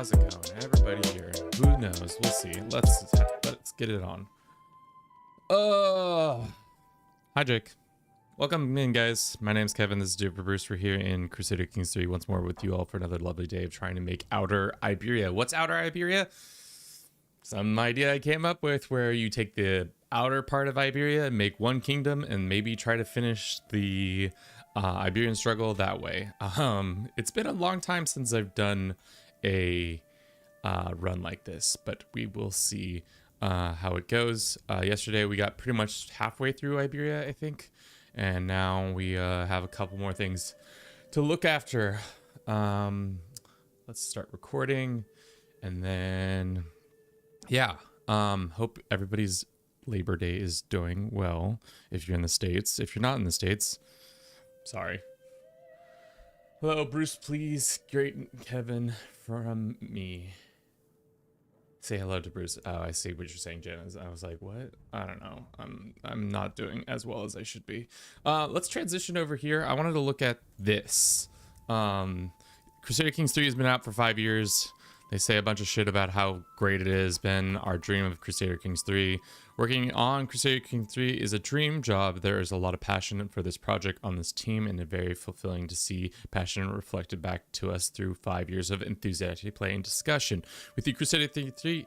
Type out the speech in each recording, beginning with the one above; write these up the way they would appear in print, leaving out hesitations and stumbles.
How's it going? Everybody here. Who knows? We'll see. Let's get it on. Hi Jake. Welcome in, guys. My name's Kevin. This is Duper Bruce. We're here in Crusader Kings 3 once more with you all for another lovely day of trying to make Outer Iberia. What's Outer Iberia? Some idea I came up with where you take the outer part of Iberia and make one kingdom and maybe try to finish the Iberian struggle that way. It's been a long time since I've done a run like this, but we will see how it goes. Yesterday we got pretty much halfway through Iberia, I think, and now we have a couple more things to look after. Let's start recording, and then yeah, hope everybody's Labor Day is doing well if you're in the States. If you're not in the States, sorry. Hello, Bruce, please. Great, Kevin, from me. Say hello to Bruce. Oh, I see what you're saying, Jen. I was like, what? I don't know. I'm not doing as well as I should be. Let's transition over here. I wanted to look at this. Crusader Kings 3 has been out for 5 years. They say a bunch of shit about how great it has been. Our dream of Crusader Kings 3. Working on Crusader Kings 3 is a dream job. There is a lot of passion for this project on this team, and it's very fulfilling to see passion reflected back to us through 5 years of enthusiastic play and discussion. With the Crusader Kings 3,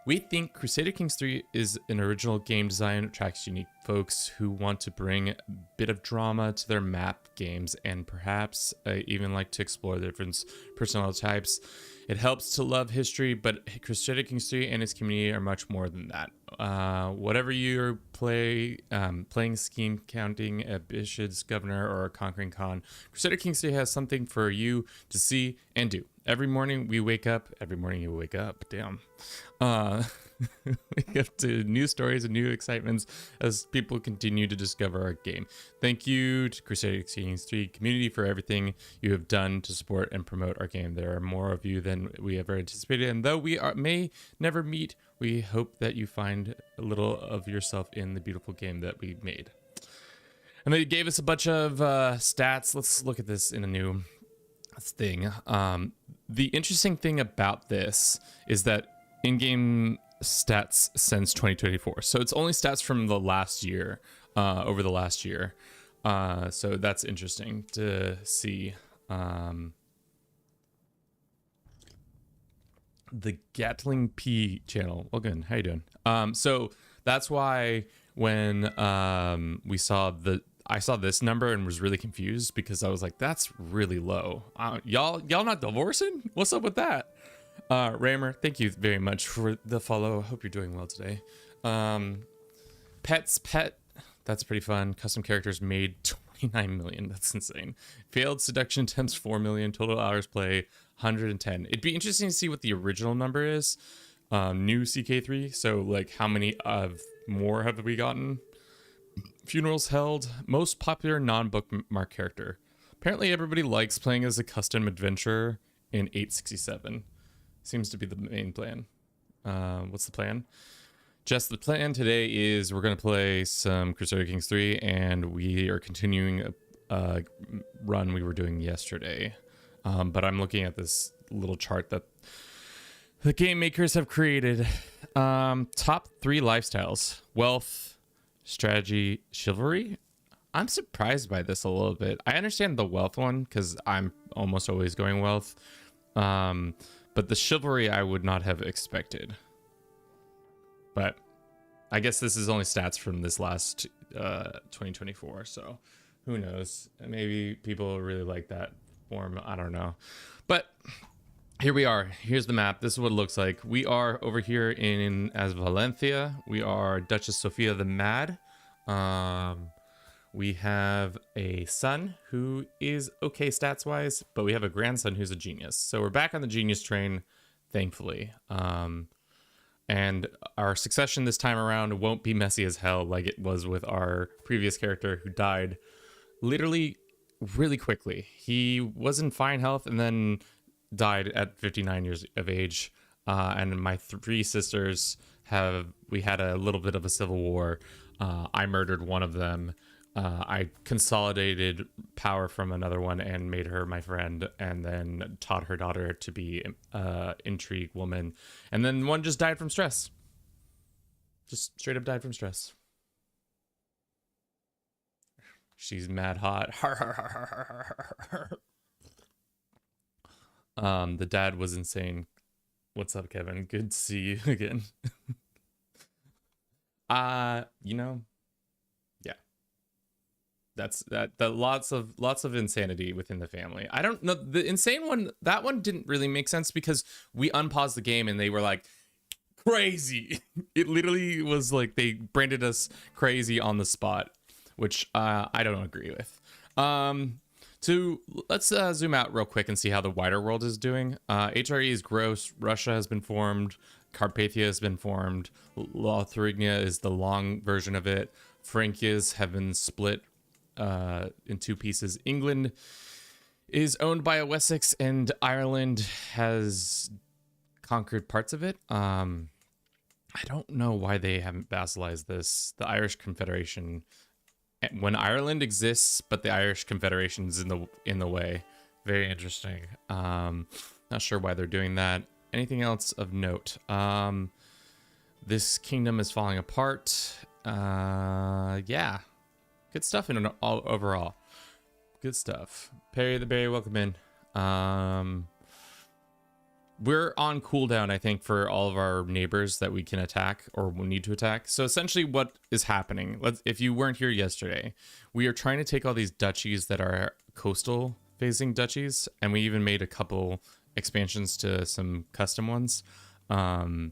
we think Crusader Kings 3 is an original game design that attracts unique folks who want to bring a bit of drama to their map games and perhaps even like to explore the different personality types. It helps to love history, but Crusader Kings 3 and its community are much more than that. Whatever you're playing scheme, counting a Bishop's governor or a conquering Khan, Crusader Kings 3 has something for you to see and do. Every morning you wake up, damn. We get to new stories and new excitements as people continue to discover our game. Thank you to Crusader Kings 3 community for everything you have done to support and promote our game. There are more of you than we ever anticipated, and though we may never meet, we hope that you find a little of yourself in the beautiful game that we made. And they gave us a bunch of stats. Let's look at this in a new thing. The interesting thing about this is that in-game stats since 2024, so it's only stats from the last year, over the last year, so that's interesting to see. The Gatling P channel, welcome, how you doing? So that's why when I saw this number and was really confused because I was like, that's really low. Y'all not divorcing? What's up with that? Raymer, thank you very much for the follow. Hope you're doing well today. Pet, that's pretty fun. Custom characters made 29 million. That's insane. Failed seduction attempts 4 million. Total hours play 110. It'd be interesting to see what the original number is. New CK3. So like how many more have we gotten? Funerals held. Most popular non-bookmark character. Apparently everybody likes playing as a custom adventurer in 867. Seems to be the main plan. What's the plan? Just the plan today is we're going to play some Crusader Kings 3, and we are continuing a run we were doing yesterday. But I'm looking at this little chart that the game makers have created. Top 3 lifestyles. Wealth, strategy, chivalry. I'm surprised by this a little bit. I understand the wealth one because I'm almost always going wealth. But the chivalry I would not have expected. But I guess this is only stats from this last 2024, so who knows? Maybe people really like that form. I don't know. But here we are. Here's the map. This is what it looks like. We are over here in Valencia. We are Duchess Sophia the Mad. We have a son who is okay stats wise, but we have a grandson who's a genius. So we're back on the genius train, thankfully. And our succession this time around won't be messy as hell like it was with our previous character who died literally really quickly. He was in fine health and then died at 59 years of age. And my 3 sisters we had a little bit of a civil war. I murdered one of them. I consolidated power from another one and made her my friend, and then taught her daughter to be intrigue woman, and then one just died from stress. Just straight up died from stress. She's mad hot. The dad was insane. What's up, Kevin? Good to see you again. You know, yeah. That's lots of insanity within the family. I don't know, the insane one, that one didn't really make sense because we unpaused the game and they were like crazy. It literally was like they branded us crazy on the spot, which I don't agree with. So let's zoom out real quick and see how the wider world is doing. HRE is gross. Russia has been formed. Carpathia has been formed. Lotharingia is the long version of it. Frankias have been split in two pieces. England is owned by a Wessex, and Ireland has conquered parts of it. I don't know why they haven't vassalized this. The Irish Confederation, when Ireland exists, but the Irish Confederation is in the way. Very interesting. Not sure why they're doing that. Anything else of note? This kingdom is falling apart. Yeah, good stuff in all overall. Good stuff. Perry the Berry, welcome in. We're on cooldown, I think, for all of our neighbors that we can attack or will need to attack. So essentially what is happening, if you weren't here yesterday, we are trying to take all these duchies that are coastal facing duchies, and we even made a couple expansions to some custom ones. And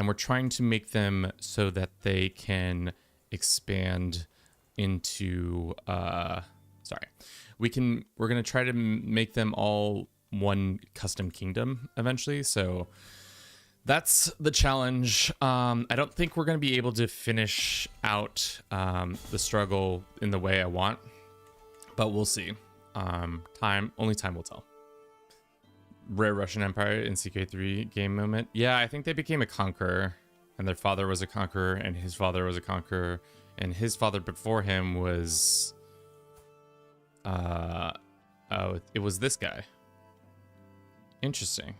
we're trying to make them so that they can expand into, we're going to try to make them all one custom kingdom eventually. So that's the challenge. I don't think we're going to be able to finish out the struggle in the way I want, but we'll see. Only time will tell. Rare Russian Empire in CK3 game moment. Yeah, I think they became a conqueror, and their father was a conqueror, and his father was a conqueror, and his father before him was it was this guy. Interesting.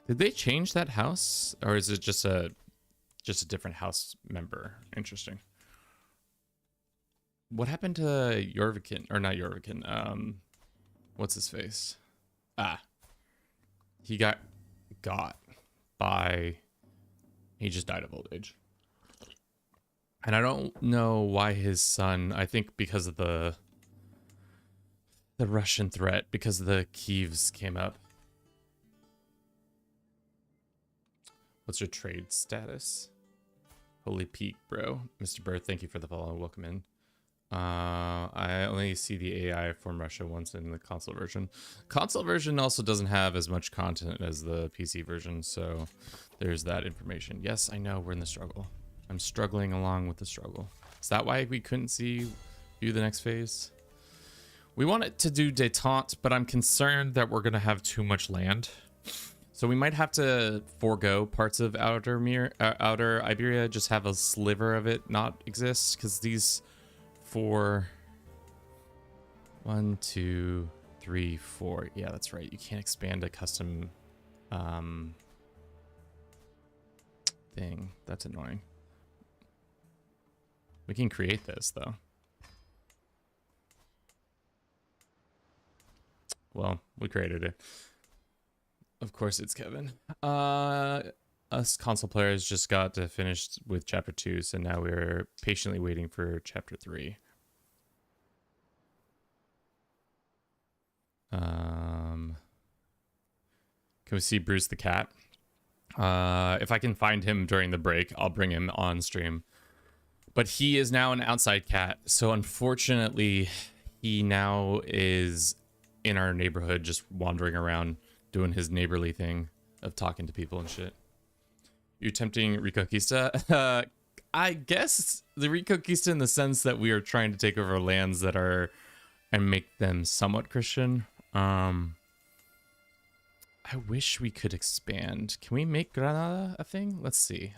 Did they change that house, or is it just a different house member? Interesting. What happened to Jorvikin, or not Jorvikin? What's his face? He got by. He just died of old age, and I don't know why his son. I think because of the Russian threat, because the Kievs came up. What's your trade status? Holy peak, bro. Mr. Bird, thank you for the follow. Welcome in. I only see the AI from Russia once in the console version. Console version also doesn't have as much content as the PC version, so there's that information. Yes, I know we're in the struggle. I'm struggling along with the struggle. Is that why we couldn't see you the next phase? We wanted to do détente, but I'm concerned that we're going to have too much land. So we might have to forego parts of Outer Iberia, just have a sliver of it not exist, because these 4... 1, 2, 3, 4. Yeah, that's right. You can't expand a custom thing. That's annoying. We can create this, though. Well, we created it. Of course it's Kevin. Us console players just got finished with chapter 2, so now we're patiently waiting for chapter 3. Can we see Bruce the cat? If I can find him during the break, I'll bring him on stream. But he is now an outside cat, so unfortunately, he now is in our neighborhood, just wandering around, doing his neighborly thing of talking to people and shit. You're tempting Reconquista? I guess the Reconquista in the sense that we are trying to take over lands that are and make them somewhat Christian. I wish we could expand. Can we make Granada a thing? Let's see.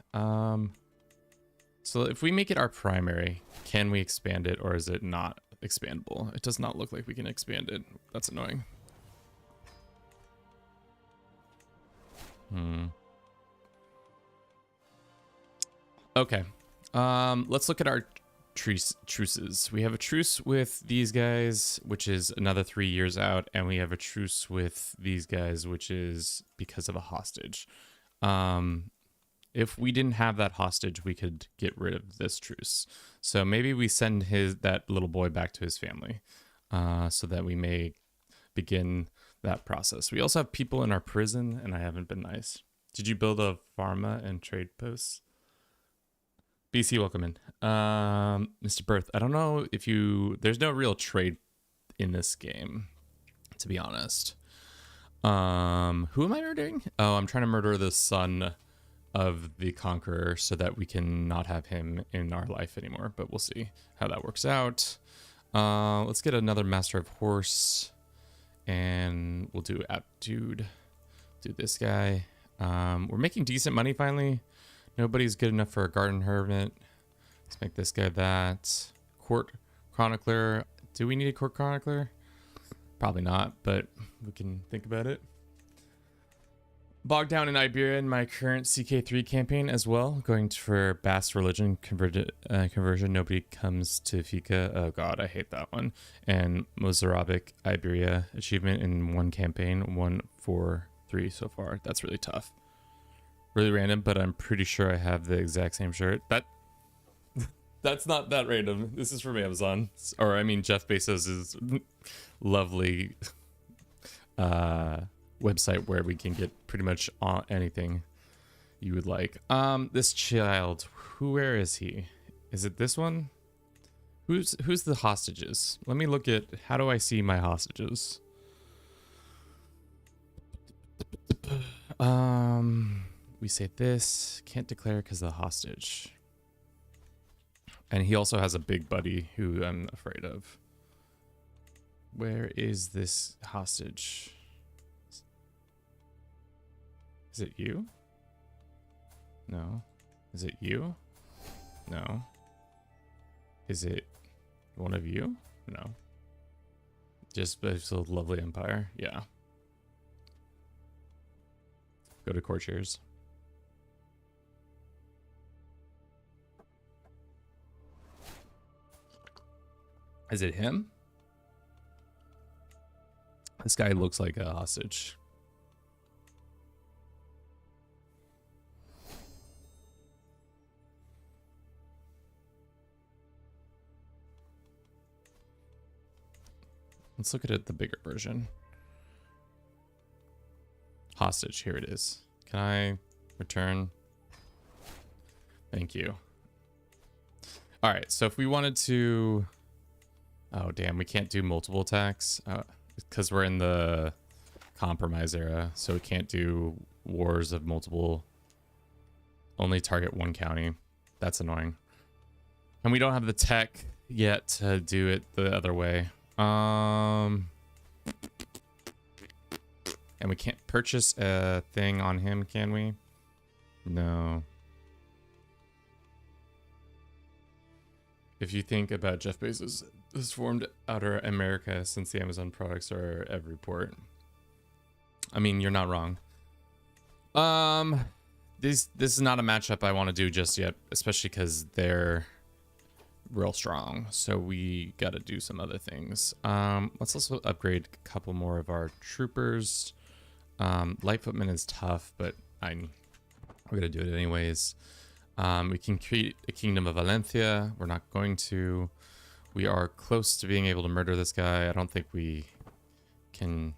So if we make it our primary, can we expand it, or is it not expandable? It does not look like we can expand it. That's annoying. Okay. Let's look at our truces. We have a truce with these guys, which is another 3 years out, and we have a truce with these guys, which is because of a hostage. If we didn't have that hostage, we could get rid of this truce. So maybe we send that little boy back to his family, so that we may begin that process. We also have people in our prison, and I haven't been nice. Did you build a pharma and trade posts? BC, welcome in. Mr. Birth, I don't know if there's no real trade in this game, to be honest. Who am I murdering? Oh, I'm trying to murder the son of the Conqueror so that we can not have him in our life anymore, but we'll see how that works out. Let's get another Master of Horse, and we'll do Aptitude. Do this guy. We're making decent money finally. Nobody's good enough for a Garden Hermit. Let's make this guy that. Court Chronicler. Do we need a Court Chronicler? Probably not, but we can think about it. Bogged down in Iberia in my current CK3 campaign as well. Going for Basque religion conversion. Nobody comes to Fika. Oh god, I hate that one. And Mozarabic Iberia achievement in one campaign. 1, 4, 3 so far. That's really tough. Really random, but I'm pretty sure I have the exact same shirt. That's not that random. This is from Amazon, or I mean Jeff Bezos's lovely website where we can get pretty much anything you would like. This child, where is he? Is it this one? Who's the hostages? Let me look at, how do I see my hostages? We say this, can't declare because of the hostage. And he also has a big buddy who I'm afraid of. Where is this hostage? Is it you? No. Is it you? No. Is it one of you? No. Just a lovely empire. Yeah. Go to court chairs. Is it him? This guy looks like a hostage. Let's look at it, the bigger version. Hostage, here it is. Can I return? Thank you. All right, so if we wanted to... Oh, damn, we can't do multiple attacks because we're in the compromise era, so we can't do wars of multiple. Only target one county. That's annoying. And we don't have the tech yet to do it the other way. And we can't purchase a thing on him, can we? No. If you think about Jeff Bezos has formed Outer America since the Amazon products are every port. I mean, you're not wrong. This is not a matchup I want to do just yet, especially because they're real strong. So we got to do some other things. Let's also upgrade a couple more of our troopers. Light footman is tough, but we're gonna do it anyways. We can create a kingdom of Valencia. We're not going to. We are close to being able to murder this guy. I don't think we can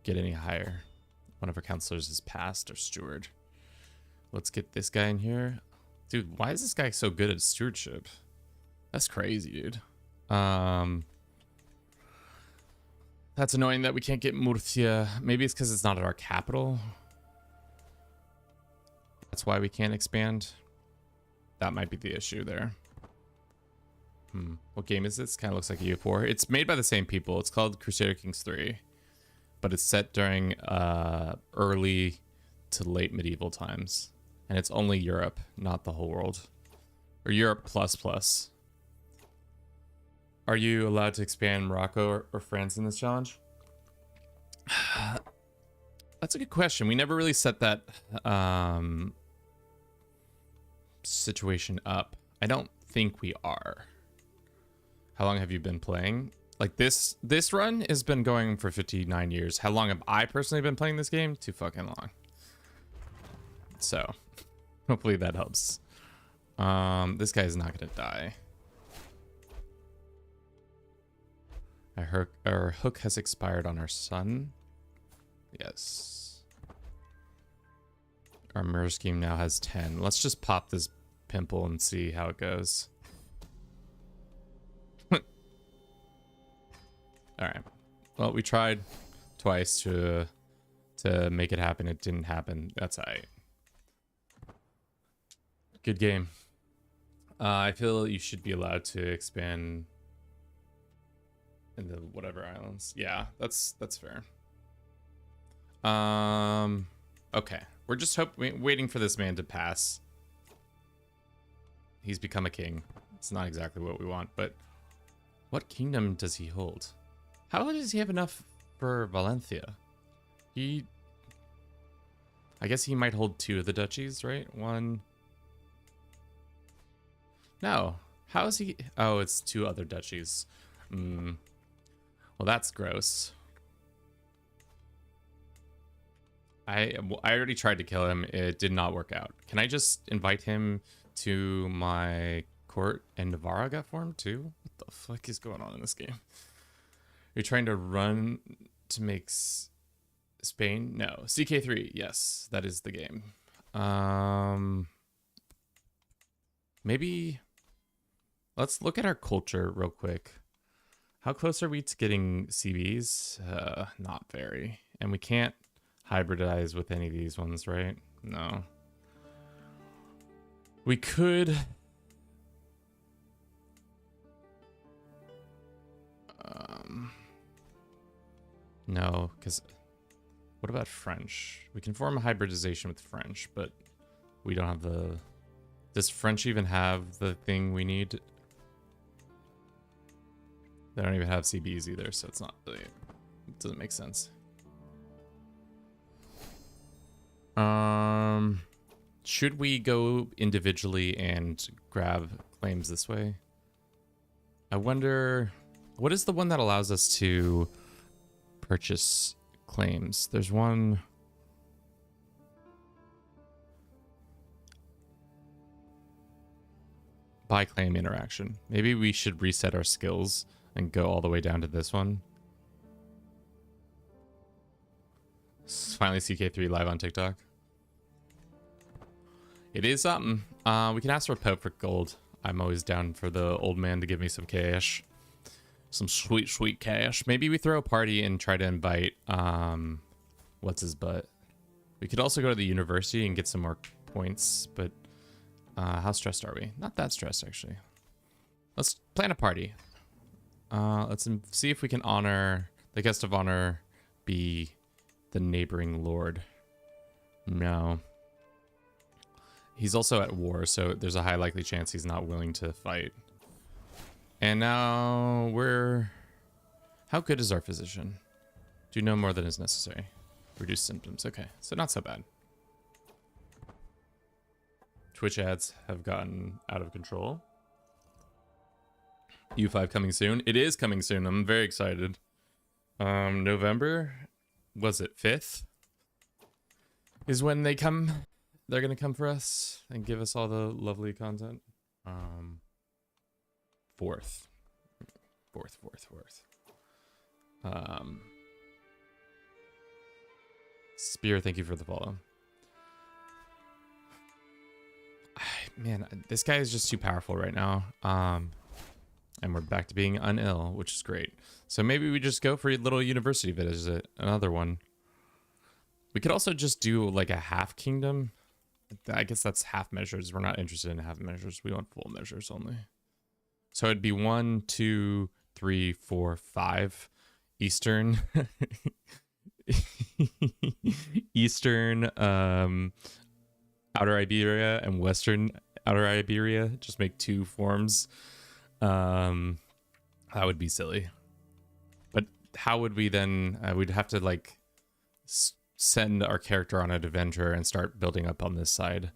get any higher. One of our counselors is passed or steward. Let's get this guy in here. Dude, why is this guy so good at stewardship? That's crazy, dude. That's annoying that we can't get Murcia. Maybe it's because it's not at our capital. That's why we can't expand. That might be the issue there. What game is this? Kind of looks like a U4. It's made by the same people. It's called Crusader Kings 3. But it's set during early to late medieval times. And it's only Europe, not the whole world. Or Europe plus plus. Are you allowed to expand Morocco or France in this challenge? That's a good question. We never really set that situation up. I don't think we are. How long have you been playing? Like this run has been going for 59 years. How long have I personally been playing this game? Too fucking long. So hopefully that helps. This guy's not gonna die. Our hook has expired on our sun. Yes. Our mirror scheme now has 10. Let's just pop this pimple and see how it goes. Alright. Well, we tried twice to make it happen. It didn't happen. That's alright. Good game. I feel you should be allowed to expand into whatever islands. Yeah, that's fair. Okay. We're just waiting for this man to pass. He's become a king. It's not exactly what we want, but what kingdom does he hold? How does he have enough for Valencia? I guess he might hold 2 of the duchies, right? 1. No. How is he? Oh, it's 2 other duchies. Well, that's gross. I already tried to kill him. It did not work out. Can I just invite him to my court? And Navarra got formed too? What the fuck is going on in this game? You're trying to run to make Spain? No. CK3. Yes, that is the game. Maybe let's look at our culture real quick. How close are we to getting CBs? Not very. And we can't hybridize with any of these ones, right? No. We could... no, because... what about French? We can form a hybridization with French, but we don't have the... Does French even have the thing we need? They don't even have CBs either, so it's not really... it doesn't make sense. Should we go individually and grab claims this way? I wonder... what is the one that allows us to purchase claims? There's one... buy claim interaction. Maybe we should reset our skills and go all the way down to this one. This is finally CK3 live on TikTok. It is something. We can ask for Pope for gold. I'm always down for the old man to give me some cash. Some sweet, sweet cash. Maybe we throw a party and try to invite, what's his butt? We could also go to the university and get some more points, but how stressed are we? Not that stressed, actually. Let's plan a party. Let's see if we can honor the guest of honor be the neighboring lord. No. He's also at war, so there's a high likely chance he's not willing to fight. And now we're... how good is our physician? Do no more than is necessary. Reduce symptoms. Okay, so not so bad. Twitch ads have gotten out of control. U5 coming soon. It is coming soon. I'm very excited. November, was it 5th? Is when they come. They're gonna come for us and give us all the lovely content. 4th. Spear, thank you for the follow. Man, this guy is just too powerful right now. And we're back to being unill, which is great. So maybe we just go for a little university visit, another one. We could also just do like a half kingdom. I guess that's half measures. We're not interested in half measures. We want full measures only. So it'd be 1, 2, 3, 4, 5. Eastern. Eastern, Outer Iberia, and Western Outer Iberia, just make 2 forms. That would be silly. But how would we then? We'd have to like send our character on an adventure and start building up on this side.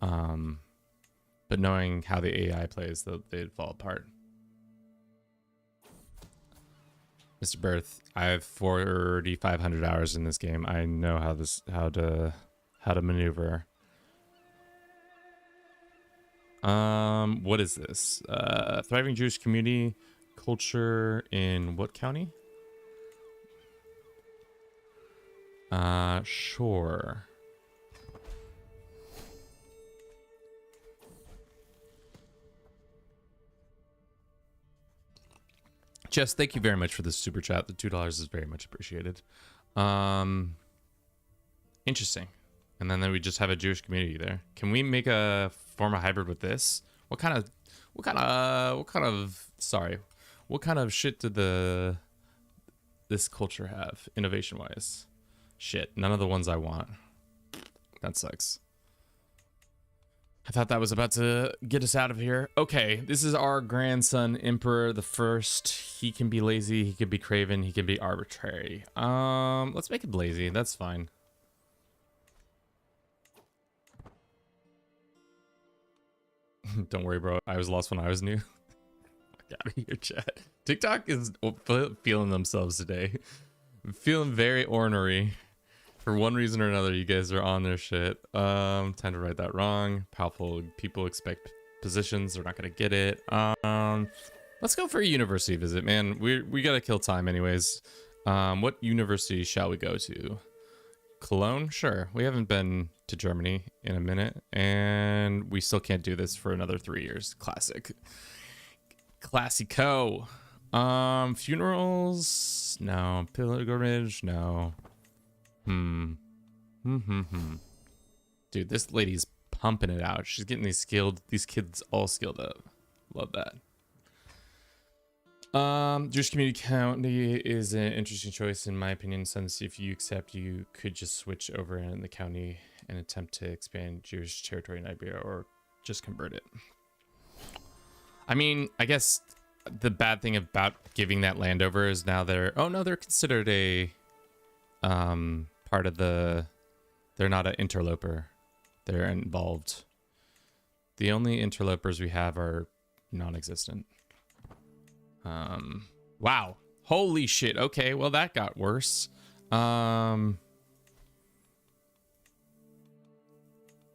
But knowing how the AI plays, they'd fall apart. Mr. Birth, I have 4,500 hours in this game. I know how to maneuver. What is this? Thriving Jewish community culture in what county? Sure. Jess, thank you very much for the super chat. The $2 is very much appreciated. Interesting. And then we just have a Jewish community there. Can we make a form of hybrid with this? What kind of shit did this culture have innovation wise? Shit, none of the ones I want. That sucks. I thought that was about to get us out of here. Okay, this is our grandson, Emperor the First. He can be lazy, he can be craven, he can be arbitrary. Let's make him lazy. That's fine. Don't worry, bro. I was lost when I was new. Get out of here, chat. TikTok is feeling themselves today. I'm feeling very ornery. For one reason or another, you guys are on their shit. Time to write that wrong. Powerful people expect positions. They're not gonna get it. Let's go for a university visit, man. We gotta kill time anyways. What university shall we go to? Cologne? Sure. We haven't been to Germany in a minute, and we still can't do this for another 3 years. Classic. Classico. Funerals? No. Pilgrimage? No. Dude, this lady's pumping it out. She's getting these kids all skilled up. Love that. Jewish community county is an interesting choice in my opinion, since if you accept, you could just switch over in the county and attempt to expand Jewish territory in Iberia, or just convert it. I mean, I guess the bad thing about giving that land over is now they're considered a part of they're not an interloper. They're involved. The only interlopers we have are non-existent. Wow. Holy shit. Okay, well that got worse.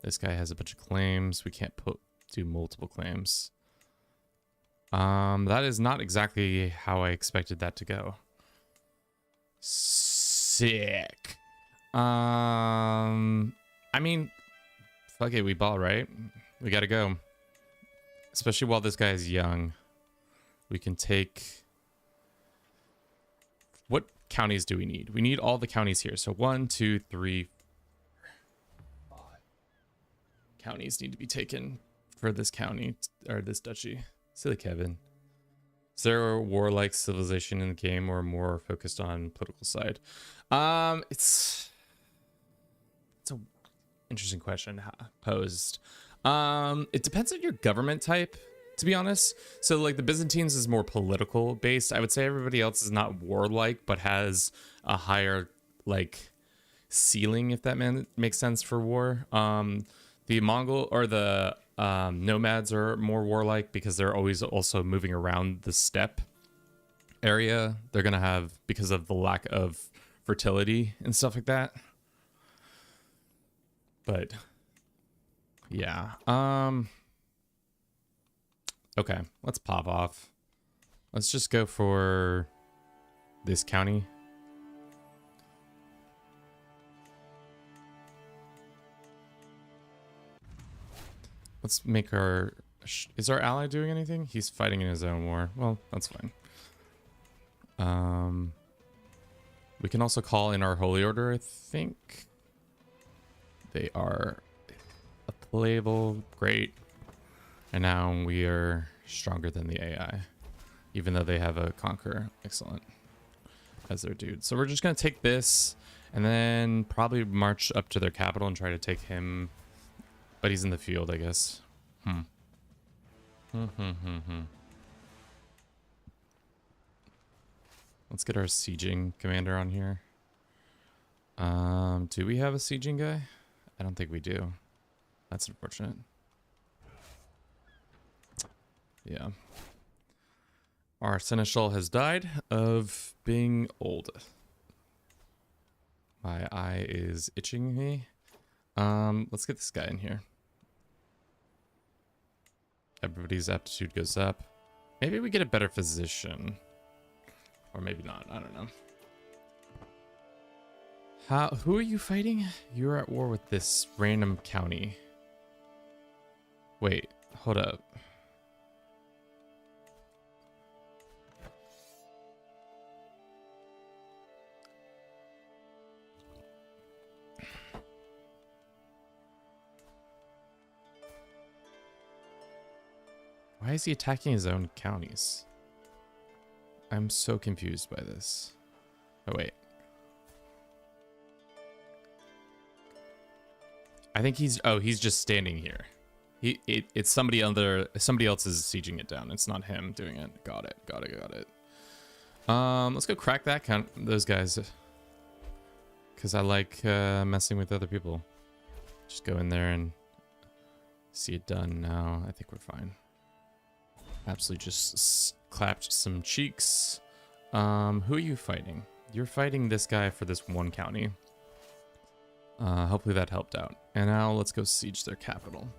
This guy has a bunch of claims. We can't do multiple claims. That is not exactly how I expected that to go. Sick. I mean, fuck it, we ball, right? We gotta go. Especially while this guy is young. We can take... What counties do we need? We need all the counties here. So 1, 2, 3, 5 counties need to be taken for this county, or this duchy. Silly Kevin. Is there a warlike civilization in the game, or more focused on political side? It's a interesting question posed. It depends on your government type, to be honest. So like the Byzantines is more political based. I would say everybody else is not warlike, but has a higher like ceiling, if that makes sense, for war. The Mongol or the nomads are more warlike because they're always also moving around the steppe area. They're gonna have, because of the lack of fertility and stuff like that. But yeah, okay, let's pop off. Let's just go for this county. Let's make our... Is our ally doing anything? He's fighting in his own war. Well, that's fine. We can also call in our holy order, I think. They are playable. Great. And now we are stronger than the AI, even though they have a conqueror. Excellent. As their dude. So we're just going to take this and then probably march up to their capital and try to take him. But he's in the field, I guess. Let's get our sieging commander on here. Do we have a sieging guy? I don't think we do. That's unfortunate. Yeah. Our seneschal has died of being old. My eye is itching me. Let's get this guy in here. Everybody's aptitude goes up. Maybe we get a better physician. Or maybe not. I don't know. Who are you fighting? You're at war with this random county. Wait, hold up. Why is he attacking his own counties? I'm so confused by this. Oh, wait. I think he's just standing here. It's somebody else is sieging it down. It's not him doing it. Got it. Let's go crack those guys. Cause I like messing with other people. Just go in there and see it done now. I think we're fine. Absolutely just clapped some cheeks. Who are you fighting? You're fighting this guy for this one county. Hopefully that helped out. And now let's go siege their capital.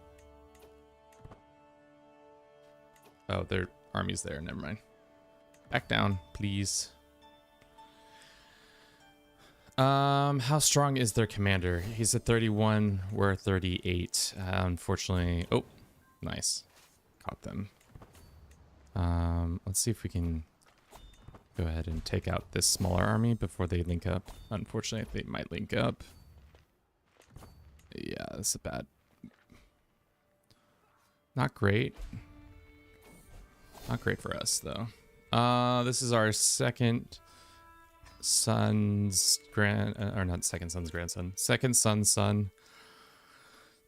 Oh, their army's there. Never mind. Back down, please. How strong is their commander? He's at 31. We're at 38. Unfortunately. Oh, nice. Caught them. Let's see if we can go ahead and take out this smaller army before they link up. Unfortunately, they might link up. Yeah, that's a bad. Not great. Not great for us, though. This is our second son's grandson. Second son's son.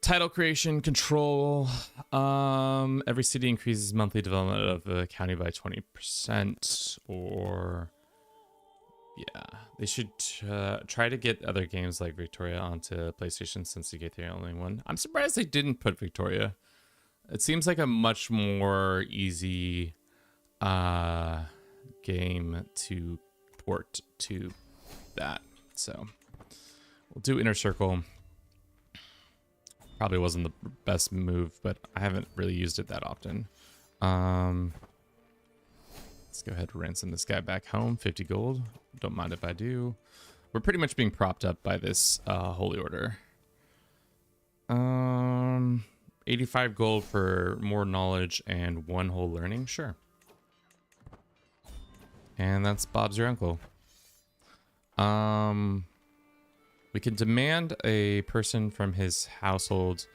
Title creation, control. Every city increases monthly development of the county by 20%. Or, yeah, they should try to get other games like Victoria onto PlayStation since they get the only one. I'm surprised they didn't put Victoria. It seems like a much more easy game to port to that. So we'll do Inner Circle. Probably wasn't the best move, but I haven't really used it that often. Let's go ahead and ransom this guy back home. 50 gold. Don't mind if I do. We're pretty much being propped up by this Holy Order. 85 gold for more knowledge and 1 whole learning. Sure. And that's Bob's your uncle. We can demand a person from his household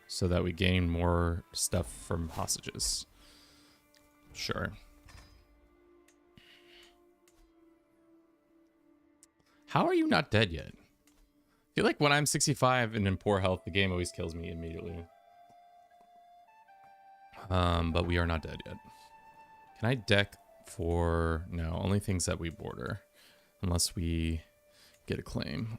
so that we gain more stuff from hostages. Sure. How are you not dead yet? I feel like when I'm 65 and in poor health, the game always kills me immediately. But we are not dead yet. Can I deck for... No, only things that we border. Unless we get a claim.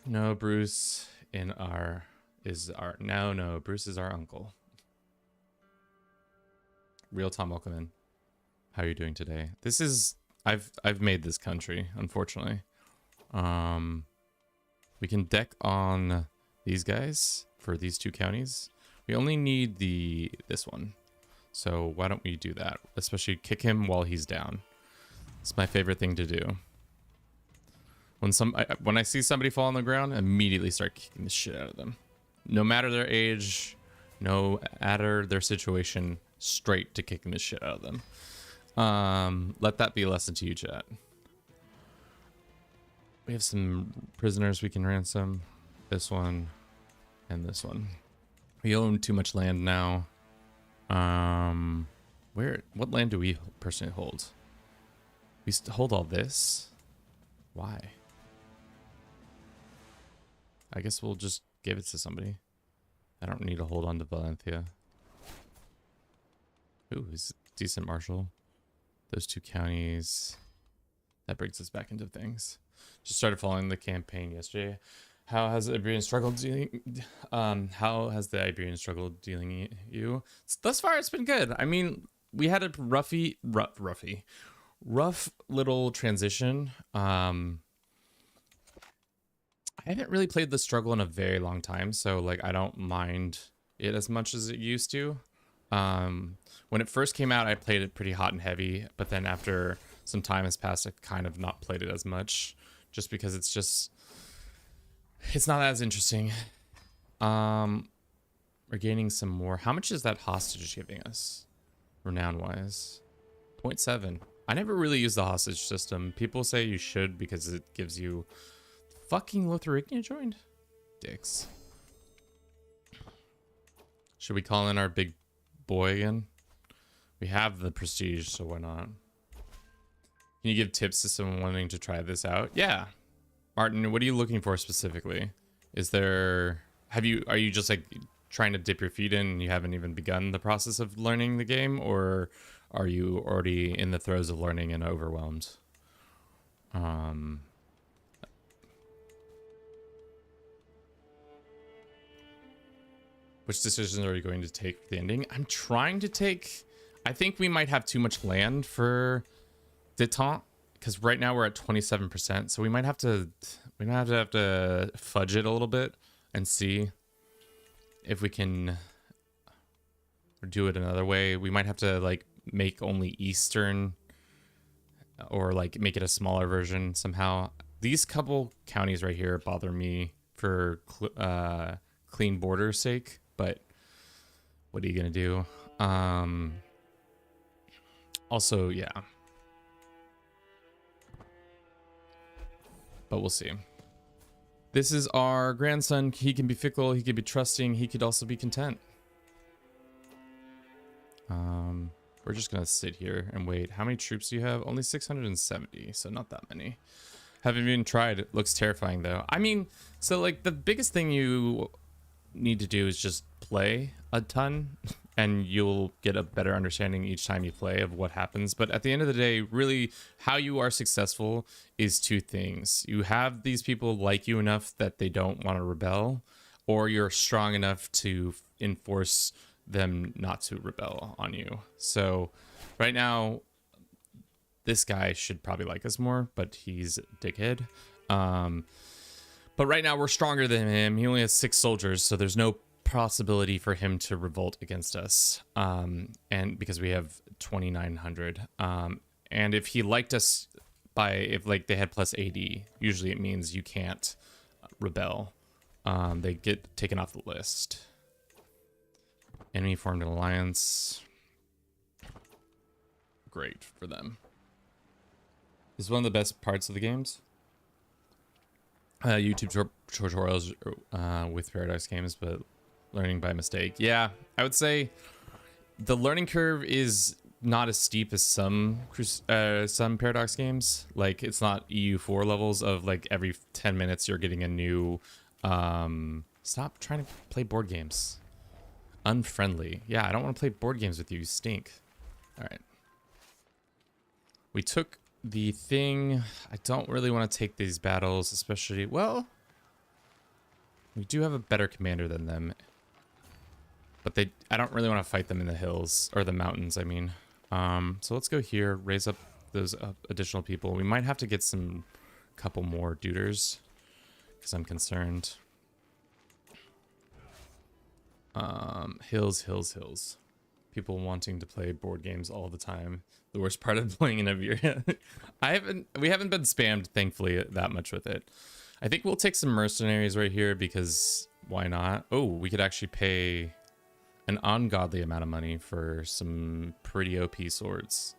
No, Bruce Bruce is our uncle. Real Tom, welcome in. How are you doing today? This is I've made this country, unfortunately. We can deck on these guys for these 2 counties. We only need this one. So why don't we do that? Especially kick him while he's down. It's my favorite thing to do. When I see somebody fall on the ground, I immediately start kicking the shit out of them. No matter their age, no matter their situation, straight to kicking the shit out of them. Let that be a lesson to you, chat. We have some prisoners we can ransom. This one and this one. We own too much land now. What land do we personally hold? We hold all this? Why? I guess we'll just give it to somebody. I don't need to hold on to Valencia. Ooh, he's a decent marshal. Those 2 counties. That brings us back into things. Just started following the campaign yesterday. How has the Iberian struggle dealing? How has the Iberian struggle dealing you? Thus far, it's been good. I mean, we had a rough little transition. I haven't really played the struggle in a very long time, so like I don't mind it as much as it used to. When it first came out, I played it pretty hot and heavy, but then after some time has passed, I kind of not played it as much, just because it's not as interesting. We're gaining some more. How much is that hostage giving us, renown wise? 0.7. I never really used the hostage system. People say you should because it gives you. Fucking Lithuania joined? Dicks. Should we call in our big boy again? We have the prestige, so why not? Can you give tips to someone wanting to try this out? Yeah. Martin, what are you looking for specifically? Are you just like trying to dip your feet in and you haven't even begun the process of learning the game, or are you already in the throes of learning and overwhelmed? Which decisions are you going to take for the ending? I'm trying to take... I think we might have too much land for Détente, because right now we're at 27%, so we might have to fudge it a little bit and see if we can do it another way. We might have to like make only Eastern, or like make it a smaller version somehow. These couple counties right here bother me for clean border's sake, but what are you gonna do? Also, yeah, but we'll see. This is our grandson. He can be fickle, he could be trusting, he could also be content. We're just gonna sit here and wait. How many troops do you have? Only 670, so not that many. Haven't even tried. It looks terrifying though. I mean, so like the biggest thing you need to do is just play a ton, and you'll get a better understanding each time you play of what happens. But at the end of the day, really how you are successful is 2 things. You have these people like you enough that they don't want to rebel, or you're strong enough to enforce them not to rebel on you. So right now, this guy should probably like us more, but he's a dickhead. But right now we're stronger than him. He only has 6 soldiers, so there's no possibility for him to revolt against us. And because we have 2,900. And if he liked us if like they had plus 80, usually it means you can't rebel. They get taken off the list. Enemy formed an alliance. Great for them. This is one of the best parts of the games. YouTube tutorials with Paradox games, but learning by mistake. Yeah, I would say the learning curve is not as steep as some Paradox games. Like, it's not EU4 levels of like every 10 minutes you're getting a new... Stop trying to play board games. Unfriendly. Yeah, I don't want to play board games with you. You stink. All right. We took the thing. I don't really want to take these battles, especially... Well, we do have a better commander than them. But I don't really want to fight them in the hills, or the mountains, I mean. So let's go here, raise up those additional people. We might have to get couple more duders, because I'm concerned. Hills. People wanting to play board games all the time. The worst part of playing in Iberia. We haven't been spammed, thankfully, that much with it. I think we'll take some mercenaries right here, because why not? Oh, we could actually pay an ungodly amount of money for some pretty OP swords.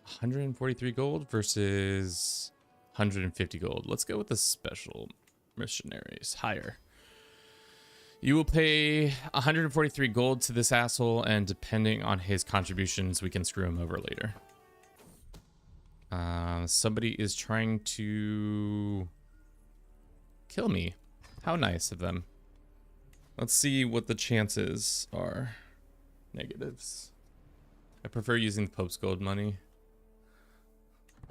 143 gold versus 150 gold. Let's go with the special mercenaries. Higher. You will pay 143 gold to this asshole, and depending on his contributions, we can screw him over later. Somebody is trying to kill me. How nice of them. Let's see what the chances are. Negatives. I prefer using the Pope's Gold money.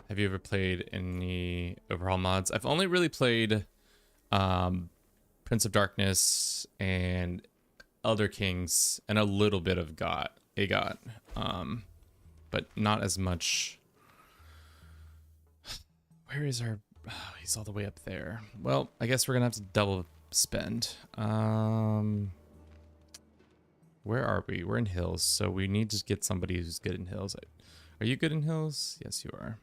Have you ever played any overhaul mods? I've only really played Prince of Darkness and Elder Kings and a little bit of AGOT, but not as much. Where is our... Oh, he's all the way up there. Well, I guess we're gonna have to double spend. Where are we? We're in hills, so we need to get somebody who's good in hills. Are you good in hills? Yes, you are.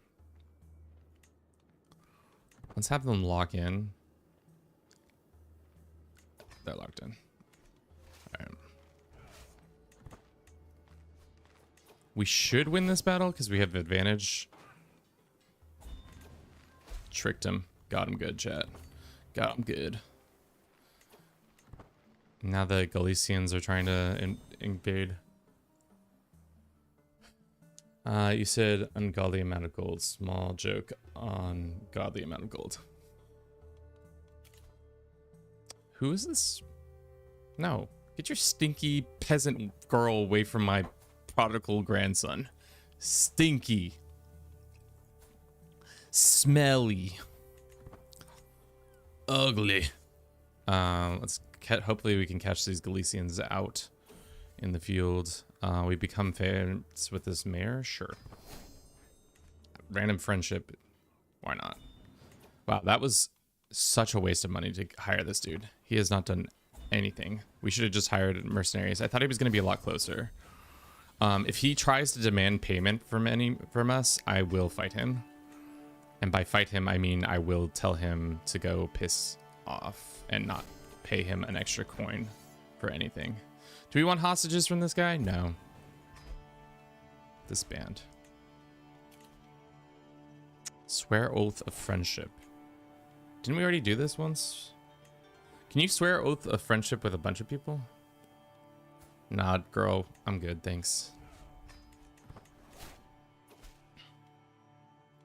Let's have them lock in. They're locked in. All right. We should win this battle because we have advantage. Tricked him. Got him good, chat. Got him good. Now the Galicians are trying to invade. You said ungodly amount of gold. Small joke on godly amount of gold. Who is this? No. Get your stinky peasant girl away from my prodigal grandson. Stinky. Smelly. Ugly. Hopefully we can catch these Galicians out in the field. We become fans with this mayor? Sure. Random friendship. Why not? Wow, that was such a waste of money to hire this dude. He has not done anything. We should have just hired mercenaries. I thought he was going to be a lot closer. If he tries to demand payment from us, I will fight him. And by fight him, I mean I will tell him to go piss off and not pay him an extra coin for anything. Do we want hostages from this guy? No. Disband. Swear oath of friendship. Didn't we already do this once? Can you swear oath of friendship with a bunch of people? Nah, girl. I'm good, thanks.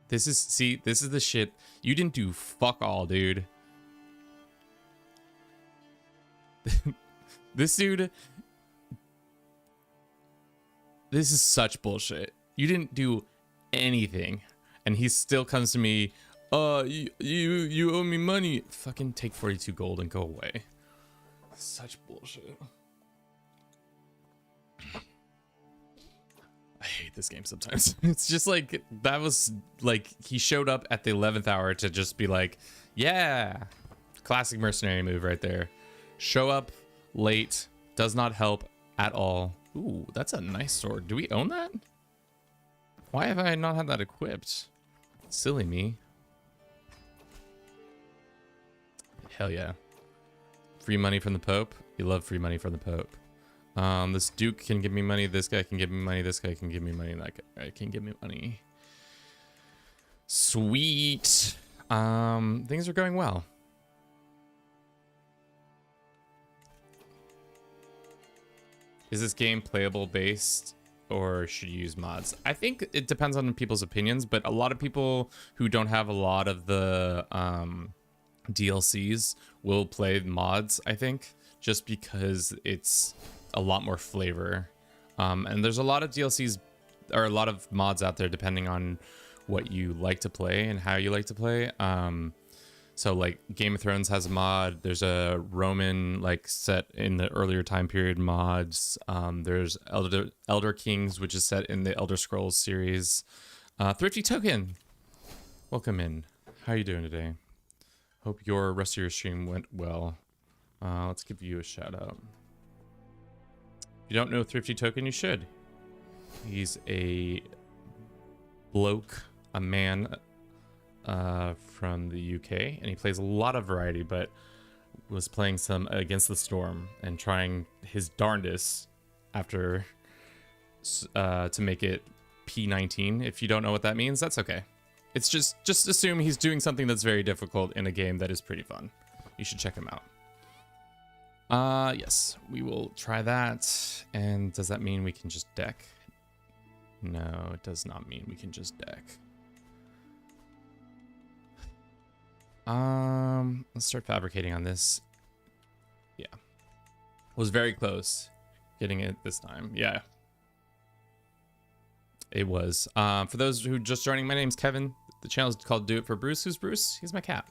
This is the shit. You didn't do fuck all, dude. This dude... This is such bullshit. You didn't do anything. And he still comes to me, you owe me money. Fucking take 42 gold and go away. Such bullshit. I hate this game sometimes. It's just like, that was like, he showed up at the 11th hour to just be like, yeah. Classic mercenary move right there. Show up late, does not help at all. Ooh, that's a nice sword. Do we own that? Why have I not had that equipped? Silly me. Hell yeah. Free money from the Pope. You love free money from the Pope. This Duke can give me money. This guy can give me money. This guy can give me money. That guy can give me money. Sweet. Things are going well. Is this game playable based or should you use mods? I think it depends on people's opinions, but a lot of people who don't have a lot of the DLCs will play mods, I think, just because it's a lot more flavor. And there's a lot of DLCs or a lot of mods out there depending on what you like to play and how you like to play. So like Game of Thrones has a mod. There's a Roman like set in the earlier time period mods. There's Elder Kings, which is set in the Elder Scrolls series. Thrifty Token, welcome in. How are you doing today? Hope your rest of your stream went well. Let's give you a shout out. If you don't know Thrifty Token, you should. He's a bloke, a man from the UK, and he plays a lot of variety, but was playing some Against the Storm and trying his darndest after to make it P19. If you don't know what that means, that's okay. It's just assume he's doing something that's very difficult in a game that is pretty fun. You should check him out. Yes, we will try that. And does that mean we can just deck? No, it does not mean we can just deck. Let's start fabricating on this. Yeah. Was very close getting it this time. Yeah. It was. For those who just joining, my name's Kevin. The channel is called Do It for Bruce. Who's Bruce? He's my cat.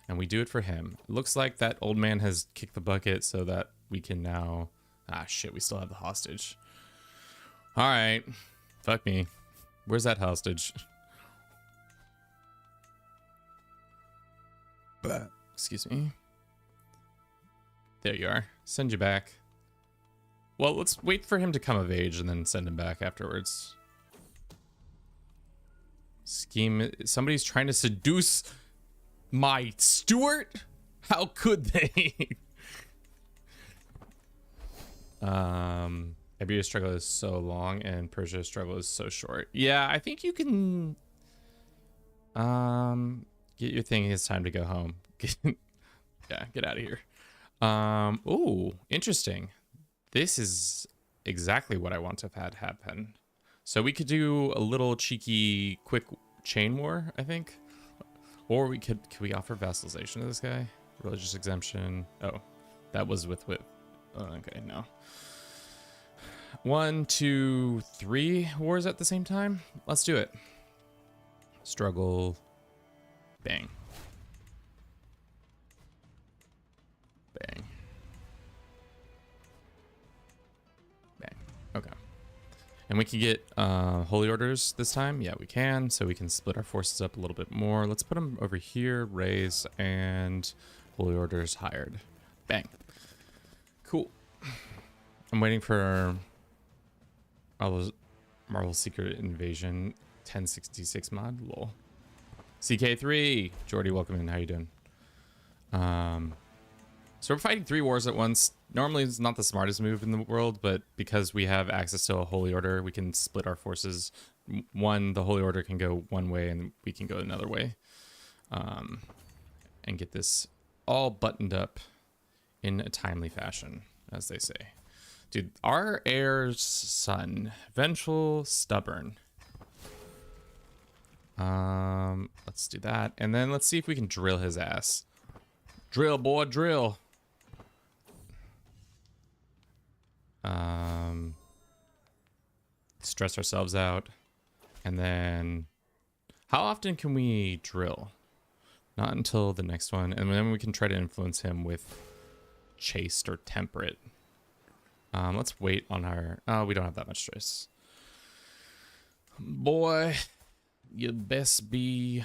And we do it for him. It looks like that old man has kicked the bucket so that we can now... Ah, shit, we still have the hostage. All right. Fuck me. Where's that hostage? Excuse me. There you are. Send you back. Well, let's wait for him to come of age and then send him back afterwards. Scheme. Somebody's trying to seduce my steward? How could they? Iberia's struggle is so long and Persia's struggle is so short. Yeah, I think you can get your thing. It's time to go home. Yeah, get out of here. Ooh, interesting. This is exactly what I want to have had happen. So we could do a little cheeky quick chain war, I think. Or we could we offer vassalization to this guy? Religious exemption. Oh, that was with okay, no. 1, 2, 3 wars at the same time. Let's do it. Struggle. Bang. Bang. Bang. Okay. And we can get holy orders this time. Yeah, we can. So we can split our forces up a little bit more. Let's put them over here. Raise and holy orders hired. Bang. Cool. I'm waiting for Marvel Secret Invasion 1066 mod. Lol. CK3. Jordy, welcome in. How you doing? So we're fighting 3 wars at once. Normally it's not the smartest move in the world, but because we have access to a holy order, we can split our forces. The holy order can go one way and we can go another way. And get this all buttoned up in a timely fashion, as they say. Dude, our heir's son, vengeful, stubborn. Let's do that. And then let's see if we can drill his ass. Drill, boy, drill. Stress ourselves out. And then how often can we drill? Not until the next one. And then we can try to influence him with chaste or temperate. Let's wait on our... Oh, we don't have that much choice. Boy, you best be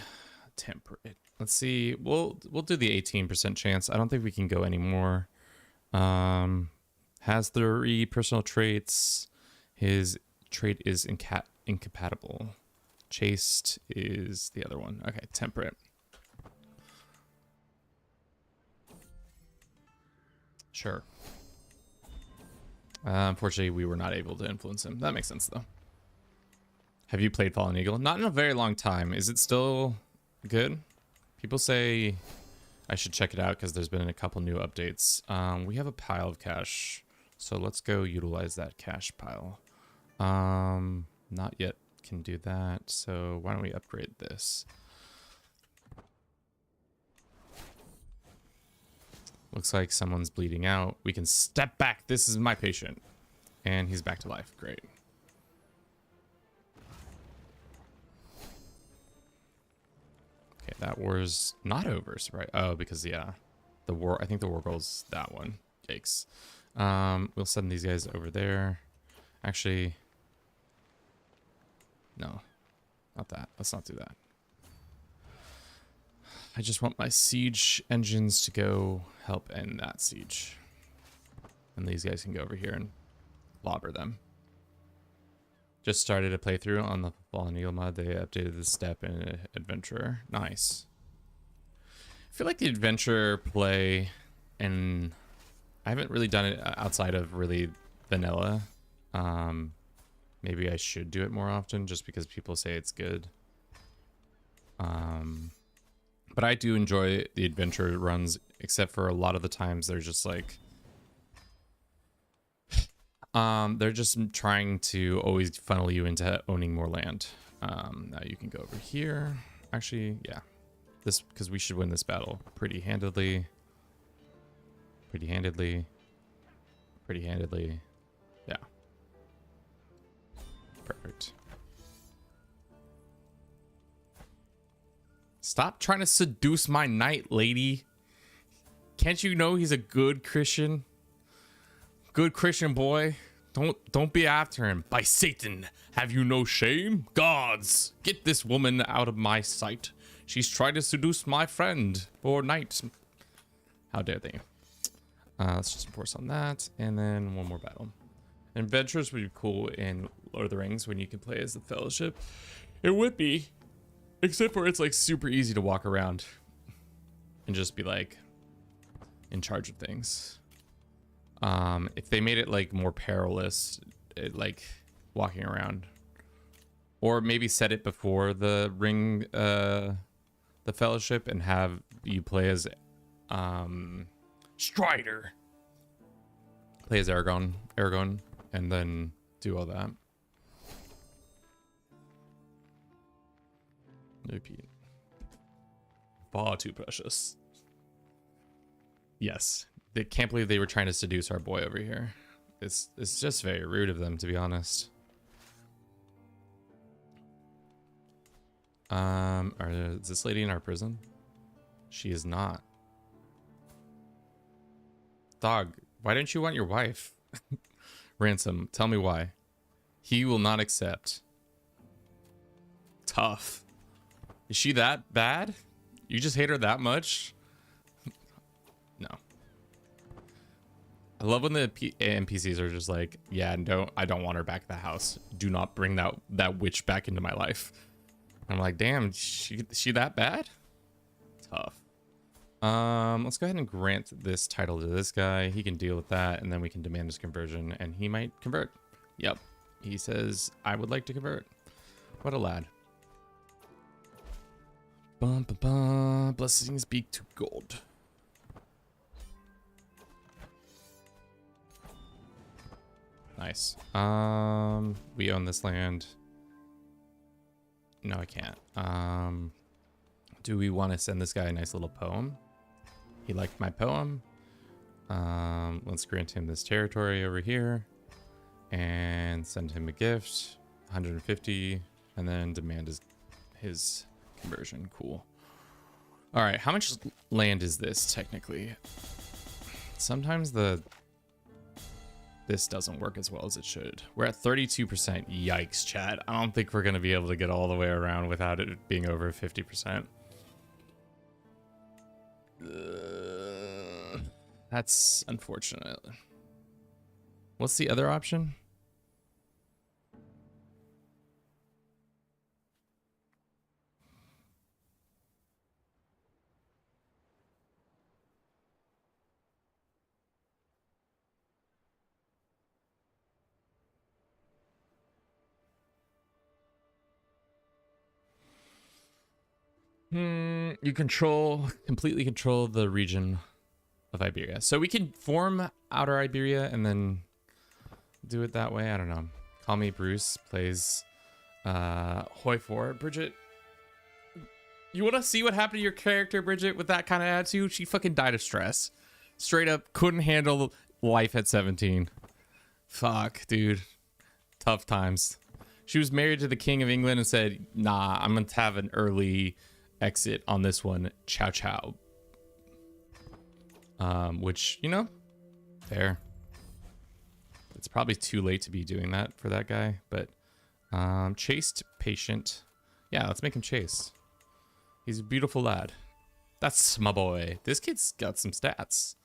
temperate. Let's see. We'll do the 18% chance. I don't think we can go anymore. Has 3 personal traits. His trait is incompatible. Chaste is the other one. Okay, temperate. Sure. Unfortunately, we were not able to influence him. That makes sense, though. Have you played Fallen Eagle? Not in a very long time. Is it still good? People say I should check it out because there's been a couple new updates. We have a pile of cash, so let's go utilize that cash pile. Not yet can do that, so why don't we upgrade this? Looks like someone's bleeding out. We can step back. This is my patient. And he's back to life. Great. Okay, that war's not over, right? Oh, because, yeah. The war, I think the war goal's that one. Yikes. We'll send these guys over there. Actually, no. Not that. Let's not do that. I just want my siege engines to go help end that siege. And these guys can go over here and lobber them. Just started a playthrough on the Fallen Eagle mod. They updated the step in Adventurer. Nice. I feel like the Adventurer play, and I haven't really done it outside of really vanilla. Maybe I should do it more often just because people say it's good. But I do enjoy the adventure runs, except for a lot of the times they're just like, they're just trying to always funnel you into owning more land. Now you can go over here. Actually, yeah. this because we should win this battle pretty handedly. Pretty handedly. Pretty handedly. Yeah. Perfect. Stop trying to seduce my knight, lady. Can't you know he's a good Christian? Good Christian boy. Don't be after him. By Satan, have you no shame? Gods, get this woman out of my sight. She's tried to seduce my friend or knight. How dare they? Let's just enforce on that, and then one more battle. Adventures would be cool in Lord of the Rings when you can play as the Fellowship. It would be, except for it's like super easy to walk around and just be like in charge of things. If they made it like more perilous, like walking around, or maybe set it before the ring, the Fellowship, and have you play as Strider, play as Aragorn, and then do all that. Repeat. Far too precious. Yes. They can't believe they were trying to seduce our boy over here. It's just very rude of them, to be honest. Is this lady in our prison? She is not. Dog, why don't you want your wife? Ransom, tell me why. He will not accept. Tough. Is she that bad? You just hate her that much? No. I love when the NPCs are just like, yeah, I don't want her back at the house. Do not bring that witch back into my life. I'm like, damn, she that bad? Tough. Let's go ahead and grant this title to this guy. He can deal with that, and then we can demand his conversion, and he might convert. Yep. He says, I would like to convert. What a lad. Bum, bum, bum. Blessings be to God. Nice. We own this land. No, I can't. Do we want to send this guy a nice little poem? He liked my poem. Let's grant him this territory over here and send him a gift, 150, and then demand his conversion. Cool. All right, how much land is this technically? Sometimes this doesn't work as well as it should. We're at 32%. Yikes, chat. I don't think we're going to be able to get all the way around without it being over 50%. That's unfortunate. What's the other option? You completely control the region of Iberia. So we can form Outer Iberia and then do it that way. I don't know. Call Me Bruce plays Hoi 4. Bridget, you want to see what happened to your character, Bridget, with that kind of attitude? She fucking died of stress. Straight up couldn't handle life at 17. Fuck, dude. Tough times. She was married to the King of England and said, nah, I'm going to have an early exit on this one. Ciao, ciao. Which, you know, fair. It's probably too late to be doing that for that guy, but chaste, patient. Yeah, let's make him chaste. He's a beautiful lad. That's my boy. This kid's got some stats.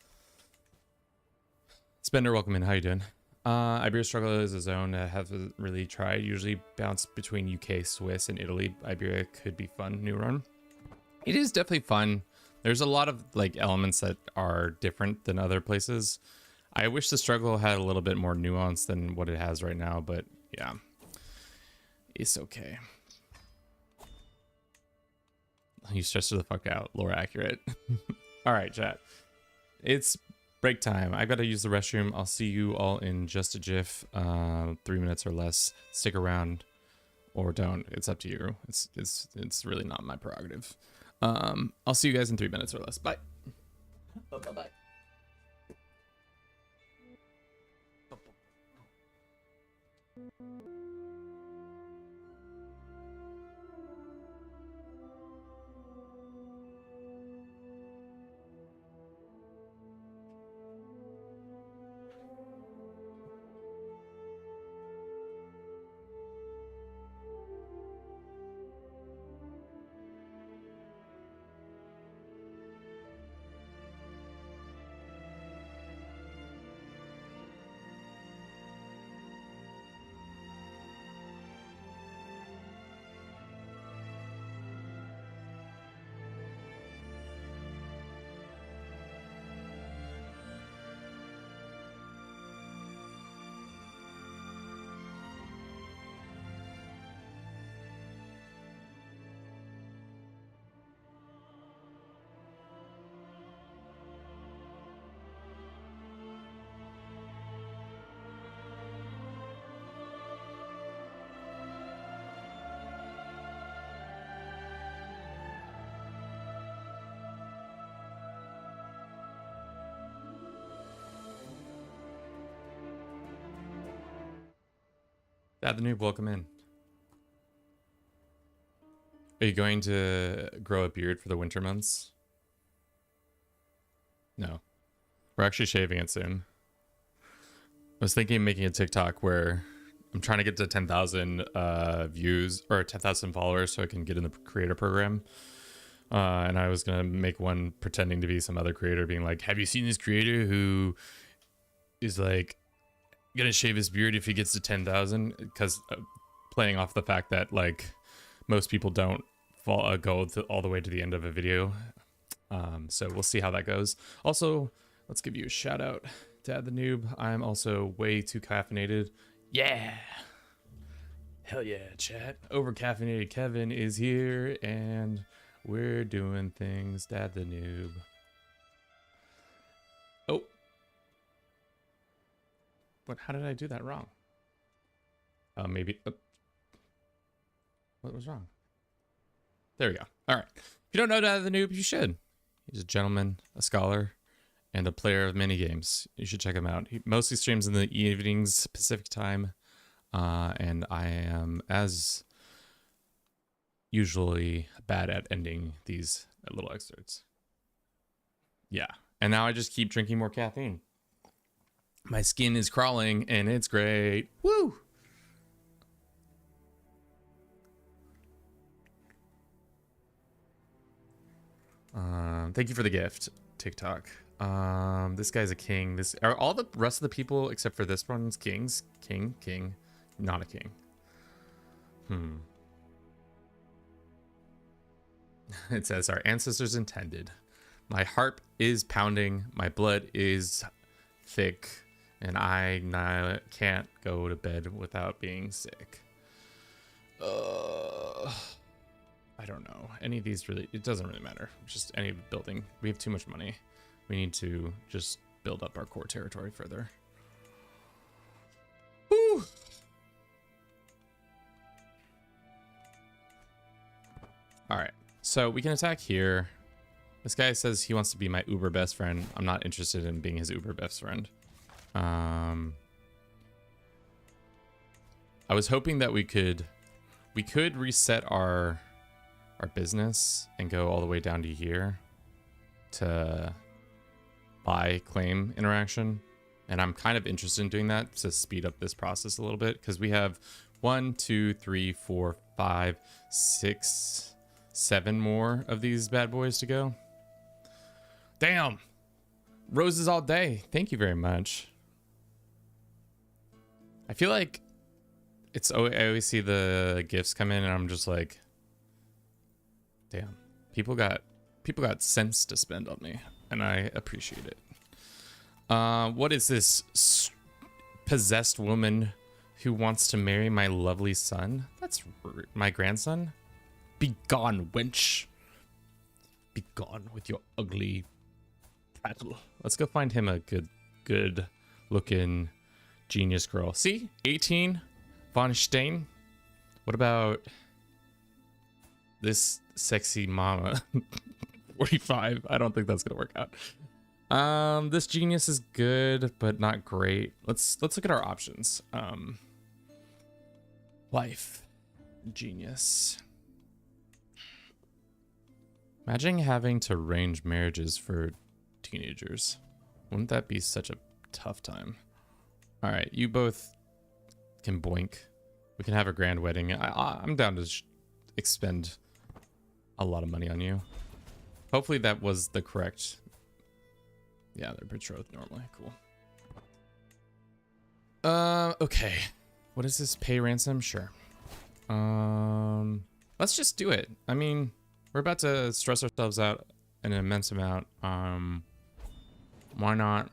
Spender, welcome in. How you doing? Iberia struggle is a zone that haven't really tried. Usually bounce between UK, Swiss, and Italy. Iberia could be fun. New run. It is definitely fun. There's a lot of like elements that are different than other places. I wish the struggle had a little bit more nuance than what it has right now, but yeah, it's okay. You stressed the fuck out. Lore accurate. All right, chat. It's break time. I gotta use the restroom. I'll see you all in just a jiff. 3 minutes or less. Stick around or don't. It's up to you. It's really not my prerogative. I'll see you guys in 3 minutes or less. Bye. Bye. Dad the Noob, welcome in. Are you going to grow a beard for the winter months? No. We're actually shaving it soon. I was thinking of making a TikTok where I'm trying to get to 10,000 views or 10,000 followers so I can get in the creator program. And I was going to make one pretending to be some other creator being like, have you seen this creator who is like going to shave his beard if he gets to 10,000? Because playing off the fact that like most people don't go all the way to the end of a video. So we'll see how that goes. Also, let's give you a shout out, Dad the Noob. I'm also way too caffeinated. Yeah. Hell yeah, chat. Over caffeinated Kevin is here and we're doing things, Dad the Noob. Oh. But how did I do that wrong? Maybe. What was wrong? There we go. All right. If you don't know Dad the Noob, you should. He's a gentleman, a scholar, and a player of many games. You should check him out. He mostly streams in the evenings Pacific time. And I am, as usually, bad at ending these little excerpts. Yeah. And now I just keep drinking more caffeine. My skin is crawling, and it's great. Woo! Thank you for the gift, TikTok. This guy's a king. This are all the rest of the people except for this one's kings. King, not a king. It says our ancestors intended. My heart is pounding. My blood is thick, and I can't go to bed without being sick. I don't know. Any of these really, it doesn't really matter. Just any building. We have too much money. We need to just build up our core territory further. Woo! All right. So we can attack here. This guy says he wants to be my uber best friend. I'm not interested in being his uber best friend. I was hoping that we could reset our business and go all the way down to here to buy claim interaction, and I'm kind of interested in doing that to speed up this process a little bit, because we have 1 2 3 4 5 6 7 more of these bad boys to go. Damn, roses all day. Thank you very much. I feel like I always see the gifts come in and I'm just like, damn, people got cents to spend on me, and I appreciate it. What is this possessed woman who wants to marry my lovely son? That's my grandson. Be gone, wench. Be gone with your ugly prattle. Let's go find him a good looking genius girl. See, 18 von Stein. What about This sexy mama. 45. I don't think that's gonna work out. This genius is good, but not great. Let's look at our options. Life. Genius. Imagine having to arrange marriages for teenagers. Wouldn't that be such a tough time? All right, you both can boink. We can have a grand wedding. I'm down to expend a lot of money on you. Hopefully that was the correct. Yeah, they're betrothed normally. Cool. Okay. What is this? Pay ransom? Sure. Let's just do it. I mean, we're about to stress ourselves out an immense amount. Why not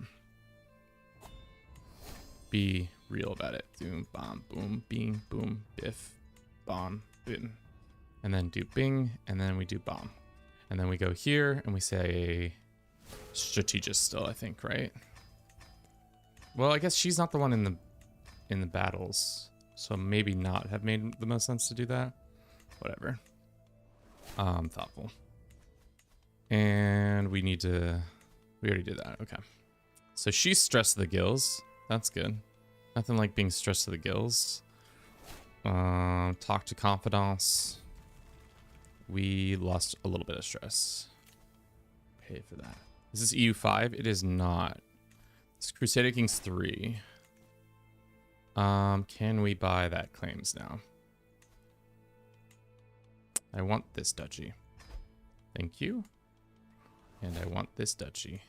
be real about it? Boom, bomb, boom, bing, boom, biff, bomb, boom. And then do bing, and then we do bomb. And then we go here and we say strategist still, I think, right? Well, I guess she's not the one in the battles, so maybe not have made the most sense to do that. Whatever. Thoughtful. And we already did that. Okay. So she's stressed to the gills. That's good. Nothing like being stressed to the gills. Talk to confidants. We lost a little bit of stress. Pay for that. Is this EU5? It is not. It's Crusader Kings 3. Can we buy that claims now? I want this duchy. Thank you. And I want this duchy.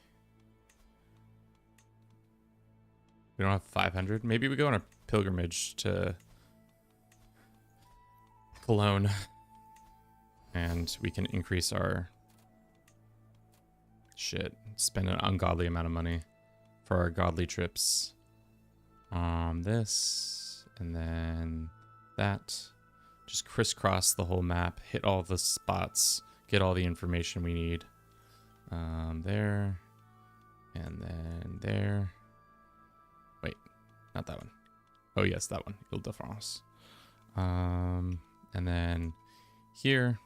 We don't have 500. Maybe we go on a pilgrimage to Cologne. And we can increase our shit. Spend an ungodly amount of money for our godly trips. This and then that. Just crisscross the whole map, hit all the spots, get all the information we need. There, and then there. Wait, not that one. Oh yes, that one. Ile-de-France. And then here,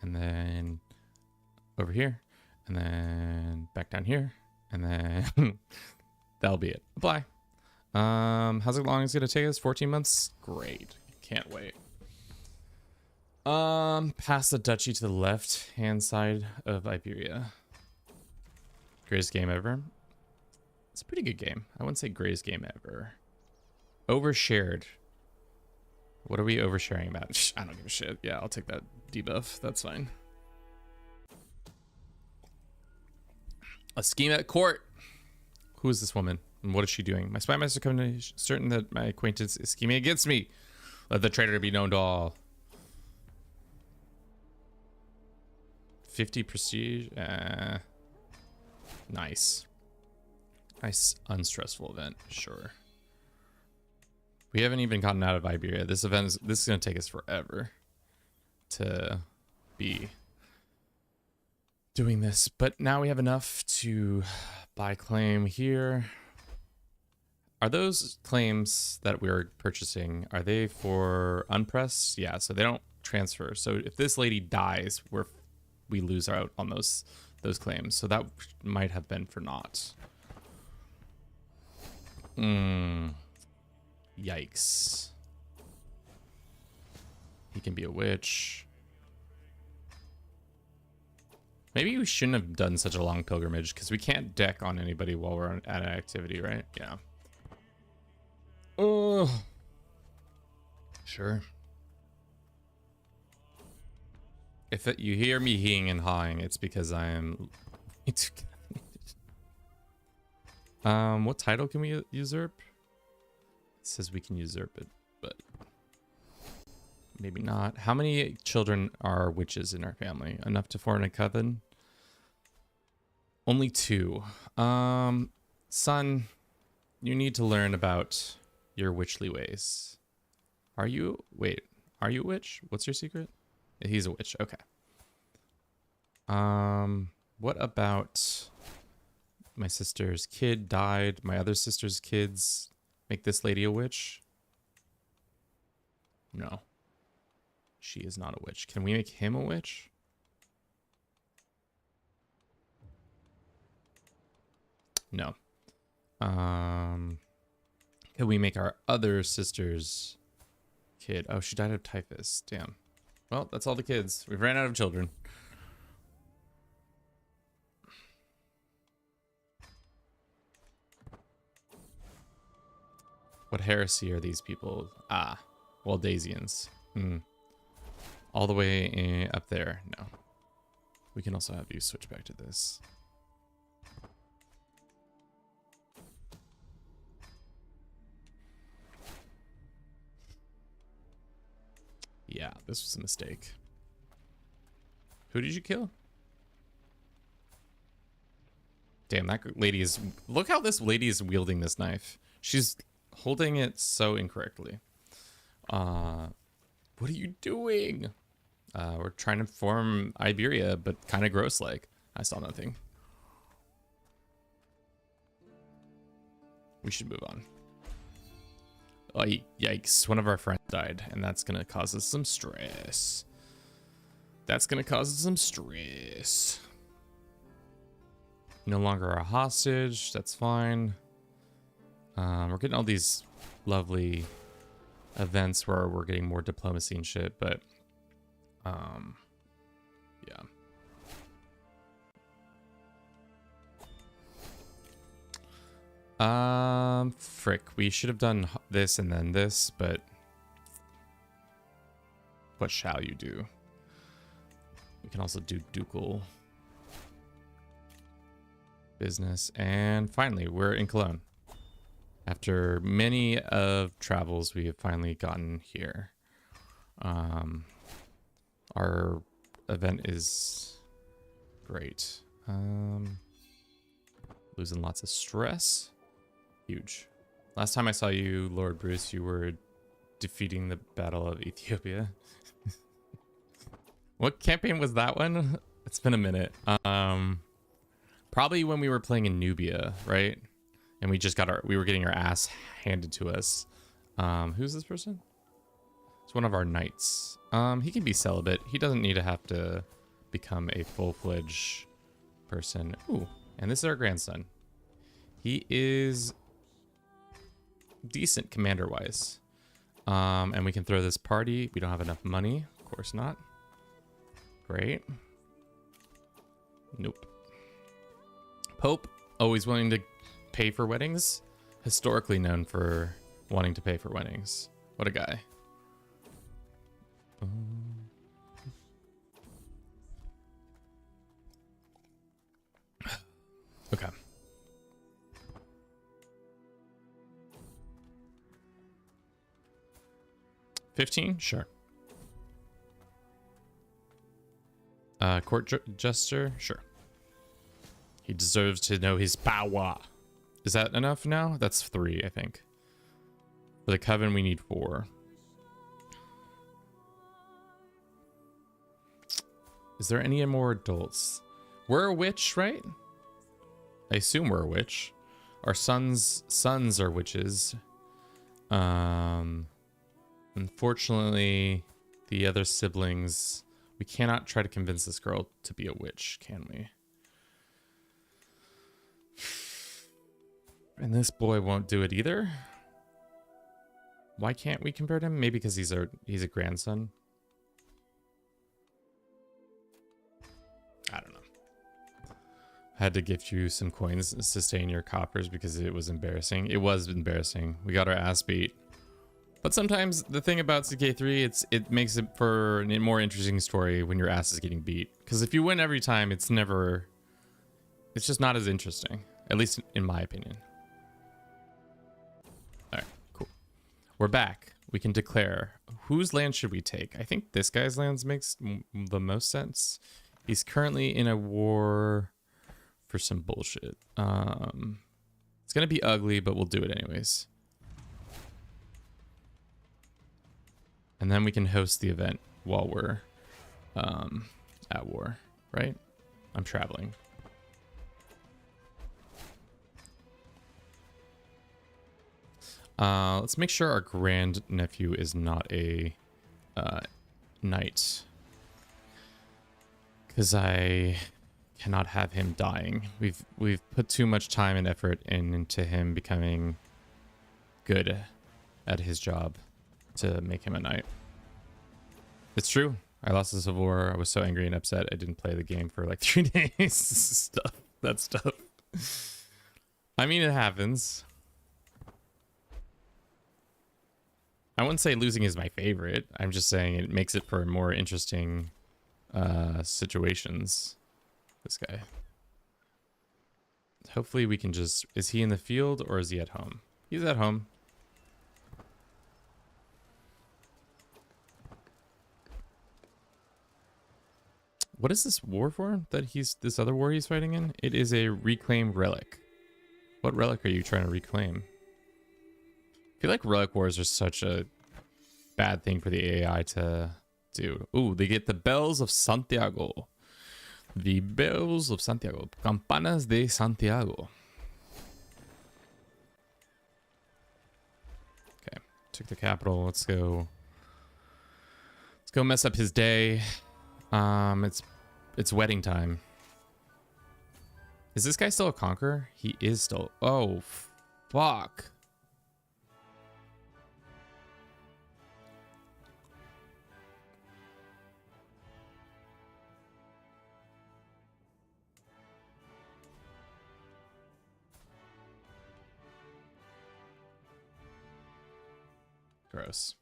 and then over here, and then back down here, and then that'll be it. Apply. How's it long? It's gonna take us 14 months. Great. Can't wait. Pass the duchy to the left hand side of Iberia. Greatest game ever. It's a pretty good game. I wouldn't say greatest game ever. Overshared. What are we oversharing about? I don't give a shit. Yeah, I'll take that debuff. That's fine. A scheme at court. Who is this woman? And what is she doing? My spy master coming to certain that my acquaintance is scheming against me. Let the traitor be known to all. 50 prestige. Nice. Nice unstressful event. Sure. We haven't even gotten out of Iberia. This is gonna take us forever to be doing this, but now we have enough to buy claim here. Are those claims that we're purchasing, are they for unpressed? Yeah, so they don't transfer. So if this lady dies, we lose out on those claims. So that might have been for naught. Yikes. He can be a witch. Maybe we shouldn't have done such a long pilgrimage because we can't deck on anybody while we're at an activity, right? Yeah. Oh. Sure. If you hear me heeing and hawing, it's because I am... what title can we usurp? It says we can usurp it, but maybe not. How many children are witches in our family? Enough to form a coven? Only 2. Son, you need to learn about your witchly ways. Are you a witch? What's your secret? He's a witch. Okay. What about my sister's kid died? My other sister's kids make this lady a witch? No. She is not a witch. Can we make him a witch? No. Can we make our other sister's kid? Oh, she died of typhus. Damn. Well, that's all the kids. We've ran out of children. What heresy are these people? Ah, Waldasians. All the way up there. No. We can also have you switch back to this. Yeah, this was a mistake. Who did you kill? Damn, that lady is... Look how this lady is wielding this knife. She's holding it so incorrectly. What are you doing? We're trying to form Iberia, but kind of gross-like. I saw nothing. We should move on. Oh, yikes. One of our friends died, and that's going to cause us some stress. That's going to cause us some stress. No longer a hostage. That's fine. We're getting all these lovely events where we're getting more diplomacy and shit, but yeah. Frick, we should have done this and then this, but what shall you do? We can also do ducal business, and finally we're in Cologne. After many of travels, we have finally gotten here. Our event is great. Losing lots of stress. Huge. Last time I saw you, Lord Bruce, you were defeating the Battle of Ethiopia. What campaign was that one? It's been a minute. Probably when we were playing in Nubia, right? And we just got we were getting our ass handed to us. Who's this person? It's one of our knights. He can be celibate. He doesn't need to have to become a full-fledged person. Ooh, and this is our grandson. He is decent commander-wise. And we can throw this party. We don't have enough money. Of course not. Great. Nope. Pope, always willing to pay for weddings. Historically known for wanting to pay for weddings. What a guy. Okay. $15? Sure. Court jester? Sure. He deserves to know his power. Is that enough now? That's 3, I think. For the coven, we need 4. Is there any more adults? We're a witch, right? I assume we're a witch. Our sons are witches. Unfortunately, the other siblings, we cannot try to convince this girl to be a witch, can we? And this boy won't do it either. Why can't we convert him? Maybe because he's a grandson. I don't know. I had to gift you some coins to sustain your coppers because it was embarrassing. It was embarrassing. We got our ass beat. But sometimes the thing about CK3, it makes it for a more interesting story when your ass is getting beat. Because if you win every time, it's just not as interesting. At least in my opinion. Alright, cool. We're back. We can declare. Whose land should we take? I think this guy's lands makes the most sense. He's currently in a war for some bullshit. It's gonna be ugly, but we'll do it anyways. And then we can host the event while we're at war, right? I'm traveling. Let's make sure our grandnephew is not a knight. Because I cannot have him dying. We've put too much time and effort into him becoming good at his job to make him a knight. It's true. I lost the Civil War. I was so angry and upset I didn't play the game for like 3 days. That stuff. I mean, it happens. I wouldn't say losing is my favorite. I'm just saying it makes it for more interesting situations. This guy. Hopefully we can just... Is he in the field or is he at home? He's at home. What is this war for that he's... This other war he's fighting in? It is a reclaimed relic. What relic are you trying to reclaim? I feel like relic wars are such a bad thing for the AI to do. Ooh, they get the bells of Santiago. The bells of Santiago. Campanas de Santiago. Okay, took the capital. Let's go. Let's go mess up his day. It's wedding time. Is this guy still a conqueror? He is still. Oh, fuck. Gross.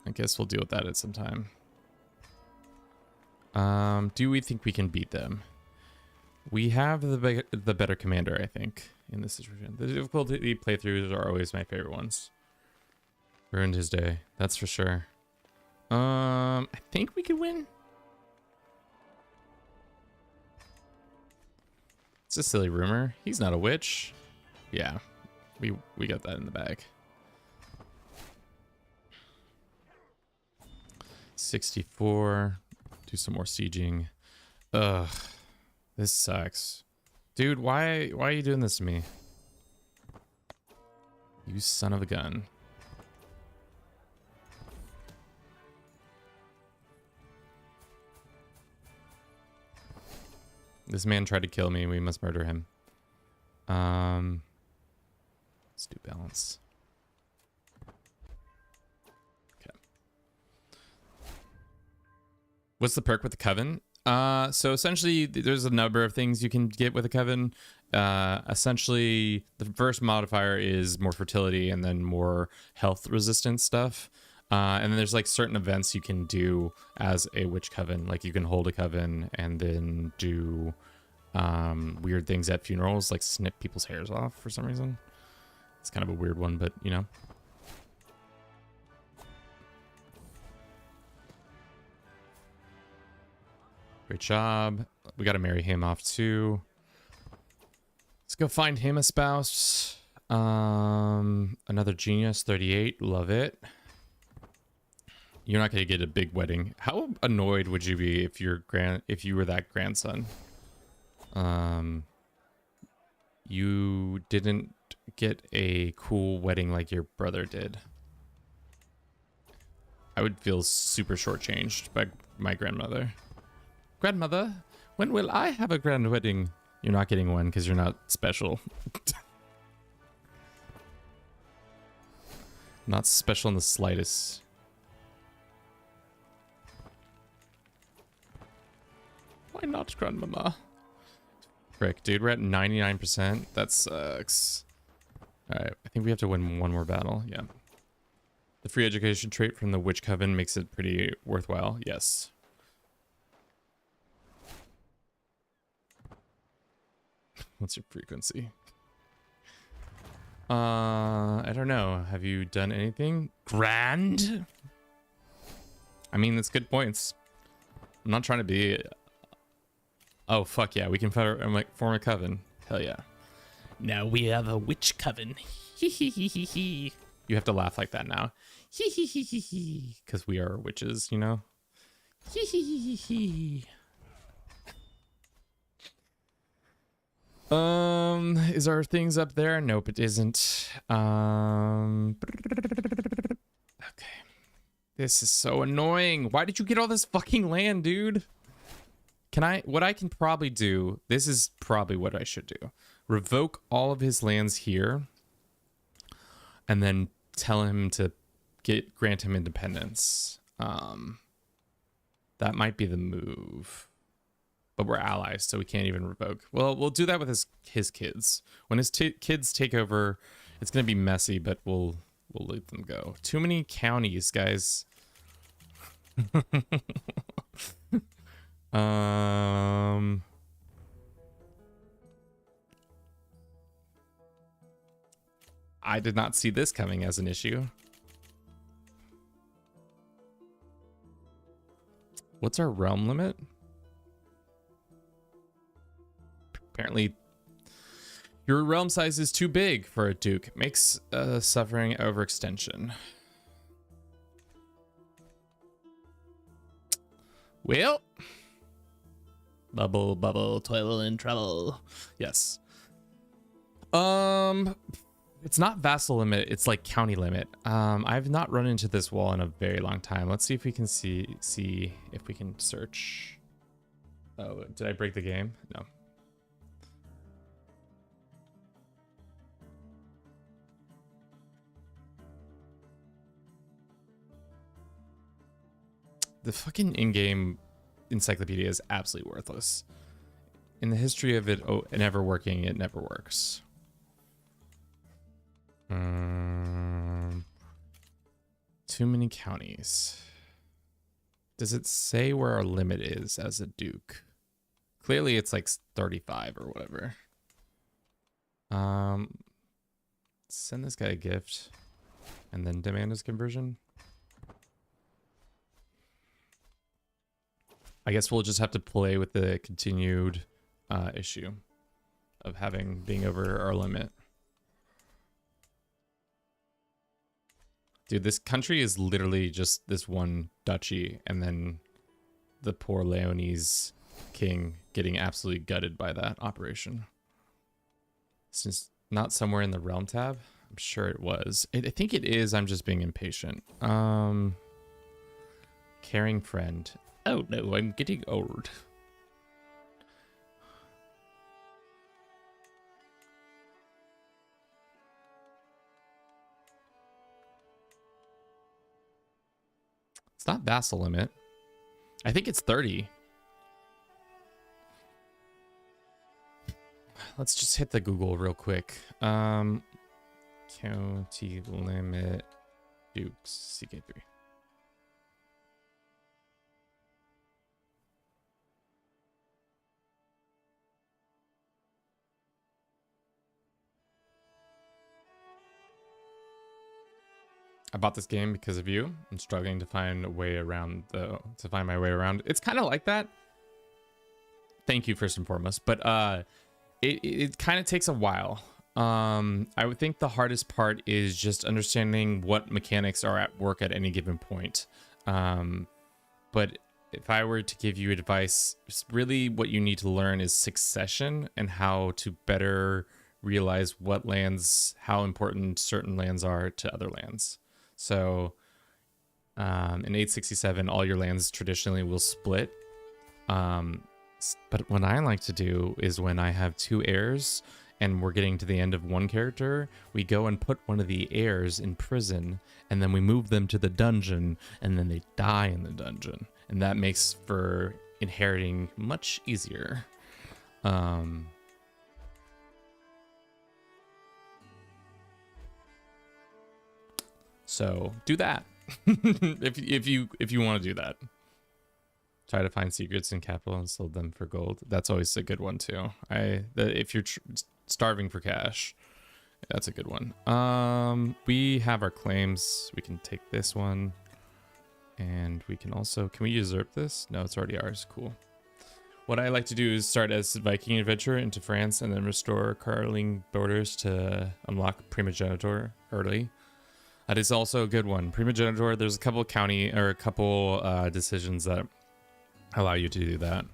I guess we'll deal with that at some time. Do we think we can beat them? We have the better commander, I think, in this situation. The difficulty playthroughs are always my favorite ones. Ruined his day, that's for sure. I think we could win. It's a silly rumor. He's not a witch. Yeah, we got that in the bag. 64. Do some more sieging. Ugh. This sucks. Dude, why are you doing this to me? You son of a gun. This man tried to kill me. We must murder him. Let's do balance. What's the perk with the Coven? So essentially, there's a number of things you can get with a Coven. Essentially, the first modifier is more fertility and then more health resistant stuff. And then there's like certain events you can do as a witch Coven. Like you can hold a Coven and then do weird things at funerals, like snip people's hairs off for some reason. It's kind of a weird one, but you know. Great job. We got to marry him off too. Let's go find him a spouse. Another genius, 38. Love it. You're not going to get a big wedding. How annoyed would you be if you were that grandson? You didn't get a cool wedding like your brother did. I would feel super shortchanged by my grandmother. Grandmother, when will I have a grand wedding? You're not getting one because you're not special. Not special in the slightest. Why not, Grandmama? Frick, dude, we're at 99%. That sucks. Alright, I think we have to win one more battle. Yeah. The free education trait from the Witch Coven makes it pretty worthwhile. Yes. What's your frequency? I don't know. Have you done anything grand? I mean, that's good points. I'm not trying to be... Oh, fuck yeah. We can form a coven. Hell yeah. Now we have a witch coven. Hee hee hee hee hee. You have to laugh like that now. Hee hee hee hee hee. Because we are witches, you know? Hee hee hee hee hee. Is our things up there? Nope, it isn't. Okay. This is so annoying. Why did you get all this fucking land, dude? What I can probably do, this is probably what I should do. Revoke all of his lands here and then tell him to grant him independence. That might be the move. But we're allies, so we can't even revoke. Well, we'll do that with his kids. When his kids take over, it's going to be messy, but we'll let them go. Too many counties, guys. I did not see this coming as an issue. What's our realm limit? Apparently, your realm size is too big for a duke. Makes suffering overextension. Well, bubble, bubble, toil and trouble. Yes. It's not vassal limit. It's like county limit. I've not run into this wall in a very long time. Let's see if we can see if we can search. Oh, did I break the game? No. The fucking in-game encyclopedia is absolutely worthless. In the history of it never working, it never works. Too many counties. Does it say where our limit is as a duke? Clearly it's like 35 or whatever. Send this guy a gift and then demand his conversion. I guess we'll just have to play with the continued issue of being over our limit. Dude, this country is literally just this one duchy, and then the poor Leonese king getting absolutely gutted by that operation. Since not somewhere in the realm tab, I'm sure it was. I think it is. I'm just being impatient. Caring friend. Oh no, I'm getting old. It's not vassal limit. I think it's 30. Let's just hit the Google real quick. County limit Dukes CK3. I bought this game because of you. I'm struggling to find a way around my way around. It's kind of like that. Thank you first and foremost, but it kind of takes a while. I would think the hardest part is just understanding what mechanics are at work at any given point. But if I were to give you advice, really what you need to learn is succession and how to better realize how important certain lands are to other lands. So in 867, all your lands traditionally will split. But what I like to do is when I have two heirs and we're getting to the end of one character, we go and put one of the heirs in prison, and then we move them to the dungeon, and then they die in the dungeon. And that makes for inheriting much easier. So do that if you want to do that. Try to find secrets in capital and sell them for gold. That's always a good one too. If you're starving for cash, that's a good one. We have our claims. We can take this one, and we can also. Can we usurp this? No, it's already ours. Cool. What I like to do is start as Viking adventure into France, and then restore Carling borders to unlock primogeniture early. That is also a good one. Primogeniture, there's a couple decisions that allow you to do that.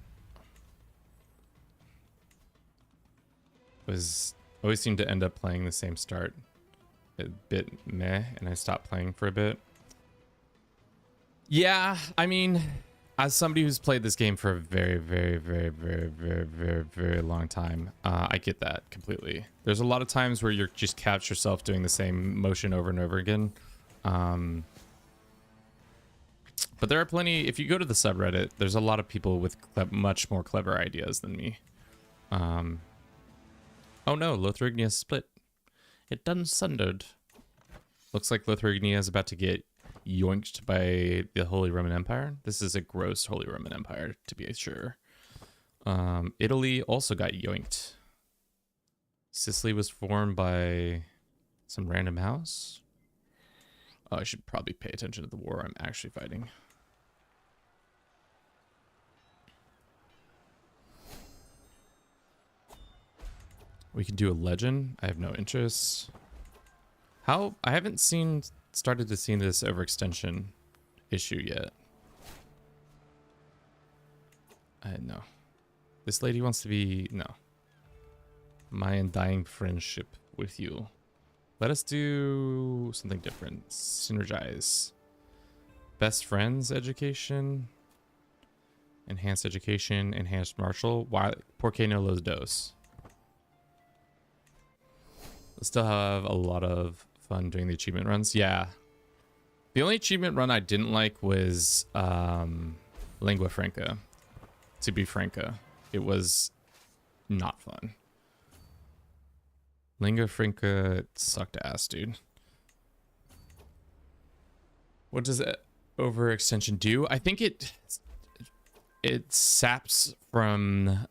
Always seem to end up playing the same start. A bit meh, and I stopped playing for a bit. Yeah, I mean, as somebody who's played this game for a very, very, very, very, very, very, very long time, I get that completely. There's a lot of times where you just catch yourself doing the same motion over and over again. But there are plenty, if you go to the subreddit, there's a lot of people with much more clever ideas than me. Oh no, Lotharingia split. It done sundered. Looks like Lotharingia is about to get yoinked by the Holy Roman Empire. This is a gross Holy Roman Empire, to be sure. Italy also got yoinked. Sicily was formed by some random house. Oh, I should probably pay attention to the war I'm actually fighting. We can do a legend. I have no interest. I haven't started to see this overextension issue yet. No. This lady wants to be, no. My undying friendship with you. Let us do something different. Synergize. Best friends education. Enhanced education. Enhanced martial. Why? Porque no los dos. We'll still have a lot of fun doing the achievement runs. Yeah. The only achievement run I didn't like was Lingua Franca. To be franca, it was not fun. Lingua Franca sucked ass, dude. What does overextension do? I think it saps from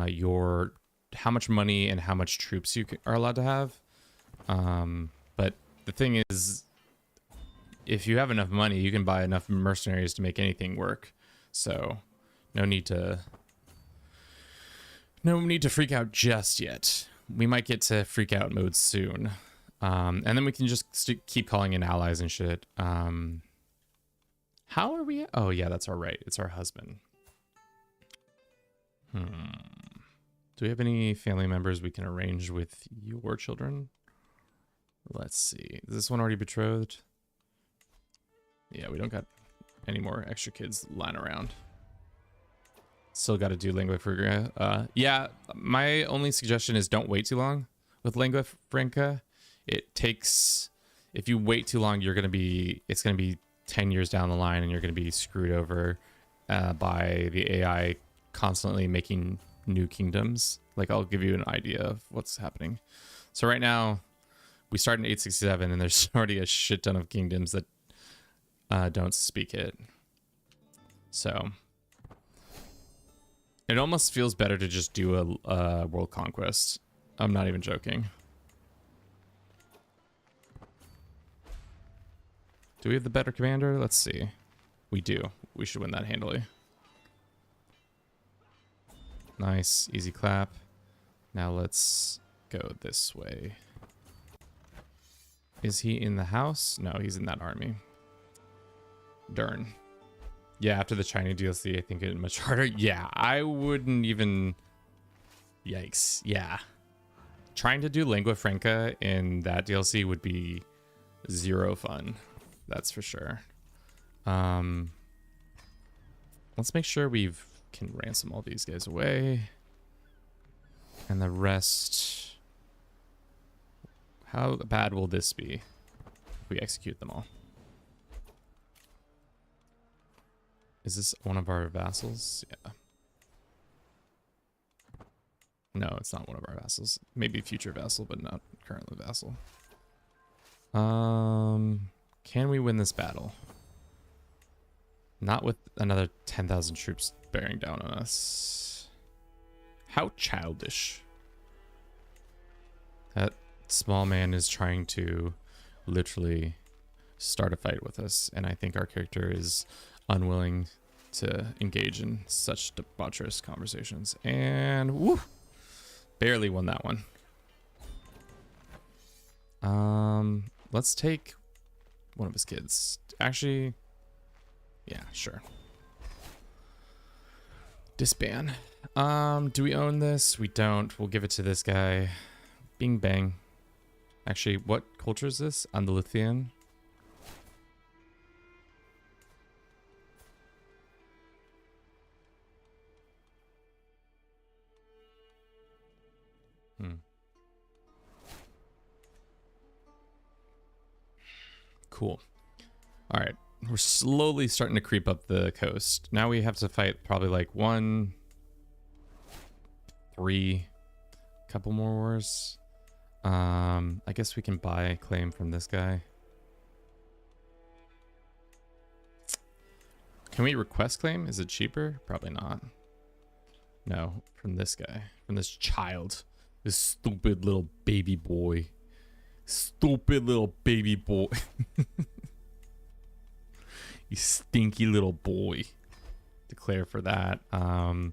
your how much money and how much troops you are allowed to have. But the thing is, if you have enough money, you can buy enough mercenaries to make anything work. So no need to freak out just yet. We might get to freak out mode soon. And then we can just keep calling in allies and shit. How are we? Oh yeah, that's our right. It's our husband. Do we have any family members we can arrange with your children? Let's see. Is this one already betrothed? Yeah, we don't got any more extra kids lying around. Still got to do Lingua Franca. Yeah, my only suggestion is don't wait too long with Lingua Franca. It takes, if you wait too long, it's going to be 10 years down the line and you're going to be screwed over by the AI constantly making new kingdoms. Like, I'll give you an idea of what's happening. So right now we start in 867 and there's already a shit ton of kingdoms that don't speak it. So it almost feels better to just do a world conquest. I'm not even joking. Do we have the better commander? Let's see. We do. We should win that handily. Nice, easy clap. Now let's go this way. Is he in the house? No, he's in that army. Darn. Yeah, after the China DLC, I think it's much harder. Yeah, I wouldn't even... Yikes. Yeah. Trying to do Lingua Franca in that DLC would be zero fun. That's for sure. Let's make sure we can ransom all these guys away. And the rest... How bad will this be if we execute them all? Is this one of our vassals? Yeah. No, it's not one of our vassals. Maybe future vassal, but not currently vassal. Can we win this battle? Not with another 10,000 troops bearing down on us. How childish. That small man is trying to literally start a fight with us, and I think our character is unwilling to engage in such debaucherous conversations. And woo, barely won that one. Let's take one of his kids. Actually, yeah, sure. Disband. Do we own this? We don't. We'll give it to this guy. Bing bang. Actually, what culture is this? Andalusian. Cool. All right. We're slowly starting to creep up the coast. Now we have to fight probably like 1, 3, couple more wars. I guess we can buy a claim from this guy. Can we request claim? Is it cheaper? Probably not. No, from this guy. From this child. This stupid little baby boy. Stupid little baby boy. You stinky little boy. Declare for that. Then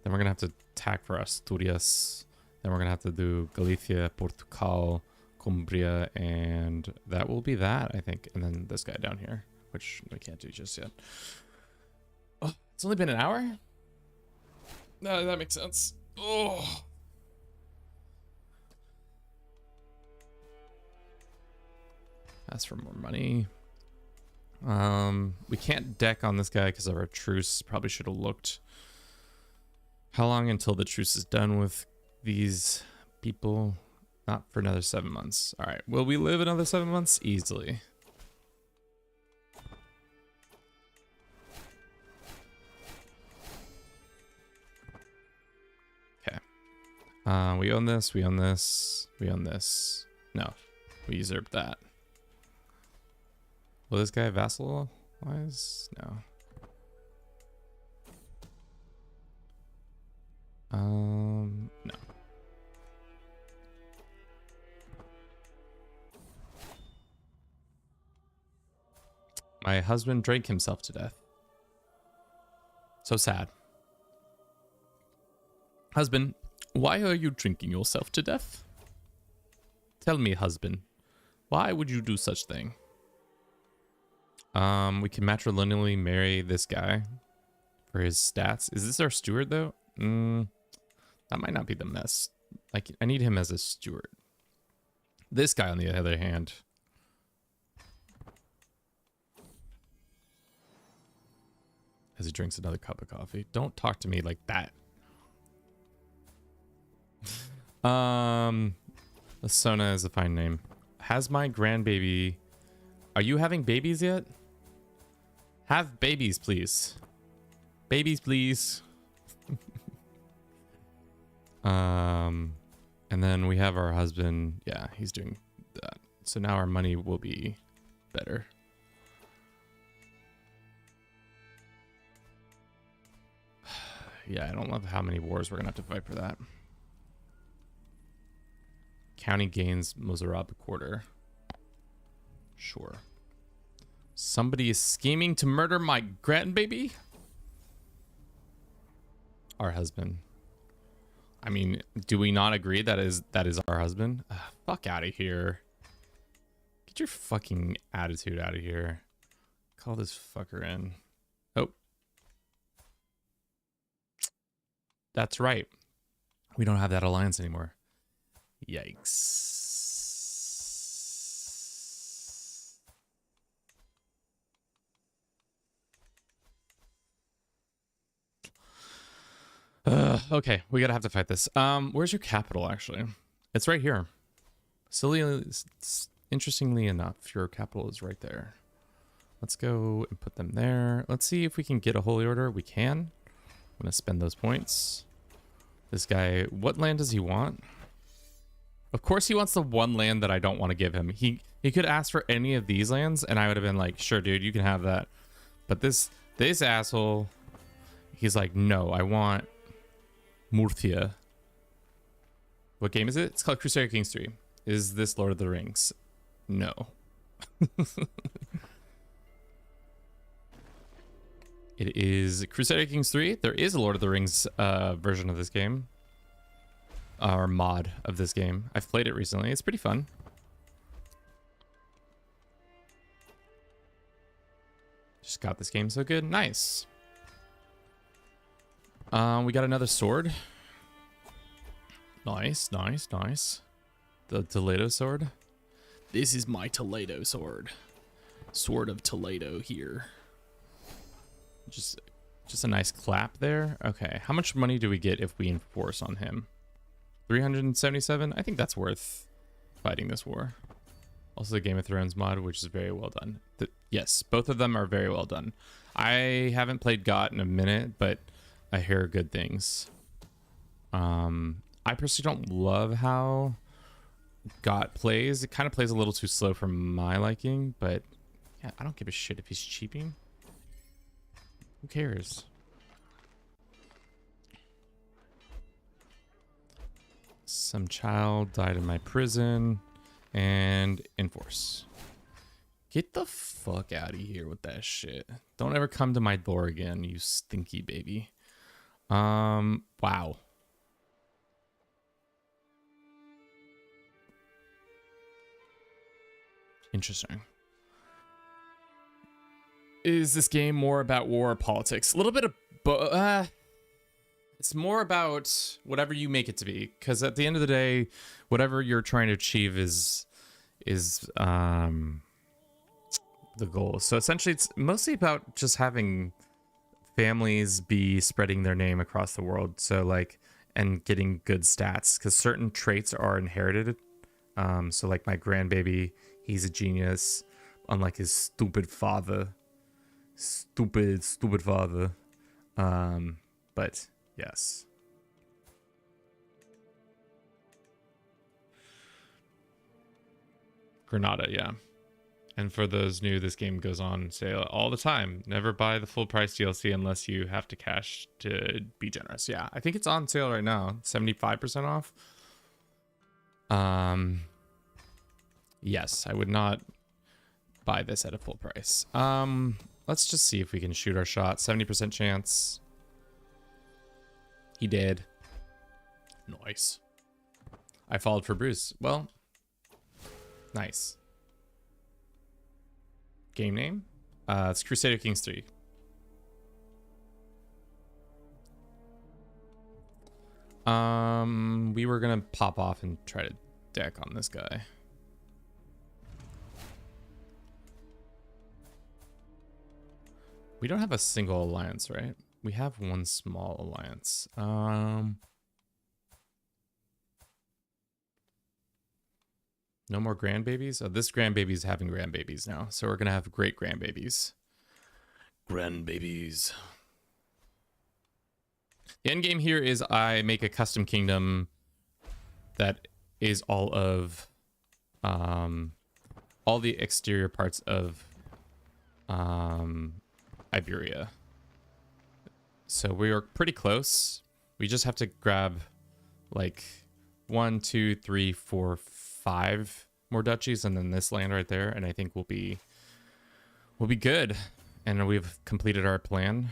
we're gonna have to attack for Asturias. Then we're gonna have to do Galicia, Portugal, Cumbria, and that will be that, I think. And then this guy down here, which we can't do just yet. Oh, it's only been an hour? No, that makes sense. Oh. Ask for more money. We can't deck on this guy because of our truce. Probably should have looked. How long until the truce is done with these people? Not for another 7 months. All right. Will we live another 7 months? Easily. Okay. We own this. We own this. We own this. No, we usurped that. Will this guy vassal-wise? No. No. My husband drank himself to death. So sad. Husband, why are you drinking yourself to death? Tell me, husband, why would you do such thing? We can matrimonially marry this guy for his stats. Is this our steward though? That might not be the best. Like, I need him as a steward. This guy, on the other hand, as he drinks another cup of coffee. Don't talk to me like that. Lasona is a fine name. Has my grandbaby. Are you having babies yet? Have babies, please. Babies, please. And then we have our husband. Yeah, he's doing that. So now our money will be better. Yeah, I don't love how many wars we're gonna have to fight for that. County gains Mozarab quarter. Sure. Somebody is scheming to murder my grandbaby? Our husband. I mean, do we not agree that is our husband? Fuck out of here. Get your fucking attitude out of here. Call this fucker in. Oh. That's right. We don't have that alliance anymore. Yikes. Okay, we gotta have to fight this. Where's your capital, actually? It's right here. Interestingly enough, your capital is right there. Let's go and put them there. Let's see if we can get a holy order. We can. I'm gonna spend those points. This guy, what land does he want? Of course he wants the one land that I don't want to give him. He could ask for any of these lands and I would have been like, sure, dude, you can have that. But this asshole, he's like, no, I want Murcia. What game is it? It's called Crusader Kings 3. Is this Lord of the Rings? No. It is Crusader Kings 3. There is a Lord of the Rings version of this game. Or mod of this game. I've played it recently. It's pretty fun. Just got this game so good. Nice. We got another sword. Nice, nice, nice. The Toledo sword. This is my Toledo sword. Sword of Toledo here. Just a nice clap there. Okay, how much money do we get if we enforce on him? 377? I think that's worth fighting this war. Also the Game of Thrones mod, which is very well done. Yes, both of them are very well done. I haven't played GOT in a minute, but I hear good things. I personally don't love how GOT plays. It kind of plays a little too slow for my liking, but yeah, I don't give a shit if he's cheaping. Who cares? Some child died in my prison and enforce. Get the fuck out of here with that shit. Don't ever come to my door again, you stinky baby. Wow. Interesting. Is this game more about war or politics? A little bit of it's more about whatever you make it to be, because at the end of the day, whatever you're trying to achieve is the goal. So essentially it's mostly about just having families be spreading their name across the world, so like, and getting good stats, because certain traits are inherited. So like my grandbaby, he's a genius, unlike his stupid father. Stupid father. But yes. Granada, yeah. And for those new, this game goes on sale all the time. Never buy the full price DLC unless you have to cash to be generous. Yeah, I think it's on sale right now, 75% off. Yes, I would not buy this at a full price. Let's just see if we can shoot our shot. 70% chance. He did. Nice. I followed for Bruce. Well, nice. Game name? It's Crusader Kings 3. We were gonna pop off and try to deck on this guy. We don't have a single alliance, right? We have one small alliance. No more grandbabies? Oh, this grandbaby's having grandbabies now. So we're going to have great grandbabies. Grandbabies. The end game here is I make a custom kingdom that is all of all the exterior parts of Iberia. So we are pretty close. We just have to grab like 1, 2, 3, 4, 5 more duchies, and then this land right there, and I think we'll be good. And we've completed our plan.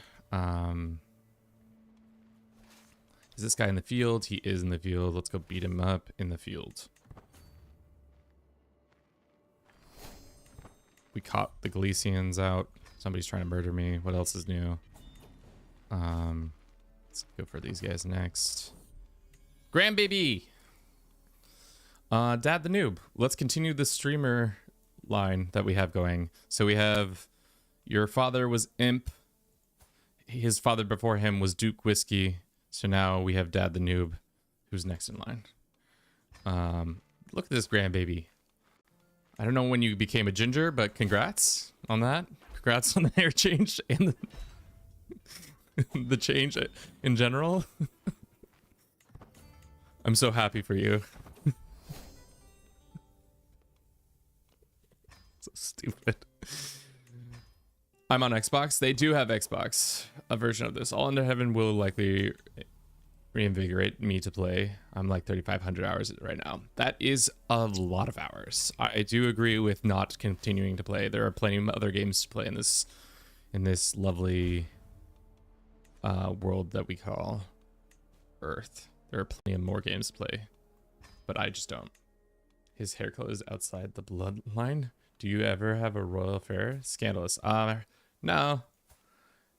Is this guy in the field? He is in the field. Let's go beat him up in the field. We caught the Galicians out. Somebody's trying to murder me. What else is new? Let's go for these guys next. Grandbaby! Dad the Noob. Let's continue the streamer line that we have going. So we have your father was Imp. His father before him was Duke Whiskey. So now we have Dad the Noob, who's next in line. Look at this grandbaby. I don't know when you became a ginger, but congrats on that. Congrats on the hair change and the change in general. I'm so happy for you. So stupid. I'm on Xbox. They do have Xbox, a version of this. All Under Heaven will likely reinvigorate me to play. I'm like 3,500 hours right now. That is a lot of hours. I do agree with not continuing to play. There are plenty of other games to play in this lovely world that we call Earth. There are plenty of more games to play, but I just don't. His hair color is outside the bloodline. Do you ever have a royal affair? Scandalous. No.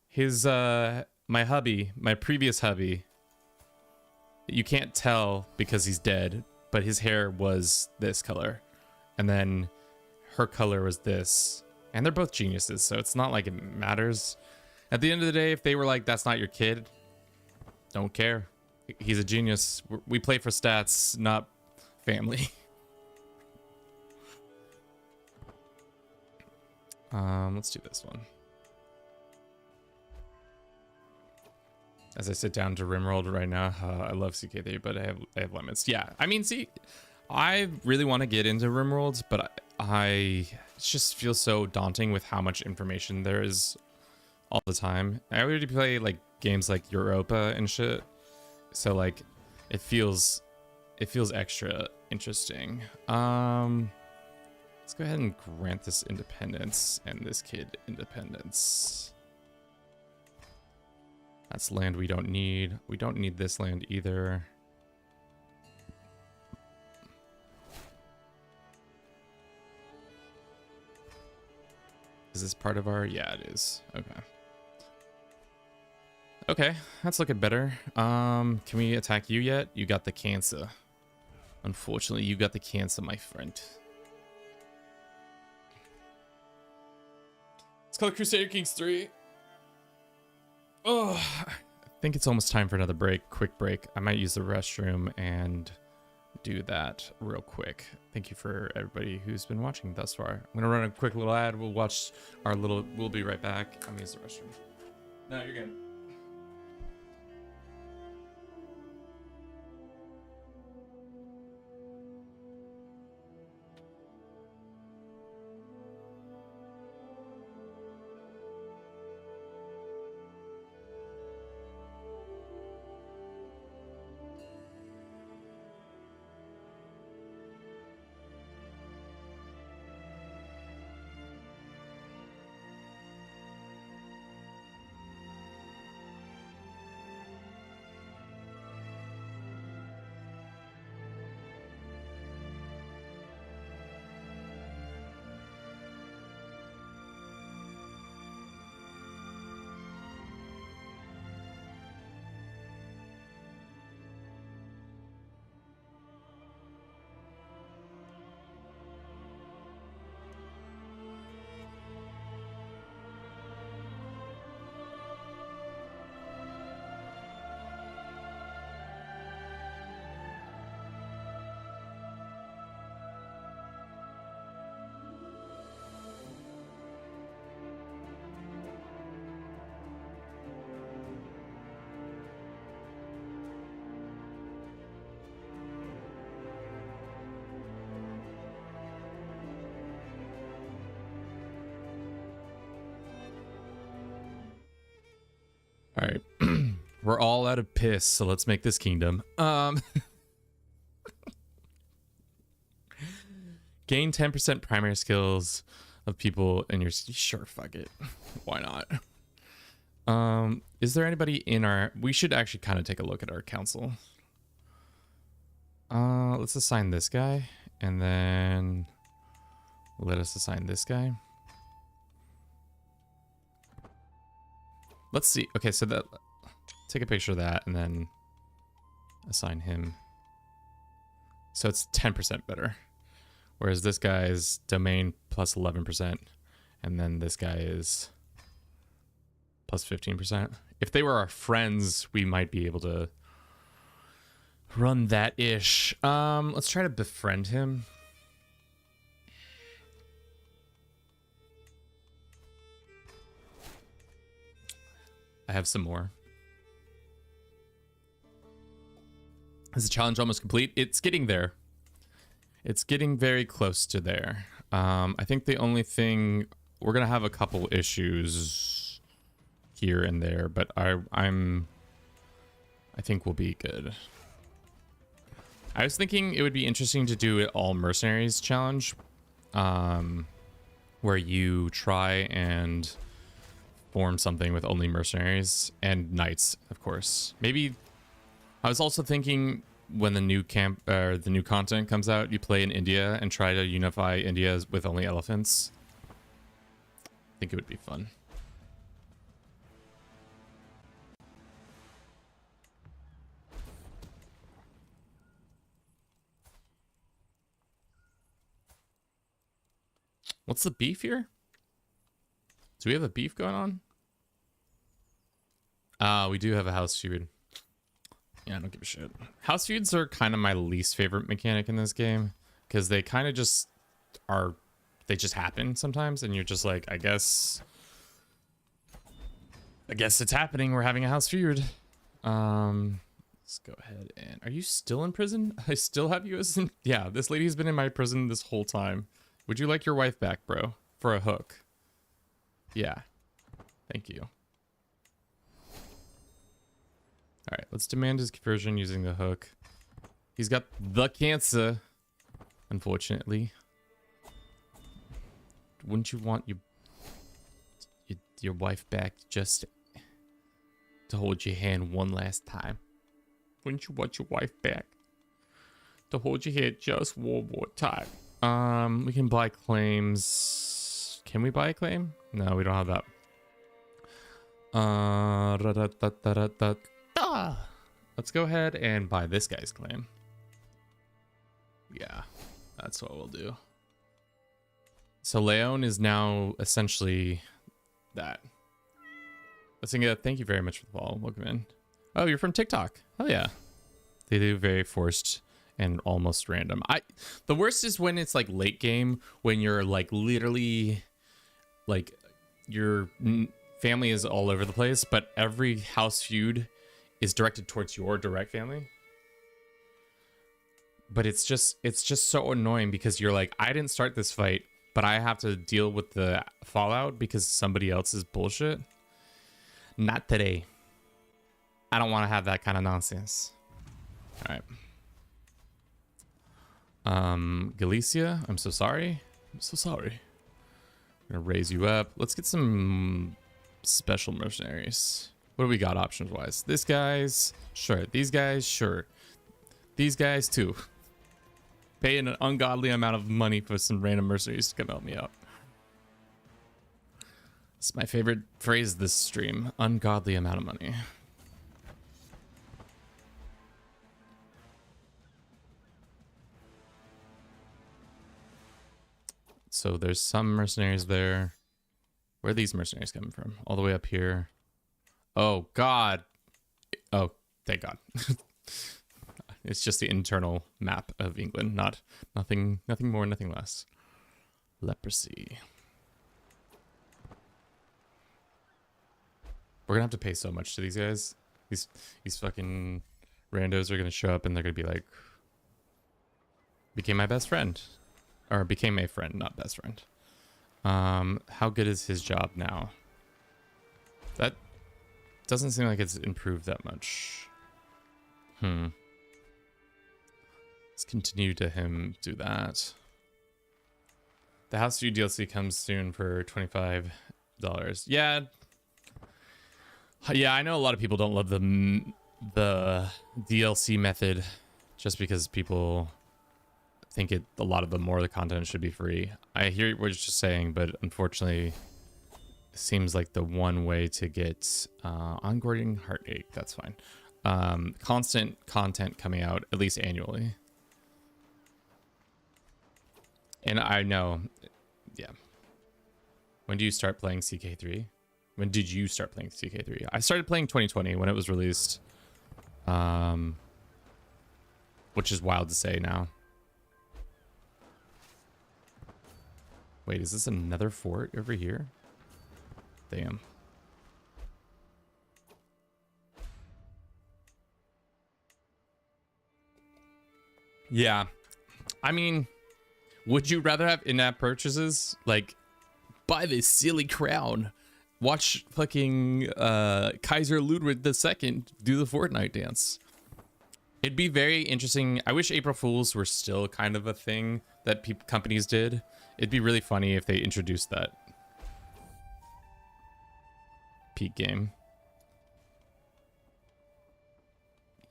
His my hubby, my previous hubby, you can't tell because he's dead, but his hair was this color, and then her color was this, and they're both geniuses, so it's not like it matters. At the end of the day, if they were like, that's not your kid, don't care. He's a genius. We play for stats, not family. Let's do this one. As I sit down to Rimworld right now, I love CK3, but I have limits. Yeah, I mean, see, I really want to get into Rimworld, but I it just feels so daunting with how much information there is all the time. I already play like games like Europa and shit, so like it feels extra interesting. Let's go ahead and grant this independence and this kid independence. That's land we don't need. We don't need this land either. Is this part of our? Yeah, it is. Okay. Okay, that's looking better. Can we attack you yet? You got the cancer. Unfortunately, you got the cancer, my friend. It's called Crusader Kings 3. Oh, I think it's almost time for another break. Quick break. I might use the restroom and do that real quick. Thank you for everybody who's been watching thus far. I'm gonna run a quick little ad. We'll watch our little. We'll be right back. I'm gonna use the restroom. No, you're good. All right. We're all out of piss, so let's make this kingdom. Gain 10% primary skills of people in your city. Sure, fuck it. Why not? Is there anybody in our... We should actually kind of take a look at our council. Let's assign this guy, and then let us assign this guy. Let's see. Okay, so that... Take a picture of that, and then assign him. So it's 10% better. Whereas this guy's domain plus 11%. And then this guy is plus 15%. If they were our friends, we might be able to run that ish. Let's try to befriend him. I have some more. Is the challenge almost complete? It's getting there. It's getting very close to there. I think the only thing... We're going to have a couple issues here and there, but I think we'll be good. I was thinking it would be interesting to do it all mercenaries challenge, where you try and form something with only mercenaries and knights, of course. Maybe I was also thinking when the new the new content comes out, you play in India and try to unify India with only elephants. I think it would be fun. What's the beef here? Do we have a beef going on? We do have a house feud. Yeah, I don't give a shit. House feuds are kind of my least favorite mechanic in this game because they kind of just are they just happen sometimes, and you're just like, I guess it's happening. We're having a house feud. Let's go ahead and... Are you still in prison? I still have you as in... Yeah, this lady's been in my prison this whole time. Would you like your wife back, bro? For a hook. Yeah. Thank you. Alright, let's demand his conversion using the hook. He's got the cancer, unfortunately. Wouldn't you want your wife back just to hold your hand one last time? Wouldn't you want your wife back to hold your hand just one more time? We can buy claims. Can we buy a claim? No, we don't have that. Let's go ahead and buy this guy's claim. Yeah, that's what we'll do. So Leon is now essentially that. Let's sing it. Thank you very much for the follow. Welcome in. Oh, you're from TikTok. Oh yeah. They do very forced and almost random. The worst is when it's like late game, when you're like literally like your family is all over the place, but every house feud is directed towards your direct family. But it's just so annoying because you're like, I didn't start this fight, but I have to deal with the fallout because somebody else's bullshit. Not today. I don't want to have that kind of nonsense. All right. Galicia, I'm so sorry. I'm so sorry. I'm gonna raise you up. Let's get some special mercenaries. What do we got options wise? This guy's sure. These guys sure. These guys too. Paying an ungodly amount of money for some random mercenaries to come help me out. It's my favorite phrase this stream. Ungodly amount of money. So there's some mercenaries there. Where are these mercenaries coming from? All the way up here. Oh, God. Oh, thank God. It's just the internal map of England, nothing more, nothing less. Leprosy. We're gonna have to pay so much to these guys. These fucking randos are gonna show up and they're gonna be like, became my best friend. Or became a friend, not best friend. How good is his job now? That doesn't seem like it's improved that much. Let's continue to him do that. The House View DLC comes soon for $25. Yeah. Yeah, I know a lot of people don't love the DLC method just because people think a lot of more of the content should be free. I hear what you're just saying, but unfortunately it seems like the one way to get onboarding heartache. That's fine. Constant content coming out at least annually. And I know, yeah. When do you start playing CK3? When did you start playing CK3? I started playing 2020 when it was released. Which is wild to say now. Wait, is this another fort over here? Damn. Yeah. I mean, would you rather have in-app purchases? Like, buy this silly crown. Watch fucking Kaiser Ludwig II do the Fortnite dance. It'd be very interesting. I wish April Fools were still kind of a thing that companies did. It'd be really funny if they introduced that. Peak game.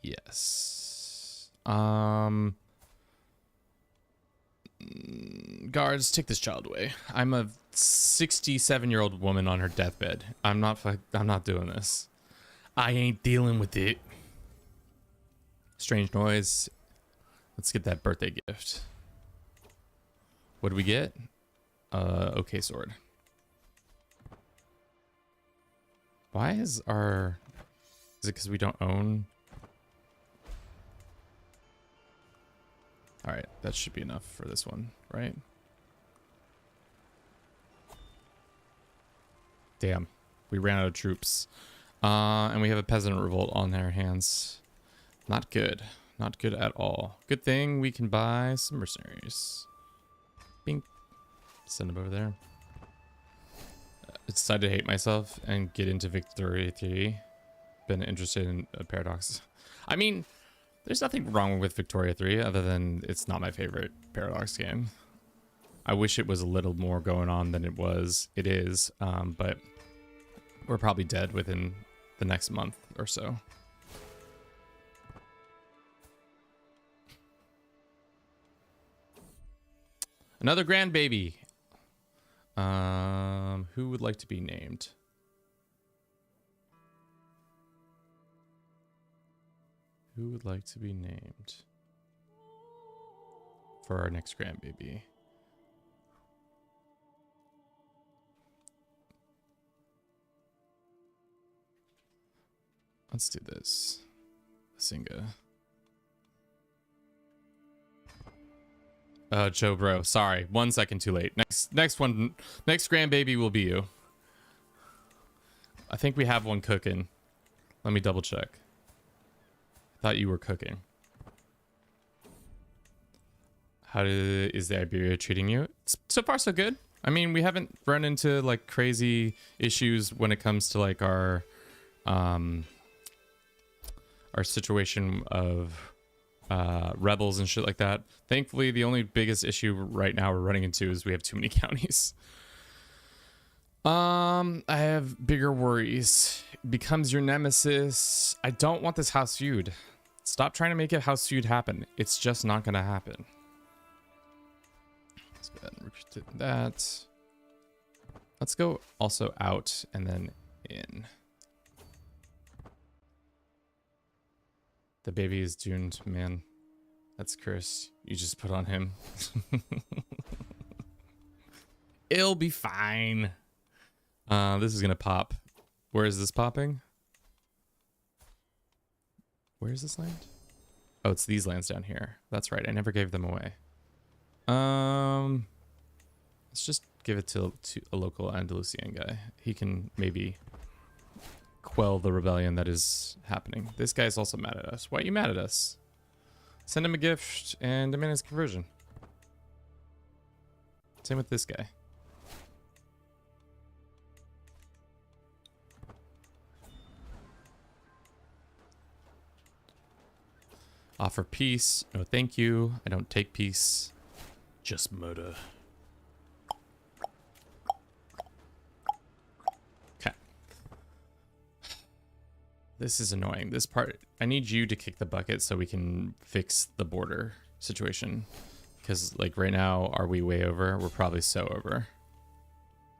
Yes. Guards, take this child away. I'm a 67-year-old woman on her deathbed. I'm not doing this. I ain't dealing with it. Strange noise. Let's get that birthday gift. What do we get? Okay, sword. Why is our... Is it because we don't own... Alright, that should be enough for this one, right? Damn. We ran out of troops. And we have a peasant revolt on our hands. Not good. Not good at all. Good thing we can buy some mercenaries. Bing. Send them over there. I decided to hate myself and get into Victoria 3. Been interested in a Paradox. I mean, there's nothing wrong with Victoria 3 other than it's not my favorite Paradox game. I wish it was a little more going on than it was. It is, but we're probably dead within the next month or so. Another grandbaby. Who would like to be named? Who would like to be named for our next grandbaby? Let's do this. Singa. Joe bro, sorry. 1 second too late. Next grandbaby will be you. I think we have one cooking. Let me double check. I thought you were cooking. Is the Iberia treating you? So far so good. I mean, we haven't run into like crazy issues when it comes to like our situation of rebels and shit like that. Thankfully, the only biggest issue right now we're running into is we have too many counties. I have bigger worries. Becomes your nemesis. I don't want this house feud. Stop trying to make a house feud happen. It's just not gonna happen. Let's go ahead and recruit that. Let's go also out and then in. The baby is doomed, man. That's cursed. You just put on him. It'll be fine. This is gonna pop. Where is this popping? Where is this land? Oh, it's these lands down here. That's right. I never gave them away. Let's just give it to a local Andalusian guy. He can maybe quell the rebellion that is happening. This guy's also mad at us. Why are you mad at us? Send him a gift and demand his conversion. Same with this guy. Offer peace. No, thank you. I don't take peace. Just murder. Okay. This is annoying. This part, I need you to kick the bucket so we can fix the border situation. Because, like, right now, are we way over? We're probably so over.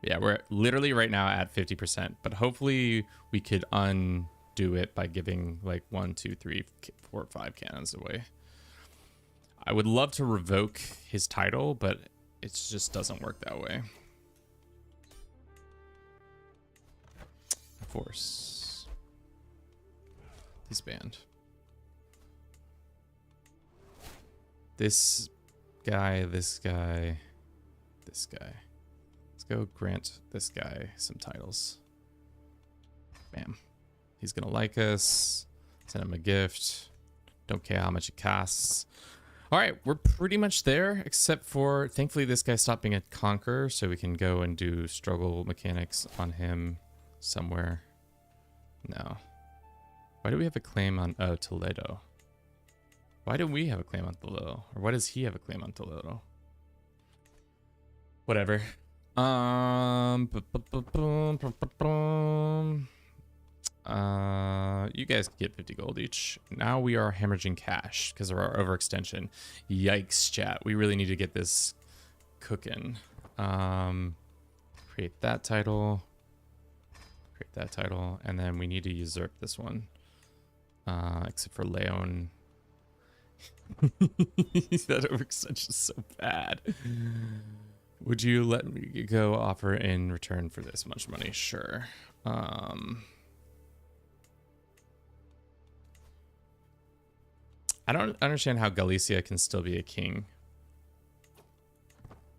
Yeah, we're literally right now at 50%. But hopefully we could undo it by giving, like, 1, 2, 3, 4, 5 cannons away. I would love to revoke his title, but it just doesn't work that way. Force. Disband. This guy, this guy, this guy. Let's go grant this guy some titles. Bam. He's gonna like us. Send him a gift. Don't care how much it costs. All right, we're pretty much there, except for, thankfully, this guy stopped being a conqueror, so we can go and do struggle mechanics on him somewhere. No. Why do we have a claim on, oh, Toledo? Why do we have a claim on Toledo? Or why does he have a claim on Toledo? Whatever. You guys can get 50 gold each. Now we are hemorrhaging cash because of our overextension. Yikes, chat. We really need to get this cooking. Create that title. Create that title. And then we need to usurp this one. Except for Leon. That overextension is so bad. Would you let me go offer in return for this much money? Sure. I don't understand how Galicia can still be a king,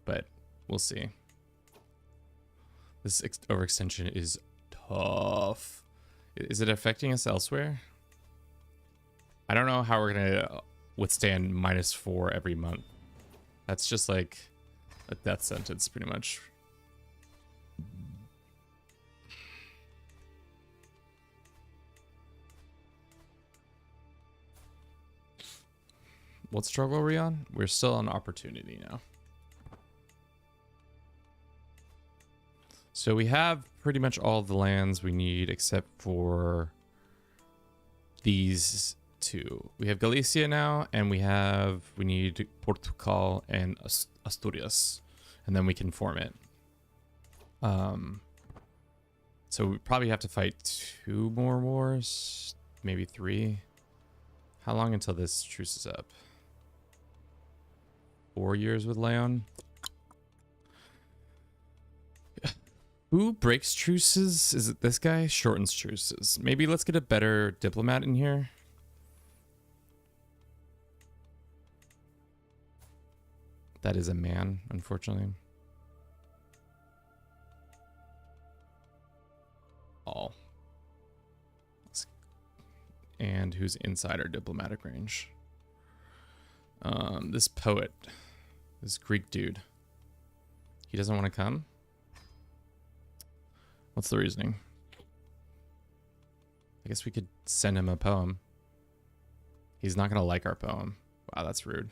but we'll see. This overextension is tough. Is it affecting us elsewhere? I don't know how we're gonna withstand -4 every month. That's just like a death sentence, pretty much. What struggle are we on? We're still on opportunity now. So we have pretty much all the lands we need except for these two. We have Galicia now, and we need Portugal and Asturias, and then we can form it. So we probably have to fight 2 more wars, maybe 3. How long until this truce is up? 4 years with Leon. Who breaks truces? Is it this guy? Shortens truces. Maybe let's get a better diplomat in here. That is a man, unfortunately. All. And who's inside our diplomatic range? This poet. This Greek dude. He doesn't want to come? What's the reasoning? I guess we could send him a poem. He's not going to like our poem. Wow, that's rude.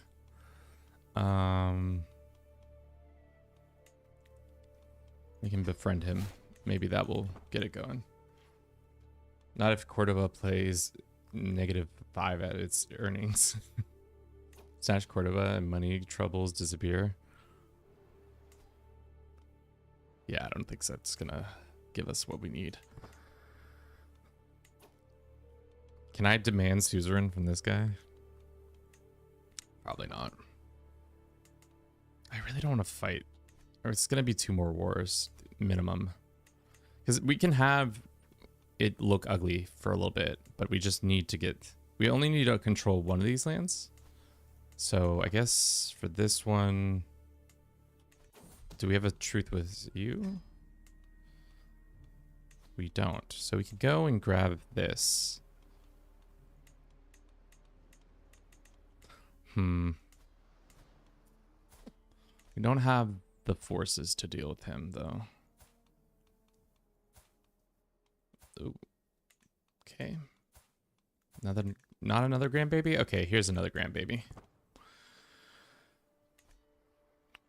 We can befriend him. Maybe that will get it going. Not if Cordoba plays -5 at its earnings. Snatch Cordoba and money troubles disappear. Yeah, I don't think that's gonna give us what we need. Can I demand suzerain from this guy? Probably not. I really don't want to fight. Or it's gonna be 2 more wars minimum. Because we can have it look ugly for a little bit, but we just need to get... We only need to control one of these lands. So I guess for this one... Do we have a truth with you? We don't. So we can go and grab this. We don't have the forces to deal with him, though. Ooh. Okay. Not another grandbaby? Okay, here's another grandbaby.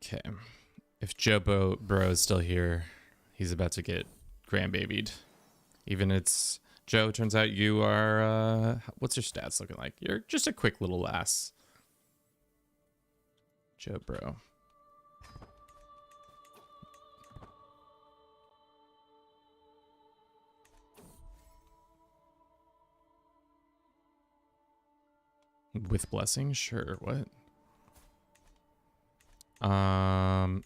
Okay. If Joe Bro is still here, he's about to get grandbabied. Even it's... Joe, turns out you are... what's your stats looking like? You're just a quick little lass. Joe Bro. With blessing? Sure, what?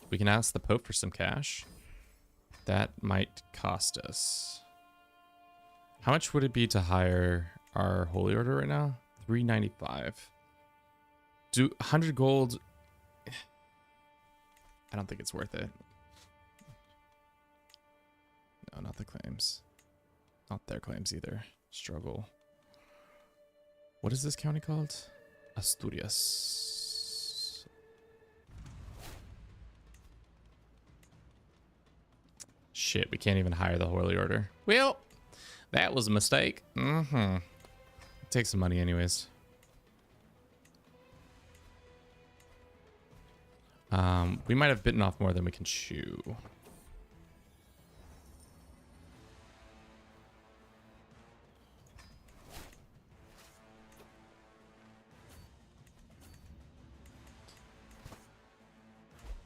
We can ask the Pope for some cash. That might cost us. How much would it be to hire our Holy Order right now? 395. Do 100 gold... I don't think it's worth it. No, not the claims. Not their claims either. Struggle. What is this county called? Asturias. Shit, we can't even hire the Holy Order. Well, that was a mistake. Take some money anyways. We might have bitten off more than we can chew.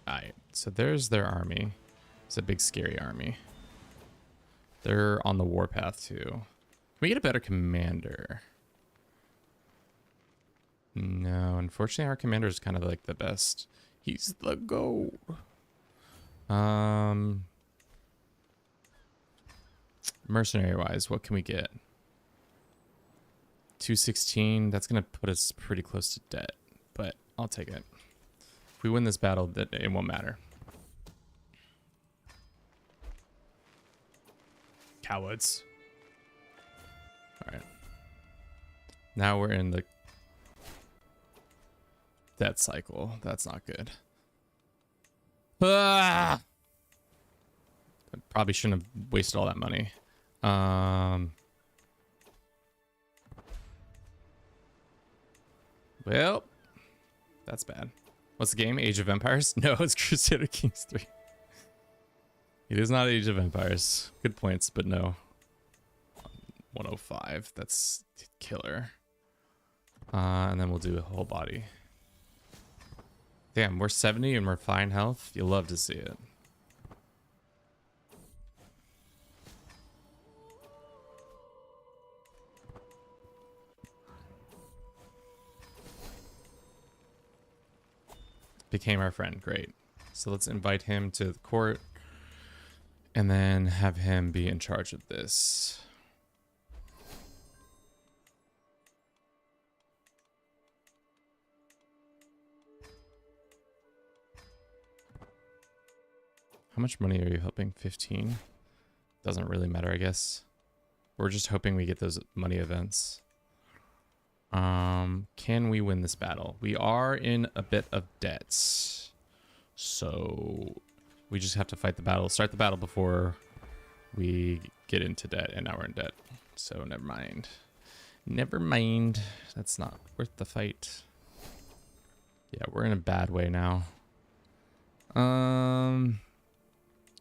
Alright, so there's their army. It's a big scary army. They're on the warpath too. Can we get a better commander? No, unfortunately our commander is kind of like the best. He's the GOAT. Mercenary wise, what can we get? 216. That's gonna put us pretty close to debt, but I'll take it. If we win this battle, that it won't matter. Cowards. All right. Now we're in the debt cycle. That's not good. Ah! I probably shouldn't have wasted all that money. Well, that's bad. What's the game? Age of Empires? No, it's Crusader Kings 3. It is not Age of Empires. Good points, but no. 105. That's killer. And then we'll do a whole body. Damn, we're 70 and we're fine health. You love to see it. Became our friend. Great. So let's invite him to the court and then have him be in charge of this. How much money are you hoping? 15? Doesn't really matter, I guess. We're just hoping we get those money events. Can we win this battle? We are in a bit of debts. So we just have to fight the battle. Start the battle before we get into debt. And now we're in debt. So never mind. Never mind. That's not worth the fight. Yeah, we're in a bad way now.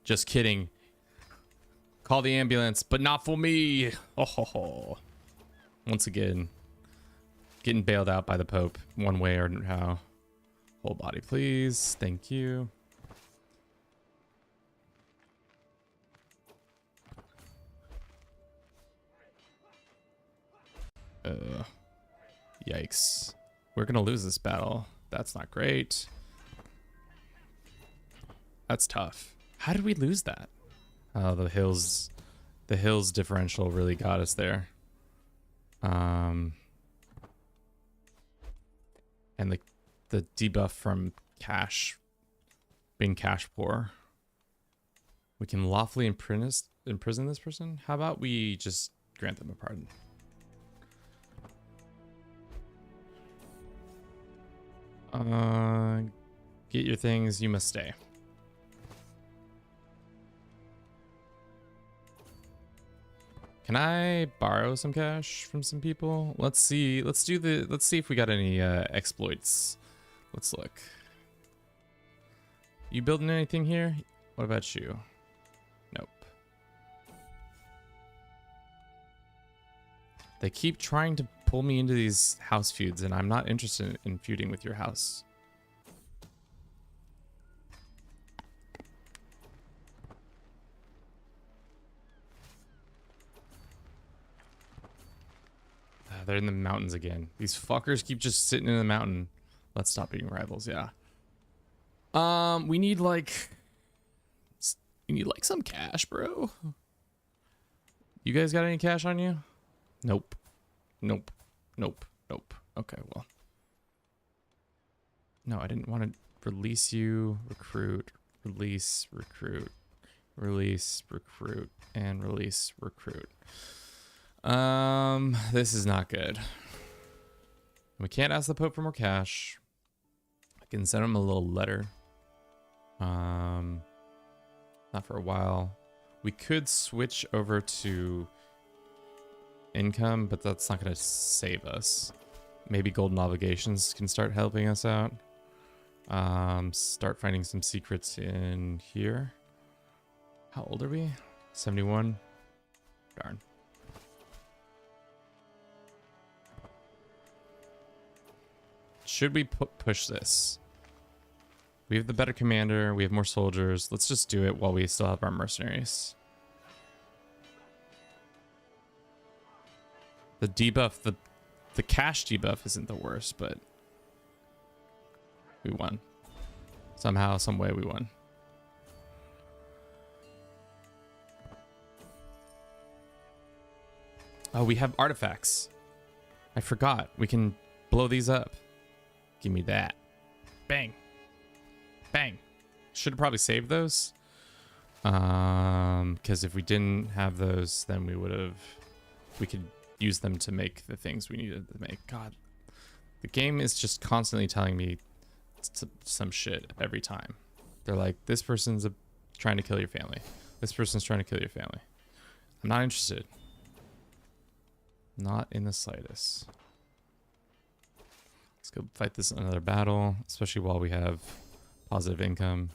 Just kidding. Call the ambulance, but not for me. Oh. Once again, getting bailed out by the Pope one way or how. Whole body, please. Thank you. Yikes. We're gonna lose this battle. That's not great. That's tough. How did we lose that? Oh, the hills differential really got us there. And the debuff from cash, being cash poor. We can lawfully imprison this person. How about we just grant them a pardon? Get your things. You must stay. Can I borrow some cash from some people? Let's see. Let's see if we got any exploits. Let's look. You building anything here? What about you? Nope. They keep trying to pull me into these house feuds, and I'm not interested in feuding with your house. They're in the mountains again. These fuckers keep just sitting in the mountain. Let's stop being rivals, yeah. We need like some cash, bro. You guys got any cash on you? Nope. Nope. Nope. Nope. Okay, well. No, I didn't want to release you, recruit, release, recruit, release, recruit, and release, recruit. This is not good. We can't ask the Pope for more cash. I can send him a little letter. Not for a while. We could switch over to income, but that's not going to save us. Maybe golden obligations can start helping us out. Start finding some secrets in here. How old are we? 71? Darn. Should we push this? We have the better commander. We have more soldiers. Let's just do it while we still have our mercenaries. The debuff, the cash debuff isn't the worst, but we won. Somehow, some way we won. Oh, we have artifacts. I forgot. We can blow these up. Give me that. Bang. Bang. Should have probably saved those. Because if we didn't have those, then we could use them to make the things we needed to make. God, the game is just constantly telling me some shit every time. They're like, this person's trying to kill your family. This person's trying to kill your family. I'm not interested. Not in the slightest. Let's go fight this another battle, especially while we have positive income.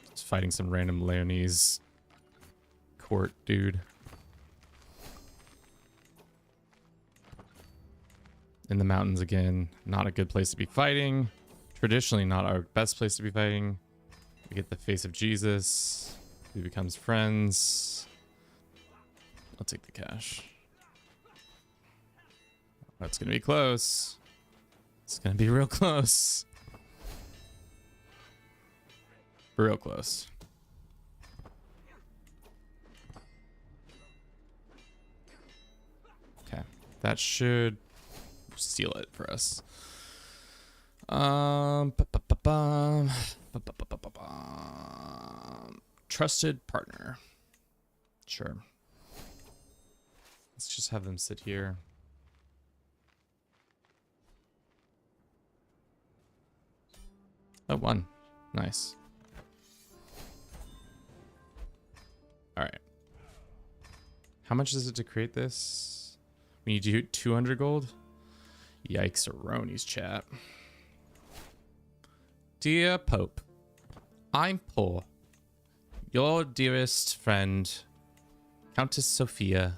Just fighting some random Leonese court dude. In the mountains again. Not a good place to be fighting. Traditionally not our best place to be fighting. We get the face of Jesus. He becomes friends. I'll take the cash. That's gonna be close. It's gonna be real close. Real close. Okay, that should seal it for us. Trusted partner. Sure. Let's just have them sit here. Oh, one. Nice. All right. How much is it to create this? We need to do 200 gold? Yikes-a-ronies, chat. Dear Pope, I'm poor. Your dearest friend, Countess Sophia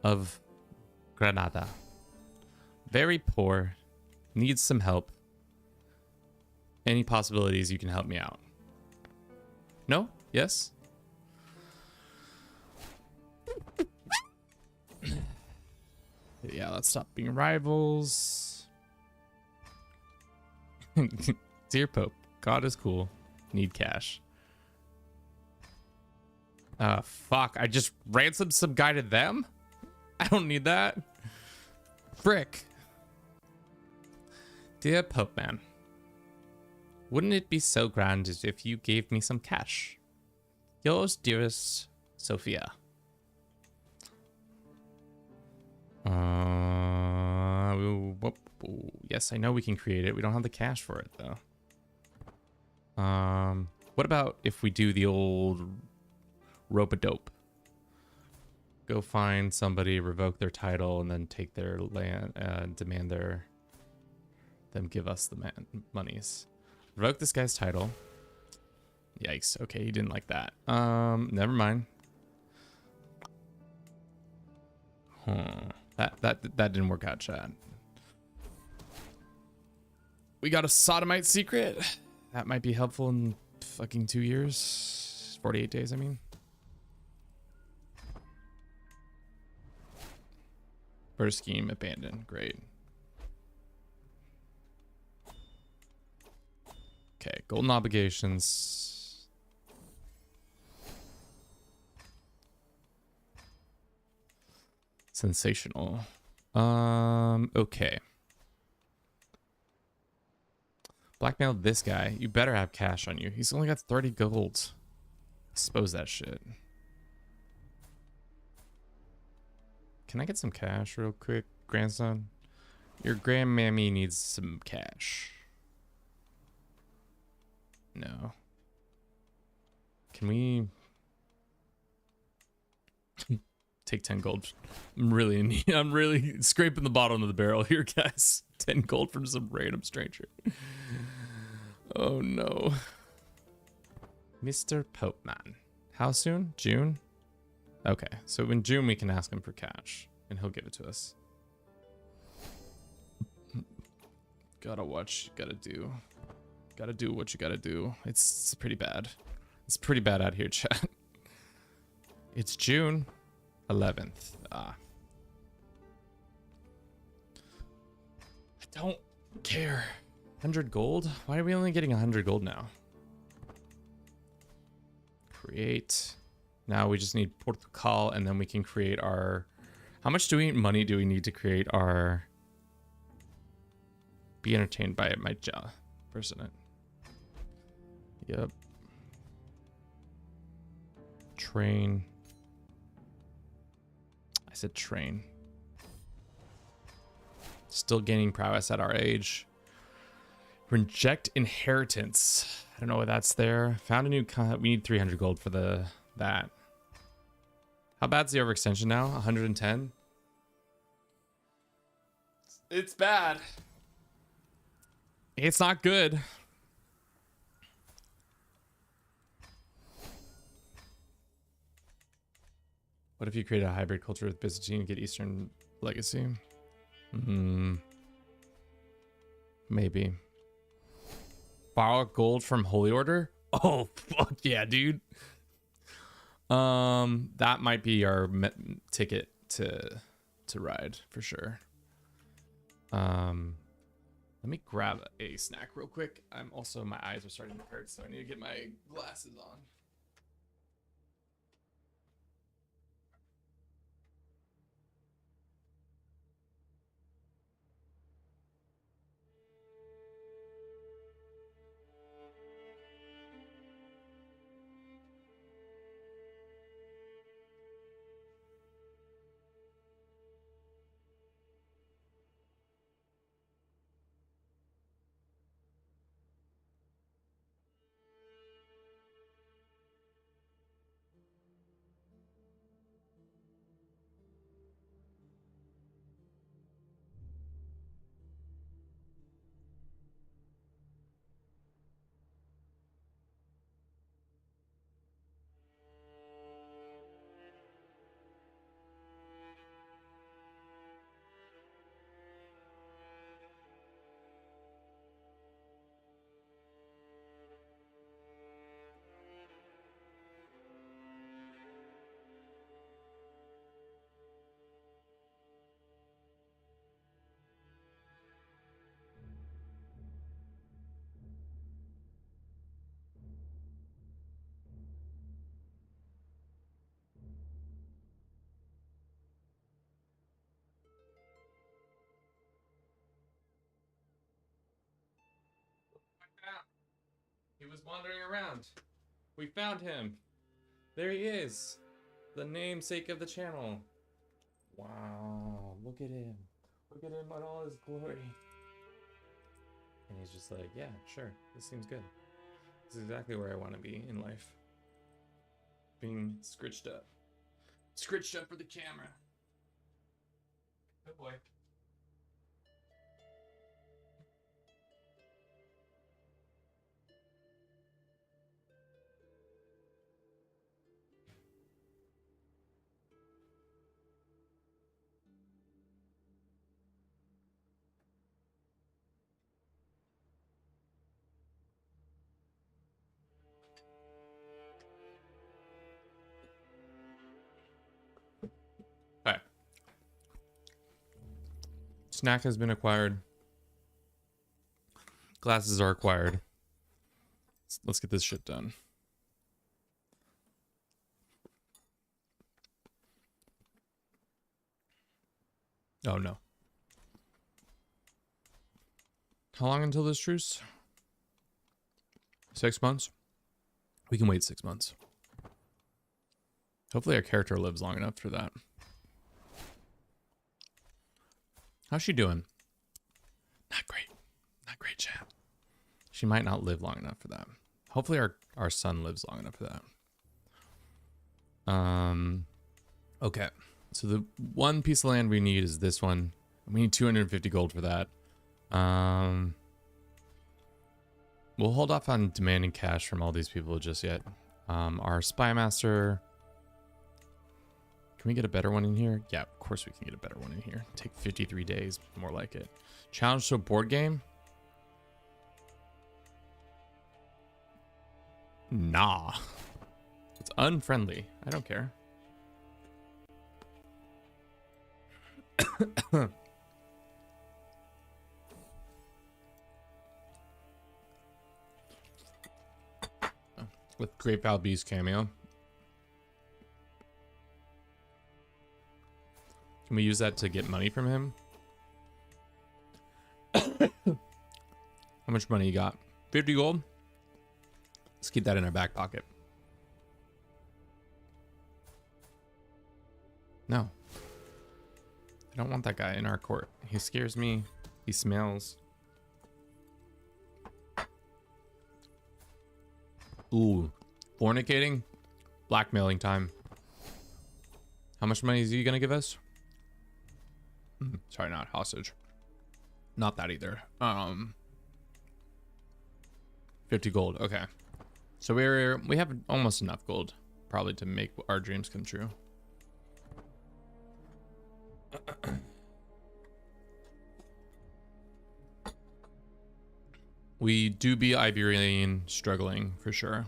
of Granada. Very poor. Needs some help. Any possibilities you can help me out? No? Yes? Yeah, let's stop being rivals. Dear Pope, God is cool. Need cash. Fuck. I just ransomed some guy to them? I don't need that. Frick. Dear Pope Man, wouldn't it be so grand if you gave me some cash? Yours dearest, Sophia. Yes, I know we can create it. We don't have the cash for it, though. What about if we do the old rope-a-dope? Go find somebody, revoke their title, and then take their land, demand them give us the monies. Revoke this guy's title. Yikes. Okay, he didn't like that. Never mind. That didn't work out, Chad. We got a sodomite secret. That might be helpful in fucking 2 years. 48 days, I mean. First scheme abandoned. Great. Okay, golden obligations. Sensational. Okay. Blackmail this guy. You better have cash on you. He's only got 30 gold. Expose that shit. Can I get some cash real quick, grandson? Your grandmammy needs some cash. No. Can we take 10 gold? I'm really in need. I'm really scraping the bottom of the barrel here, guys. 10 gold from some random stranger. Oh no. Mr. Pope Man. How soon? June? Okay, so in June we can ask him for cash and he'll give it to us. Gotta watch, gotta do. Gotta do what you gotta do. It's pretty bad. It's pretty bad out here, chat. It's June 11th. I don't care. 100 gold? Why are we only getting 100 gold now? Create. Now we just need Portugal and then we can create our... How much money do we need to create our... Be entertained by my president? Yep. Train. I said train. Still gaining prowess at our age. Reject inheritance. I don't know what that's there. Found a new we need 300 gold for that. How bad's the overextension now? 110? It's bad. It's not good. What if you create a hybrid culture with Byzantine and get Eastern legacy? Maybe. Borrow gold from Holy Order? Oh, fuck yeah, dude. That might be our ticket to ride for sure. Let me grab a snack real quick. I'm also, my eyes are starting to hurt, so I need to get my glasses on. He was wandering around. We found him. There he is. The namesake of the channel. Wow, look at him. Look at him in all his glory. And he's just like, yeah, sure, this seems good. This is exactly where I want to be in life. Being scritched up. Scritched up for the camera. Good boy. Okay. Snack has been acquired. Glasses are acquired. Let's get this shit done. Oh no. How long until this truce? 6 months? We can wait 6 months. Hopefully our character lives long enough for that. How's she doing? Not great. Not great, chat. She might not live long enough for that. Hopefully our son lives long enough for that. Okay. So the one piece of land we need is this one. We need 250 gold for that. We'll hold off on demanding cash from all these people just yet. Our spy master. Can we get a better one in here? Yeah, of course we can get a better one in here. Take 53 days, more like it. Challenge to a board game? Nah. It's unfriendly. I don't care. With Great Val B's cameo. Can we use that to get money from him? How much money you got? 50 gold? Let's keep that in our back pocket. No. I don't want that guy in our court. He scares me. He smells. Ooh. Fornicating? Blackmailing time. How much money is he gonna give us? Sorry, not hostage. Not that either. 50 gold. Okay. So we have almost enough gold probably to make our dreams come true. We do be Iberian struggling for sure.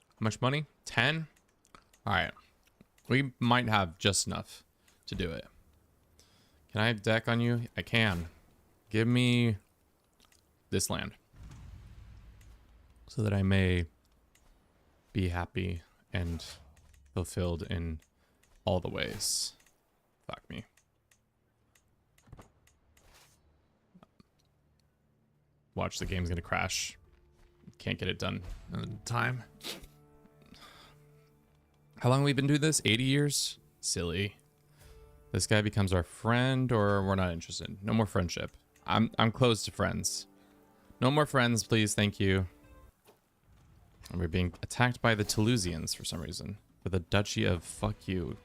How much money? 10? All right. We might have just enough to do it. Can I have deck on you? I can. Give me this land so that I may be happy and fulfilled in all the ways. Fuck me. Watch, the game's gonna crash. Can't get it done in time. How long have we been doing this? 80 years? Silly. This guy becomes our friend, or we're not interested. No more friendship. I'm closed to friends. No more friends, please. Thank you. And we're being attacked by the Toulousians for some reason. For the Duchy of fuck you.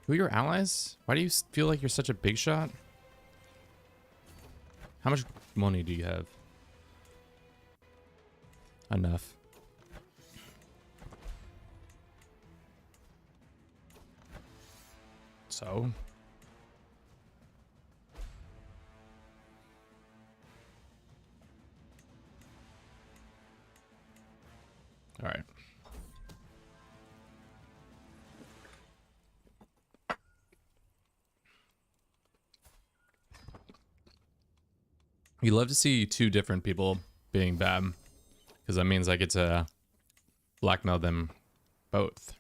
Who are your allies? Why do you feel like you're such a big shot? How much money do you have? Enough. So? All right. You love to see two different people being bad, because that means I get to blackmail them both.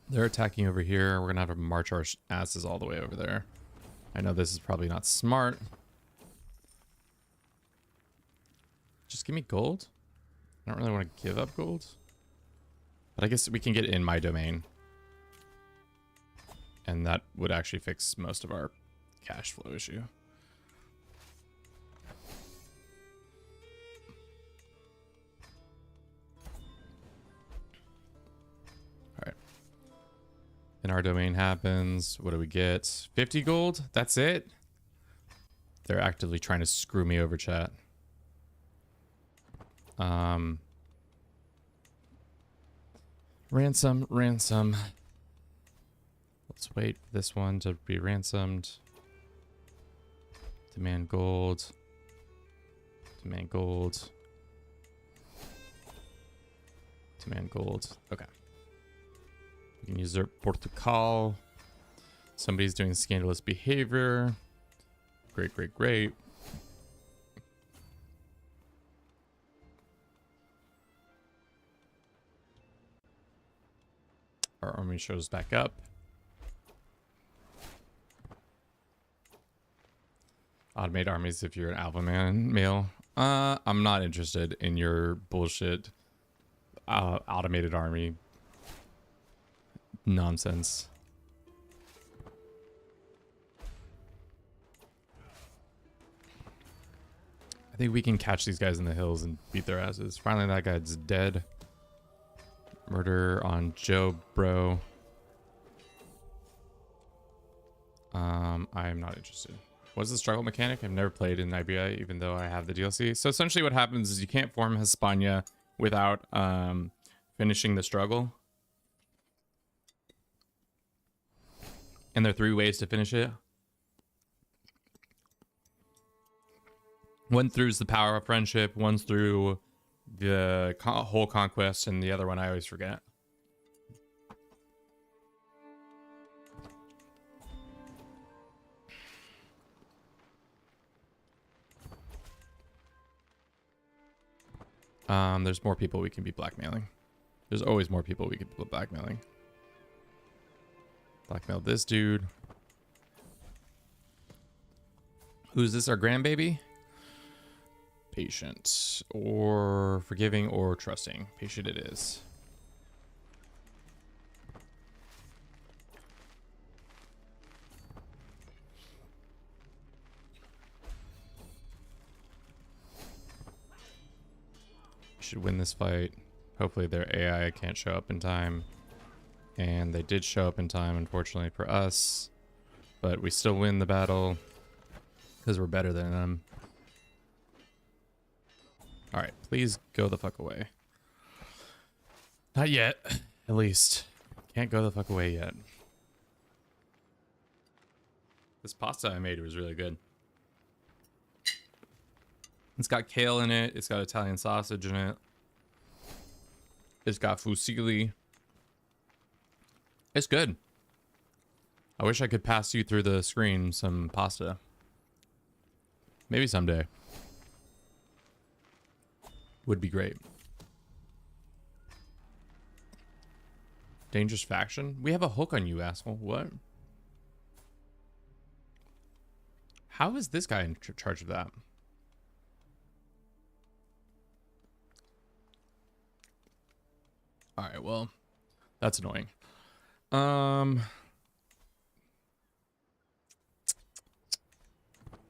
They're attacking over here. We're gonna have to march our asses all the way over there. I know this is probably not smart. Just give me gold. I don't really want to give up gold, but I guess we can get in my domain, and that would actually fix most of our cash flow issue. All right. In our domain happens. What do we get? 50 gold? That's it? They're actively trying to screw me over, chat. Ransom. Let's wait for this one to be ransomed. Demand gold. Demand gold. Demand gold. Okay. We can usurp Portugal. Somebody's doing scandalous behavior. Great. Our army shows back up. Automate armies if you're an alpha male. I'm not interested in your bullshit automated army nonsense. I think we can catch these guys in the hills and beat their asses. Finally, that guy's dead. Murder on Joe, bro. I am not interested. What's the struggle mechanic? I've never played in Iberia, even though I have the DLC. So essentially what happens is you can't form Hispania without finishing the struggle. And there are 3 ways to finish it. One through the power of friendship, one's through the whole conquest, and the other one I always forget. There's more people we can be blackmailing. There's always more people we could be blackmailing. Blackmail this dude. Who's this? Our grandbaby? Patient. Or forgiving or trusting. Patient it is. Should win this fight. Hopefully their AI can't show up in time. And they did show up in time, unfortunately for us. But we still win the battle because we're better than them. Alright, please go the fuck away. Not yet, at least. Can't go the fuck away yet. This pasta I made was really good. It's got kale in it. It's got Italian sausage in it. It's got fusilli. It's good. I wish I could pass you through the screen some pasta. Maybe someday. Would be great. Dangerous faction? We have a hook on you, asshole. What? How is this guy in charge of that? All right, well, that's annoying.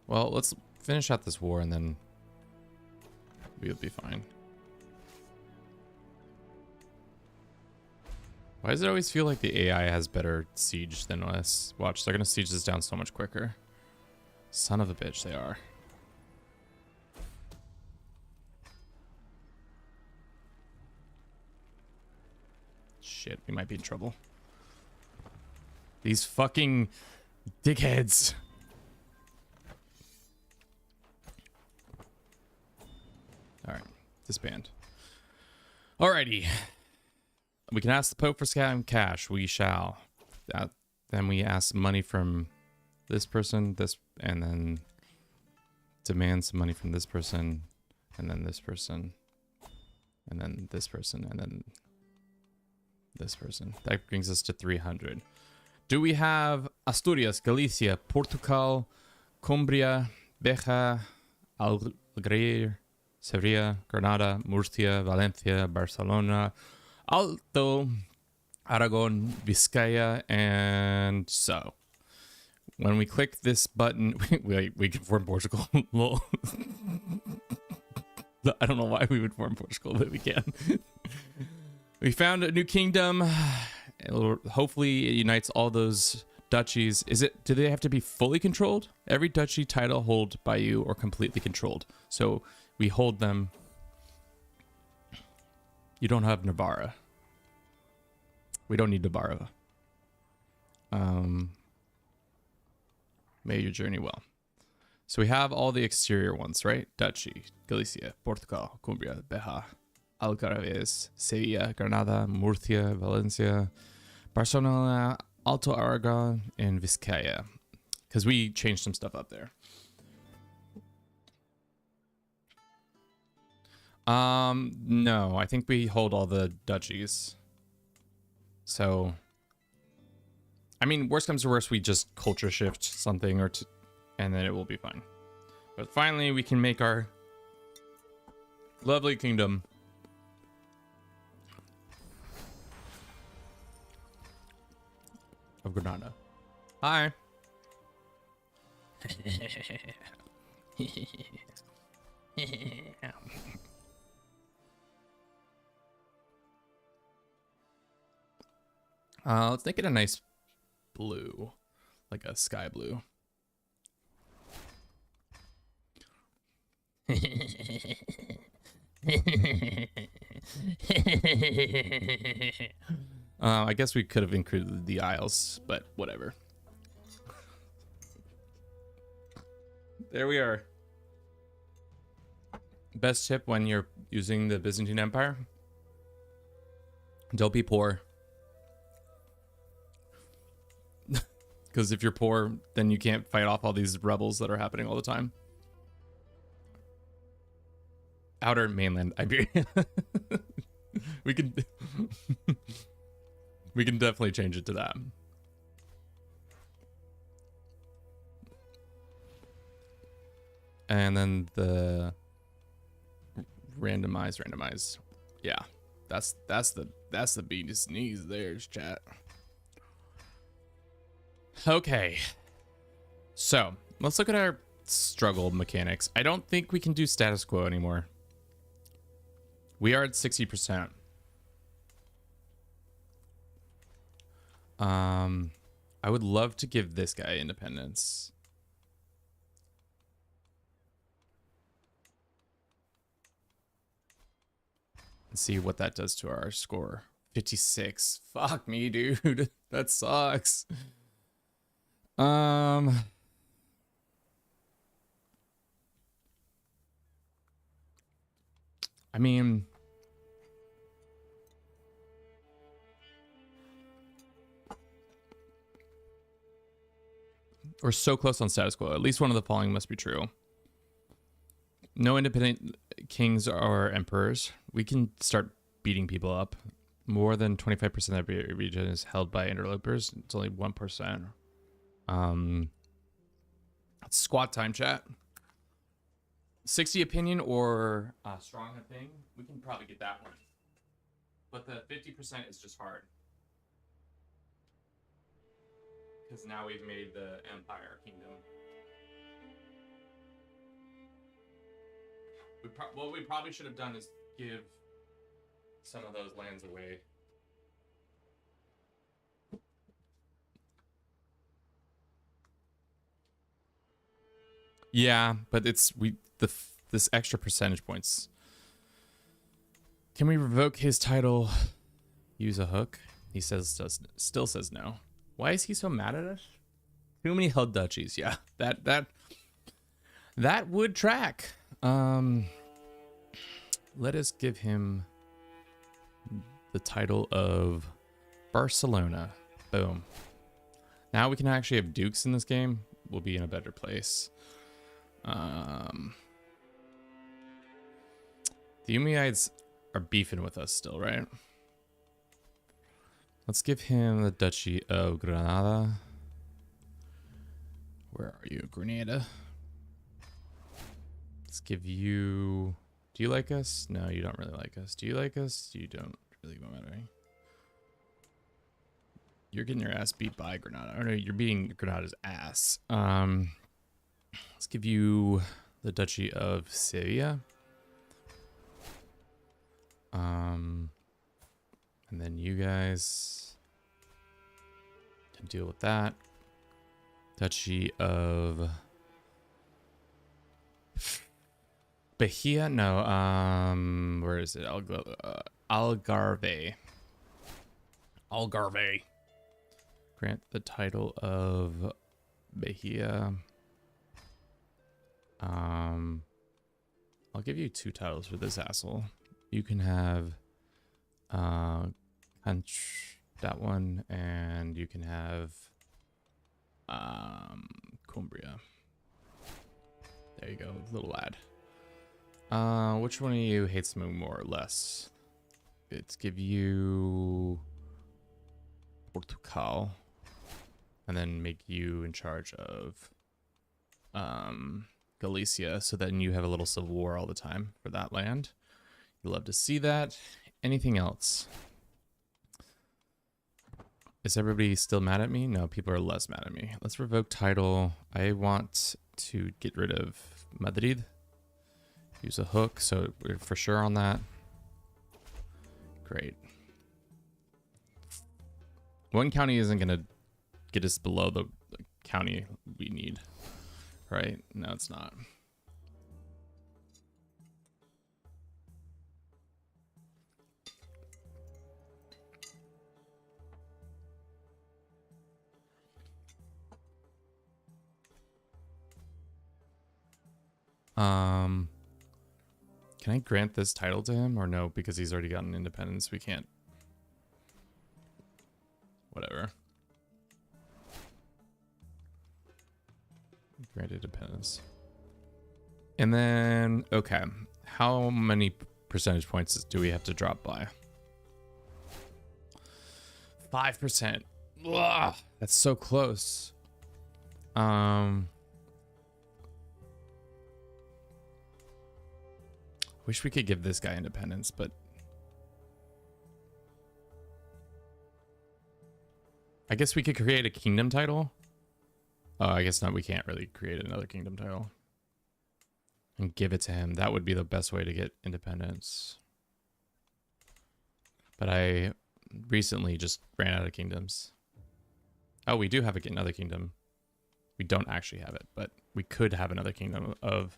Well, let's finish out this war and then we'll be fine. Why does it always feel like the AI has better siege than us? Watch, they're gonna siege this down so much quicker. Son of a bitch, they are. Shit, we might be in trouble. These fucking dickheads. Alright, disband. Alrighty. We can ask the Pope for scam cash. We shall. Then we ask money from this person, this, and then demand some money from this person, and then this person, and then this person, and then this person. That brings us to 300. Do we have Asturias, Galicia, Portugal, Cumbria, Beja, Algeciras, Sevilla, Granada, Murcia, Valencia, Barcelona, Alto, Aragon, Vizcaya, and so. When we click this button, we can form Portugal. Lol. I don't know why we would form Portugal, but we can. We found a new kingdom. Hopefully it unites all those duchies. Do they have to be fully controlled? Every duchy title held by you or completely controlled. So we hold them. You don't have Navarra. We don't need Navarra. May your journey well. So we have all the exterior ones, right? Duchy, Galicia, Portugal, Cumbria, Beja, Algarves, Sevilla, Granada, Murcia, Valencia, Barcelona, Alto Aragon, and Vizcaya. Because we changed some stuff up there. No, I think we hold all the duchies. So, I mean, worst comes to worst, we just culture shift something and then it will be fine. But finally, we can make our lovely kingdom. Of Granada. Hi. Let's make it a nice blue, like a sky blue. I guess we could have included the Isles, but whatever. There we are. Best tip when you're using the Byzantine Empire: don't be poor. Because if you're poor, then you can't fight off all these rebels that are happening all the time. Outer mainland Iberia. we can we can definitely change it to that. And then the randomize. Yeah. That's the bee's knees there's chat. Okay. So, let's look at our struggle mechanics. I don't think we can do status quo anymore. We are at 60%. I would love to give this guy independence. And see what that does to our score. 56. Fuck me, dude. That sucks. I mean, we're so close on status quo. At least one of the following must be true. No independent kings or emperors. We can start beating people up. More than 25% of the region is held by interlopers. It's only 1%. Squat time, chat. 60 opinion or strong a thing. We can probably get that one. But the 50% is just hard. Because now we've made the empire kingdom. What we probably should have done is give some of those lands away. Yeah, but it's this extra percentage points. Can we revoke his title? Use a hook? He still says no. Why is he so mad at us? Too many held duchies. Yeah, that would track. Let us give him the title of Barcelona. Boom. Now we can actually have dukes in this game. We'll be in a better place. The Umayyads are beefing with us still, right? Let's give him the Duchy of Granada. Where are you, Grenada? Let's give you... Do you like us? No, you don't really like us. Do you like us? You don't really matter. You're getting your ass beat by Granada. Or no, you're beating Granada's ass. Let's give you the Duchy of Sevilla. And then you guys can deal with that. Duchy of Bahia? No, where is it? Algarve. Algarve. Grant the title of Bahia. I'll give you 2 titles for this asshole. You can have that one, and you can have Cumbria. There you go, little lad. Which one of you hates me more or less? Let's give you Portugal, and then make you in charge of Galicia, so then you have a little civil war all the time for that land. You love to see that. Anything else? Is everybody still mad at me? No, people are less mad at me. Let's revoke title. I want to get rid of Madrid. Use a hook, so we're for sure on that. Great. One county isn't going to get us below the county we need, right? No, it's not. Can I grant this title to him or no? Because he's already gotten independence. We can't. Whatever. Granted independence. And then, okay. How many percentage points do we have to drop by? 5%. Ugh, that's so close. Wish we could give this guy independence, but I guess we could create a kingdom title. Oh, I guess not. We can't really create another kingdom title and give it to him. That would be the best way to get independence. But I recently just ran out of kingdoms. Oh, we do have another kingdom. We don't actually have it, but we could have another kingdom of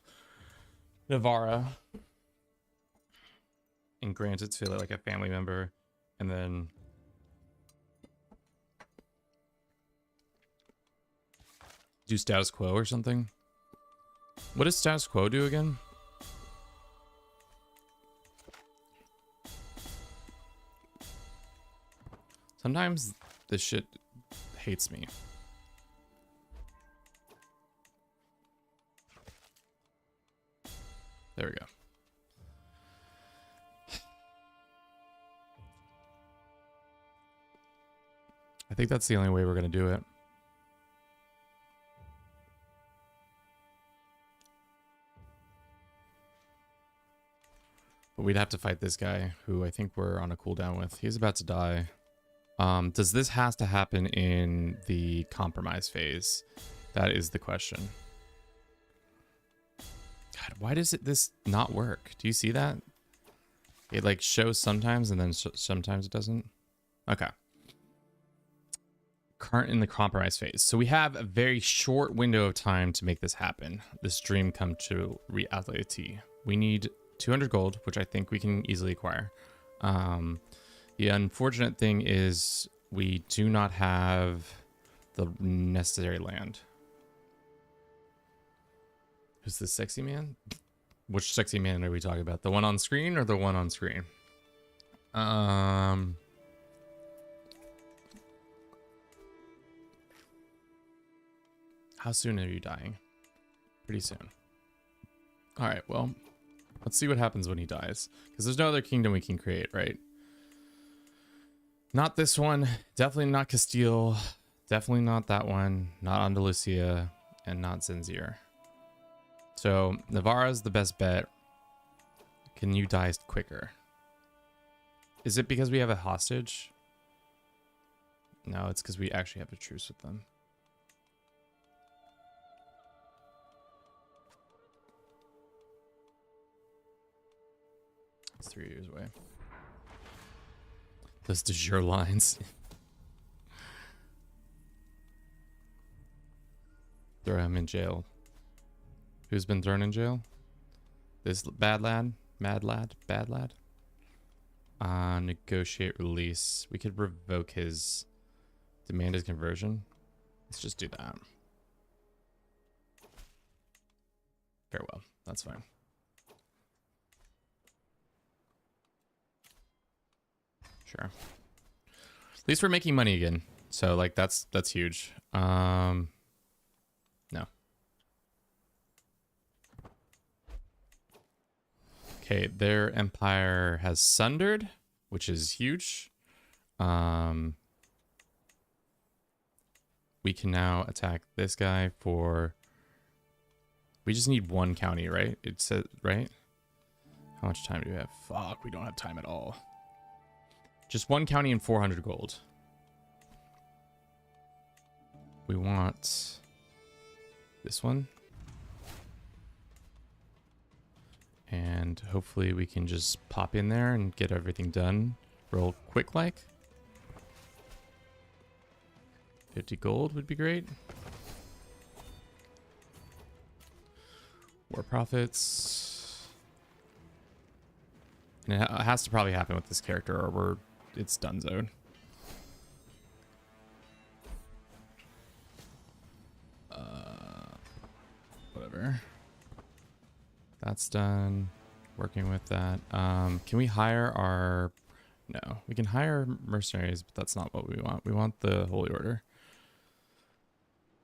Navarra and grant it to like a family member, and then do status quo or something. What does status quo do again? Sometimes this shit hates me. There we go. I think that's the only way we're going to do it. But we'd have to fight this guy, who I think we're on a cooldown with. He's about to die. Does this has to happen in the compromise phase? That is the question. God, why does this not work? Do you see that? It like shows sometimes and then sometimes it doesn't. Okay. Current in the compromise phase. So we have a very short window of time to make this happen. This dream come to reality. We need 200 gold, which I think we can easily acquire. The unfortunate thing is we do not have the necessary land. Who's the sexy man? Which sexy man are we talking about? The one on screen or the one on screen? How soon are you dying? Pretty soon. All right, well, let's see what happens when he dies. Because there's no other kingdom we can create, right? Not this one. Definitely not Castile. Definitely not that one. Not Andalusia. And not Zanzibar. So, Navarra's the best bet. Can you die quicker? Is it because we have a hostage? No, it's because we actually have a truce with them. It's 3 years away. Those de jure lines. Throw him in jail. Who's been thrown in jail? This bad lad? Mad lad? Bad lad? Negotiate release. We could revoke his... Demand his conversion. Let's just do that. Farewell. That's fine. Sure. At least we're making money again. So like that's huge. No. Okay, their empire has sundered, which is huge. We can now attack this guy for... We just need one county, right? It says, right? How much time do we have? Fuck, we don't have time at all. Just one county and 400 gold. We want this one. And hopefully we can just pop in there and get everything done real quick like. 50 gold would be great. War profits. And it has to probably happen with this character or it's done zone. Whatever. That's done. Working with that. Can we hire our... No. We can hire mercenaries, but that's not what we want. We want the Holy Order.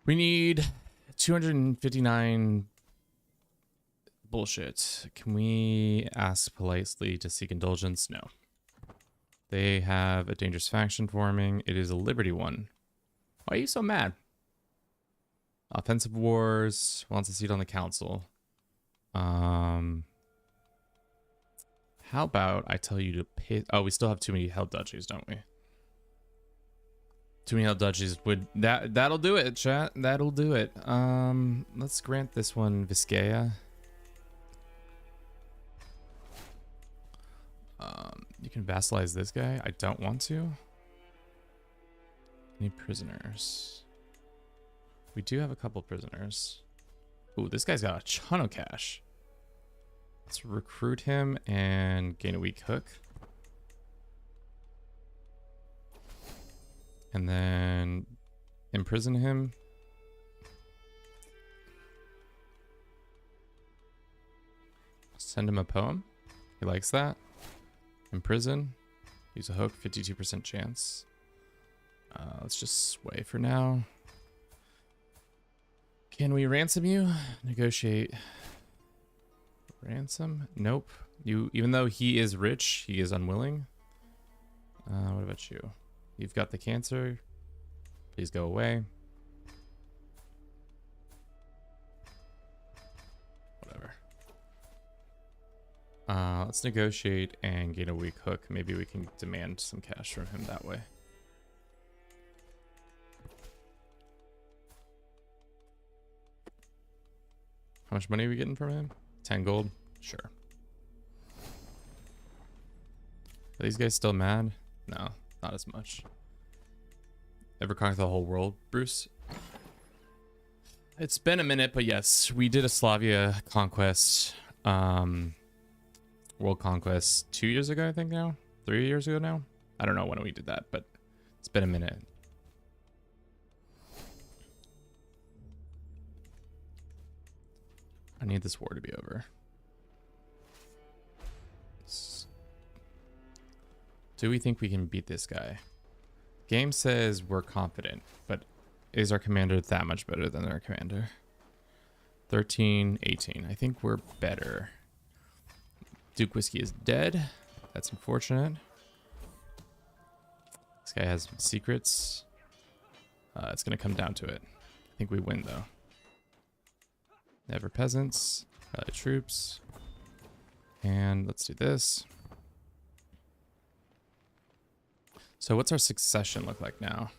We need 259 bullshit. Can we ask politely to seek indulgence? No. They have a dangerous faction forming. It is a Liberty one. Why are you so mad? Offensive Wars wants a seat on the council. How about I tell you to pay? Oh, we still have too many held duchies, don't we? Too many held duchies would that'll do it, chat. That'll do it. Let's grant this one Vizcaya. You can vassalize this guy. I don't want to. Any prisoners? We do have a couple prisoners. Ooh, this guy's got a ton of cash. Let's recruit him and gain a weak hook. And then imprison him. Send him a poem. He likes that. Imprison. Use a hook, 52% chance. Let's just sway for now. Can we ransom you? Negotiate. Ransom? Nope. Even though he is rich, he is unwilling. What about you? You've got the cancer. Please go away. Whatever. Let's negotiate and gain a weak hook. Maybe we can demand some cash from him that way. How much money are we getting from him? 10 gold? Sure. Are these guys still mad? No, not as much. Ever conquer the whole world, Bruce? It's been a minute, but yes, we did a Slavia conquest, world conquest 2 years ago, I think now? 3 years ago now? I don't know when we did that, but it's been a minute. I need this war to be over. Do we think we can beat this guy? Game says we're confident, but is our commander that much better than our commander? 13, 18. I think we're better. Duke Whiskey is dead. That's unfortunate. This guy has secrets. It's going to come down to it. I think we win, though. Never peasants. Rally troops. And let's do this. So what's our succession look like now?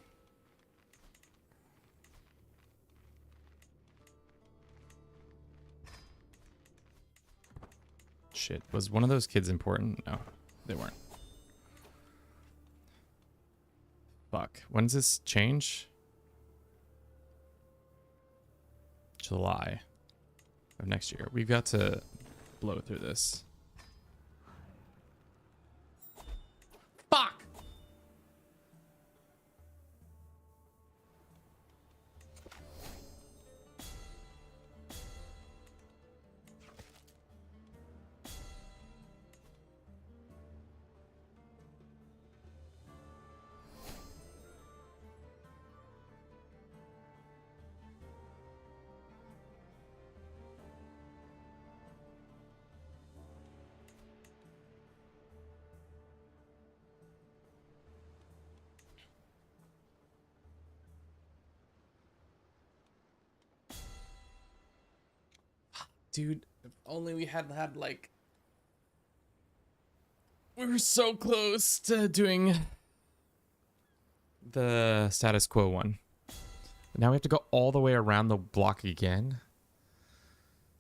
Shit, was one of those kids important? No, they weren't. Fuck, when does this change? July of next year. We've got to blow through this. Fuck! Dude, if only we had like... We were so close to doing the status quo one. Now we have to go all the way around the block again.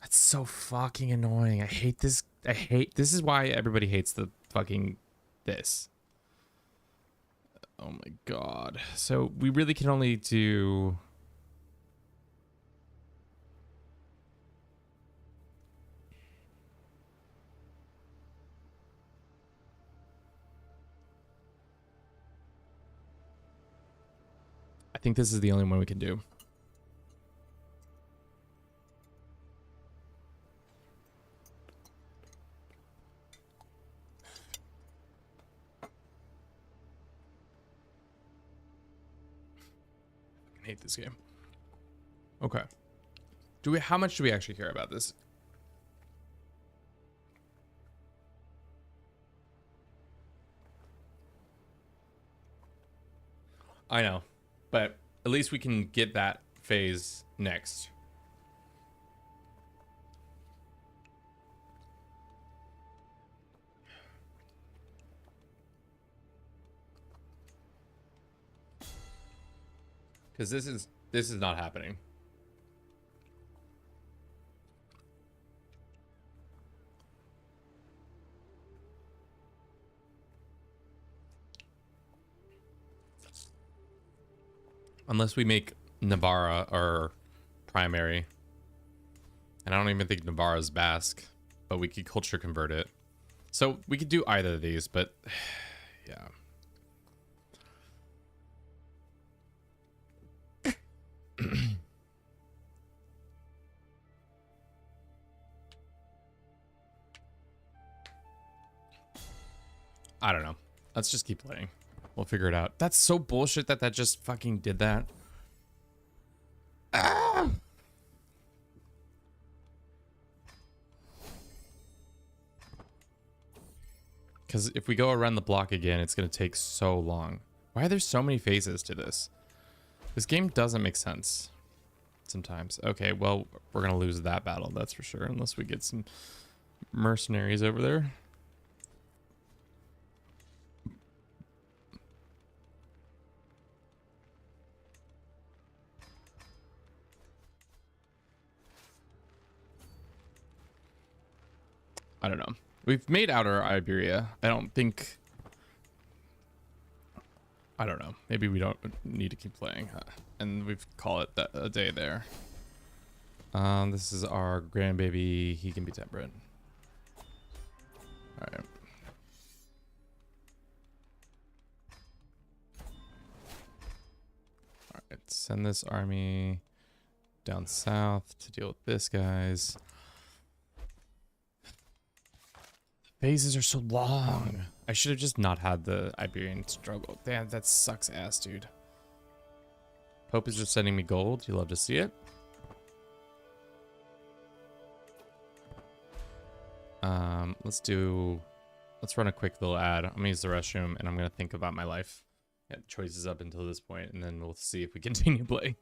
That's so fucking annoying. I hate this. This is why everybody hates the fucking this. Oh my god. So we really can only do... I think this is the only one we can do. I hate this game. Okay. How much do we actually care about this? I know, but at least we can get that phase next. Because this is not happening. Unless we make Navarra our primary. And I don't even think Navarra's Basque, but we could culture convert it. So we could do either of these, but yeah. I don't know. Let's just keep playing. We'll figure it out. That's so bullshit that that just fucking did that. Ah! Because if we go around the block again, it's going to take so long. Why are there so many phases to this? This game doesn't make sense sometimes. Okay, well, we're going to lose that battle, that's for sure, unless we get some mercenaries over there. I don't know. We've made Outer Iberia. I don't think... I don't know. Maybe we don't need to keep playing. And we've called it a day there. This is our grandbaby. He can be temperate. Alright. Alright, send this army down south to deal with this, guys. Phases are so long. I should have just not had the Iberian struggle. Damn, that sucks ass, dude. Pope is just sending me gold. You love to see it. Let's run a quick little ad. I'm gonna use the restroom and I'm gonna think about my life. Get choices up until this point, and then we'll see if we continue playing.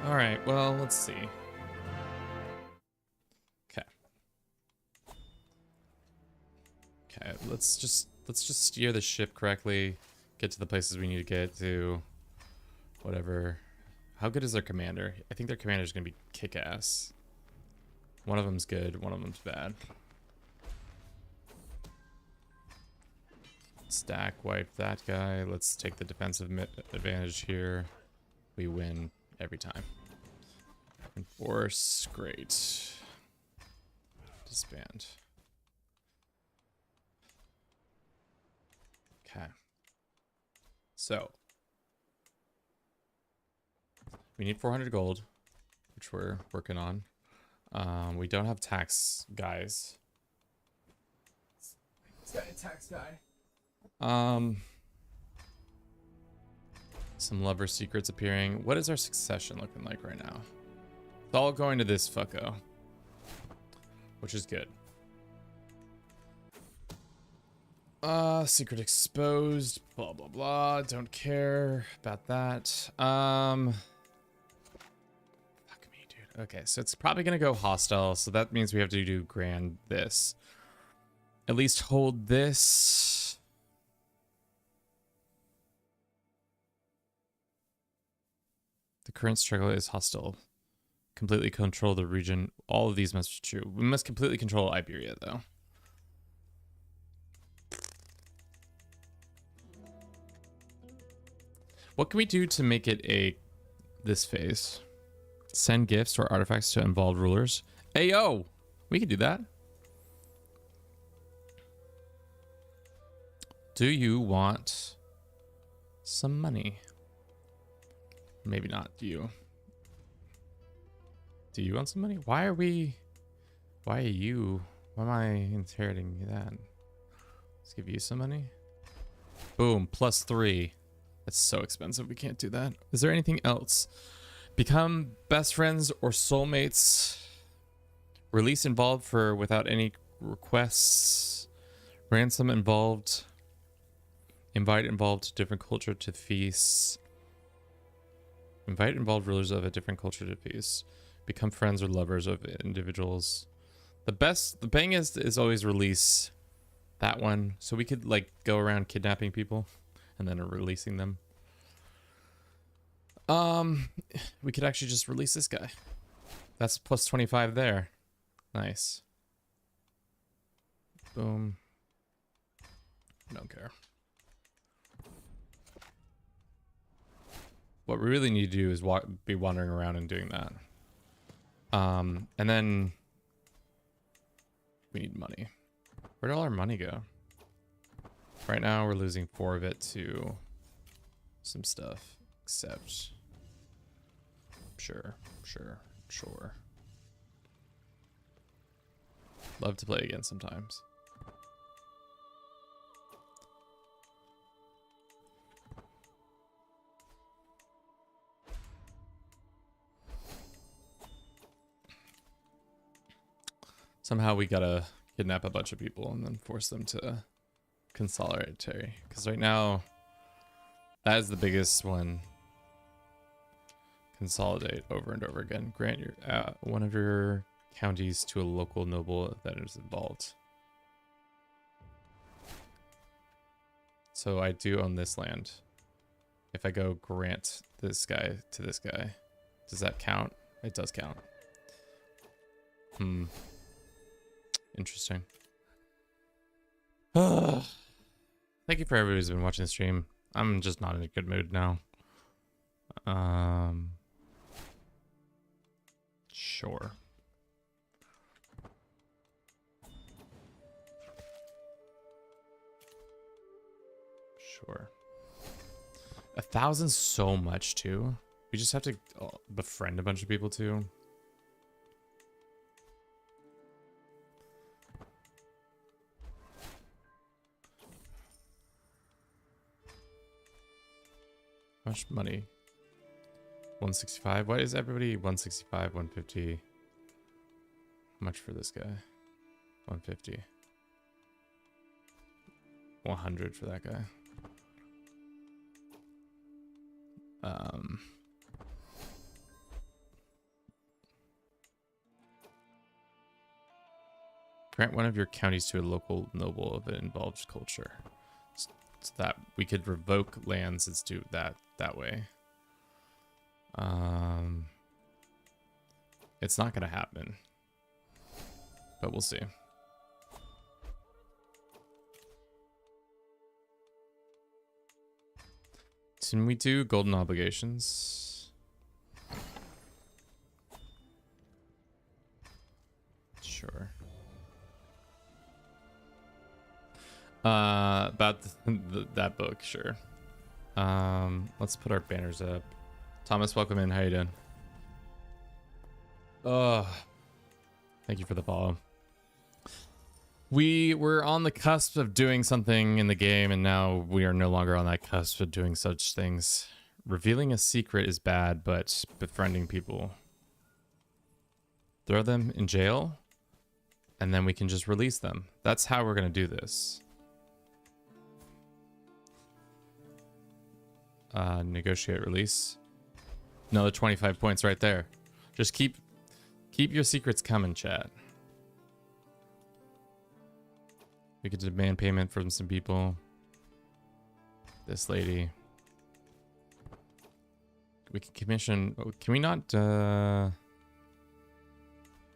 All right, well, let's see. Okay. Okay, let's just steer the ship correctly, get to the places we need to get to. Whatever. How good is their commander? I think their commander is going to be kick-ass. One of them's good, one of them's bad. Stack wipe that guy. Let's take the defensive advantage here. we win every time. Enforce, great. Disband. Okay. So we need 400 gold, which we're working on. We don't have tax guys. This guy, tax guy. Some lover secrets appearing. What is our succession looking like right now? It's all going to this fucko, which is good. Secret exposed, blah blah blah. Don't care about that. Fuck me, dude. Okay, so it's probably gonna go hostile, so that means we have to do grand this. At least hold this. The current struggle is hostile. Completely control the region. All of these must be true. We must completely control Iberia, though. What can we do to make it this phase? Send gifts or artifacts to involved rulers. Ayo! We can do that. Do you want some money? Maybe not. Do you? Do you want some money? Why are you? Why am I inheriting that? Let's give you some money. Boom, +3. That's so expensive. We can't do that. Is there anything else? Become best friends or soulmates. Release involved for without any requests. Ransom involved. Invite involved to different culture to feasts. Invite involved rulers of a different culture to feasts. Become friends or lovers of individuals. The bangest is always release. That one. So we could like go around kidnapping people and then releasing them. We could actually just release this guy. That's +25 there. Nice. Boom. Don't care. What we really need to do is be wandering around and doing that. And then we need money. Where'd all our money go? Right now we're losing 4 of it to some stuff. Except, sure. Love to play again sometimes. Somehow we gotta kidnap a bunch of people and then force them to consolidate. Because right now, that is the biggest one. Consolidate over and over again. Grant your one of your counties to a local noble that is involved. So I do own this land. If I go grant this guy to this guy, does that count? It does count. Interesting. Thank you for everybody who's been watching the stream. I'm just not in a good mood now. Sure. Sure. 1,000's so much too. We just have to befriend a bunch of people too. How much money? 165. Why is everybody 165, 150? How much for this guy? 150. 100 for that guy. Grant one of your counties to a local noble of an involved culture. So that we could revoke lands and do that way. It's not gonna happen, but we'll see. Can we do golden obligations? About that book, sure. Let's put our banners up. Thomas, welcome in. How you doing? Oh, thank you for the follow. We were on the cusp of doing something in the game, and now we are no longer on that cusp of doing such things. Revealing a secret is bad, but befriending people. Throw them in jail, and then we can just release them. That's how we're going to do this. Negotiate release. Another 25 points right there. Just keep your secrets coming, chat. We could demand payment from some people. This lady. We can commission. Can we not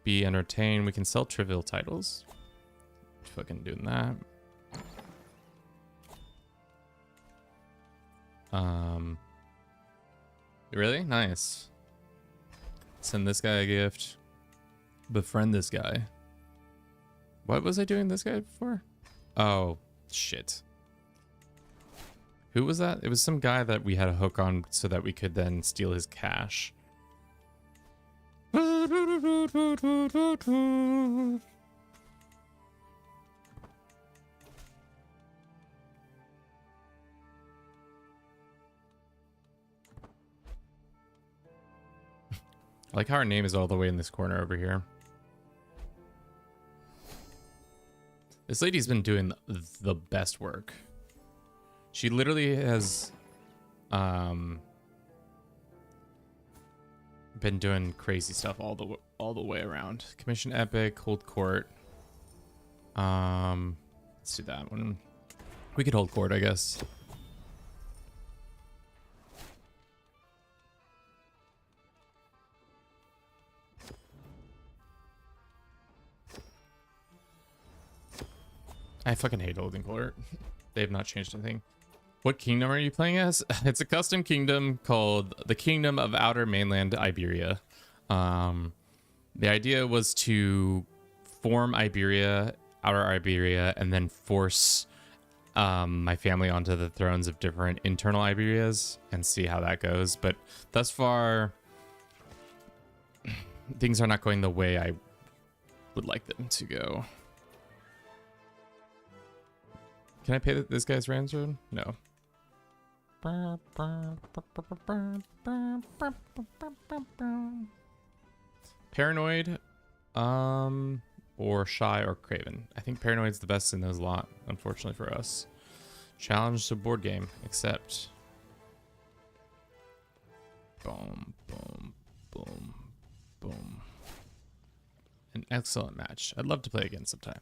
be entertained? We can sell trivial titles. Fucking doing that. Really? Nice. Send this guy a gift. Befriend this guy. What was I doing this guy for? Oh, shit. Who was that? It was some guy that we had a hook on so that we could then steal his cash. I like how our name is all the way in this corner over here. This lady's been doing the best work. She literally has been doing crazy stuff all the way around. Commission epic, hold court. Let's do that one. We could hold court, I guess. I fucking hate holding court. They have not changed anything. What kingdom are you playing as? It's a custom kingdom called the Kingdom of Outer Mainland Iberia. The idea was to form Iberia, Outer Iberia, and then force my family onto the thrones of different internal Iberias and see how that goes. But thus far, things are not going the way I would like them to go. Can I pay this guy's ransom? No. Paranoid, or shy or craven. I think paranoid's the best in those lot, unfortunately for us. Challenge to board game, accept. Boom, boom, boom, boom. An excellent match. I'd love to play again sometime.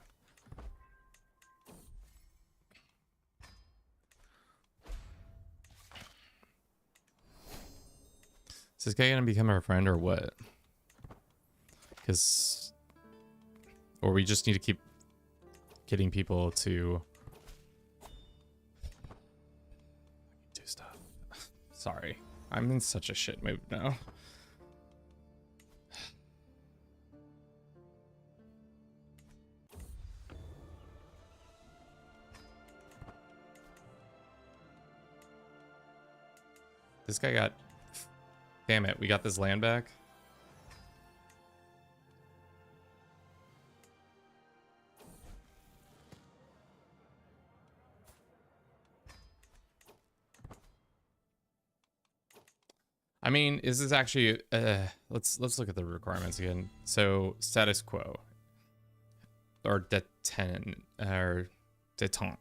Is this guy gonna become our friend or what? Because, or we just need to keep getting people to do stuff. Sorry, I'm in such a shit mood now. This guy got... Damn it, we got this land back. I mean, is this actually let's look at the requirements again. So status quo or detent or detente.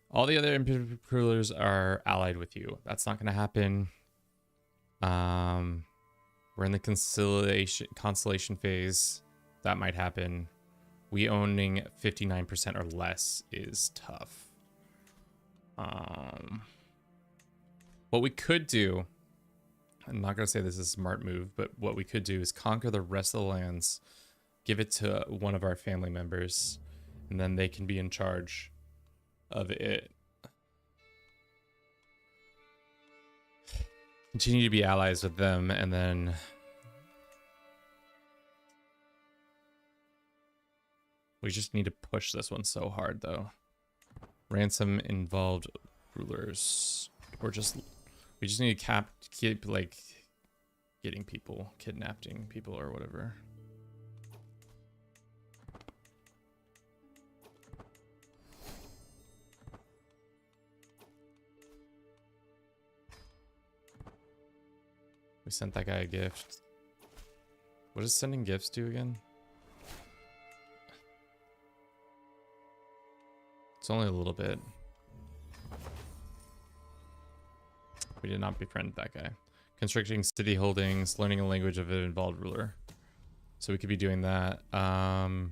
All the other imperial rulers are allied with you. That's not going to happen. We're in the constellation phase. That might happen. We owning 59% or less is tough. What we could do, I'm not gonna say this is a smart move, but what we could do is conquer the rest of the lands, give it to one of our family members, and then they can be in charge of it. Continue to be allies with them, and then we just need to push this one so hard, though. Ransom involved rulers. Or just... We just need to keep, like, getting people, kidnapping people or whatever. We sent that guy a gift. What does sending gifts do again? It's only a little bit. We did not befriend that guy. Constricting city holdings, learning a language of an involved ruler. So we could be doing that. Another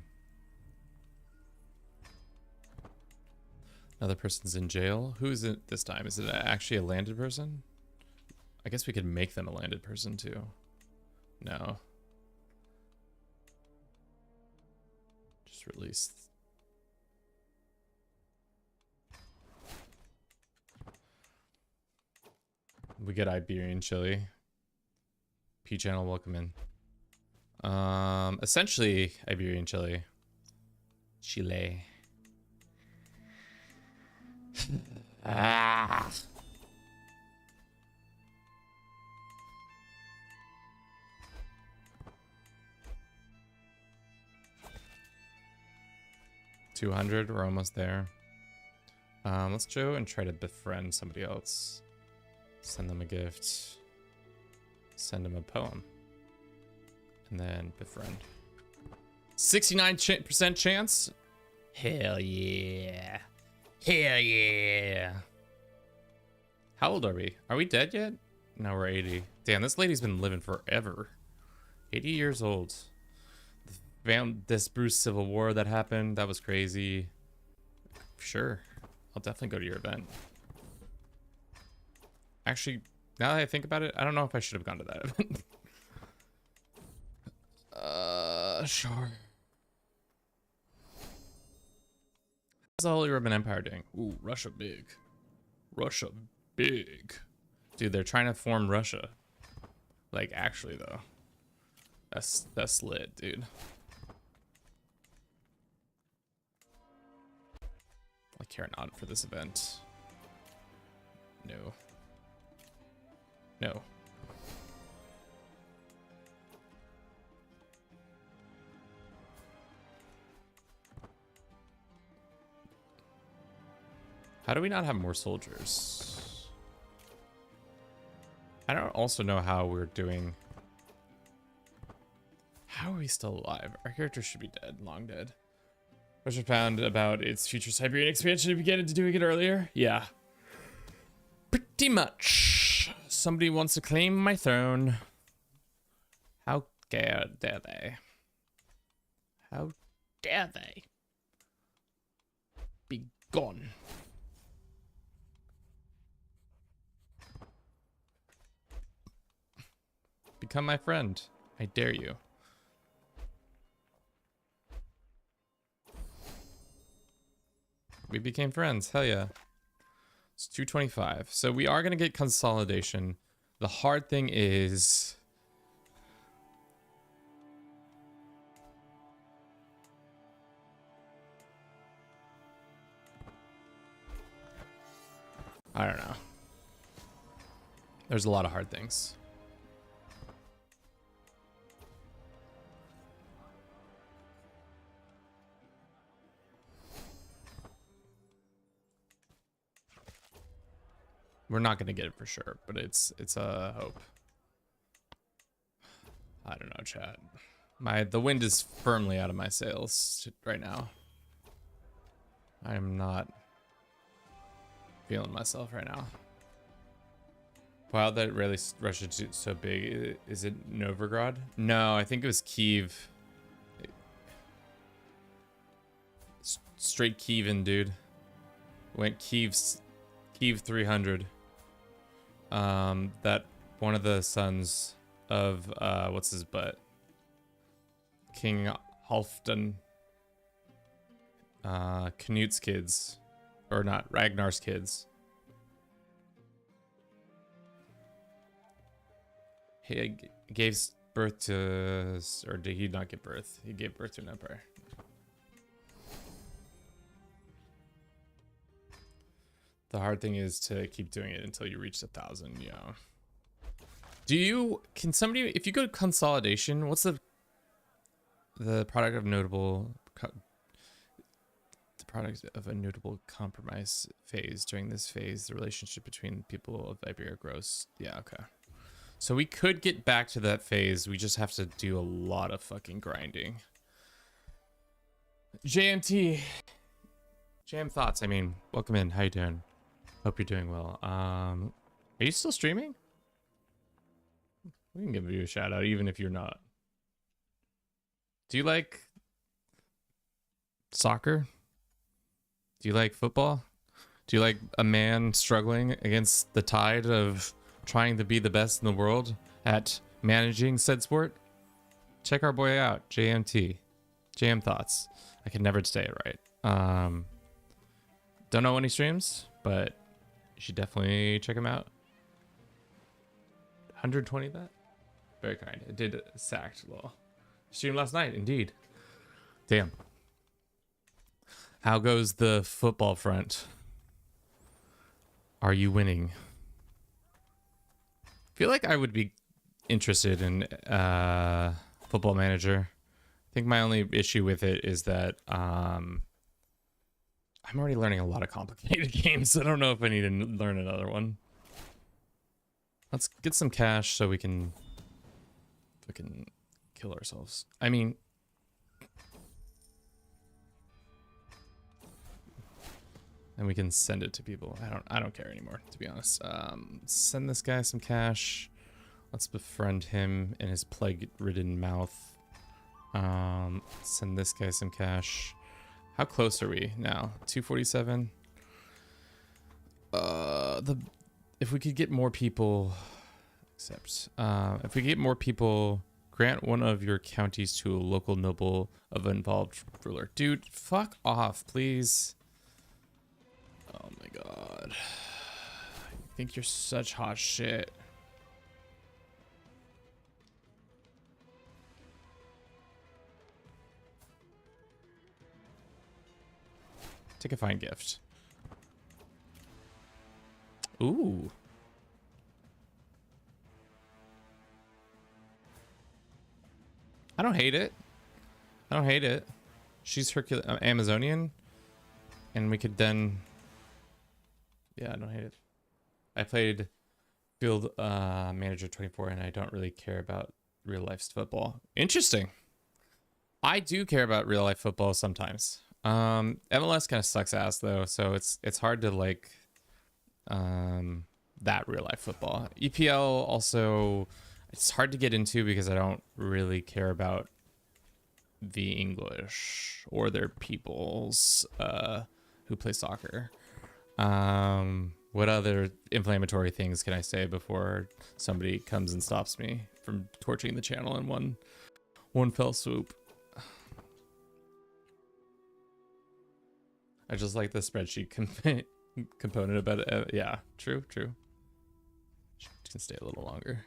person's in jail. Who is it this time? Is it actually a landed person? I guess we could make them a landed person too. No. Just release. We get Iberian chili. P channel, welcome in. Essentially Iberian chili. Chile. Ah. $200, we're almost there. Let's go and try to befriend somebody else. Send them a gift. Send them a poem. And then befriend. 69% chance? Hell yeah. Hell yeah. How old are we? Are we dead yet? No, we're 80. Damn, this lady's been living forever. 80 years old. This Bruce Civil War that happened, that was crazy. Sure. I'll definitely go to your event. Actually, now that I think about it, I don't know if I should have gone to that event. Sure. How's the Holy Roman Empire doing? Ooh, Russia big. Russia big. Dude, they're trying to form Russia. Like, actually, though. That's lit, dude. I care not for this event. No. No. How do we not have more soldiers? I don't also know how we're doing. How are we still alive? Our character should be dead, long dead. Russia found about its future Siberian expansion to begin into doing it earlier? Yeah. Pretty much. Somebody wants to claim my throne. How dare they? How dare they? Be gone. Become my friend. I dare you. We became friends. Hell yeah. It's 225. So we are going to get consolidation. The hard thing is... I don't know. There's a lot of hard things. We're not gonna get it for sure, but it's a hope. I don't know, chat. The wind is firmly out of my sails right now. I am not feeling myself right now. Wow, that really Russia's so big. Is it Novigrad? No, I think it was Kiev. Straight Kievan, dude. Went Kiev 300. That one of the sons of what's his butt? King Halfdan. Knut's kids. Or not, Ragnar's kids. He gave birth to, or did he not give birth? He gave birth to an empire. The hard thing is to keep doing it until you reach 1,000. Yeah. Can somebody, if you go to consolidation, what's the product of the product of a notable compromise phase? During this phase, the relationship between people of Iberia grows. Yeah, okay. So we could get back to that phase. We just have to do a lot of fucking grinding. JMT. Jam thoughts. I mean, welcome in. How you doing? Hope you're doing well. Are you still streaming? We can give you a shout out even if you're not. Do you like soccer? Do you like football? Do you like a man struggling against the tide of trying to be the best in the world at managing said sport? Check our boy out, JMT. Jam Thoughts. I can never say it right. Don't know when he streams, but you should definitely check him out. 120 that? Very kind. It did sacked lol. Streamed last night, indeed. Damn. How goes the football front? Are you winning? I feel like I would be interested in Football Manager. I think my only issue with it is that I'm already learning a lot of complicated games. So I don't know if I need to learn another one. Let's get some cash so we can kill ourselves. I mean, and we can send it to people. I don't care anymore, to be honest. Send this guy some cash. Let's befriend him in his plague-ridden mouth. Send this guy some cash. How close are we now? 247. If we could get more people, if we get more people, grant one of your counties to a local noble of involved ruler. Dude, fuck off, please. Oh my god. I think you're such hot shit. Take a fine gift. Ooh. I don't hate it. I don't hate it. She's Amazonian. And we could then... Yeah, I don't hate it. I played Field Manager 24 and I don't really care about real life football. Interesting. I do care about real life football sometimes. MLS kind of sucks ass though, so it's hard to like that real life football. EPL also, it's hard to get into because I don't really care about the English or their peoples who play soccer. What other inflammatory things can I say before somebody comes and stops me from torching the channel in one fell swoop? I just like the spreadsheet component about it. Yeah, true. She can stay a little longer.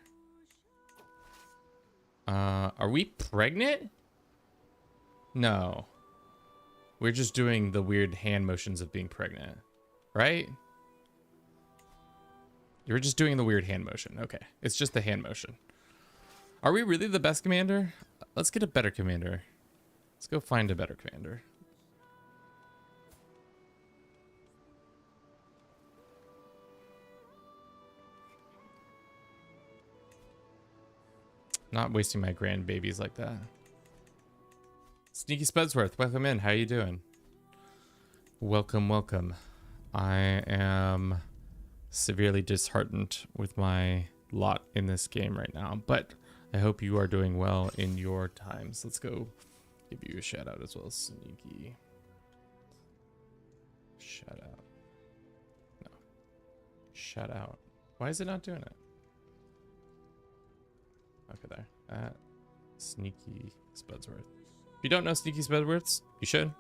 Are we pregnant? No. We're just doing the weird hand motions of being pregnant, right? You're just doing the weird hand motion. Okay, it's just the hand motion. Are we really the best commander? Let's get a better commander. Let's go find a better commander. Not wasting my grandbabies like that. Sneaky Spudsworth, welcome in. How you doing? Welcome. I am severely disheartened with my lot in this game right now, but I hope you are doing well in your times. Let's go give you a shout out as well. Sneaky. Shout out. No. Shout out. Why is it not doing it? Okay, there. Sneaky Spudsworth. If you don't know Sneaky Spudsworth, you should.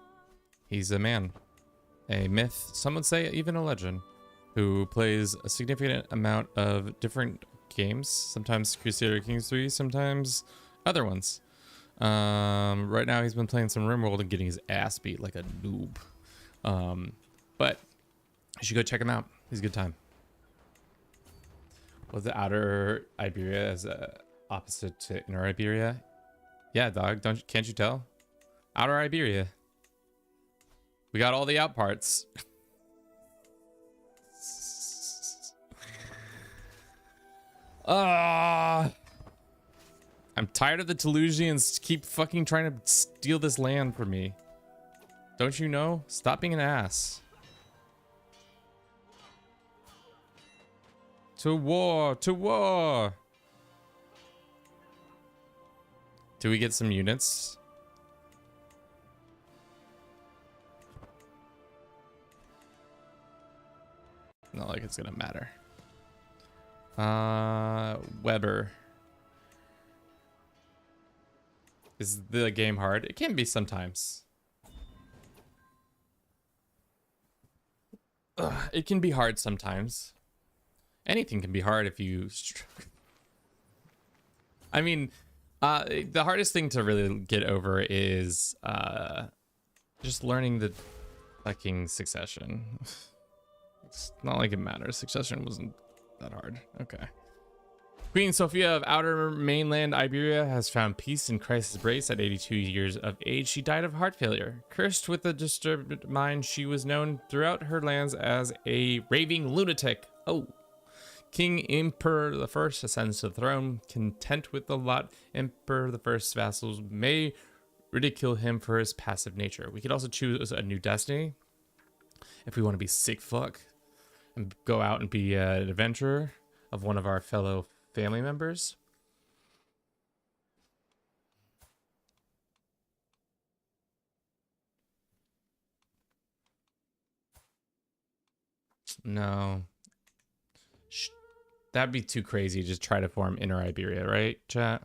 He's a man, a myth, some would say even a legend, who plays a significant amount of different games. Sometimes Crusader Kings 3, sometimes other ones. Right now he's been playing some RimWorld and getting his ass beat like a noob. But You should go check him out. He's a good time. Was the Outer Iberia as a opposite to Inner Iberia? Yeah, dog. Can't you tell? Outer Iberia. We got all the out parts. I'm tired of the Toulousians keep fucking trying to steal this land from me. Don't you know? Stop being an ass. To war! To war! Do we get some units? Not like it's gonna matter. Weber. Is the game hard? It can be sometimes. It can be hard sometimes. Anything can be hard if you... I mean, the hardest thing to really get over is just learning the fucking succession. It's not like it matters. Succession wasn't that hard. Okay. Queen Sophia of Outer Mainland Iberia has found peace in Christ's embrace at 82 years of age. She died of heart failure. Cursed with a disturbed mind, she was known throughout her lands as a raving lunatic. Oh. King Emperor I ascends to the throne. Content with the lot, Emperor I's vassals may ridicule him for his passive nature. We could also choose a new destiny if we want to be sick fuck and go out and be an adventurer of one of our fellow family members. No. That'd be too crazy to just try to form Inner Iberia, right, chat?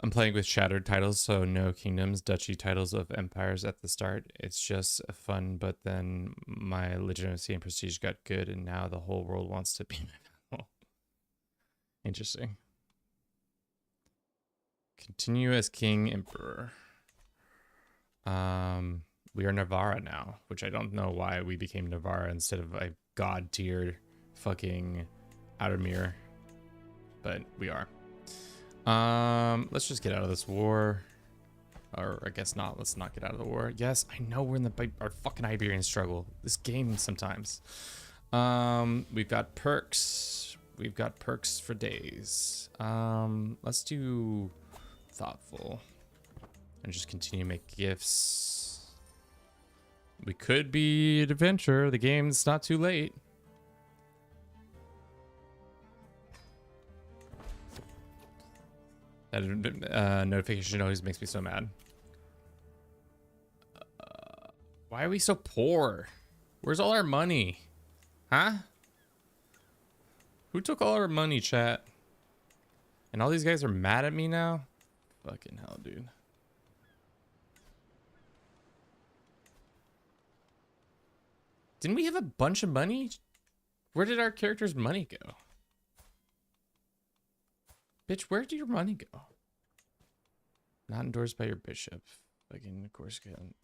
I'm playing with shattered titles, so no kingdoms, duchy titles of empires at the start. It's just fun, but then my legitimacy and prestige got good, and now the whole world wants to be my vassal. Interesting. Continue as king emperor. We are Navarra now, which I don't know why we became Navarra instead of a god tier fucking Outermere, but we are. Let's just get out of this war, or I guess not. Let's not get out of the war. Yes, I know we're in our fucking Iberian struggle. This game sometimes. We've got perks. We've got perks for days. Let's do thoughtful and just continue to make gifts. We could be an adventure. The game's not too late. That notification always makes me so mad. Why are we so poor? Where's all our money? Huh? Who took all our money, chat? And all these guys are mad at me now? Fucking hell, dude. Didn't we have a bunch of money? Where did our character's money go? Bitch, where did your money go? Not endorsed by your bishop. Fucking, of course, can't.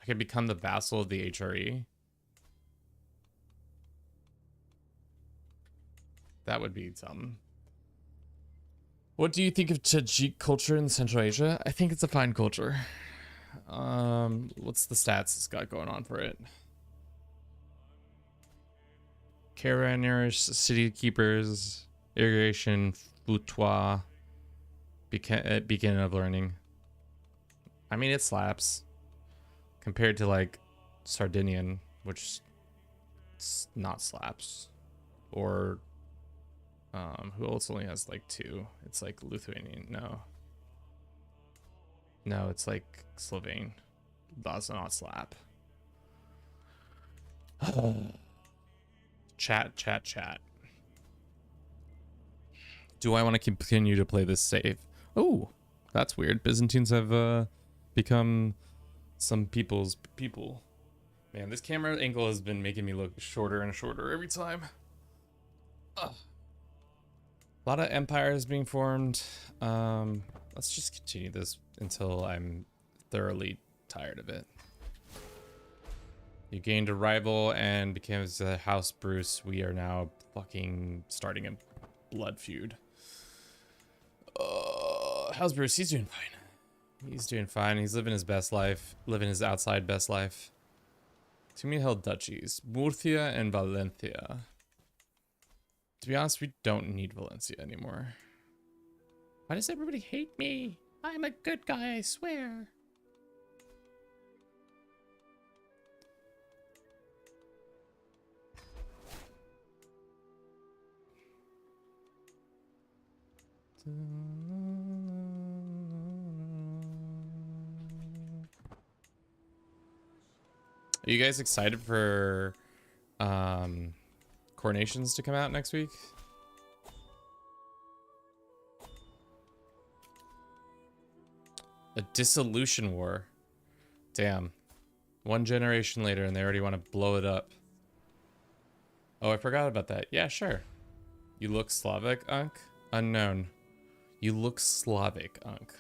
I could become the vassal of the HRE. That would be something. What do you think of Tajik culture in Central Asia? I think it's a fine culture. What's the stats it's got going on for it? Carabiniers, city keepers, irrigation, foutoir, beginning of learning. I mean, it slaps compared to like Sardinian, which not slaps, or who else only has like 2? It's like Lithuanian. No, it's like Slovene. Does not slap. Chat. Do I want to continue to play this save? Oh, that's weird. Byzantines have become some people's people. Man, this camera angle has been making me look shorter and shorter every time. Ugh. A lot of empires being formed. Let's just continue this until I'm thoroughly tired of it. You gained a rival and became the House Bruce. We are now fucking starting a blood feud. How's Bruce? He's doing fine. He's doing fine. He's living his best life. Living his outside best life. Too many held duchies. Murcia and Valencia. To be honest, we don't need Valencia anymore. Why does everybody hate me? I'm a good guy, I swear. Are you guys excited for Coronations to come out next week? A dissolution war. Damn. One generation later and they already want to blow it up. Oh, I forgot about that. Yeah, sure. You look Slavic, Unk? Unknown. You look Slavic, Unk.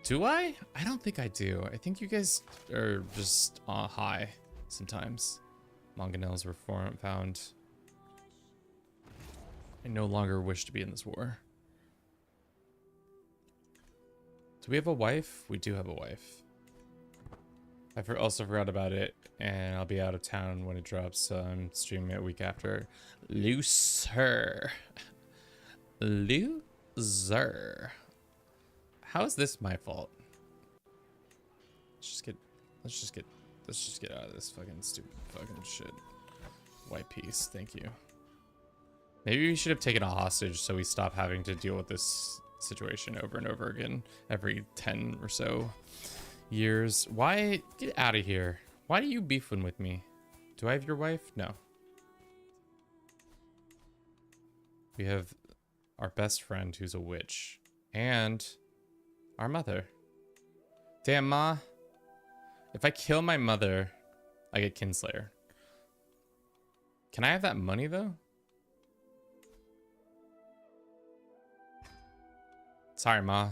Do I? I don't think I do. I think you guys are just high sometimes. Mangonels were found. I no longer wish to be in this war. Do we have a wife? We do have a wife. I also forgot about it, and I'll be out of town when it drops, so I'm streaming it a week after. Loser. Loser. How is this my fault? Let's just get out of this fucking stupid fucking shit. White piece, thank you. Maybe we should have taken a hostage so we stop having to deal with this situation over and over again every 10 or so years. Why? Get out of here. Why do you beefing with me? Do I have your wife? No. We have our best friend who's a witch. And our mother. Damn, Ma. If I kill my mother, I get Kinslayer. Can I have that money, though? Sorry, Ma.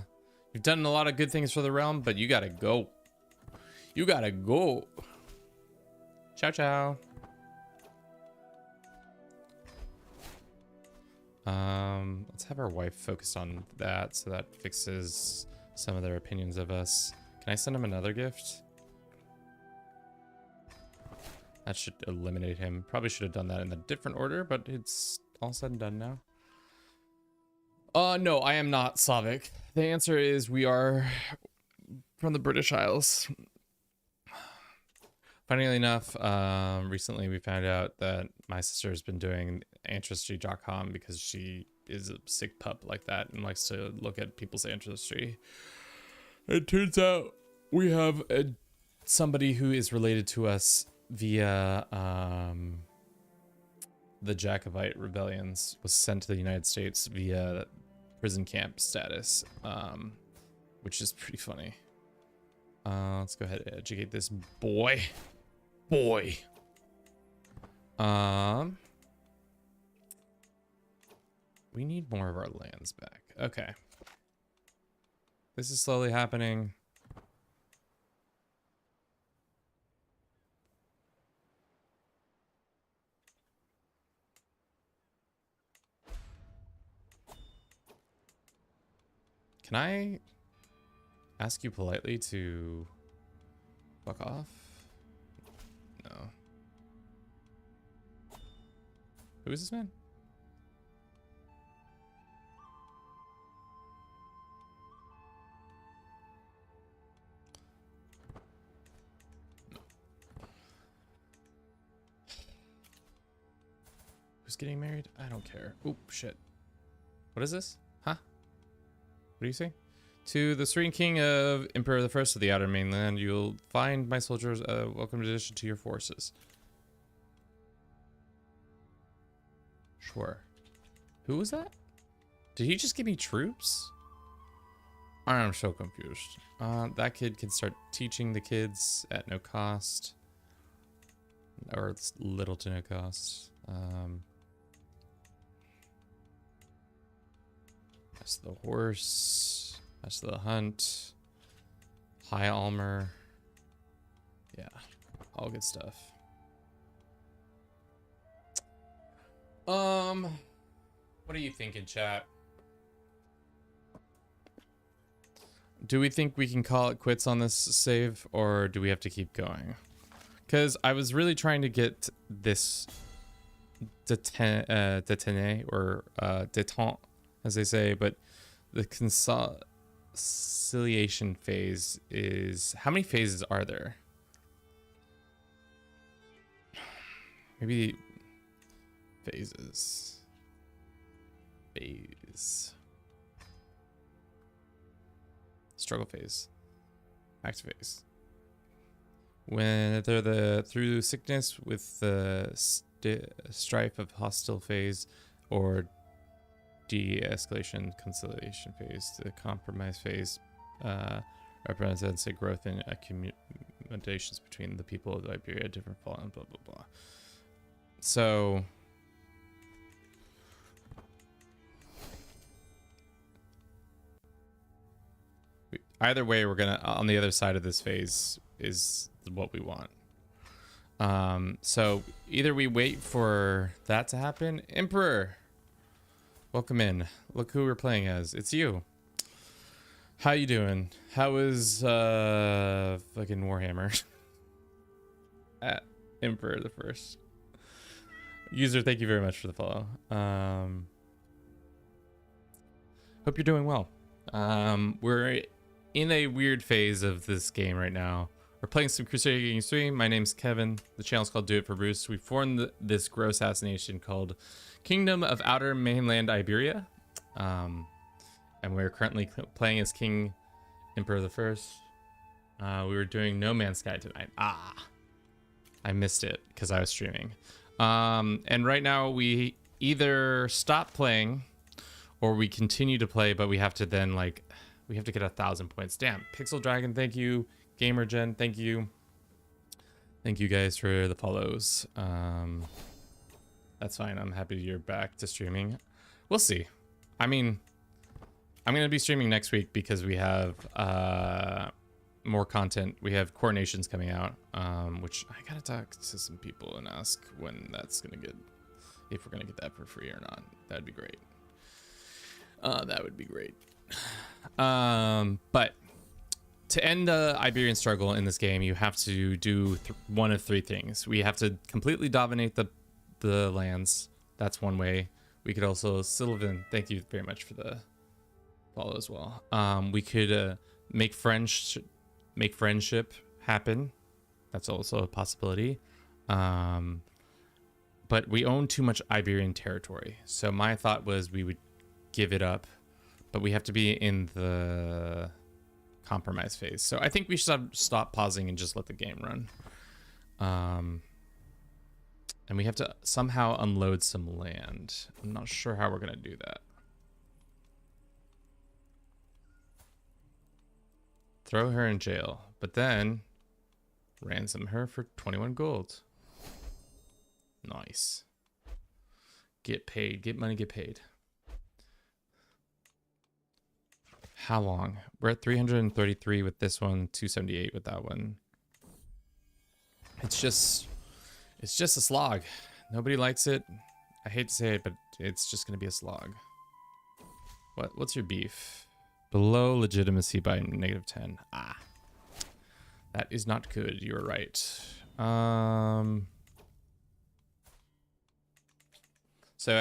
You've done a lot of good things for the realm, but you gotta go. You gotta go. Ciao, ciao. Let's have our wife focus on that so that fixes some of their opinions of us. Can I send him another gift? That should eliminate him. Probably should have done that in a different order, but it's all said and done now. No, I am not Slavic. The answer is we are from the British Isles. Funnily enough, recently we found out that my sister has been doing Ancestry.com because she is a sick pup like that and likes to look at people's ancestry. It turns out we have somebody who is related to us via the Jacobite rebellions, was sent to the United States via prison camp status, which is pretty funny. Let's go ahead and educate this boy. We need more of our lands back. Okay. This is slowly happening. Can I ask you politely to fuck off? No. Who is this man? No. Who's getting married? I don't care. Oop, shit. What is this? Huh? What do you say? To the Serene King of Emperor the First of the Outer Mainland, you'll find my soldiers a welcome addition to your forces. Sure. Who was that? Did he just give me troops? I'm so confused. That kid can start teaching the kids at no cost. Or it's little to no cost. That's the horse. That's the hunt. High Almer. Yeah, all good stuff. What are you thinking, chat? Do we think we can call it quits on this save, or do we have to keep going? Because I was really trying to get this détente or détente, as they say, but the conciliation phase is... How many phases are there? Maybe phases. Phase. Struggle phase. Active phase. Whether through sickness with the strife of hostile phase or de-escalation conciliation phase. The compromise phase represents a growth in accommodations between the people of Iberia, different fall and blah blah blah. So either way, we're gonna on the other side of this phase is what we want. So either we wait for that to happen. Emperor, welcome in. Look who we're playing as. It's you. How you doing? How is fucking Warhammer? At Emperor the First. User, thank you very much for the follow. Hope you're doing well. We're in a weird phase of this game right now. We're playing some Crusader Kings 3. My name's Kevin. The channel's called Do It for Bruce. We formed this gross ass nation called Kingdom of Outer Mainland Iberia. And we're currently playing as King Emperor the First. We were doing No Man's Sky tonight. I missed it because I was streaming. And right now we either stop playing or we continue to play, but we have to then we have to get 1,000 points. Damn. Pixel Dragon, thank you. Gamer Gen, thank you. Thank you guys for the follows. That's fine. I'm happy you're back to streaming. We'll see. I mean, I'm going to be streaming next week because we have more content. We have Coronations coming out, which I got to talk to some people and ask when that's going to get, if we're going to get that for free or not. That'd be great. That would be great. But to end the Iberian struggle in this game, you have to do one of three things. We have to completely dominate the lands. That's one way. We could also, Sylvan, thank you very much for the follow as well. We could make friendship happen. That's also a possibility. But we own too much Iberian territory. So my thought was we would give it up, but we have to be in the compromise phase. So I think we should stop pausing and just let the game run. And we have to somehow unload some land. I'm not sure how we're going to do that. Throw her in jail, but then ransom her for 21 gold. Nice. Get paid. Get money, get paid. How long? We're at 333 with this one, 278 with that one. It's just a slog. Nobody likes it. I hate to say it, but it's just gonna be a slog. What's your beef? Below legitimacy by -10. That is not good. You're right. So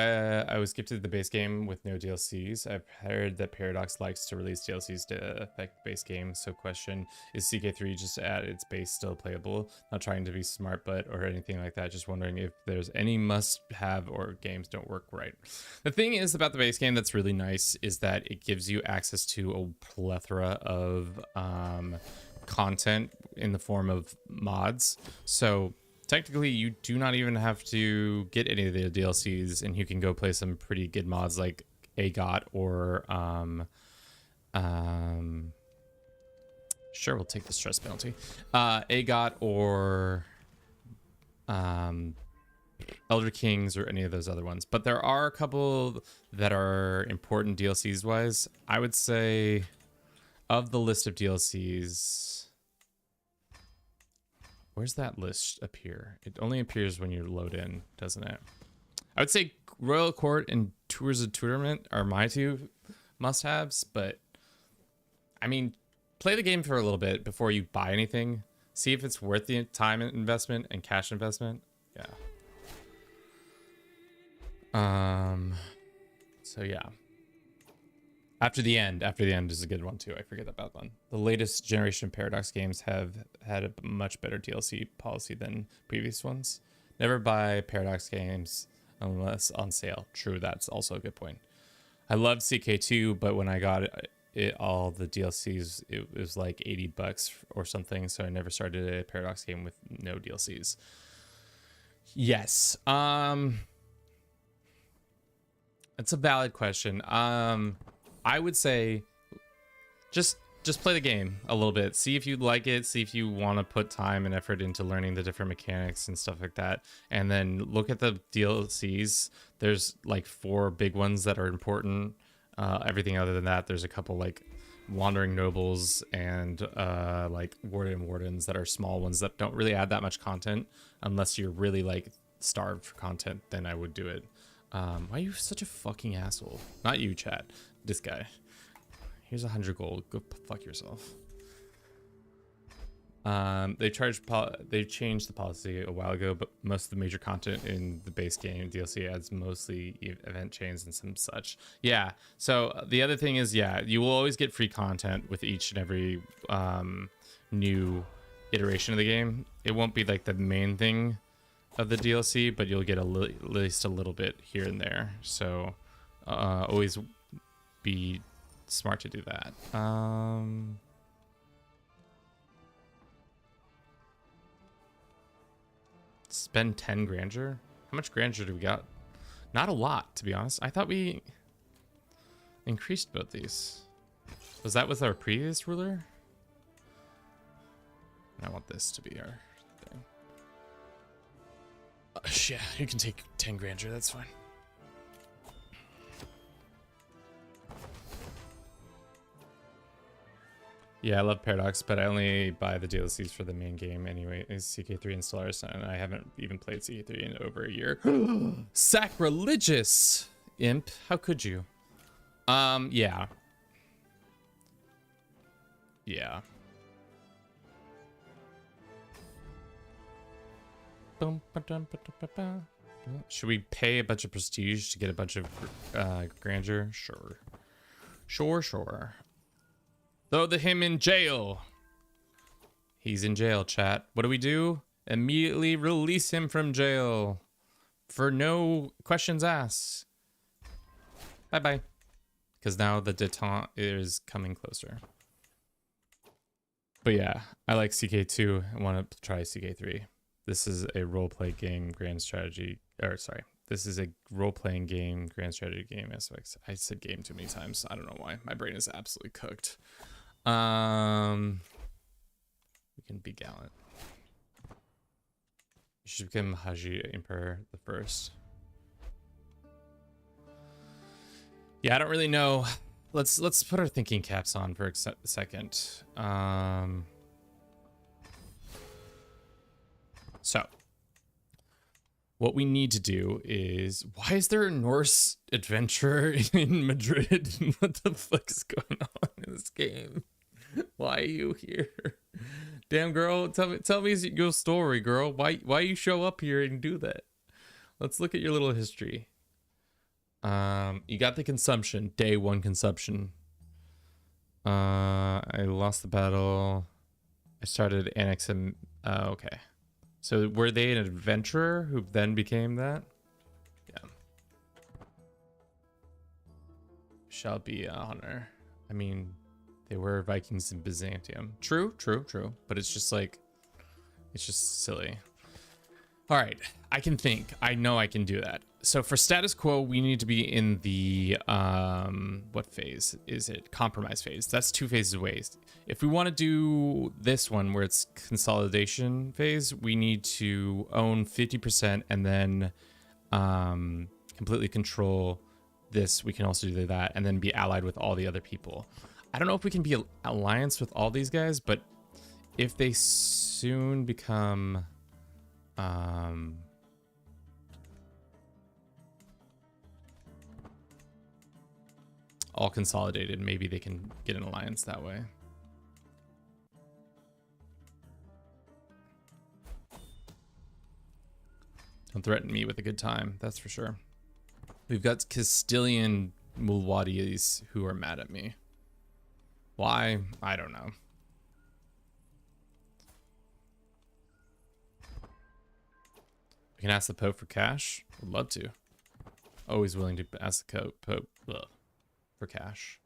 I was gifted the base game with no DLCs. I've heard that Paradox likes to release DLCs to affect base game. So question, is CK3 just at its base still playable? Not trying to be smart, or anything like that. Just wondering if there's any must-have or games don't work right. The thing is about the base game that's really nice is that it gives you access to a plethora of content in the form of mods. So technically, you do not even have to get any of the DLCs, and you can go play some pretty good mods like AGOT or sure, we'll take the stress penalty. AGOT or Elder Kings or any of those other ones. But there are a couple that are important DLCs wise. I would say of the list of DLCs, where's that list appear? It only appears when you load in, doesn't it? I would say Royal Court and Tours of Tournament are my two must-haves, but I mean, play the game for a little bit before you buy anything. See if it's worth the time investment and cash investment. Yeah. So yeah. After the end is a good one too. I forget about one. The latest generation Paradox games have had a much better DLC policy than previous ones. Never buy Paradox games unless on sale. True, that's also a good point. I loved CK2, but when I got it all the DLCs, it was like $80 or something, so I never started a Paradox game with no DLCs. Yes. It's a valid question. I would say just play the game a little bit. See if you like it. See if you want to put time and effort into learning the different mechanics and stuff like that. And then look at the DLCs. There's like 4 big ones that are important. Everything other than that, there's a couple like Wandering Nobles and like Wardens that are small ones that don't really add that much content. Unless you're really like starved for content, then I would do it. Why are you such a fucking asshole? Not you, chat. This guy. Here's 100 gold. Go fuck yourself. They changed the policy a while ago, but most of the major content in the base game DLC adds mostly event chains and some such. Yeah. So the other thing is, yeah, you will always get free content with each and every new iteration of the game. It won't be like the main thing of the DLC, but you'll get at least a little bit here and there. So always be smart to do that. Spend 10 grandeur. How much grandeur do we got? Not a lot, to be honest. I thought we increased both these. Was that with our previous ruler? I want this to be our thing. Yeah, you can take 10 grandeur, that's fine. Yeah, I love Paradox, but I only buy the DLCs for the main game anyway. It's CK3 and Stellaris, and I haven't even played CK3 in over a year. Sacrilegious, imp. How could you? Yeah. Yeah. Should we pay a bunch of prestige to get a bunch of grandeur? Sure. Sure. Throw him in jail. He's in jail, chat. What do? Immediately release him from jail. For no questions asked. Bye-bye. Because now the detente is coming closer. But yeah, I like CK2. I want to try CK3. This is a roleplay game, grand strategy. Or sorry. This is a role-playing game, grand strategy game. I said game too many times. I don't know why. My brain is absolutely cooked. We can be gallant. You should become Haji Emperor the First. Yeah, I don't really know. Let's put our thinking caps on for a second. So what we need to do is, why is there a Norse adventurer in Madrid? What the fuck is going on in this game? Why are you here? Damn, girl, tell me your story, girl. Why you show up here and do that? Let's look at your little history. You got the consumption, day 1 consumption. I lost the battle. I started annexing. Okay. So were they an adventurer who then became that? Yeah. Shall be an honor. I mean, they were Vikings in Byzantium. True. But it's just like, it's just silly. All right, I can think. I know I can do that. So for status quo, we need to be in the, what phase is it? Compromise phase. That's 2 phases away. If we want to do this one where it's consolidation phase, we need to own 50% and then completely control this, we can also do that and then be allied with all the other people. I don't know if we can be an alliance with all these guys, but if they soon become all consolidated, maybe they can get an alliance that way. Don't threaten me with a good time, that's for sure. We've got Castilian Mulwadis who are mad at me. Why? I don't know. We can ask the Pope for cash. Would love to. Always willing to ask the Pope for cash.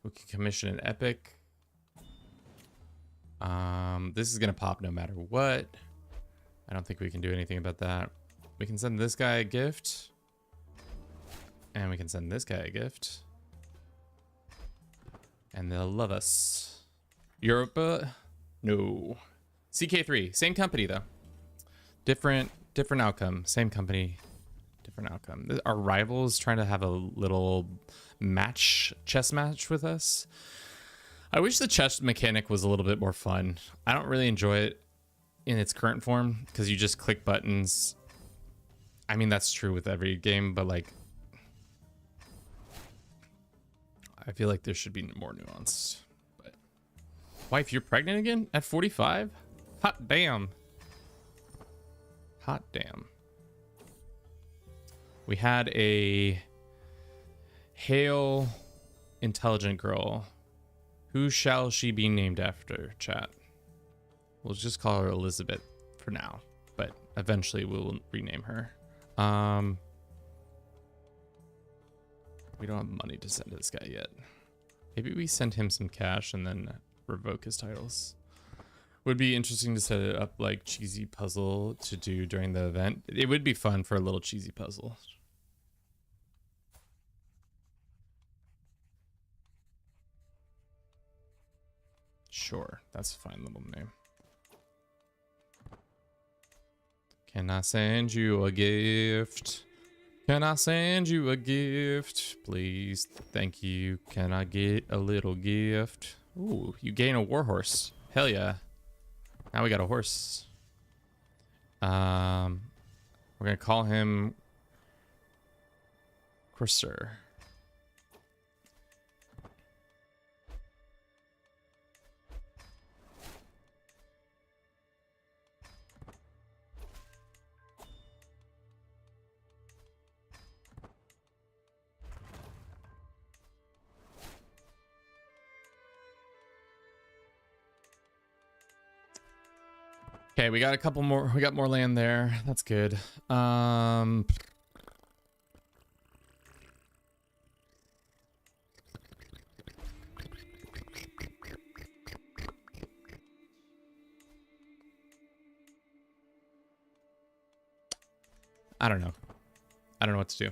We can commission an epic. This is gonna pop no matter what. I don't think we can do anything about that. We can send this guy a gift. And we can send this guy a gift. And they'll love us. Europa? No. CK3, same company though. Different outcome. Same company, different outcome. Our rivals trying to have a little chess match with us. I wish the chess mechanic was a little bit more fun. I don't really enjoy it in its current form because you just click buttons. I mean, that's true with every game, but like, I feel like there should be more nuance. But wife, you're pregnant again at 45? Hot damn. Hot damn. We had a hail intelligent girl. Who shall she be named after, chat? We'll just call her Elizabeth for now, but eventually we'll rename her. We don't have money to send to this guy yet. Maybe we send him some cash and then revoke his titles. Would be interesting to set it up like cheesy puzzle to do during the event. It would be fun for a little cheesy puzzle. Sure, that's a fine little name. Can I send you a gift? Can I send you a gift? Please, thank you. Can I get a little gift? Ooh, you gain a warhorse. Hell yeah. Now we got a horse. We're gonna call him Corsair. Okay, we got a couple more. We got more land there. That's good. I don't know. I don't know what to do.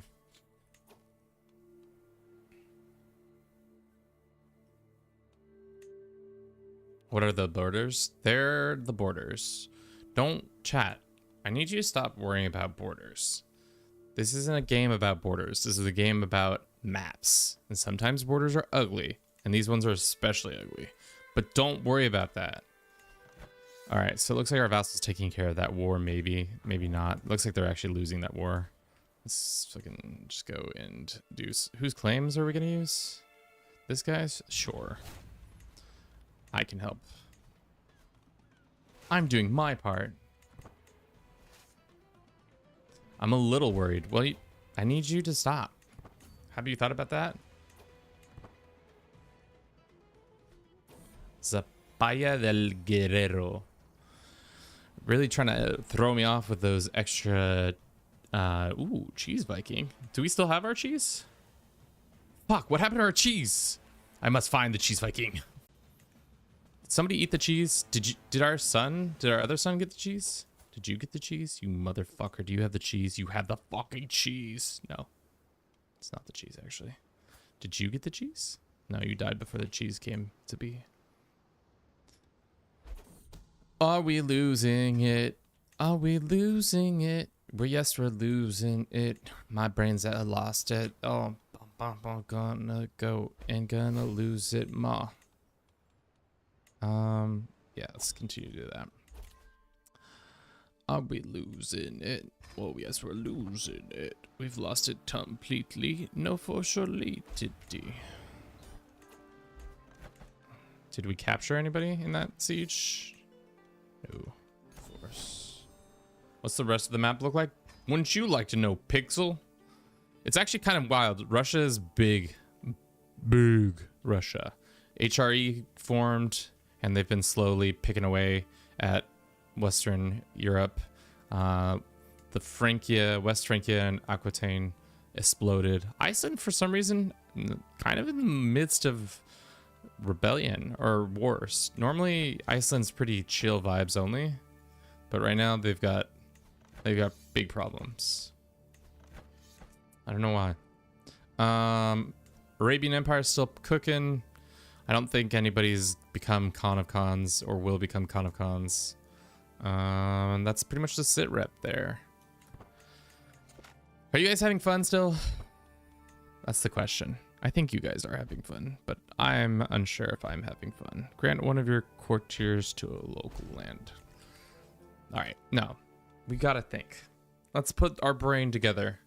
What are the borders? They're the borders. Don't chat. I need you to stop worrying about borders. This isn't a game about borders. This is a game about maps. And sometimes borders are ugly. And these ones are especially ugly. But don't worry about that. Alright, so it looks like our vassal's taking care of that war, maybe. Maybe not. Looks like they're actually losing that war. Let's fucking just go and do... Whose claims are we gonna use? This guy's? Sure. I can help. I'm doing my part. I'm a little worried. Well, I need you to stop. Have you thought about that? Zapaya del Guerrero. Really trying to throw me off with those extra... ooh, cheese Viking. Do we still have our cheese? Fuck, what happened to our cheese? I must find the cheese Viking. Did somebody eat the cheese? Did our other son get the cheese? Did you get the cheese? You motherfucker. Do you have the cheese? You have the fucking cheese. No. It's not the cheese, actually. Did you get the cheese? No, you died before the cheese came to be. Are we losing it? Are we losing it? Yes, we're losing it. My brain's at lost it. Oh, I'm gonna go and gonna lose it, ma. Yeah, let's continue to do that. Are we losing it? Oh, yes, we're losing it. We've lost it completely. No, for surely, did we? Did we capture anybody in that siege? No, of course. What's the rest of the map look like? Wouldn't you like to know, Pixel? It's actually kind of wild. Russia is big. Big Russia. HRE formed, and they've been slowly picking away at Western Europe. The Francia, West Francia and Aquitaine exploded. Iceland, for some reason, kind of in the midst of rebellion or wars. Normally, Iceland's pretty chill vibes only, but right now they've got big problems. I don't know why. Arabian Empire is still cooking. I don't think anybody's become Khan of Khans or will become Khan of Khans. That's pretty much the sit rep there. Are you guys having fun still? That's the question. I think you guys are having fun, but I'm unsure if I'm having fun. Grant one of your courtiers to a local land. All right, no, we gotta think. Let's put our brain together.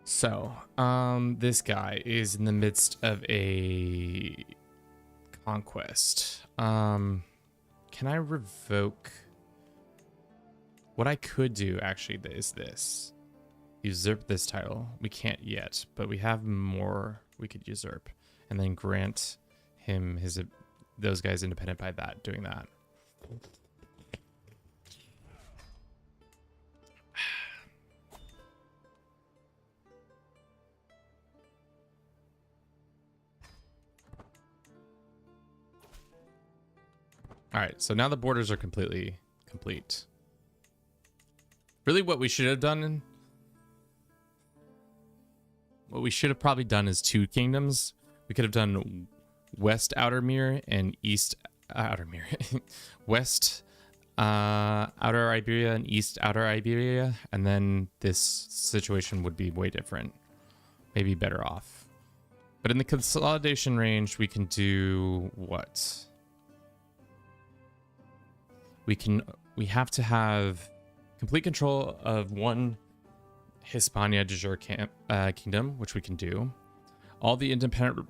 So, this guy is in the midst of a conquest. Can I revoke? What I could do actually is this. Usurp this title. We can't yet, but we have more we could usurp. And then grant him those guys independent by that, doing that. All right, so now the borders are completely complete. Really what we should have done, what we should have probably done is 2 kingdoms. We could have done West Outermere and East Outermere. West Outer Iberia and East Outer Iberia, and then this situation would be way different. Maybe better off. But in the consolidation range, we can do what? We have to have complete control of one Hispania de jure kingdom, which we can do. All the independent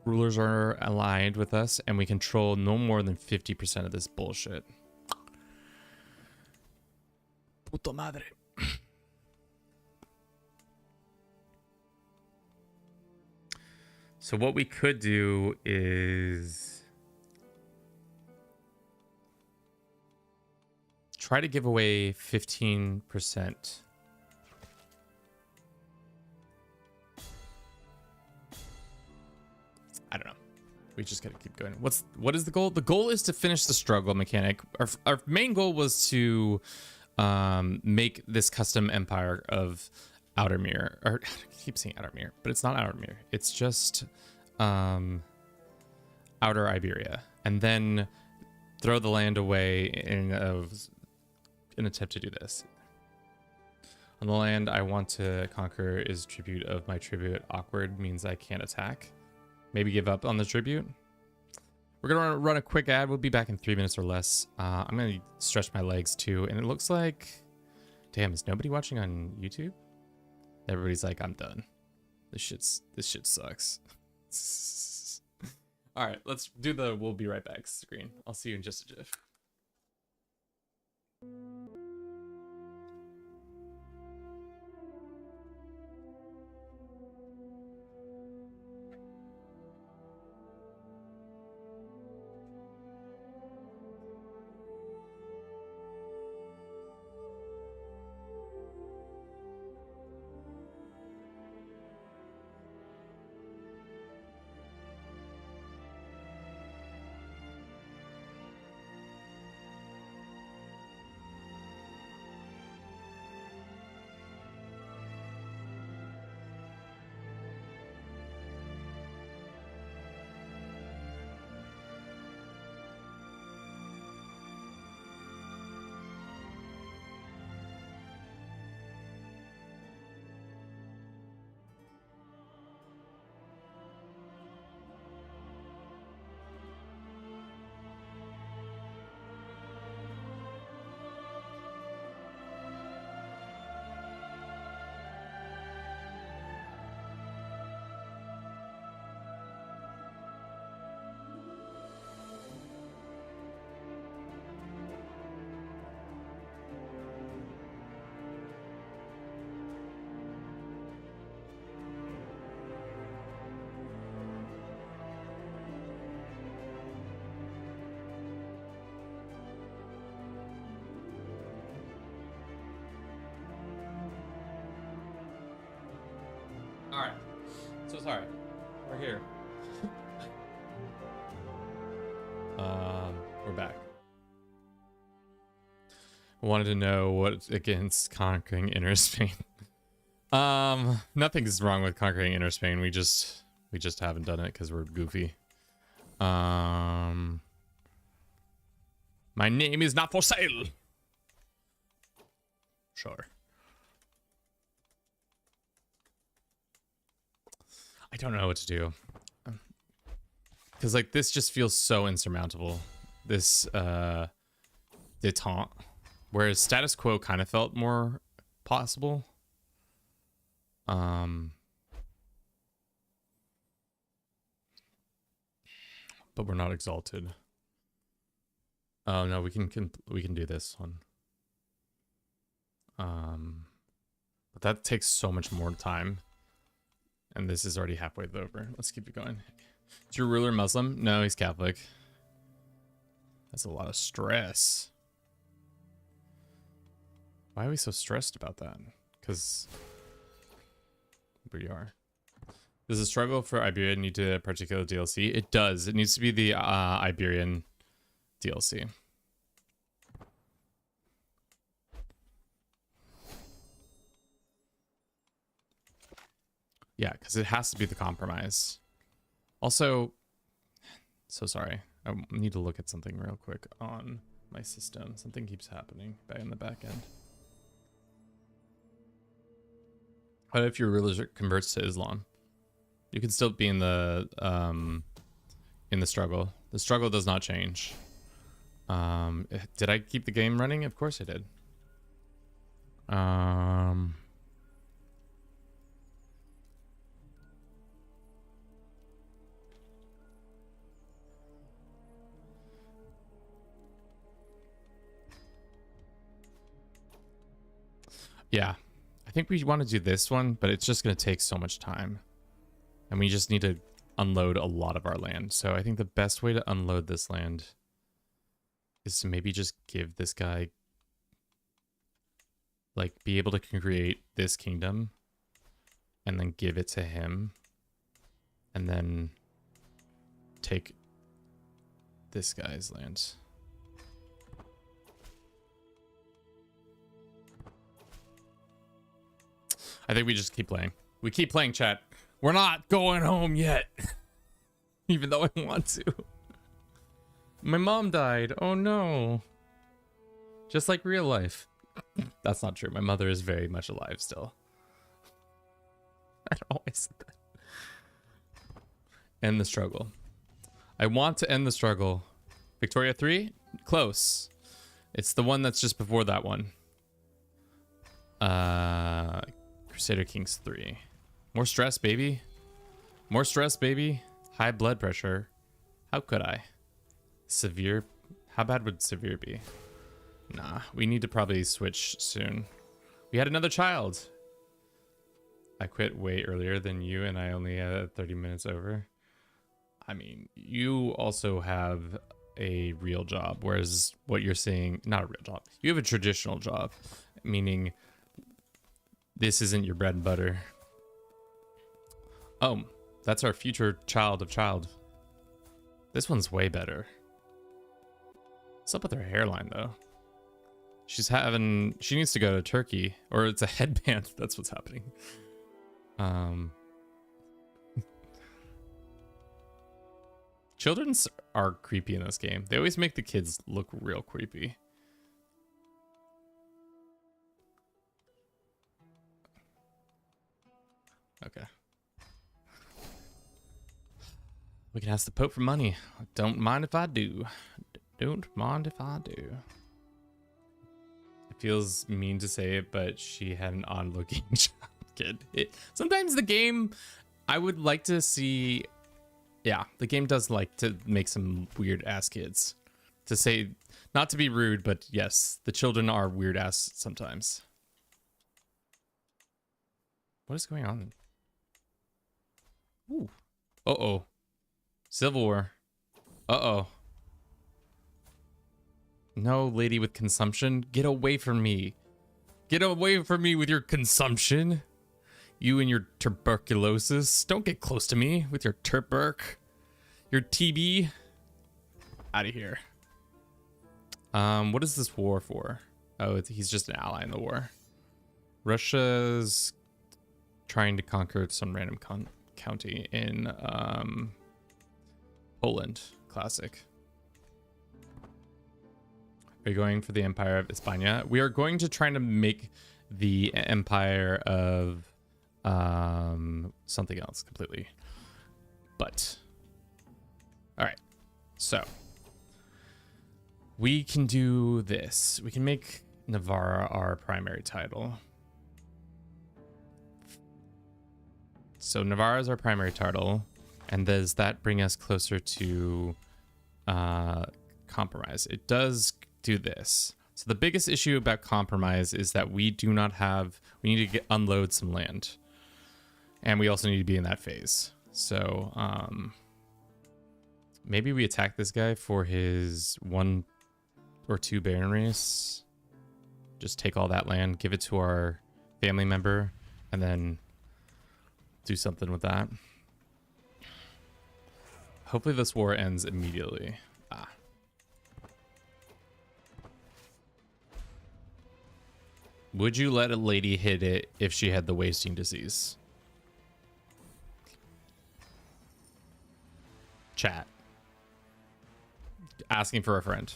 rulers are aligned with us, and we control no more than 50% of this bullshit. Puta madre. So what we could do is try to give away 15%. I don't know. We just gotta keep going. What is the goal? The goal is to finish the struggle mechanic. Our main goal was to make this custom empire of Outermere. Or I keep saying Outermere, but it's not Outermere. It's just Outer Iberia, and then throw the land away in an attempt to do this. On the land I want to conquer is tribute of my tribute. Awkward means I can't attack. Maybe give up on the tribute. We're gonna run a quick ad. We'll be back in 3 minutes or less. I'm gonna stretch my legs too, and it looks like, damn, is nobody watching on YouTube? Everybody's like, I'm done. This shit sucks. All right, let's do the we'll be right back screen. I'll see you in just a jiff. So sorry. We're here. We're back. I wanted to know what against conquering inner Spain. Nothing's wrong with conquering inner Spain. We just haven't done it because we're goofy. My name is not for sale. Sure. I don't know what to do. Because like this just feels so insurmountable. This detente. Whereas status quo kind of felt more possible. But we're not exalted. Oh no, we can do this one. But that takes so much more time. And this is already halfway over. Let's keep it going. Is your ruler Muslim? No, he's Catholic. That's a lot of stress. Why are we so stressed about that? Because we are. Does the struggle for Iberia need a particular DLC? It does. It needs to be the Iberian DLC. Yeah, because it has to be the compromise. Also, so sorry. I need to look at something real quick on my system. Something keeps happening back in the back end. What if your ruler converts to Islam? You can still be in the struggle. The struggle does not change. Did I keep the game running? Of course I did. Yeah, I think we want to do this one, but it's just going to take so much time. And we just need to unload a lot of our land. So I think the best way to unload this land is to maybe just give this guy, like, be able to create this kingdom and then give it to him and then take this guy's land. I think we just keep playing. We keep playing, chat. We're not going home yet. Even though I want to. My mom died. Oh no. Just like real life. That's not true. My mother is very much alive still. I always said that. End the struggle. I want to end the struggle. Victoria 3? Close. It's the one that's just before that one. Crusader Kings 3. More stress, baby. More stress, baby. High blood pressure. How could I? Severe. How bad would severe be? Nah, we need to probably switch soon. We had another child. I quit way earlier than you and I only had 30 minutes over. I mean, you also have a real job, whereas what you're saying, not a real job. You have a traditional job, meaning this isn't your bread and butter. Oh, that's our future child of child. This one's way better. What's up with her hairline, though? She needs to go to Turkey. Or it's a headband. That's what's happening. Children are creepy in this game. They always make the kids look real creepy. Okay. We can ask the Pope for money. Don't mind if I do. Don't mind if I do. It feels mean to say it, but she had an odd-looking child kid. Sometimes the game, I would like to see... Yeah, the game does like to make some weird-ass kids. To say, not to be rude, but yes, the children are weird-ass sometimes. What is going on? Ooh. Uh-oh. Civil War. Uh-oh. No, lady with consumption. Get away from me. Get away from me with your consumption. You and your tuberculosis. Don't get close to me with your your TB. Out of here. What is this war for? Oh, he's just an ally in the war. Russia's trying to conquer some random county in Poland. Classic. Are you going for the Empire of Hispania? We are going to try to make the Empire of something else completely. But all right, so we can do this. We can make Navarra our primary title. So Navarra is our primary title, and does that bring us closer to compromise? It does do this. So the biggest issue about compromise is that we do not have, we need to unload some land. And we also need to be in that phase. So maybe we attack this guy for his 1 or 2 baronries. Just take all that land, give it to our family member, and then do something with that. Hopefully this war ends immediately. Would you let a lady hit it if she had the wasting disease? Chat. Asking for a friend.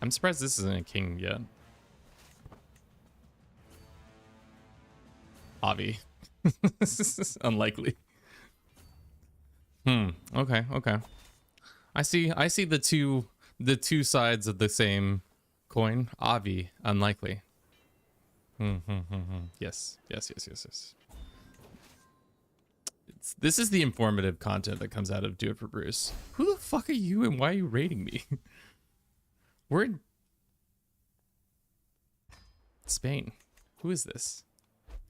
I'm surprised this isn't a king yet. Avi. This is unlikely. Okay, okay. I see the two sides of the same coin. Avi, unlikely. Yes. This is the informative content that comes out of Do It For Bruce. Who the fuck are you and why are you rating me? We're in Spain. Who is this?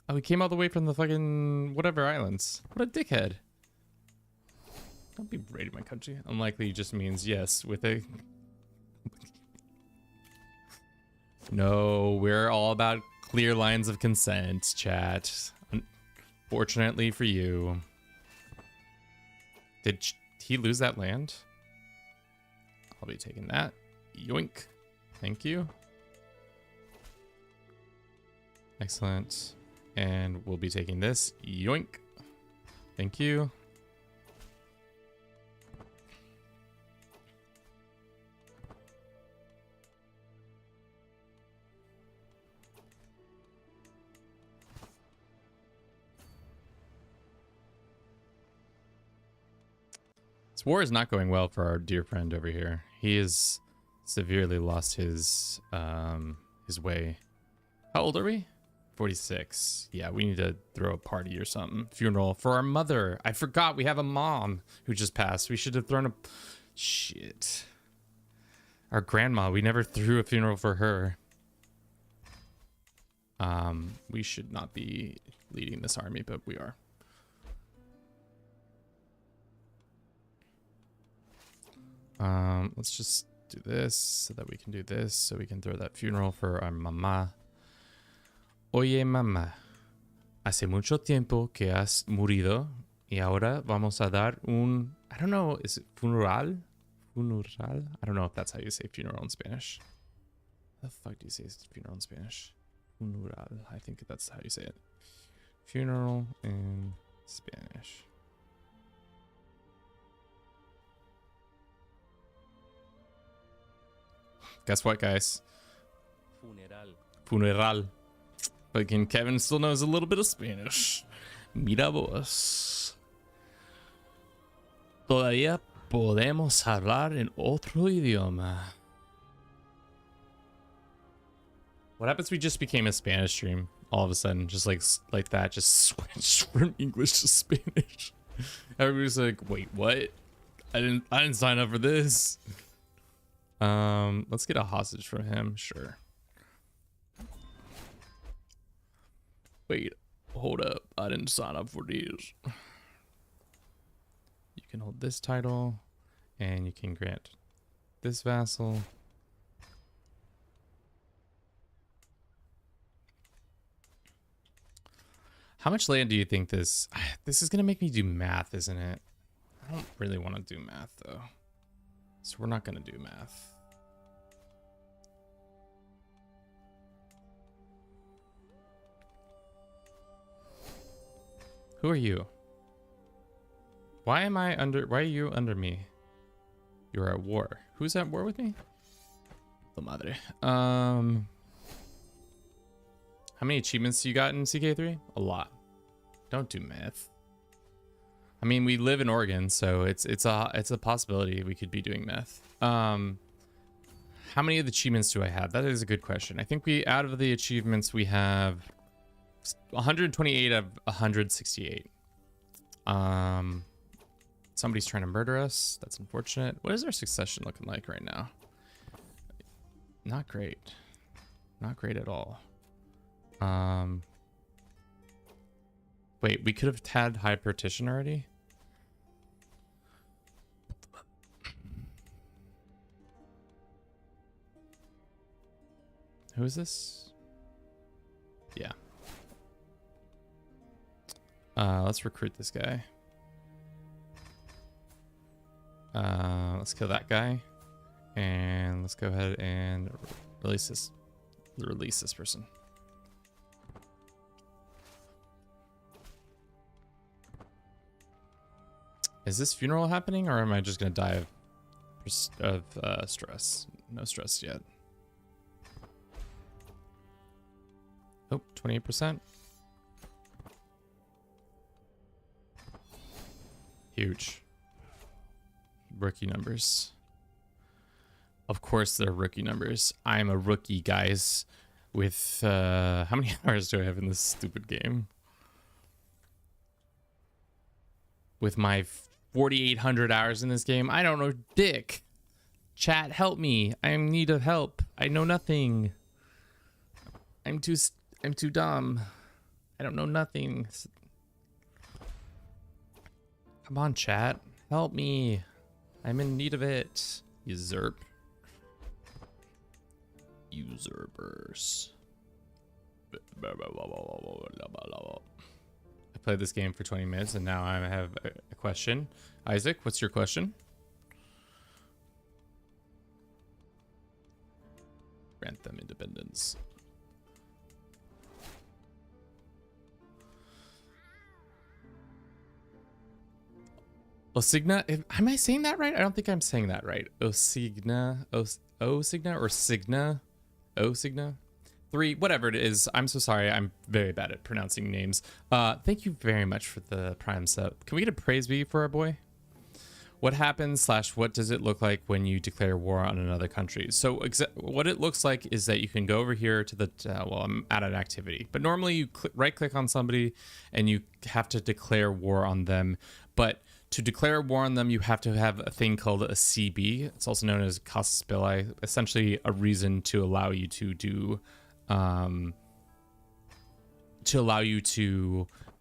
Oh, he came all the way from the fucking whatever islands. What a dickhead. Don't be rating my country. Unlikely just means yes with a... No, we're all about clear lines of consent, chat. Unfortunately for you. Did he lose that land? I'll be taking that. Yoink. Thank you. Excellent. And we'll be taking this. Yoink. Thank you. This war is not going well for our dear friend over here. He has severely lost his way. How old are we? 46. Yeah, we need to throw a party or something. Funeral for our mother. I forgot we have a mom who just passed. We should have thrown a... Shit. Our grandma. We never threw a funeral for her. We should not be leading this army, but we are. Let's just do this so that we can do this, so we can throw that funeral for our mamá. Oye, mamá, hace mucho tiempo que has murido y ahora vamos a dar un, I don't know, is it funeral? Funeral? I don't know if that's how you say funeral in Spanish. How the fuck do you say funeral in Spanish? Funeral. I think that's how you say it. Funeral in Spanish. Guess what, guys? Funeral. Funeral. But again, Kevin still knows a little bit of Spanish. Mira vos. Todavía podemos hablar en otro idioma. What happens if we just became a Spanish stream all of a sudden? Just like that, just switch from English to Spanish. Everybody's like, wait, what? I didn't sign up for this. Let's get a hostage from him. Sure. Wait, hold up. I didn't sign up for these. You can hold this title, and you can grant this vassal. How much land do you think this... This is going to make me do math, isn't it? I don't really want to do math, though. So we're not going to do math. Who are you? Why am I under... Why are you under me? You're at war. Who's at war with me? La madre. How many achievements you got in CK3? A lot. Don't do math. I mean, we live in Oregon, so it's a possibility we could be doing math. How many of the achievements do I have? That is a good question. I think out of the achievements we have 128 of 168. Somebody's trying to murder us. That's unfortunate. What is our succession looking like right now? Not great. Not great at all. Wait, we could have had high partition already? Who is this? Yeah. Let's recruit this guy. Let's kill that guy. And let's go ahead and release this person. Is this funeral happening, or am I just gonna die of stress? No stress yet. Oh, 28%. Huge. Rookie numbers. Of course they're rookie numbers. I'm a rookie, guys. With how many hours do I have in this stupid game? With my 4,800 hours in this game, I don't know dick. Chat, help me. I am in need of help. I know nothing. I'm too dumb. I don't know nothing. Come on, chat. Help me. I'm in need of it. Usurp. Usurpers. I played this game for 20 minutes and now I have a question. Isaac, what's your question? Grant them independence. Osigna, am I saying that right? I don't think I'm saying that right. Osigna, Osigna or Signa? Osigna? 3, whatever it is. I'm so sorry. I'm very bad at pronouncing names. Thank you very much for the Prime sub. Can we get a praise be for our boy? What happens / what does it look like when you declare war on another country? So what it looks like is that you can go over here to the, well, I'm at an activity, but normally you right click on somebody and you have to declare war on them. But to declare war on them, you have to have a thing called a CB. It's also known as casus belli, essentially a reason to allow you to do,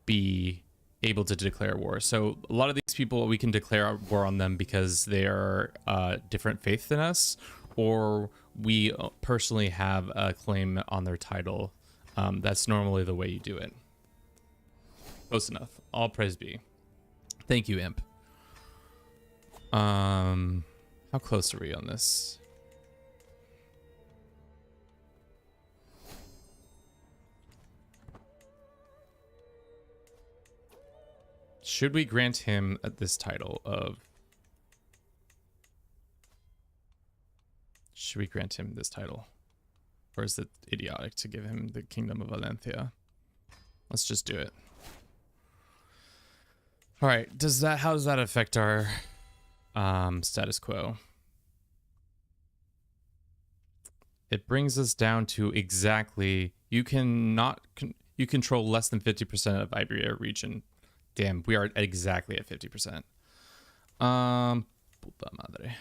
be able to declare war. So a lot of these people, we can declare war on them because they are different faith than us, or we personally have a claim on their title. That's normally the way you do it. Close enough. All praise be. Thank you, Imp. How close are we on this? Should we grant him this title of... Should we grant him this title? Or is it idiotic to give him the Kingdom of Valencia? Let's just do it. All right, how does that affect our status quo? It brings us down to exactly, you control less than 50% of Iberia region. Damn, we are at exactly at 50%. Puta madre.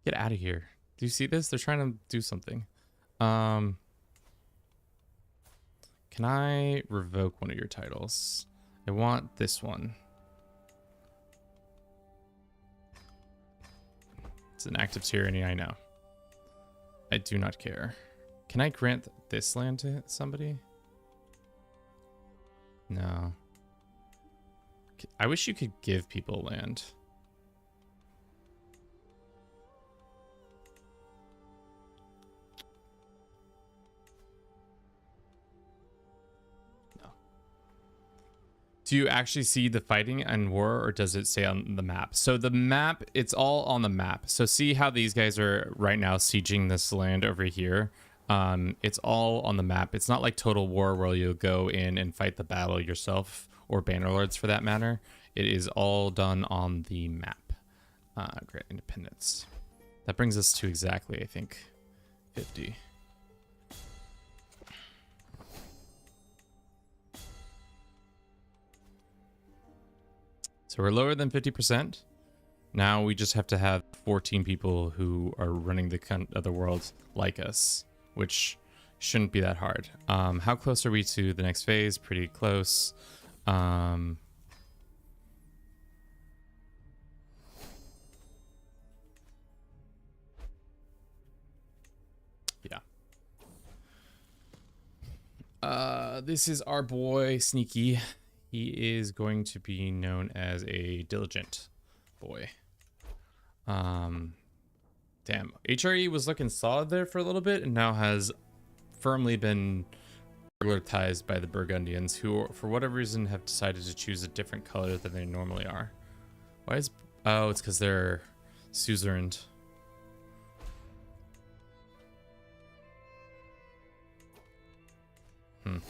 Get out of here. Do you see this? They're trying to do something. Can I revoke one of your titles? I want this one. It's an active tyranny, I know. I do not care. Can I grant this land to somebody? No. I wish you could give people land. No. Do you actually see the fighting and war, or does it say on the map? So the map, it's all on the map. So see how these guys are right now sieging this land over here? It's all on the map. It's not like Total War where you'll go in and fight the battle yourself, or Bannerlords for that matter. It is all done on the map. Great independence. That brings us to exactly, I think, 50. So we're lower than 50%. Now we just have to have 14 people who are running the world like us, which shouldn't be that hard. How close are we to the next phase? Pretty close. This is our boy Sneaky. He is going to be known as a diligent boy. Damn, HRE was looking solid there for a little bit and now has firmly been burglarized by the Burgundians, who for whatever reason have decided to choose a different color than they normally are. Why is... Oh, it's because they're suzerained. And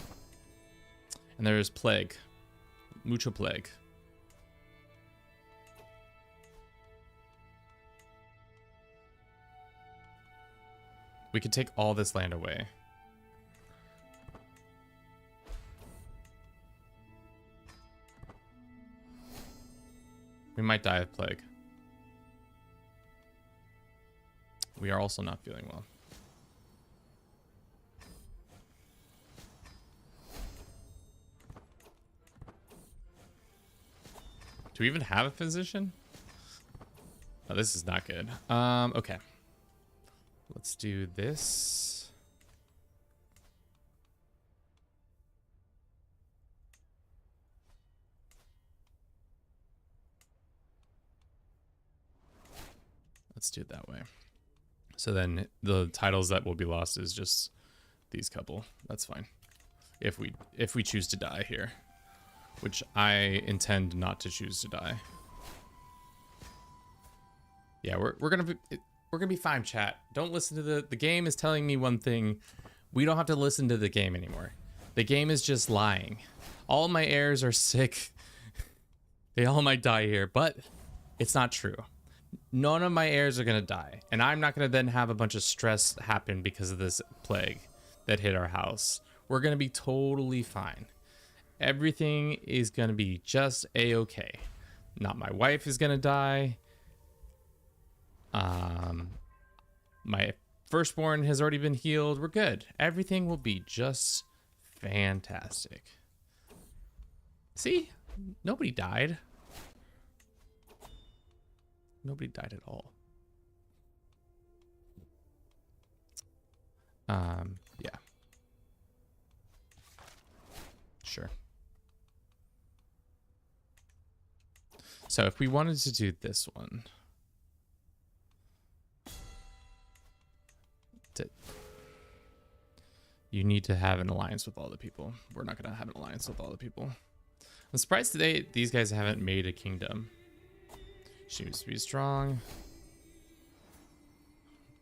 there's plague. Mucho plague. We could take all this land away. We might die of plague. We are also not feeling well. Do we even have a physician? Oh, this is not good. Okay. Let's do this. Let's do it that way. So then the titles that will be lost is just these couple. That's fine. If we choose to die here. Which I intend not to choose to die. Yeah, we're gonna be fine, chat. Don't listen to the game is telling me one thing. We don't have to listen to the game anymore. The game is just lying. All my heirs are sick. They all might die here, but it's not true. None of my heirs are gonna die, and I'm not gonna then have a bunch of stress happen because of this plague that hit our house. We're gonna be totally fine. Everything is gonna be just a-okay. Not my wife is gonna die. My firstborn has already been healed. We're good. Everything will be just fantastic. See? Nobody died. Nobody died at all. Yeah. Sure. So if we wanted to do this one, you need to have an alliance with all the people. We're not going to have an alliance with all the people. I'm surprised today these guys haven't made a kingdom. Seems to be strong.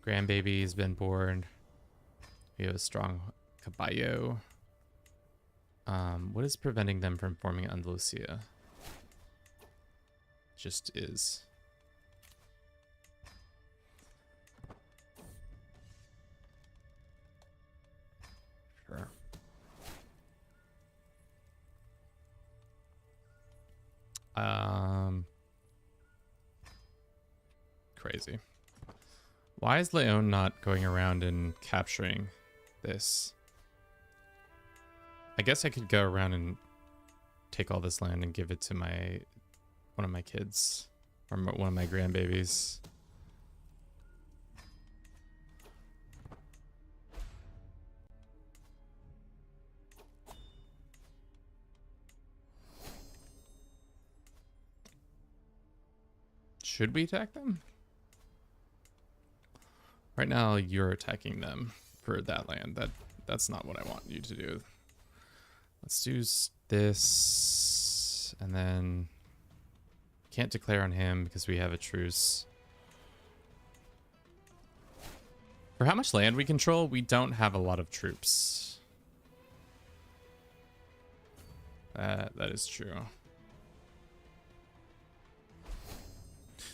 Grandbaby has been born. We have a strong caballo. What is preventing them from forming Andalusia? Just is. Sure. Crazy. Why is Leon not going around and capturing this? I guess I could go around and take all this land and give it to one of my kids or one of my grandbabies. Should we attack them? Right now, you're attacking them for that land. That's not what I want you to do. Let's do this, and then can't declare on him because we have a truce. For how much land we control, we don't have a lot of troops. That is true.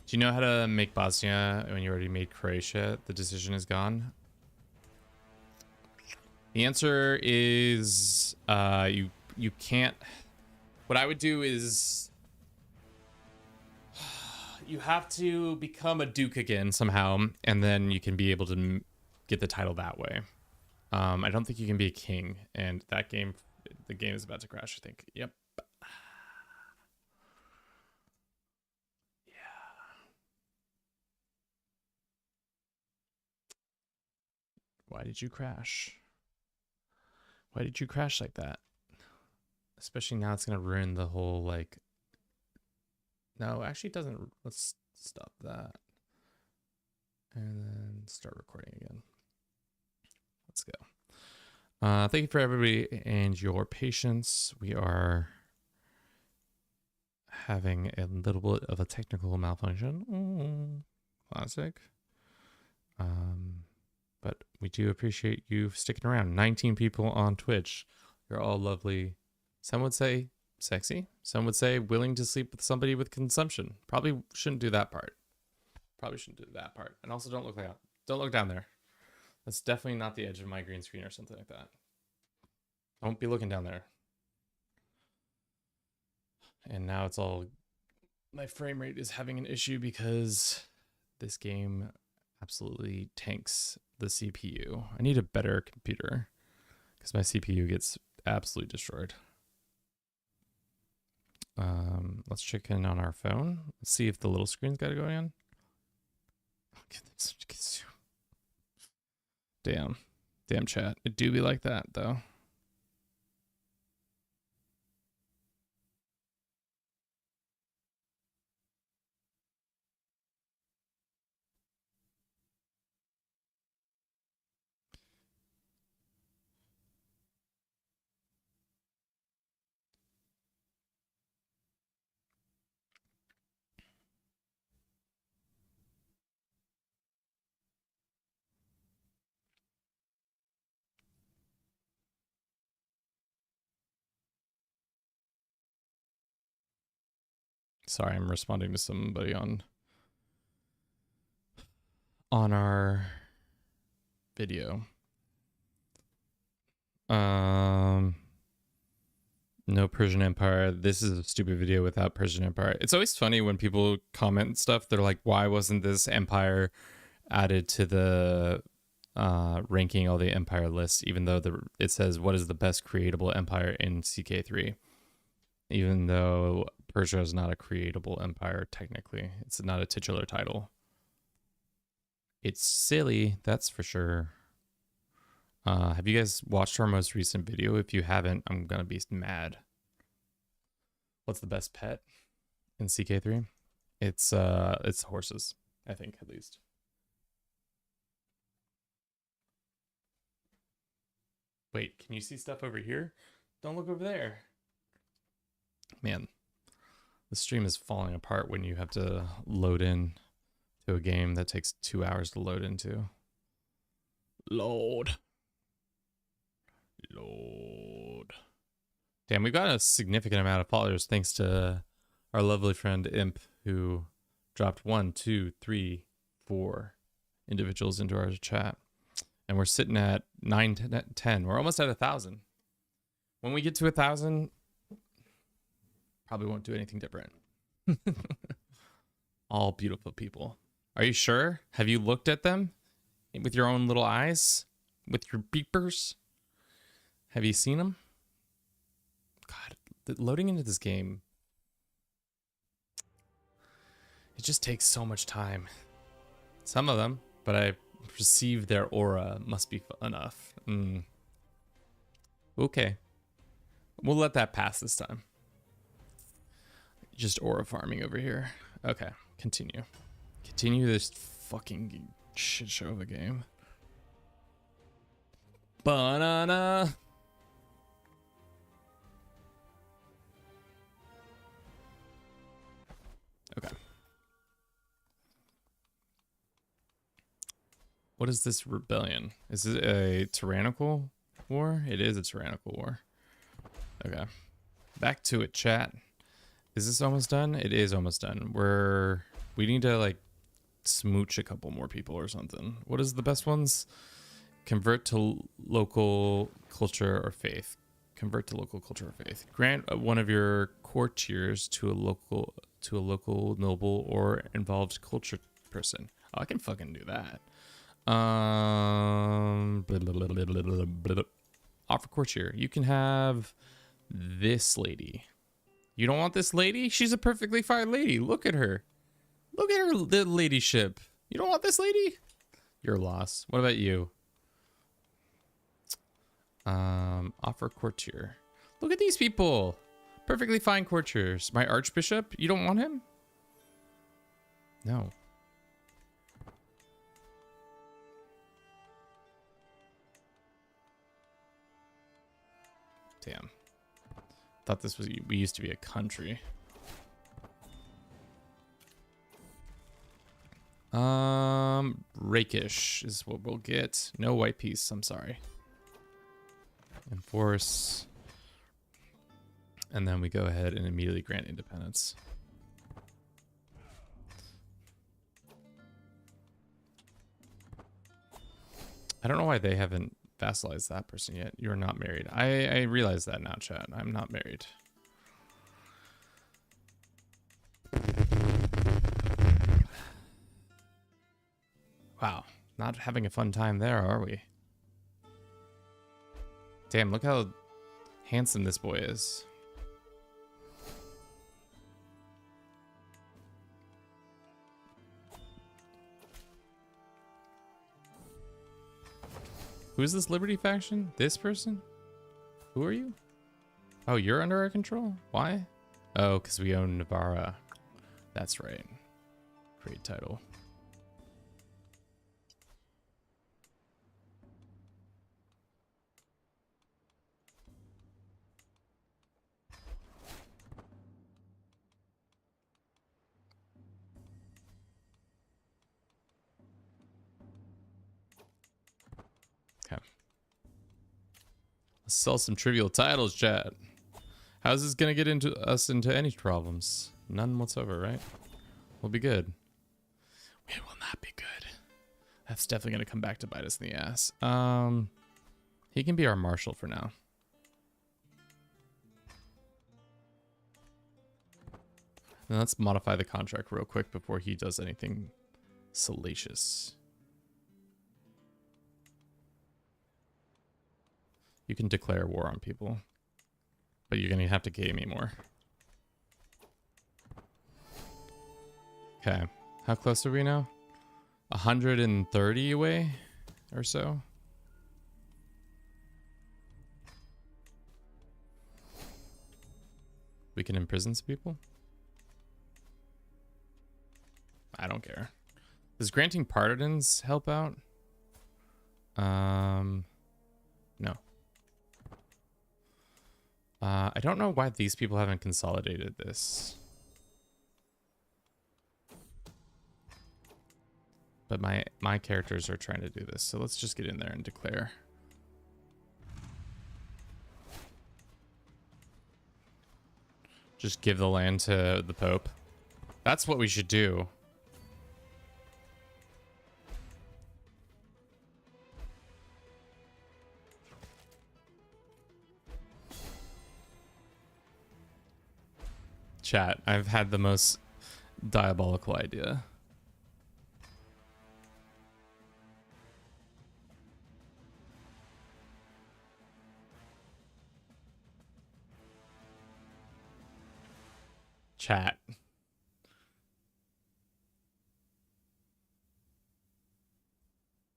Do you know how to make Bosnia when you already made Croatia? The decision is gone. The answer is you can't. What I would do is you have to become a duke again somehow, and then you can be able to get the title that way. I don't think you can be a king, and the game is about to crash, I think. Yep. Why did you crash? Why did you crash like that? Especially now it's going to ruin the whole, like... No, actually it doesn't. Let's stop that. And then start recording again. Let's go. Thank you for everybody and your patience. We are having a little bit of a technical malfunction. Classic. But we do appreciate you sticking around. 19 people on Twitch. You're all lovely. Some would say sexy. Some would say willing to sleep with somebody with consumption. Probably shouldn't do that part. And also don't look down there. That's definitely not the edge of my green screen or something like that. Don't be looking down there. And now it's all... My frame rate is having an issue because this game absolutely tanks the CPU. I need a better computer because my CPU gets absolutely destroyed. Let's check in on our phone. Let's see if the little screen's got it going on. Damn chat. It do be like that though. Sorry, I'm responding to somebody on our video. No Persian Empire. This is a stupid video without Persian Empire. It's always funny when people comment stuff. They're like, why wasn't this empire added to the ranking all the empire lists, even though it says what is the best creatable empire in CK3, even though Persia is not a creatable empire technically. It's not a titular title. It's silly, that's for sure. Have you guys watched our most recent video? If you haven't, I'm gonna be mad. What's the best pet in CK3? It's horses, I think, at least. Wait, can you see stuff over here? Don't look over there. Man, the stream is falling apart when you have to load in to a game that takes 2 hours to load into. Load. Damn, we've got a significant amount of followers thanks to our lovely friend Imp, who dropped 1, 2, 3, 4 individuals into our chat. And we're sitting at 9, 10. We're almost at 1,000. When we get to 1,000, probably won't do anything different. All beautiful people. Are you sure? Have you looked at them with your own little eyes? With your beepers? Have you seen them? God, loading into this game, it just takes so much time. Some of them, but I perceive their aura must be enough. Okay. We'll let that pass this time. Just aura farming over here. Okay. Continue. Continue this fucking shit show of a game. Banana. Okay. What is this rebellion? Is it a tyrannical war? It is a tyrannical war. Okay. Back to it, chat. Is this almost done? It is almost done. We need to like smooch a couple more people or something. What is the best ones? Convert to local culture or faith. Convert to local culture or faith. Grant one of your courtiers to a local noble or involved culture person. Oh, I can fucking do that. Offer courtier. You can have this lady. You don't want this lady? She's a perfectly fine lady. Look at her. Look at her, the ladyship. You don't want this lady? Your loss. What about you? Offer courtier. Look at these people. Perfectly fine courtiers. My archbishop? You don't want him? No. Damn. Thought this was, we used to be a country. Rakish is what we'll get. No white piece, I'm sorry. Enforce. And then we go ahead and immediately grant independence. I don't know why they haven't vassalized that person yet. You're not married. I realize that now, chat. I'm not married. Wow. Not having a fun time there, are we? Damn, look how handsome this boy is. Who's this Liberty faction? This person? Who are you? Oh, you're under our control? Why? Oh, because we own Navarra. That's right. Great title. Okay. Let's sell some trivial titles, chat. How's this gonna get us into any problems? None whatsoever, right? We'll be good. We will not be good. That's definitely gonna come back to bite us in the ass. He can be our marshal for now. Now let's modify the contract real quick before he does anything salacious. You can declare war on people, but you're gonna have to pay me more. Okay, how close are we now? 130 away or so. We can imprison some people. I don't care. Does granting pardons help out? No. I don't know why these people haven't consolidated this. But my characters are trying to do this, so let's just get in there and declare. Just give the land to the Pope. That's what we should do. Chat, I've had the most diabolical idea. Chat.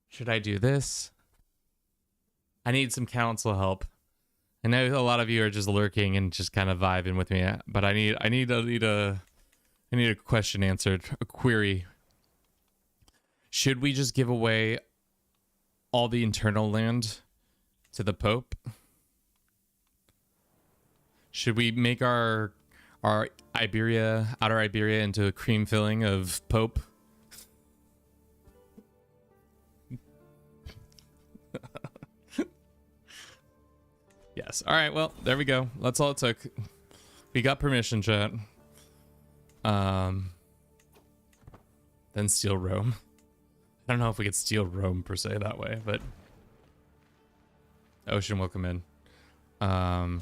Should I do this? I need some council help. I know a lot of you are just lurking and just kind of vibing with me, but I need a I need a question answered. A query. Should we just give away all the internal land to the Pope? Should we make our Iberia, Outer Iberia, into a cream filling of Pope? Yes. All right. Well, there we go. That's all it took. We got permission, chat. Then steal Rome. I don't know if we could steal Rome per se that way, but Ocean will come in. Can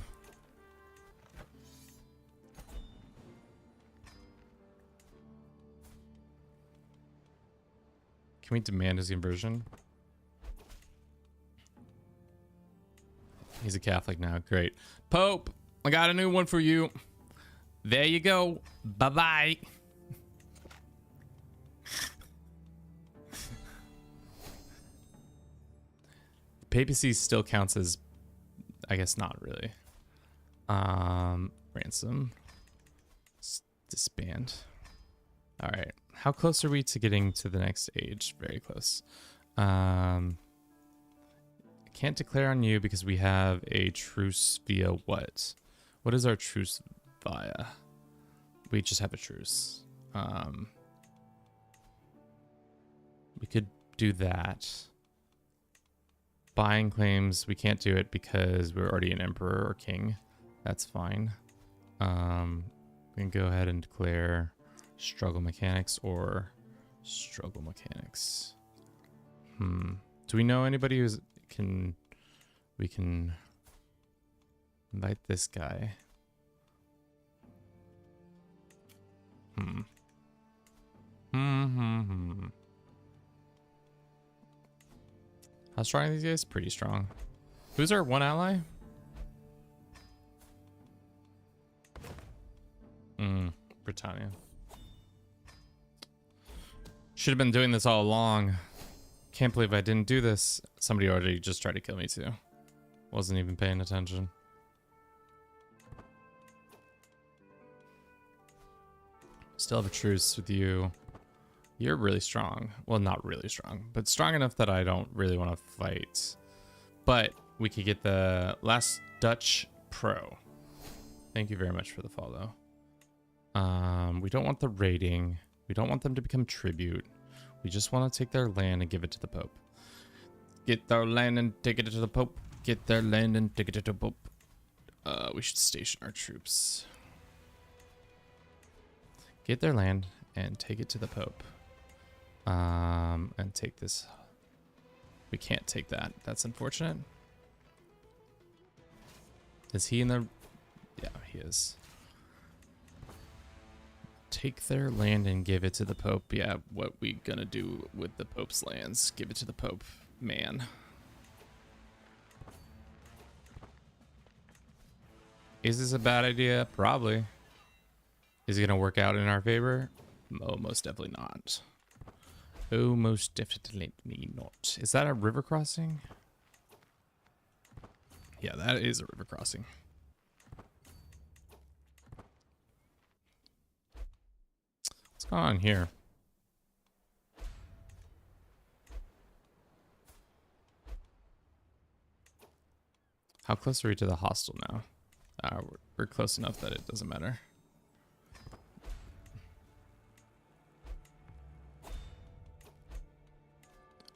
we demand his conversion? He's a Catholic now. Great. Pope, I got a new one for you. There you go. Bye-bye. Papacy still counts as, I guess not really. Ransom. Disband. All right. How close are we to getting to the next age? Very close. Can't declare on you because we have a truce via what? What is our truce via? We just have a truce. We could do that. Buying claims, we can't do it because we're already an emperor or king. That's fine. We can go ahead and declare struggle mechanics or struggle mechanics. Do we know anybody who's we can invite this guy. How strong are these guys? Pretty strong. Who's our one ally? Britannia. Should have been doing this all along. Can't believe I didn't do this. Somebody already just tried to kill me too. Wasn't even paying attention. Still have a truce with you. You're really strong. Well, not really strong, but strong enough that I don't really want to fight. But we could get the last Dutch pro. Thank you very much for the follow. We don't want the raiding. We don't want them to become tribute. We just want to take their land and give it to the Pope. Get their land and take it to the Pope. Get their land and take it to the Pope. We should station our troops. Get their land and take it to the Pope. And take this. We can't take that. That's unfortunate. Is he in the... Yeah, he is. Take their land and give it to the Pope. Yeah, what we gonna do with the Pope's lands? Give it to the Pope, man. Is this a bad idea? Probably. Is it gonna work out in our favor? Oh, most definitely not. Oh, most definitely not. Is that a river crossing? Yeah, that is a river crossing. What's going on here? How close are we to the hostel now? We're close enough that it doesn't matter.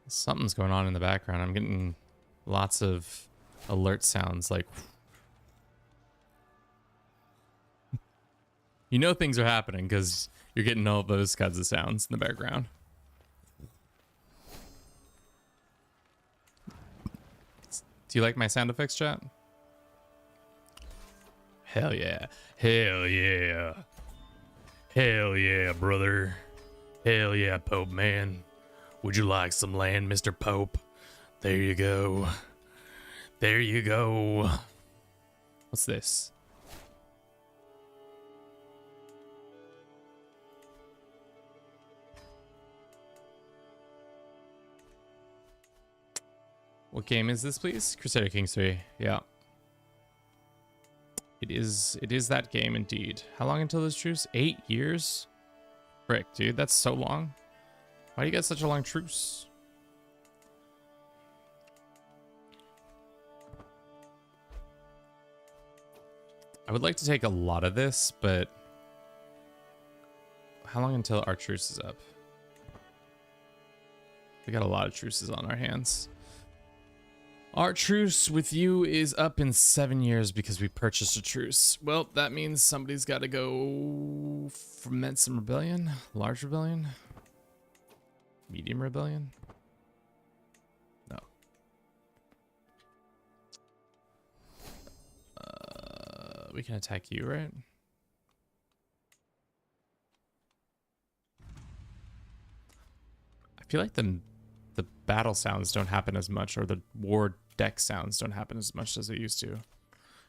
Something's going on in the background. I'm getting lots of alert sounds like... You know things are happening because you're getting all those kinds of sounds in the background. Do you like my sound effects, chat? Hell yeah. Hell yeah. Hell yeah, brother. Hell yeah, Pope man. Would you like some land, Mr. Pope? There you go. There you go. What's this? What game is this, please? Crusader Kings 3. Yeah. It is that game indeed. How long until this truce? 8 years? Frick, dude, that's so long. Why do you get such a long truce? I would like to take a lot of this, but how long until our truce is up? We got a lot of truces on our hands. Our truce with you is up in 7 years because we purchased a truce. Well, that means somebody's got to go foment some rebellion. Large rebellion? Medium rebellion? No. We can attack you, right? I feel like the battle sounds don't happen as much, or the war deck sounds don't happen as much as they used to.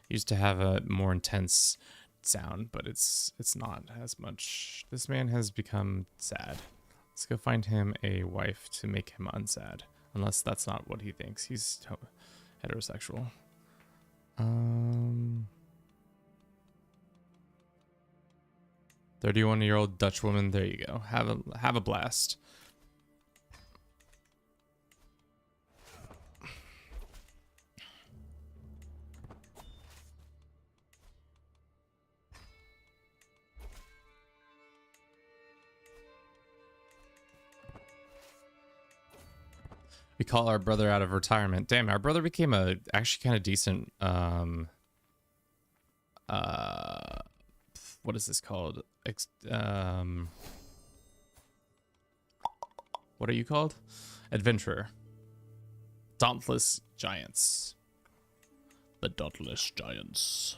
Used to have a more intense sound, but it's not as much. This man has become sad. Let's go find him a wife to make him unsad, unless that's not what he thinks. He's heterosexual. 31-year-old Dutch woman. There you go. Have a blast. We call our brother out of retirement. Damn, our brother became a actually kind of decent what is this called? What are you called? Adventurer. Dauntless Giants. The Dauntless Giants.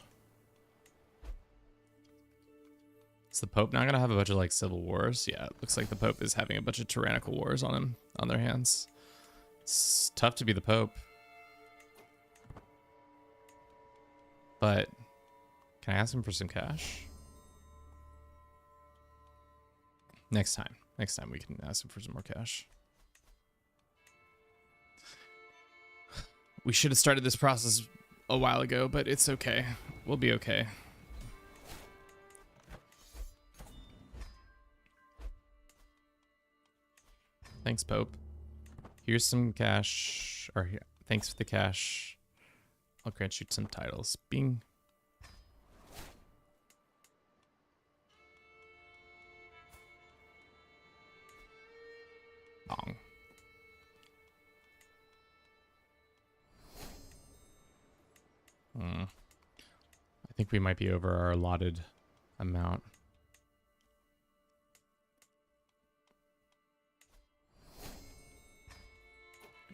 Is the Pope now gonna have a bunch of like civil wars? Yeah, it looks like the Pope is having a bunch of tyrannical wars on their hands. It's tough to be the Pope. But can I ask him for some cash? Next time. Next time we can ask him for some more cash. We should have started this process a while ago, but it's okay. We'll be okay. Thanks, Pope. Here's some cash. Or here, thanks for the cash. I'll grant you some titles. Bing. Bong. I think we might be over our allotted amount.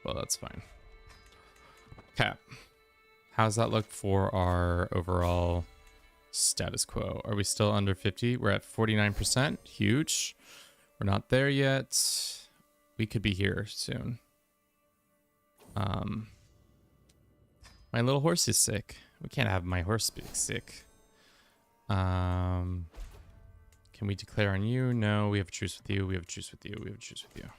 Well, that's fine. Okay. How's that look for our overall status quo? Are we still under 50? We're at 49%. Huge. We're not there yet. We could be here soon. My little horse is sick. We can't have my horse be sick. Can we declare on you? No, we have a truce with you. We have a truce with you. We have a truce with you.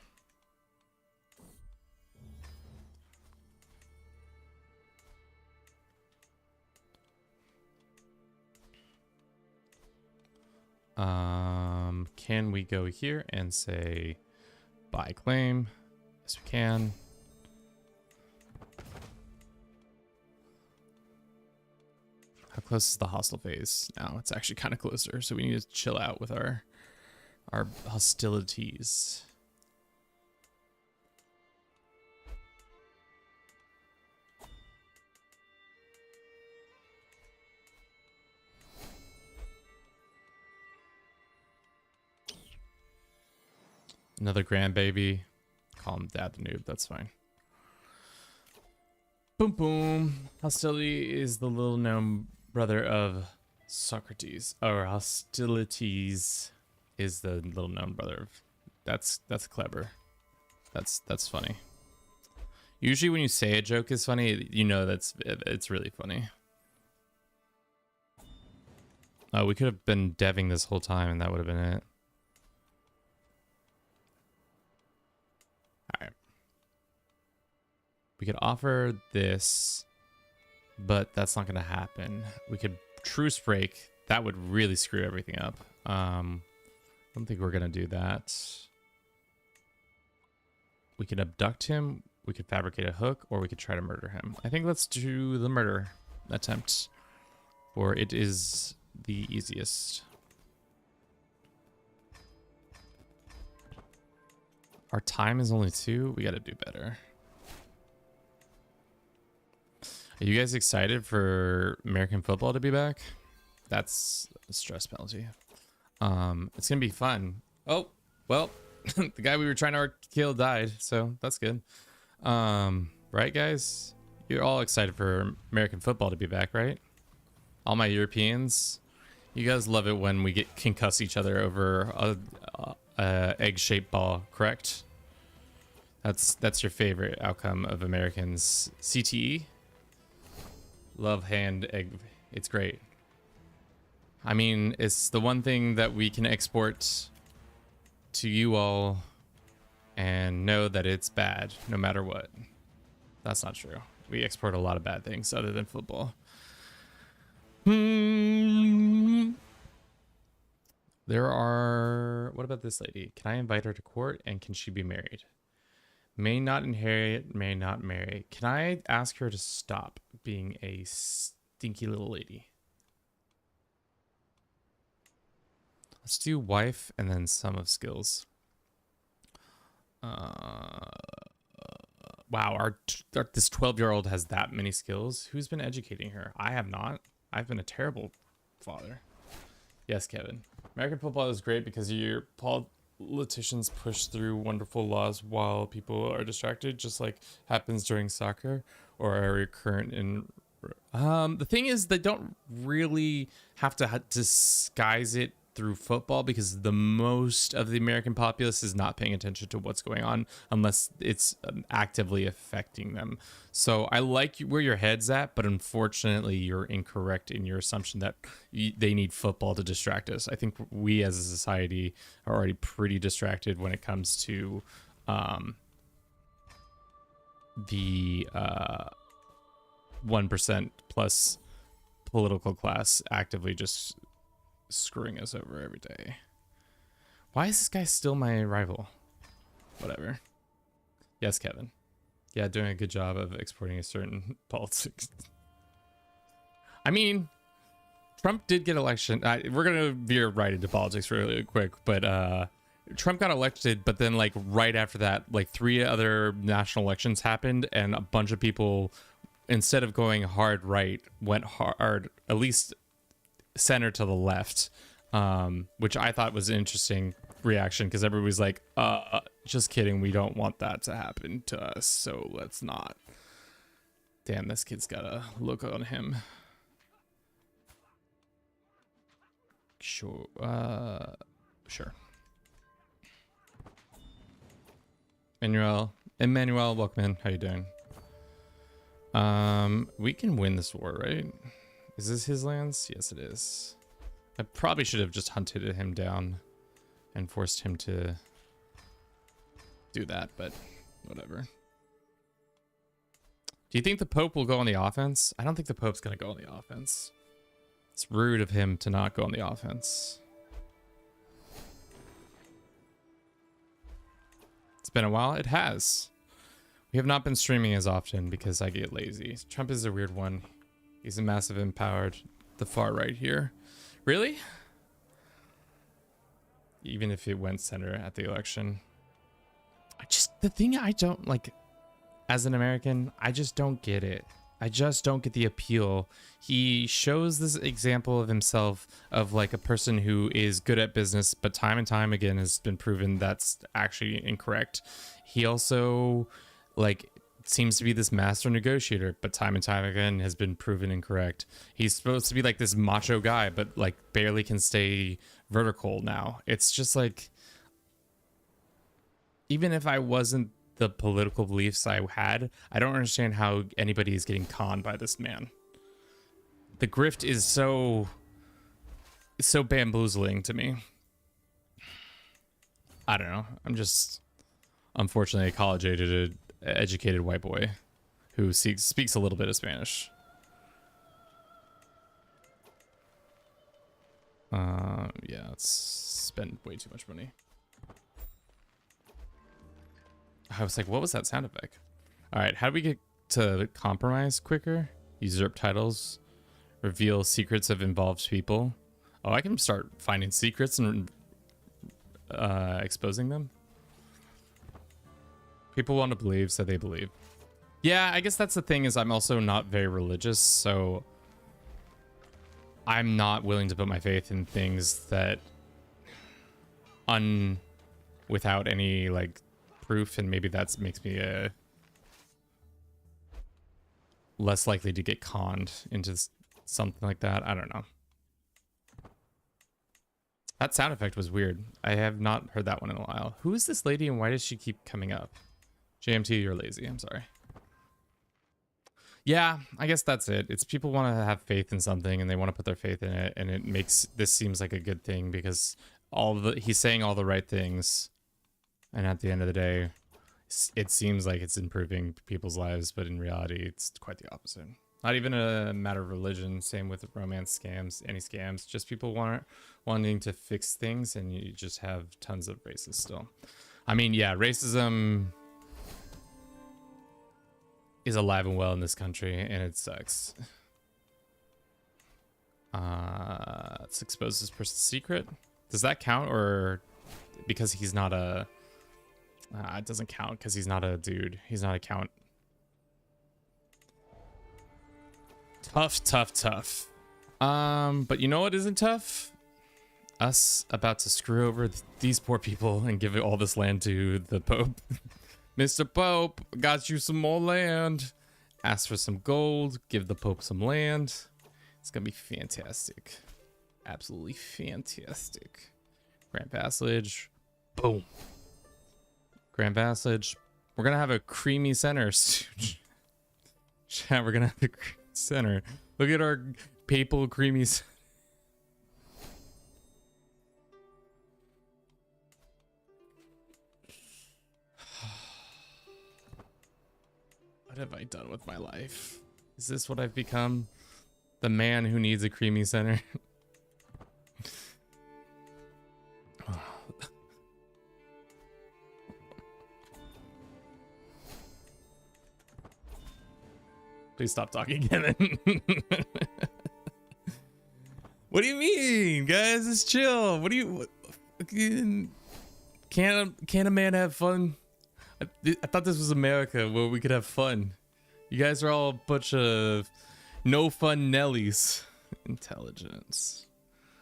Can we go here and say buy claim? Yes, we can. How close is the hostile phase now? It's actually kind of closer, so we need to chill out with our hostilities. Another grandbaby. Call him Dad the Noob. That's fine. Boom, boom. Hostility is the little known brother of Socrates. Or hostilities is the little known brother of. That's clever. That's funny. Usually when you say a joke is funny, you know it's really funny. Oh, we could have been deving this whole time and that would have been it. Alright. We could offer this, but that's not going to happen. We could truce break. That would really screw everything up. Let don't think we're gonna do that. We could abduct him, we could fabricate a hook, or we could try to murder him. I think let's do the murder attempt, for it is the easiest. Our time is only 2. We gotta do better. Are you guys excited for American football to be back? That's a stress penalty. It's gonna be fun. Oh, well, the guy we were trying to kill died, so that's good. Right, guys? You're all excited for American football to be back, right? All my Europeans, you guys love it when we can cuss each other over a egg-shaped ball, correct? That's your favorite outcome of Americans. CTE? Love hand egg. It's great. I mean, it's the one thing that we can export to you all and know that it's bad no matter what. That's not true. We export a lot of bad things other than football. There are... What about this lady? Can I invite her to court, and can she be married? May not inherit, may not marry. Can I ask her to stop being a stinky little lady? Let's do wife and then sum of skills. Wow, this 12-year-old has that many skills. Who's been educating her? I have not. I've been a terrible father. Yes, Kevin. American football is great because your politicians push through wonderful laws while people are distracted, just like happens during soccer or are current in. The thing is, they don't really have to disguise it through football because the most of the American populace is not paying attention to what's going on unless it's actively affecting them. So I like where your head's at, but unfortunately you're incorrect in your assumption that they need football to distract us. I think we as a society are already pretty distracted when it comes to the 1% plus political class actively just screwing us over every day. Why is this guy still my rival? Whatever. Yes, Kevin. Yeah, doing a good job of exporting a certain politics. I mean, Trump did get election. We're gonna veer right into politics really quick, but Trump got elected, but then like right after that, like 3 other national elections happened, and a bunch of people, instead of going hard right, went hard, at least center to the left, which I thought was an interesting reaction because everybody's like, just kidding, we don't want that to happen to us, so let's not. Damn, this kid's got a look on him. Sure. Sure. Emmanuel, welcome in. How you doing? We can win this war, right? Is this his lands? Yes, it is. I probably should have just hunted him down and forced him to do that, but whatever. Do you think the Pope will go on the offense? I don't think the Pope's going to go on the offense. It's rude of him to not go on the offense. It's been a while. It has. We have not been streaming as often because I get lazy. Trump is a weird one. He's a massive empowered. The far right here. Really? Even if it went center at the election. The thing I don't like, as an American, I just don't get it. I just don't get the appeal. He shows this example of himself of like a person who is good at business, but time and time again has been proven that's actually incorrect. He also like seems to be this master negotiator, but time and time again has been proven incorrect. He's supposed to be like this macho guy, but like barely can stay vertical now. It's just like, even if I wasn't the political beliefs I had, I don't understand how anybody is getting conned by this man. The grift is so bamboozling to me. I don't know. I'm just, unfortunately, a college-educated white boy who speaks a little bit of Spanish. Yeah, let's spend way too much money. I was like, what was that sound effect? All right, how do we get to compromise quicker? Usurp titles, reveal secrets of involved people. Oh, I can start finding secrets and exposing them. People want to believe, so they believe. Yeah, I guess that's the thing, is I'm also not very religious, so I'm not willing to put my faith in things that without any like proof, and maybe that makes me less likely to get conned into something like that. I don't know. That sound effect was weird. I have not heard that one in a while. Who is this lady and why does she keep coming up? JMT, you're lazy. I'm sorry. Yeah, I guess that's it. It's people want to have faith in something and they want to put their faith in it, and it makes this seems like a good thing because he's saying all the right things, and at the end of the day, it seems like it's improving people's lives, but in reality, it's quite the opposite. Not even a matter of religion. Same with romance scams, any scams. Just people wanting to fix things, and you just have tons of racists still. I mean, yeah, racism is alive and well in this country, and it sucks. Let's expose this person's secret. Does that count, or because he's not a... it doesn't count because he's not a dude. He's not a count. Tough, tough, tough. But you know what isn't tough? Us about to screw over these poor people and give all this land to the Pope. Mr. Pope, got you some more land. Ask for some gold. Give the Pope some land. It's gonna be fantastic. Absolutely fantastic. Grand Vassalage. Boom. Grand Vassalage. We're gonna have a creamy center. Chat, we're gonna have a creamy center. Look at our papal creamy center. What have I done with my life? Is this what I've become? The man who needs a creamy center? Please stop talking, Kevin. What do you mean, guys? It's chill. What do you... Can't a man have fun? I thought this was America where we could have fun. You guys are all a bunch of no fun Nellies. Intelligence.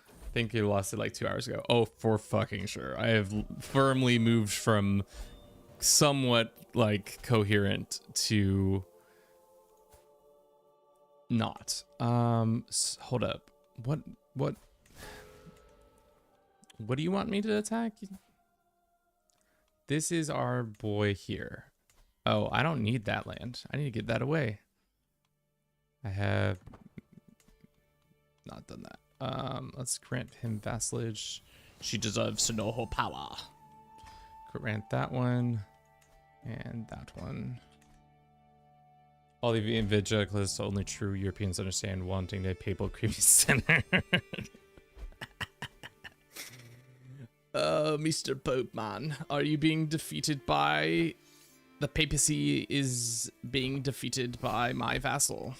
I think you lost it like 2 hours ago. Oh, for fucking sure. I have firmly moved from somewhat like coherent to not. Hold up. What do you want me to attack? This is our boy here. Oh, I don't need that land. I need to get that away. I have not done that. Let's grant him vassalage. She deserves to know her power. Grant that one and that one. All the evangelicalists, only true Europeans understand wanting a papal creamy center. Mr. Pope man, are you being defeated by... The papacy is being defeated by my vassal.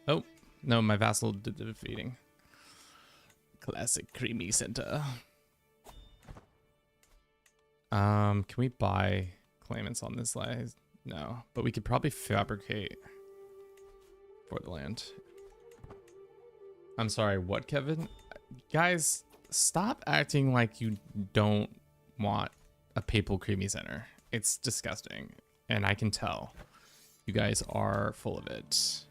Oh, no, my vassal did the defeating. Classic creamy center. Can we buy claimants on this line? No, but we could probably fabricate for the land. I'm sorry, what, Kevin? Guys, stop acting like you don't want a papal creamy center. It's disgusting, and I can tell. You guys are full of it.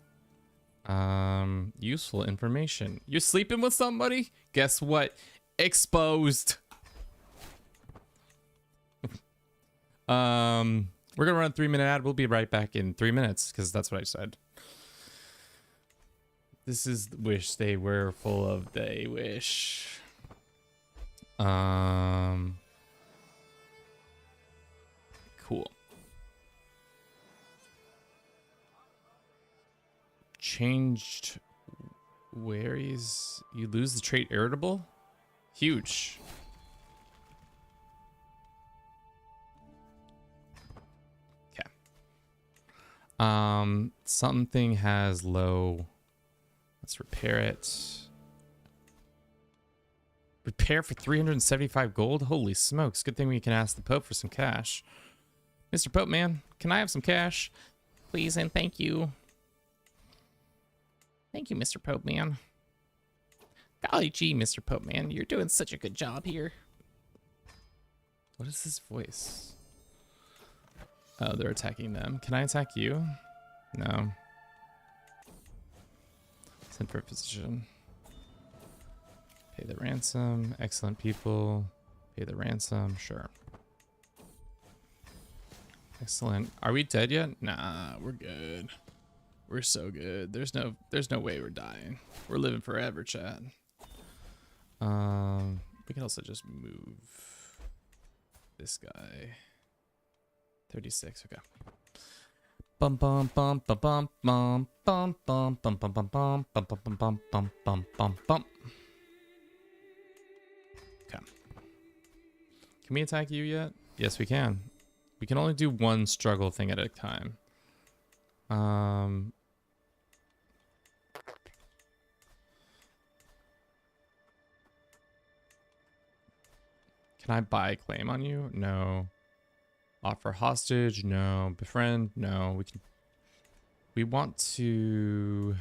Useful information. You're sleeping with somebody? Guess what? Exposed. We're gonna run a 3-minute ad. We'll be right back in 3 minutes because that's what I said. This is the wish they were full of. They wish. Cool. Changed where he's... You lose the trait irritable? Huge. Okay. Something has low. Let's repair it. Repair for 375 gold? Holy smokes. Good thing we can ask the Pope for some cash. Mr. Pope, man, can I have some cash? Please and thank you. Thank you, Mr. Pope, man. Golly gee, Mr. Pope, man, you're doing such a good job here. What is this voice? Oh, they're attacking them. Can I attack you? No. Send for a physician. Pay the ransom. Excellent people. Pay the ransom. Sure. Excellent. Are we dead yet? Nah, we're good. We're so good. There's no way we're dying. We're living forever, Chad. We can also just move this guy. 36. Okay. Bum bum bum bum bum bum bum bum bum bum bum bum bum bum bum bum bum bum bum. Okay. Can we attack you yet? Yes, we can. We can only do one struggle thing at a time. Can I buy a claim on you? No. Offer hostage? No. Befriend? No. We can. We want to.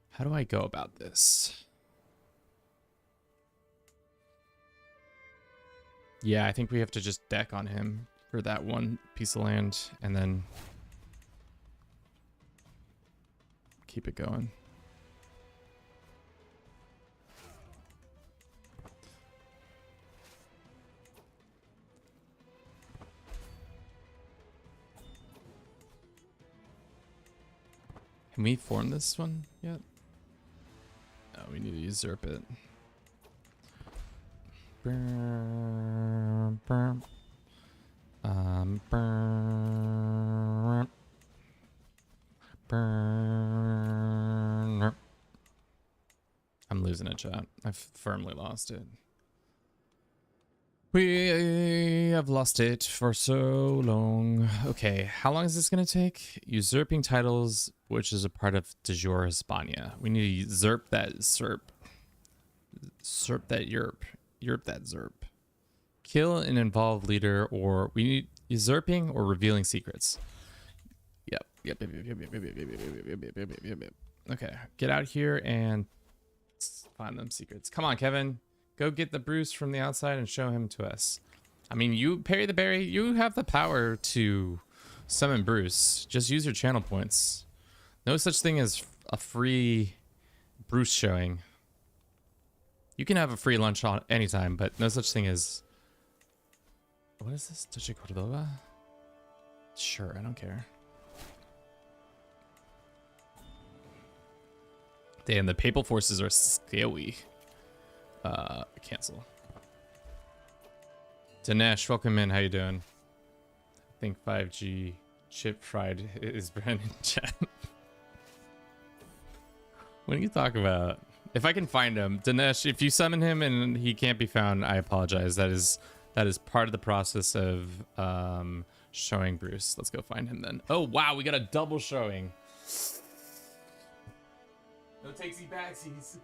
How do I go about this? Yeah, I think we have to just deck on him for that one piece of land and then keep it going. Can we form this one yet? No, we need to usurp it. I'm losing it, chat. I've firmly lost it. We have lost it for so long. Okay, how long is this going to take? Usurping titles, which is a part of de jure Hispania. We need to usurp that Zerp. Zerp that Yerp. Yerp that Zerp. Kill an involved leader, or we need usurping or revealing secrets. Yep. Okay, get out here and find them secrets. Come on, Kevin. Go get the Bruce from the outside and show him to us. I mean, you, Parry the Berry, you have the power to summon Bruce. Just use your channel points. No such thing as a free Bruce showing. You can have a free lunch on anytime, but no such thing as... What is this? Duce Cordova? Sure, I don't care. Damn, the papal forces are scary. Cancel. Dinesh, welcome in. How you doing? I think 5G chip fried is Brandon chat. What are you talking about? If I can find him, Dinesh, if you summon him and he can't be found, I apologize. That is part of the process of showing Bruce. Let's go find him then. Oh wow, we got a double showing. No takesy backsies.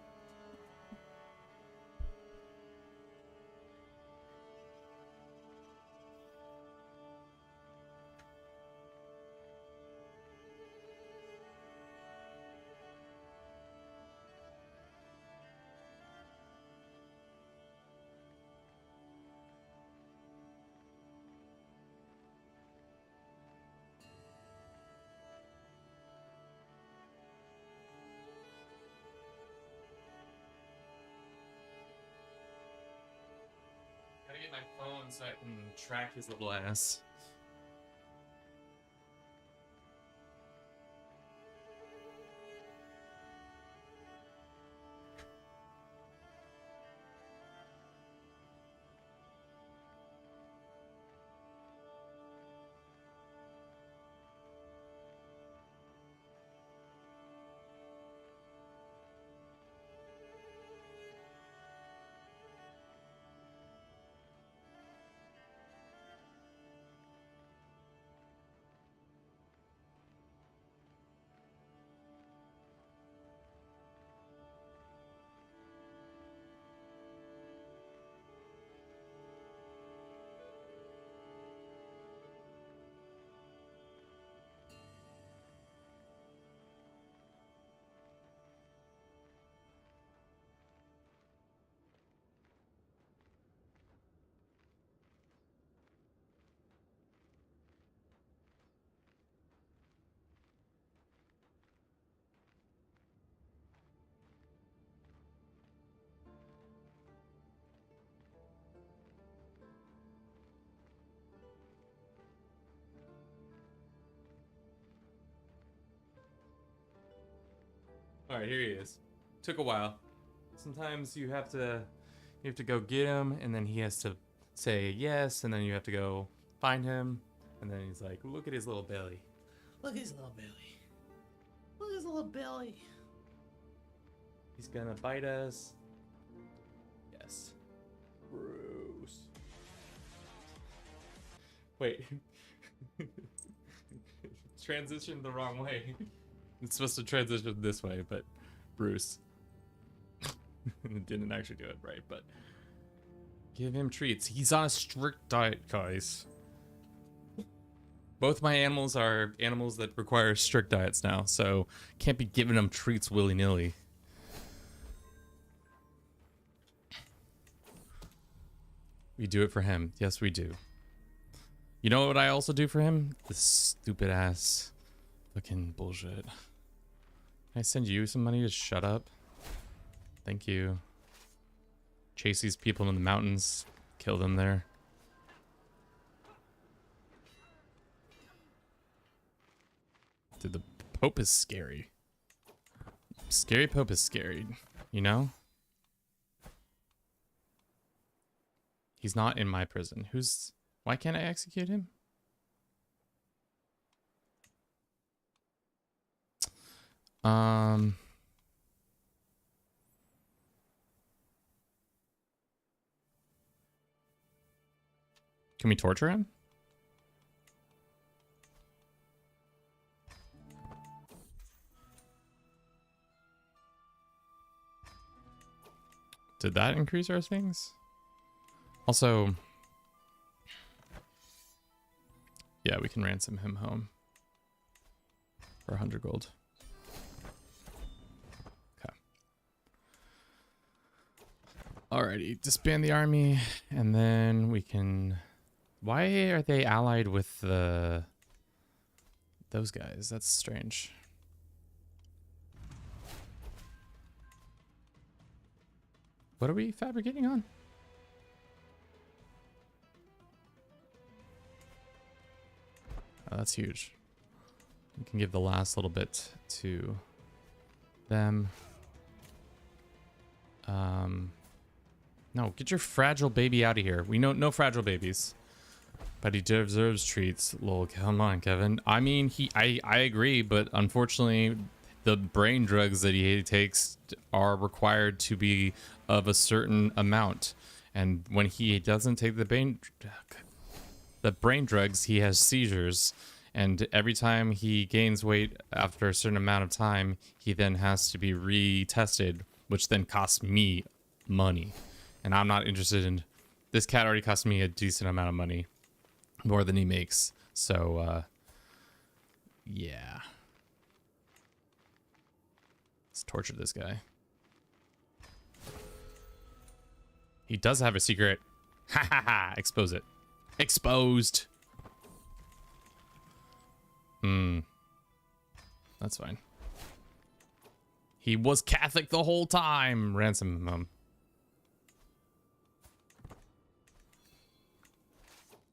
Gotta get my phone so I can track his little ass. All right, here he is. Took a while. Sometimes you have to go get him, and then he has to say yes, and then you have to go find him, and then he's like, "Look at his little belly. Look at his little belly. Look at his little belly. He's gonna bite us." Yes. Bruce. Wait. Transitioned the wrong way. It's supposed to transition this way, but Bruce. It didn't actually do it right, but give him treats. He's on a strict diet, guys. Both my animals are animals that require strict diets now, so can't be giving them treats willy-nilly. We do it for him. Yes, we do. You know what I also do for him? This stupid ass fucking bullshit. Can I send you some money to shut up? Thank you. Chase these people in the mountains. Kill them there. Dude, the Pope is scary. Scary Pope is scary, you know? He's not in my prison. Why can't I execute him? Can we torture him? Did that increase our things? Also, yeah, we can ransom him home for 100 gold. Okay. Alrighty, disband the army, and then we can... Why are they allied with those guys? That's strange. What are we fabricating on? Oh, that's huge. We can give the last little bit to them. No, get your fragile baby out of here. We know no fragile babies. But he deserves treats. Lol, come on, Kevin. I mean, I agree, but unfortunately, the brain drugs that he takes are required to be of a certain amount. And when he doesn't take the brain drugs, he has seizures. And every time he gains weight after a certain amount of time, he then has to be retested, which then costs me money. And I'm not interested in... This cat already cost me a decent amount of money. More than he makes. So, yeah. Let's torture this guy. He does have a secret. Ha ha ha. Expose it. Exposed. That's fine. He was Catholic the whole time. Ransom him.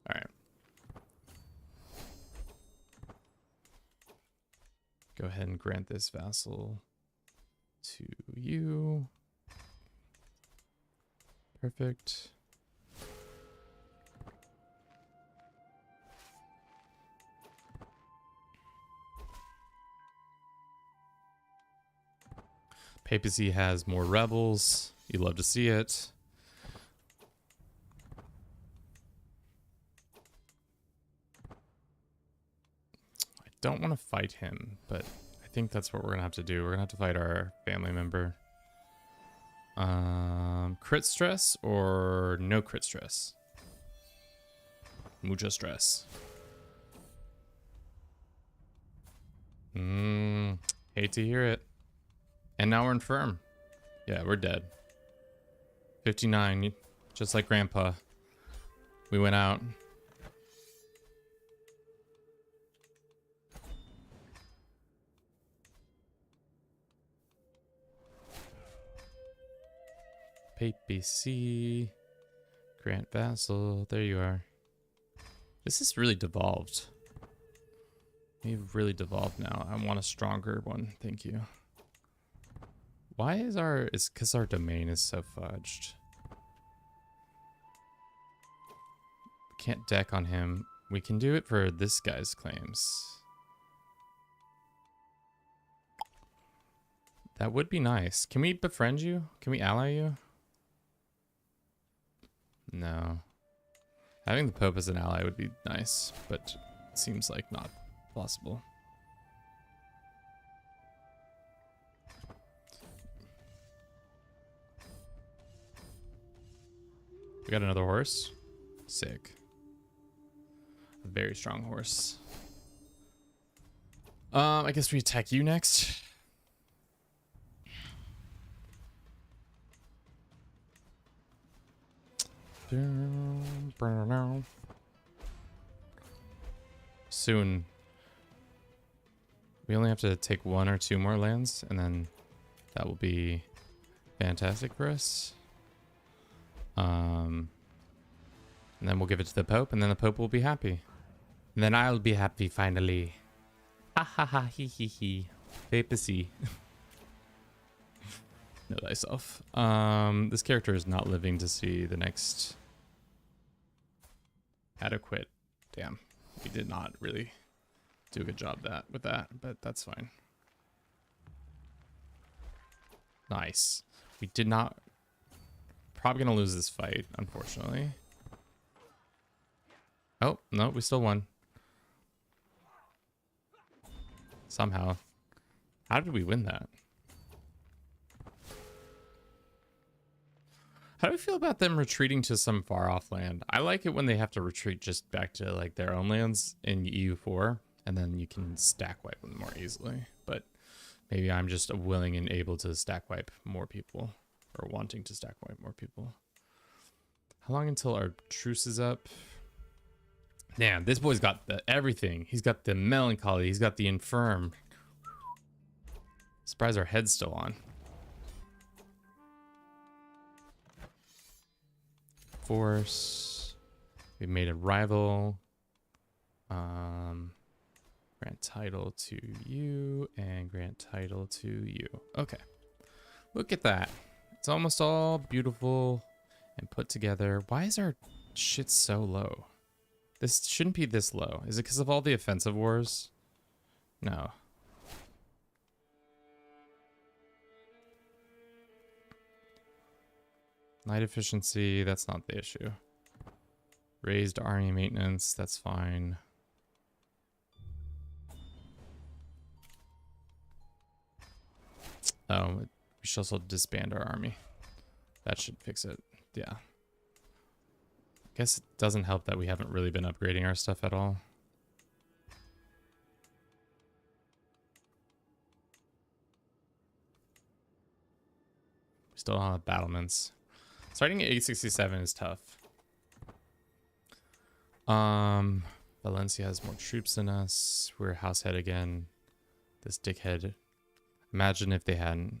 Alright. Go ahead and grant this vassal to you. Perfect. Papacy has more rebels. You love to see it. I don't want to fight him, but I think that's what we're gonna have to do. We're gonna have to fight our family member. Crit stress or no crit stress? Mucho stress. Hate to hear it. And now we're infirm. Yeah, we're dead. 59, just like Grandpa. We went out. Papacy. Grant Vassal. There you are. This is really devolved. We've really devolved now. I want a stronger one. Thank you. Why is our... It's because our domain is so fudged. We can't deck on him. We can do it for this guy's claims. That would be nice. Can we befriend you? Can we ally you? No. Having the Pope as an ally would be nice, but it seems like not possible. We got another horse. Sick. A very strong horse. I guess we attack you next. Soon. We only have to take 1 or 2 more lands, and then that will be fantastic for us. And then we'll give it to the Pope, and then the Pope will be happy. And then I'll be happy finally. Ha ha ha he he he. Papacy. Know thyself. This character is not living to see the next adequate. Damn. We did not really do a good job with that, but that's fine. Nice. We did not. Probably gonna lose this fight, unfortunately. Oh, no, we still won. Somehow. How did we win that? How do we feel about them retreating to some far off land? I like it when they have to retreat just back to like their own lands in EU4, and then you can stack wipe them more easily. But maybe I'm just willing and able to stack wipe more people, or wanting to stack wipe more people. How long until our truce is up? Man, this boy's got the everything. He's got the melancholy. He's got the infirm. Surprised our head's still on. Force. We made a rival. Grant title to you and grant title to you. Okay. Look at that. It's almost all beautiful and put together. Why is our shit so low? This shouldn't be this low. Is it because of all the offensive wars? No. Light efficiency, that's not the issue. Raised army maintenance, that's fine. Oh, we should also disband our army. That should fix it. Yeah. Guess it doesn't help that we haven't really been upgrading our stuff at all. We still don't have battlements. Starting at 867 is tough. Valencia has more troops than us. We're househead again. This dickhead. Imagine if they hadn't.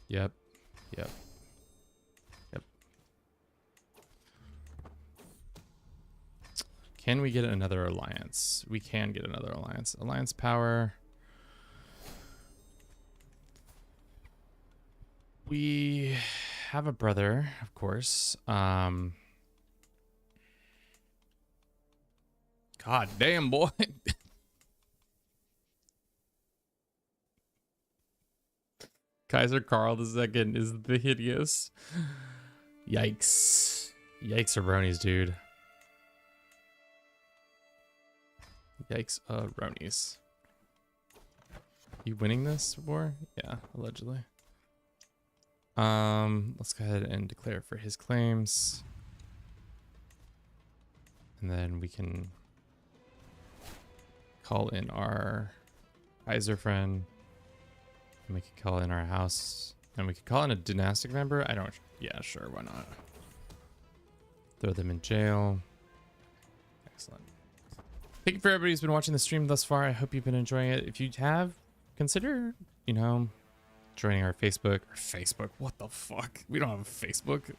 Yep. Yep. Yep. Can we get another alliance? We can get another alliance. Alliance power. We have a brother, of course. God damn, boy. Kaiser Karl II is the hideous. Yikes. Yikes, Ronies, dude. Yikes, Ronies. You winning this war? Yeah, allegedly. Let's go ahead and declare for his claims. And then we can call in our Kaiser friend. And we can call in our house. And we can call in a dynastic member. I don't... Yeah, sure, why not? Throw them in jail. Excellent. Thank you for everybody who's been watching the stream thus far. I hope you've been enjoying it. If you have, consider, you know, joining our Facebook. Or Facebook? What the fuck? We don't have a Facebook.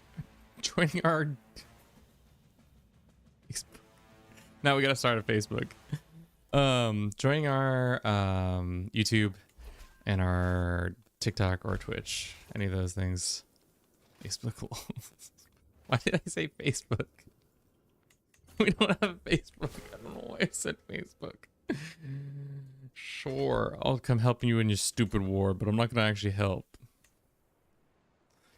Joining our... Now we gotta start a Facebook. Join our YouTube and our TikTok or Twitch. Any of those things. Facebook. Why did I say Facebook? We don't have Facebook. I don't know why I said Facebook. Sure, I'll come helping you in your stupid war, but I'm not gonna actually help.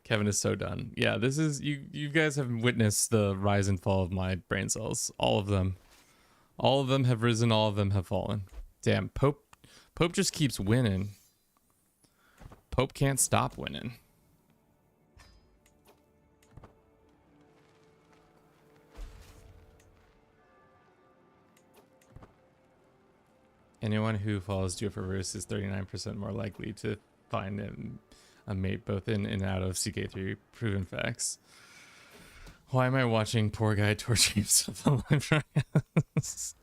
Kevin is so done. Yeah, this is you guys have witnessed the rise and fall of my brain cells. All of them. All of them have risen, all of them have fallen. Damn, Pope just keeps winning. Pope can't stop winning. Anyone who follows Duo for Verse is 39% more likely to find a mate both in and out of CK3. Proven facts. Why am I watching poor guy torture himself on live trials?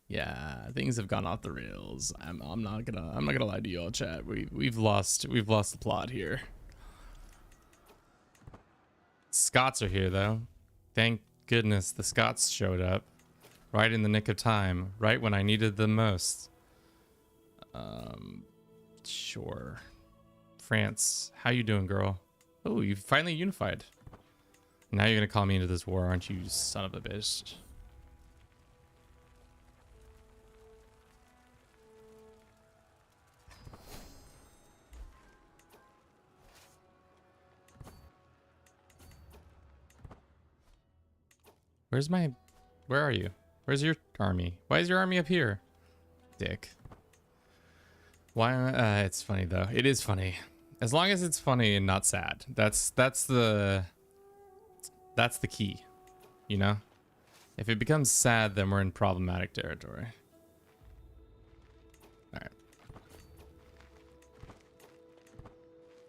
Yeah, things have gone off the rails. I'm not gonna lie to you all, chat. We've lost the plot here. Scots are here though. Thank goodness the Scots showed up. Right in the nick of time, right when I needed them most. Sure. France, how you doing, girl? Oh, you finally unified. Now you're gonna call me into this war, aren't you, son of a bitch? Where are you? Where's your army? Why is your army up here? Dick. Why? It's funny though. It is funny. As long as it's funny and not sad. That's the key. You know? If it becomes sad, then we're in problematic territory. Alright.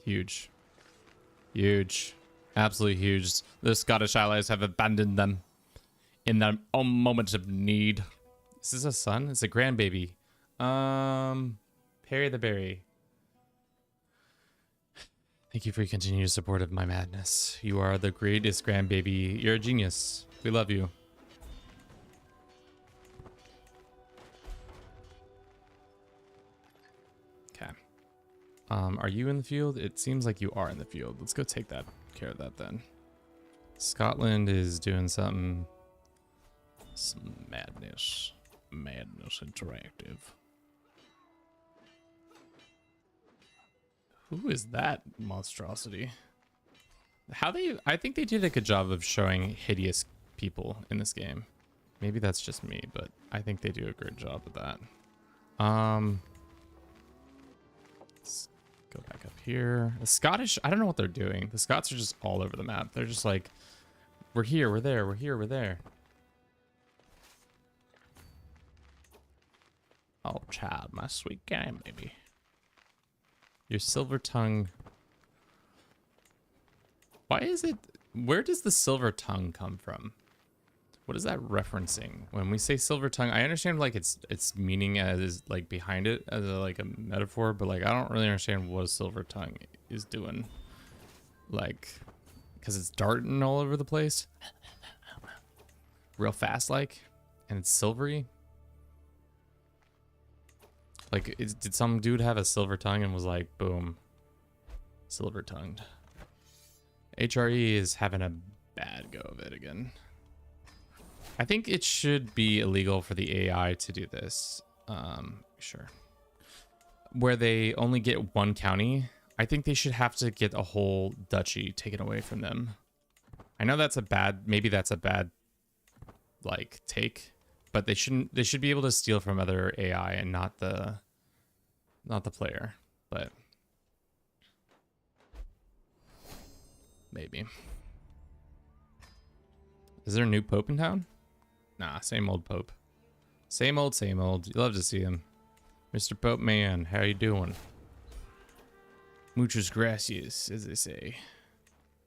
Huge. Huge. Absolutely huge. The Scottish allies have abandoned them in their own moments of need. Is this a son? It's a grandbaby. Perry the Berry. Thank you for your continued support of my madness. You are the greatest grandbaby. You're a genius. We love you. Okay. Are you in the field? It seems like you are in the field. Let's go take care of that then. Scotland is doing something. Some madness. Madness interactive. Who is that monstrosity? I think they did a good job of showing hideous people in this game. Maybe that's just me, but I think they do a great job of that. Let's go back up here. The Scottish, I don't know what they're doing. The Scots are just all over the map. They're just like, we're here, we're there, we're here, we're there. Oh, child, my sweet game, baby. Your silver tongue. Why is it? Where does the silver tongue come from? What is that referencing? When we say silver tongue, I understand like its meaning as like behind it as like a metaphor, but like I don't really understand what a silver tongue is doing. Like, because it's darting all over the place, real fast, like, and it's silvery. Like, did some dude have a silver tongue and was like, boom, silver tongued? HRE is having a bad go of it again. I think it should be illegal for the AI to do this. Sure. Where they only get one county, I think they should have to get a whole duchy taken away from them. I know that's a bad, maybe that's a bad, like, take. But they should be able to steal from other AI and not the player, but maybe. Is there a new Pope in town? Nah, same old Pope. Same old, same old. You love to see him. Mr. Pope man, how you doing? Muchas gracias, as they say.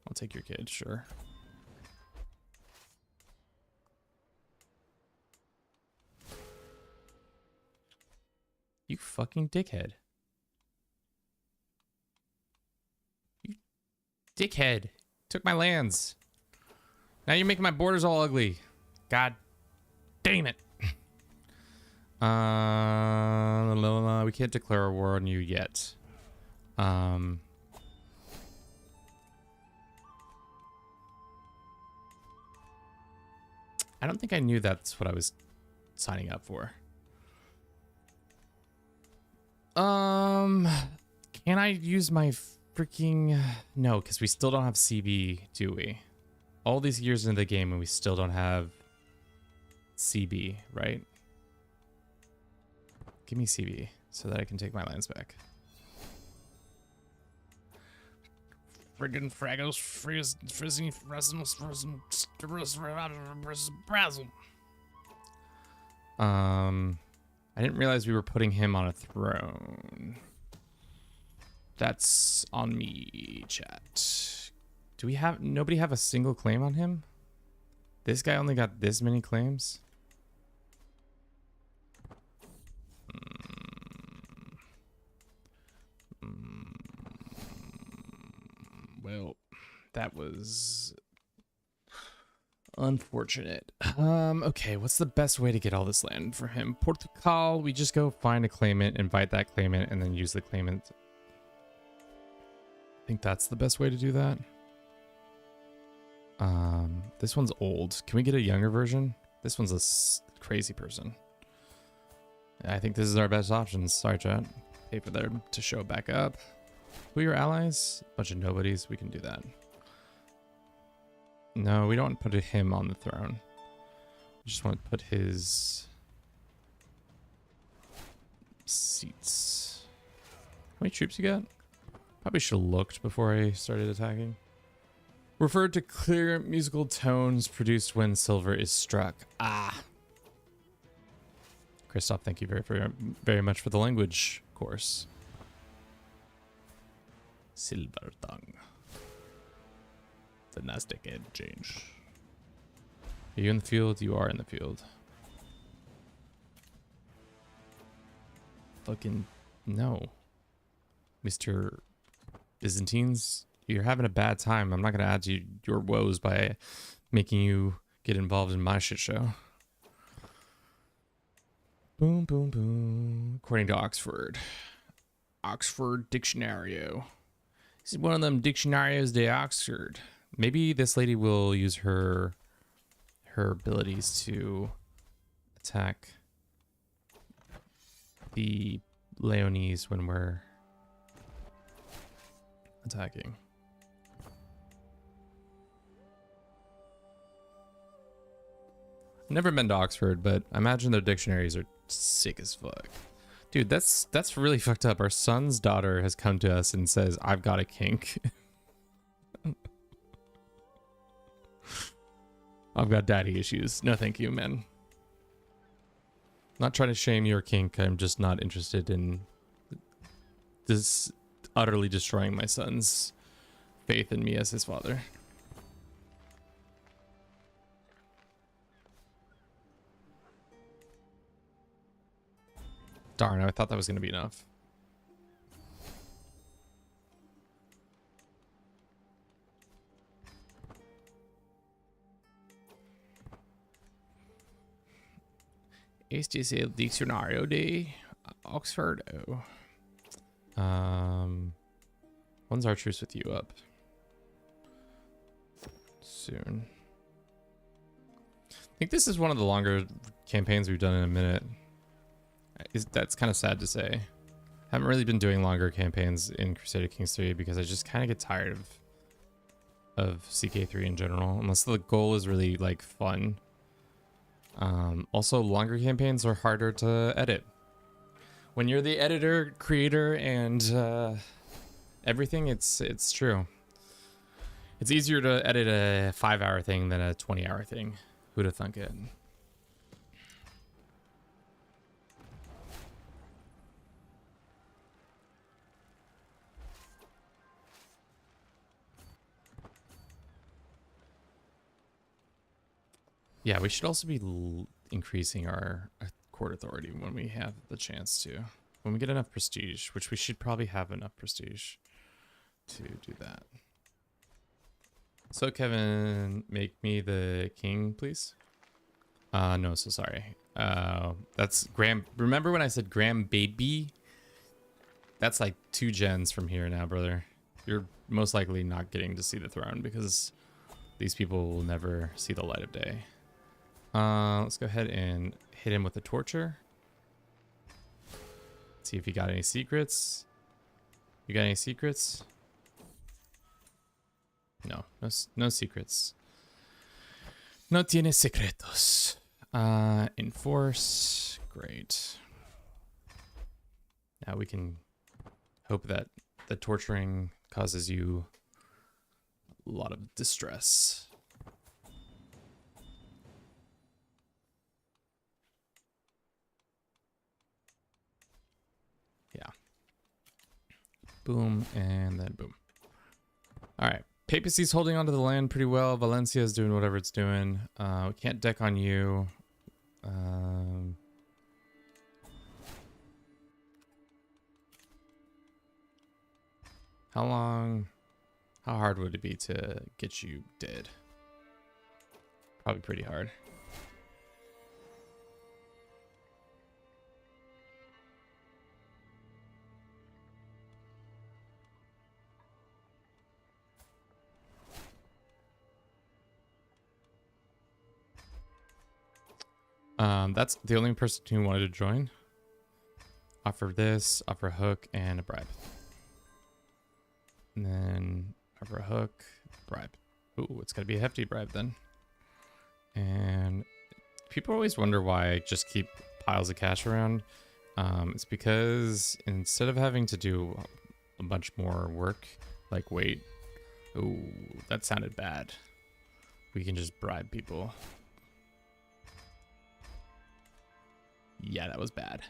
I'll take your kid, sure. You fucking dickhead. You dickhead. Took my lands. Now you're making my borders all ugly. God. Damn it. We can't declare a war on you yet. I don't think I knew that's what I was signing up for. Can I use my freaking... No, because we still don't have CB, do we? All these years into the game and we still don't have CB, right? Give me CB so that I can take my lands back. Friggin' Fraggles, Frizzing, I didn't realize we were putting him on a throne. That's on me, chat. Do we have... Nobody have a single claim on him? This guy only got this many claims? Well, that was unfortunate. Okay, what's the best way to get all this land for him? Portugal, we just go find a claimant, invite that claimant, and then use the claimant. I think that's the best way to do that. This one's old. Can we get a younger version? This one's a crazy person. I think this is our best option. Sorry, chat. Pay for them to show back up. Who are your allies? Bunch of nobodies. We can do that. No, we don't want to put him on the throne. We just want to put his seats. How many troops you got? Probably should have looked before I started attacking. Referred to clear musical tones produced when silver is struck. Ah. Christoph, thank you very much for the language course. Silver tongue. Dynastic exchange. Are you in the field? You are in the field. Fucking no. Mr. Byzantines, you're having a bad time. I'm not going to add to your woes by making you get involved in my shit show. Boom, boom, boom. According to Oxford. Oxford Dictionario. This is one of them Dictionarios de Oxford. Maybe this lady will use her abilities to attack the Leonese when we're attacking. I've never been to Oxford, but I imagine their dictionaries are sick as fuck. Dude, that's really fucked up. Our son's daughter has come to us and says, I've got a kink. I've got daddy issues. No, thank you, man. Not trying to shame your kink. I'm just not interested in this utterly destroying my son's faith in me as his father. Darn, I thought that was going to be enough. Este es el diccionario de Oxford. Oh. When's our truce with you up? Soon. I think this is one of the longer campaigns we've done in a minute. That's kind of sad to say. Haven't really been doing longer campaigns in Crusader Kings 3 because I just kind of get tired of CK3 in general, unless the goal is really like fun. Also, longer campaigns are harder to edit. When you're the editor, creator, and everything, it's true. It's easier to edit a 5-hour thing than a 20-hour thing. Who'd have thunk it? Yeah, we should also be increasing our court authority when we have the chance to. When we get enough prestige, which we should probably have enough prestige to do that. So Kevin, make me the king, please. No, so sorry. That's Graham. Remember when I said Graham baby? That's like 2 gens from here now, brother. You're most likely not getting to see the throne because these people will never see the light of day. Let's go ahead and hit him with the torture. See if he got any secrets. You got any secrets? No, no secrets. No tiene secretos. Enforce. Great. Now we can hope that the torturing causes you a lot of distress. Yeah. Boom, and then boom. All right. Papacy's holding onto the land pretty well. Valencia's doing whatever it's doing. We can't deck on you. How hard would it be to get you dead? Probably pretty hard. That's the only person who wanted to join. Offer this, offer a hook, and a bribe. And then offer a hook, bribe. Ooh, it's gotta be a hefty bribe then. And people always wonder why I just keep piles of cash around. It's because instead of having to do a bunch more work, like wait, ooh, that sounded bad. We can just bribe people. Yeah, that was bad.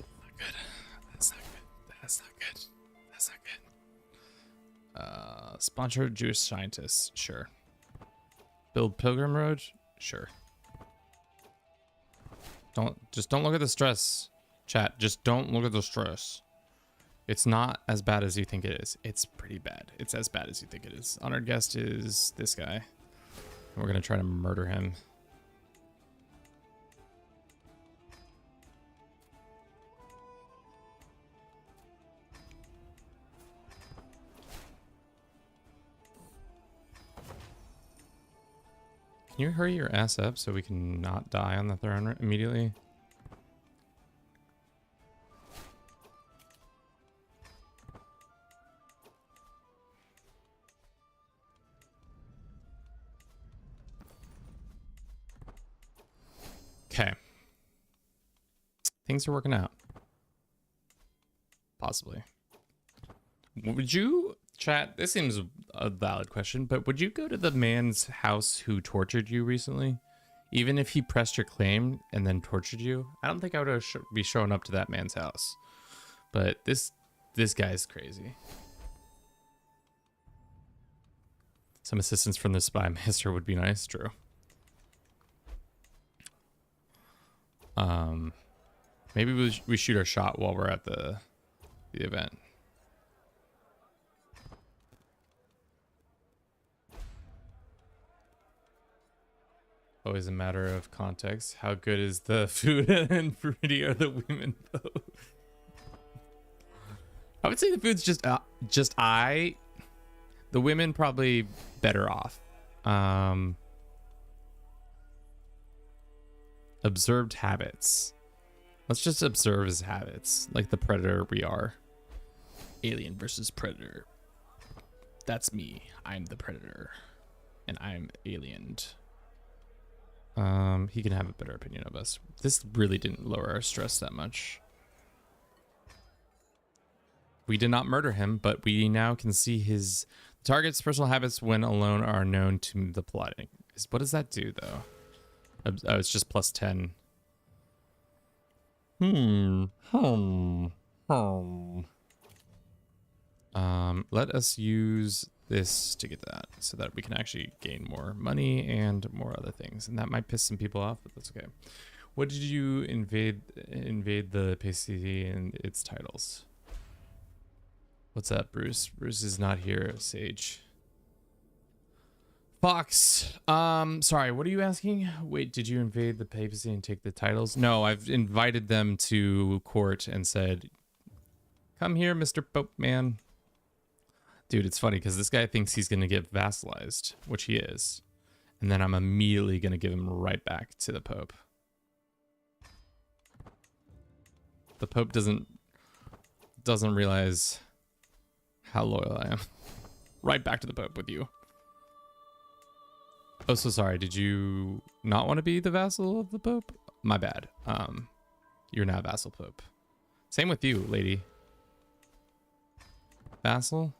Not good. That's not good. That's not good. That's not good. Sponsor Jewish scientists. Sure. Build Pilgrim Road. Sure. Don't look at the stress, chat. Just don't look at the stress. It's not as bad as you think it is. It's pretty bad. It's as bad as you think it is. Honored guest is this guy. We're gonna try to murder him. Can you hurry your ass up so we can not die on the throne immediately? Okay. Things are working out. Possibly. Would you, chat, this seems a valid question, but would you go to the man's house who tortured you recently? Even if he pressed your claim and then tortured you? I don't think I would be showing up to that man's house. But this guy's crazy. Some assistance from the spy master would be nice, true. Maybe we shoot our shot while we're at the event. Always a matter of context. How good is the food and pretty are the women though? I would say the food's just the women probably better off. Observed habits. Let's just observe his habits, like the predator we are. Alien versus predator. That's me. I'm the predator, and I'm aliened. He can have a better opinion of us. This really didn't lower our stress that much. We did not murder him, but we now can see his target's personal habits when alone are known to the plotting. What does that do, though? Oh, it's just plus 10. Let us use this to get that so that we can actually gain more money and more other things. And that might piss some people off, but that's okay. What did you invade the PCC and its titles? What's up, Bruce? Bruce is not here, Sage. Fox, sorry, what are you asking? Wait, did you invade the papacy and take the titles? No, I've invited them to court and said, come here, Mr. Pope man. Dude, it's funny because this guy thinks he's going to get vassalized, which he is. And then I'm immediately going to give him right back to the Pope. The Pope doesn't realize how loyal I am. Right back to the Pope with you. Oh, so sorry. Did you not want to be the vassal of the Pope? My bad. You're now vassal Pope. Same with you, lady. Vassal.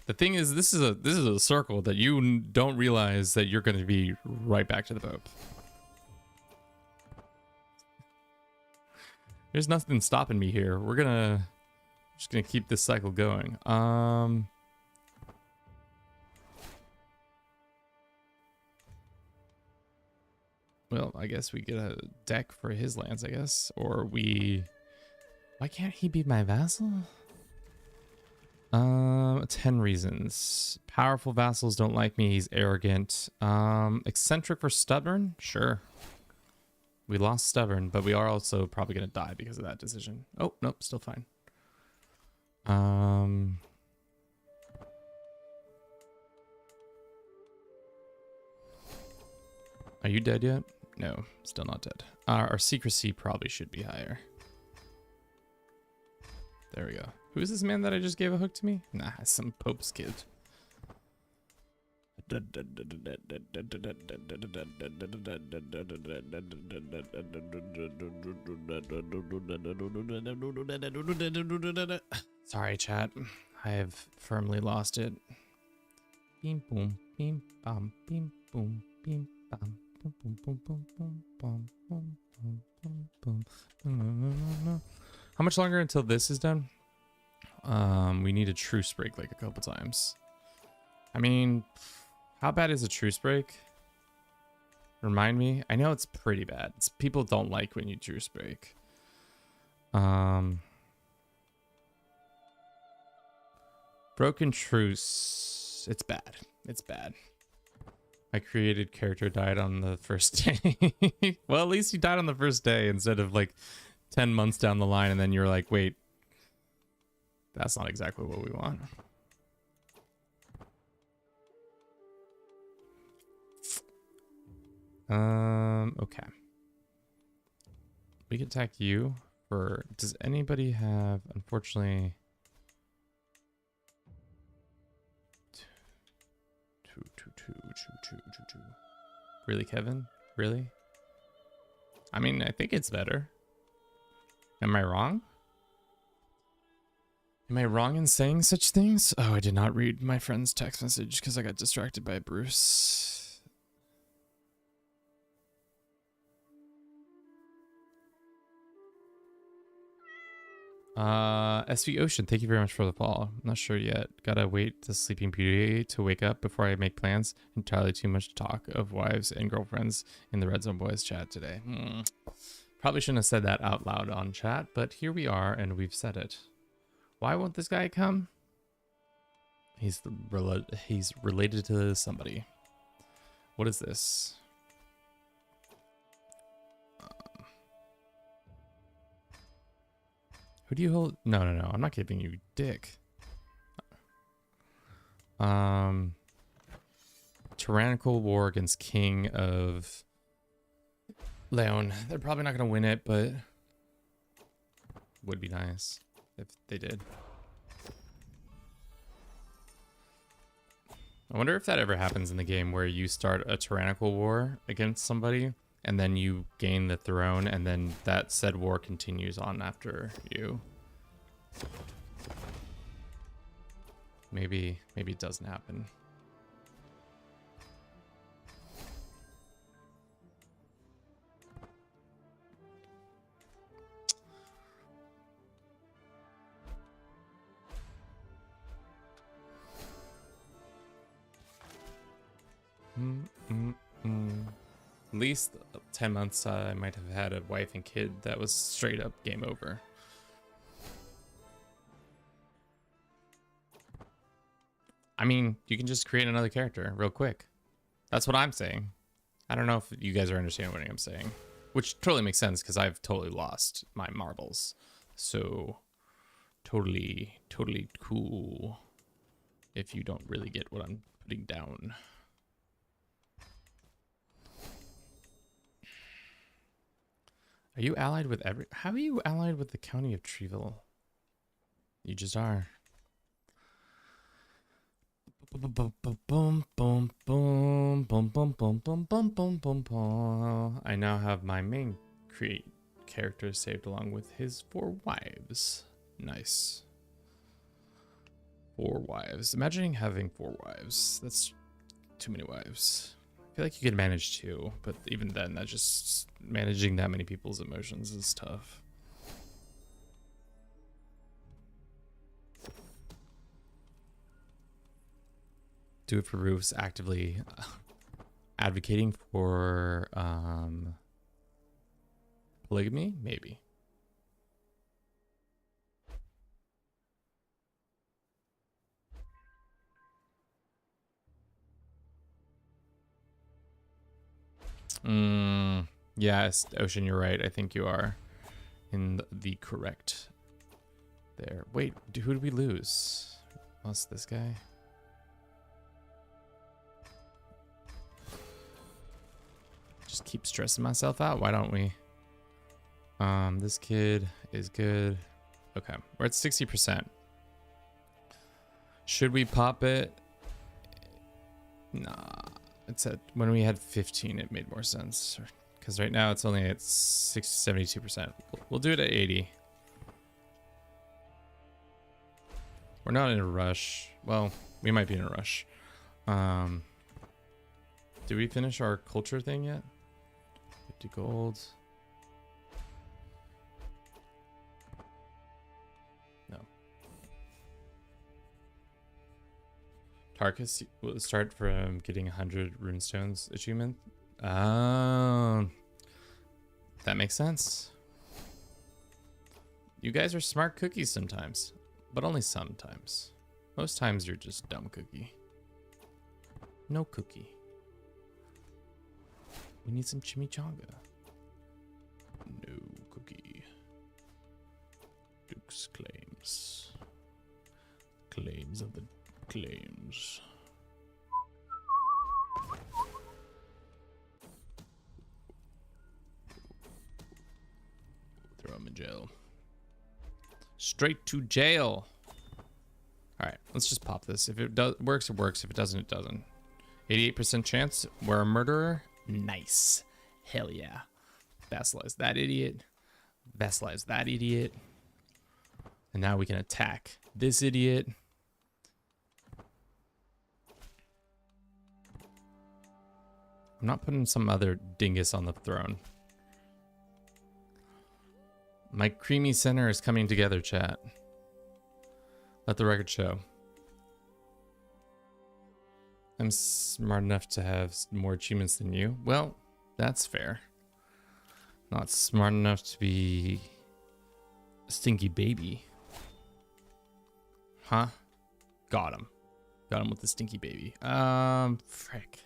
The thing is, this is a circle that you don't realize that you're going to be right back to the Pope. There's nothing stopping me here. Just gonna keep this cycle going. Well, I guess we get a deck for his lands, I guess. Or we... Why can't he be my vassal? 10 reasons. Powerful vassals don't like me. He's arrogant. Eccentric or stubborn? Sure. We lost stubborn, but we are also probably going to die because of that decision. Oh, nope, still fine. Are you dead yet? No, still not dead. Our secrecy probably should be higher. There we go. Who is this man that I just gave a hook to me? Nah, some Pope's kid. Sorry, chat. I have firmly lost it. Beam boom, beam bam, beam boom, beam bam, boom boom boom boom boom boom boom boom boom boom. How much longer until this is done? We need a truce break like a couple times. I mean, how bad is a truce break? Remind me. I know it's pretty bad. People don't like when you truce break. Broken truce. It's bad. It's bad. My created character died on the first day. Well, at least he died on the first day instead of like 10 months down the line, and then you're like, wait, that's not exactly what we want. Okay. We can attack you for... Does anybody have... Unfortunately... Two. Really, Kevin? Really? I mean, I think it's better. Am I wrong? Am I wrong in saying such things? Oh, I did not read my friend's text message because I got distracted by Bruce. SV Ocean, thank you very much for the follow. I'm not sure yet. Gotta wait the Sleeping Beauty to wake up before I make plans. Entirely too much talk of wives and girlfriends in the Red Zone Boys chat today. Probably shouldn't have said that out loud on chat, but here we are and we've said it. Why won't this guy come? He's related to somebody. What is this? Who do you hold? No. I'm not giving you dick. Tyrannical war against King of Leon. They're probably not going to win it, but would be nice if they did. I wonder if that ever happens in the game where you start a tyrannical war against somebody and then you gain the throne and then that said war continues on after you. Maybe it doesn't happen. At least 10 months I might have had a wife and kid that was straight up game over. I mean, you can just create another character real quick. That's what I'm saying. I don't know if you guys are understanding what I'm saying, which totally makes sense because I've totally lost my marbles. So totally cool if you don't really get what I'm putting down. Are you allied with how are you allied with the county of Treeville? You just are. Boom, boom, boom, boom, boom, boom, boom, boom, boom, boom, boom, boom. I now have my main character saved along with his 4 wives. Nice. 4 wives. Imagining having 4 wives. That's too many wives. I feel like you could manage 2, but even then, that just managing that many people's emotions is tough. Do it for roofs, actively advocating for polygamy, maybe. Yes, Ocean, you're right. I think you are in the correct there. Wait, who did we lose? Lost this guy. Just keep stressing myself out. Why don't we? This kid is good. Okay, we're at 60%. Should we pop it? Nah. It's at when we had 15, it made more sense. Because right now it's only at 72%. We'll do it at 80. We're not in a rush. Well, we might be in a rush. Did we finish our culture thing yet? 50 gold. No. Tarkus will start from getting 100 runestones achievement. That makes sense. You guys are smart cookies sometimes, but only sometimes. Most times you're just dumb cookie. No cookie. We need some chimichanga. No cookie. Duke's claims. Claims of the claims. Throw him in jail. Straight to jail. All right, let's just pop this. If it does works, it works. If it doesn't, it doesn't. 88% chance we're a murderer. Nice. Hell yeah. Vassalize that idiot. Vassalize that idiot. And now we can attack this idiot. I'm not putting some other dingus on the throne. My creamy center is coming together, chat. Let the record show. I'm smart enough to have more achievements than you. Well, that's fair. Not smart enough to be a stinky baby. Huh? Got him. Got him with the stinky baby. Frick.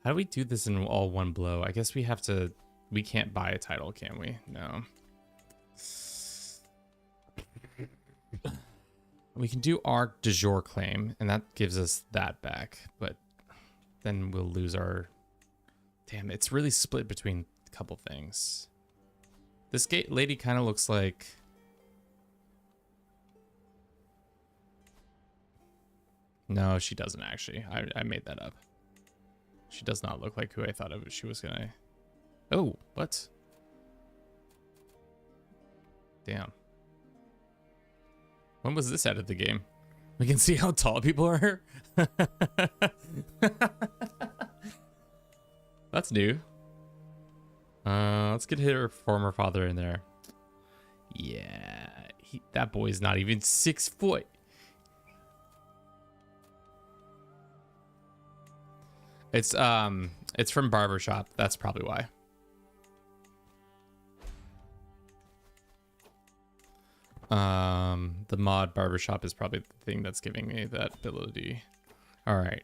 How do we do this in all one blow? I guess we have to... We can't buy a title, can we? No. We can do our de jure claim, and that gives us that back. But then we'll lose our... Damn, it's really split between a couple things. This lady kind of looks like... No, she doesn't actually. I made that up. She does not look like who I thought she was gonna... Oh, what? Damn. When was this out of the game? We can see how tall people are. That's new. Let's get her former father in there. Yeah, that boy's not even 6 foot. It's from Barbershop. That's probably why. The mod Barbershop is probably the thing that's giving me that ability. All right.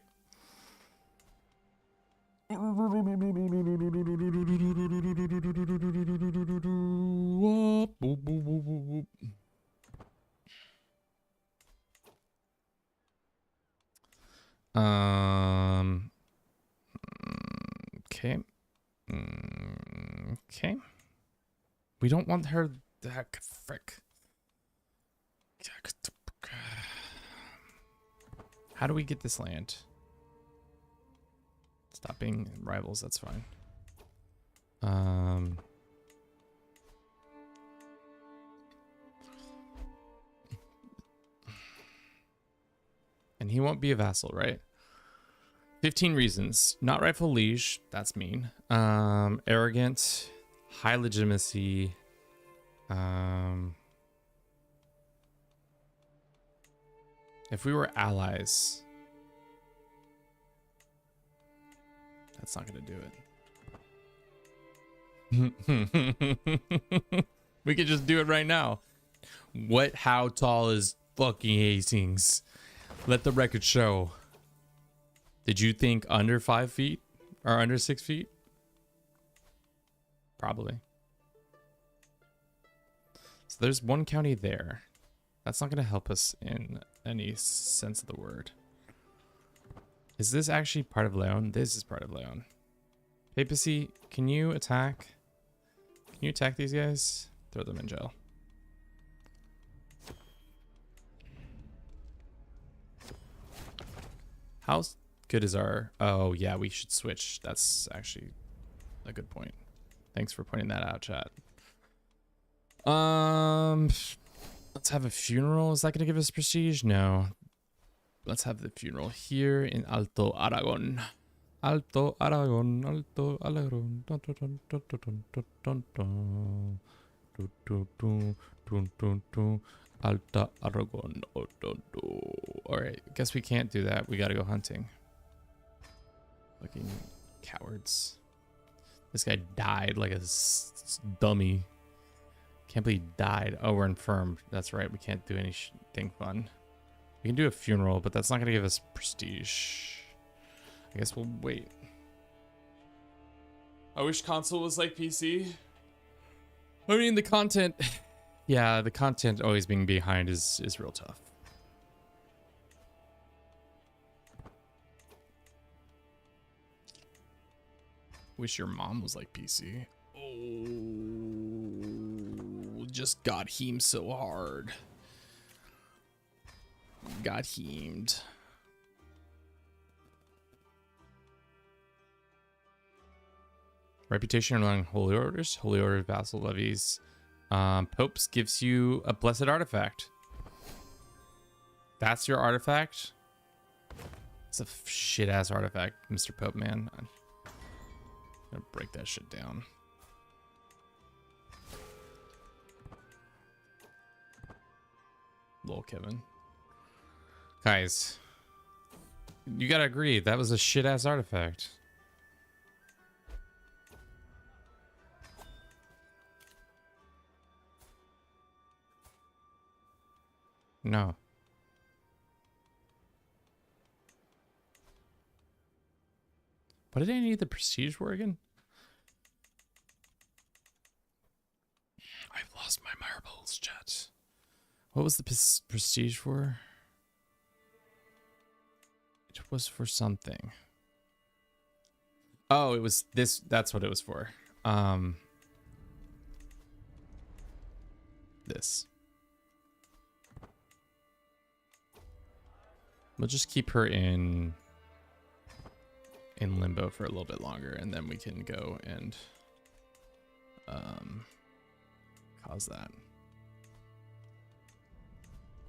Um. Okay. Okay. We don't want her. Frick. How do we get this land? Stop being rivals. That's fine. And he won't be a vassal, right? 15 reasons. Not rightful liege. That's mean. Arrogant. High legitimacy. If we were allies, that's not gonna do it. We could just do it right now. How tall is fucking Hastings? Let the record show. Did you think under 5 feet or under 6 feet? Probably. So there's one county there. That's not going to help us in any sense of the word. Is this actually part of Leon? This is part of Leon. Papacy, can you attack? Can you attack these guys? Throw them in jail. How good is our... Oh, yeah, we should switch. That's actually a good point. Thanks for pointing that out, chat. Let's have a funeral. Is that going to give us prestige? No. Let's have the funeral here in Alto Aragon. Alto Aragon, Alto Aragon. Dun, dun, dun, dun, dun, dun, dun, dun. Dun, dun, dun, dun, dun, dun. Alta Aragon. Oh, dun, dun. All right, guess we can't do that. We got to go hunting. Fucking cowards. This guy died like a dummy. Can't believe he died. Oh, we're infirmed. That's right. We can't do anything fun. We can do a funeral, but that's not going to give us prestige. I guess we'll wait. I wish console was like PC. I mean, the content... Yeah, the content always being behind is real tough. Wish your mom was like PC. Oh, just got heamed so hard. Got heamed. Reputation among holy orders. Holy order vassal levies. Popes gives you a blessed artifact. That's your artifact? It's a shit ass artifact, Mr. Pope, man. I'm gonna break that shit down. Lol, Kevin. Guys, you gotta agree, that was a shit ass artifact. No. What did I need the prestige for again? I've lost my marbles, chat. What was the prestige for? It was for something. Oh, it was this. That's what it was for. This. We'll just keep her in limbo for a little bit longer, and then we can go and cause that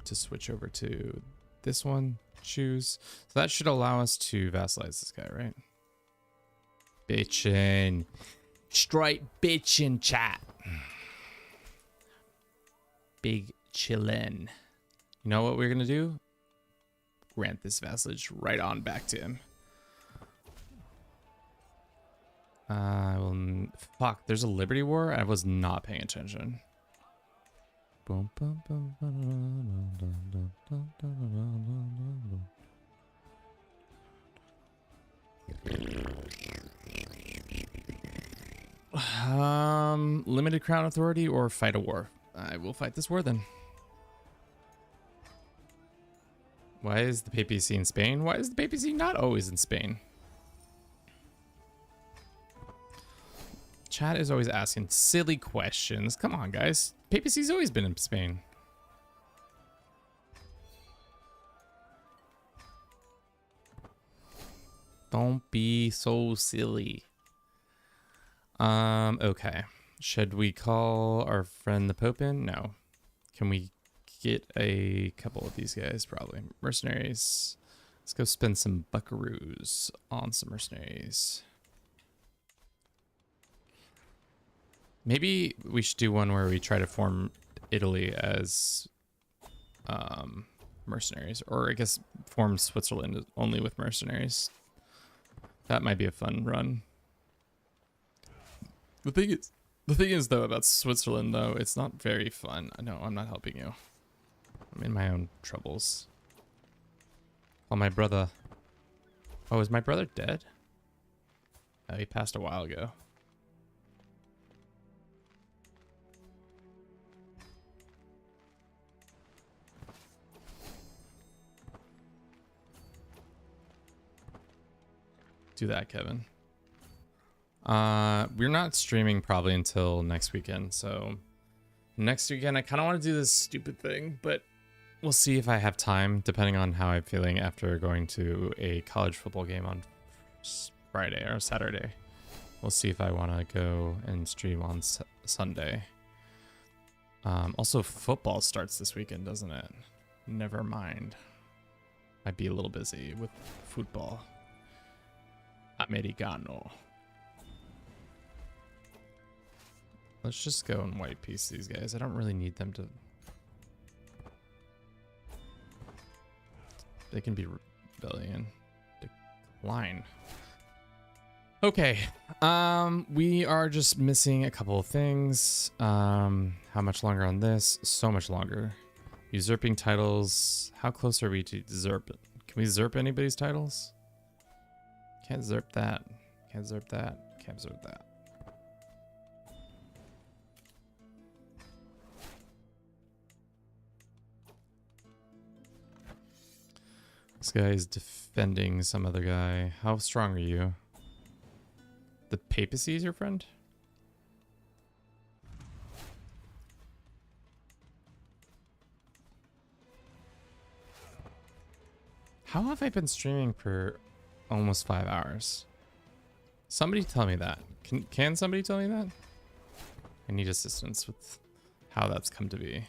to switch over to this one. Choose. So that should allow us to vassalize this guy, right? Bitchin'. Straight bitchin', chat. Big chillin'. You know what we're gonna do? Grant this vassalage right on back to him. Fuck, there's a Liberty War? I was not paying attention. Limited crown authority or fight a war? I will fight this war then. Why is the papacy in Spain? Why is the papacy not always in Spain? Chat is always asking silly questions. Come on, guys. Papacy's always been in Spain. Don't be so silly. Okay. Should we call our friend the Pope in? No. Can we get a couple of these guys? Probably. Mercenaries. Let's go spend some buckaroos on some mercenaries. Maybe we should do one where we try to form Italy as mercenaries. Or I guess form Switzerland only with mercenaries. That might be a fun run. The thing is though about Switzerland though, it's not very fun. No, I'm not helping you. I'm in my own troubles. Oh, my brother. Oh, is my brother dead? Oh, he passed a while ago. Do that, Kevin. We're not streaming probably until next weekend, so next weekend I kind of want to do this stupid thing, but we'll see if I have time depending on how I'm feeling after going to a college football game on Friday or Saturday. We'll see if I want to go and stream on Sunday. Also, football starts this weekend, doesn't it? Never mind. Might be a little busy with football. Americano. Let's just go and white piece these guys. I don't really need them to... They can be rebellion. Decline. Okay. We are just missing a couple of things. How much longer on this? So much longer. Usurping titles. How close are we to usurp it? Can we usurp anybody's titles? Can't usurp that. Can't usurp that. Can't usurp that. This guy is defending some other guy. How strong are you? The papacy is your friend? How have I been streaming for almost 5 hours? Somebody tell me that. Can somebody tell me that? I need assistance with how that's come to be.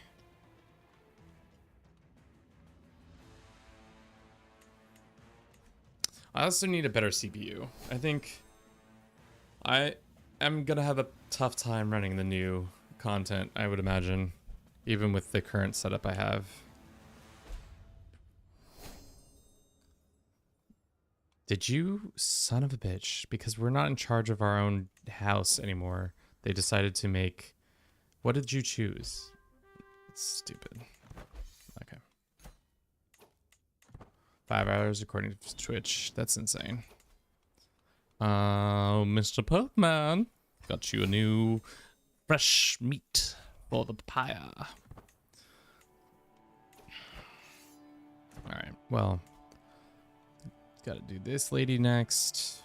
I also need a better CPU. I think I am gonna have a tough time running the new content, I would imagine, even with the current setup I have. Did you, son of a bitch, because we're not in charge of our own house anymore, they decided to make, what did you choose? It's stupid. Okay. 5 hours according to Twitch. That's insane. Mr. Postman, got you a new fresh meat for the papaya. All right, well, gotta do this lady next.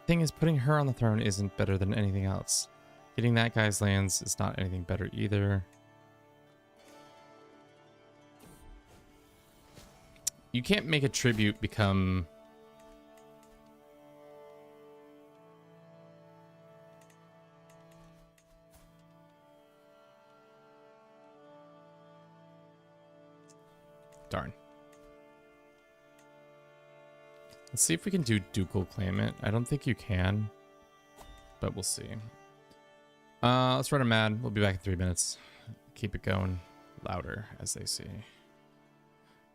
The thing is, putting her on the throne isn't better than anything else. Getting that guy's lands is not anything better either. You can't make a tribute become... Darn. Let's see if we can do ducal claimant. I don't think you can, but we'll see. Let's run a mad. We'll be back in 3 minutes. Keep it going louder, as they say.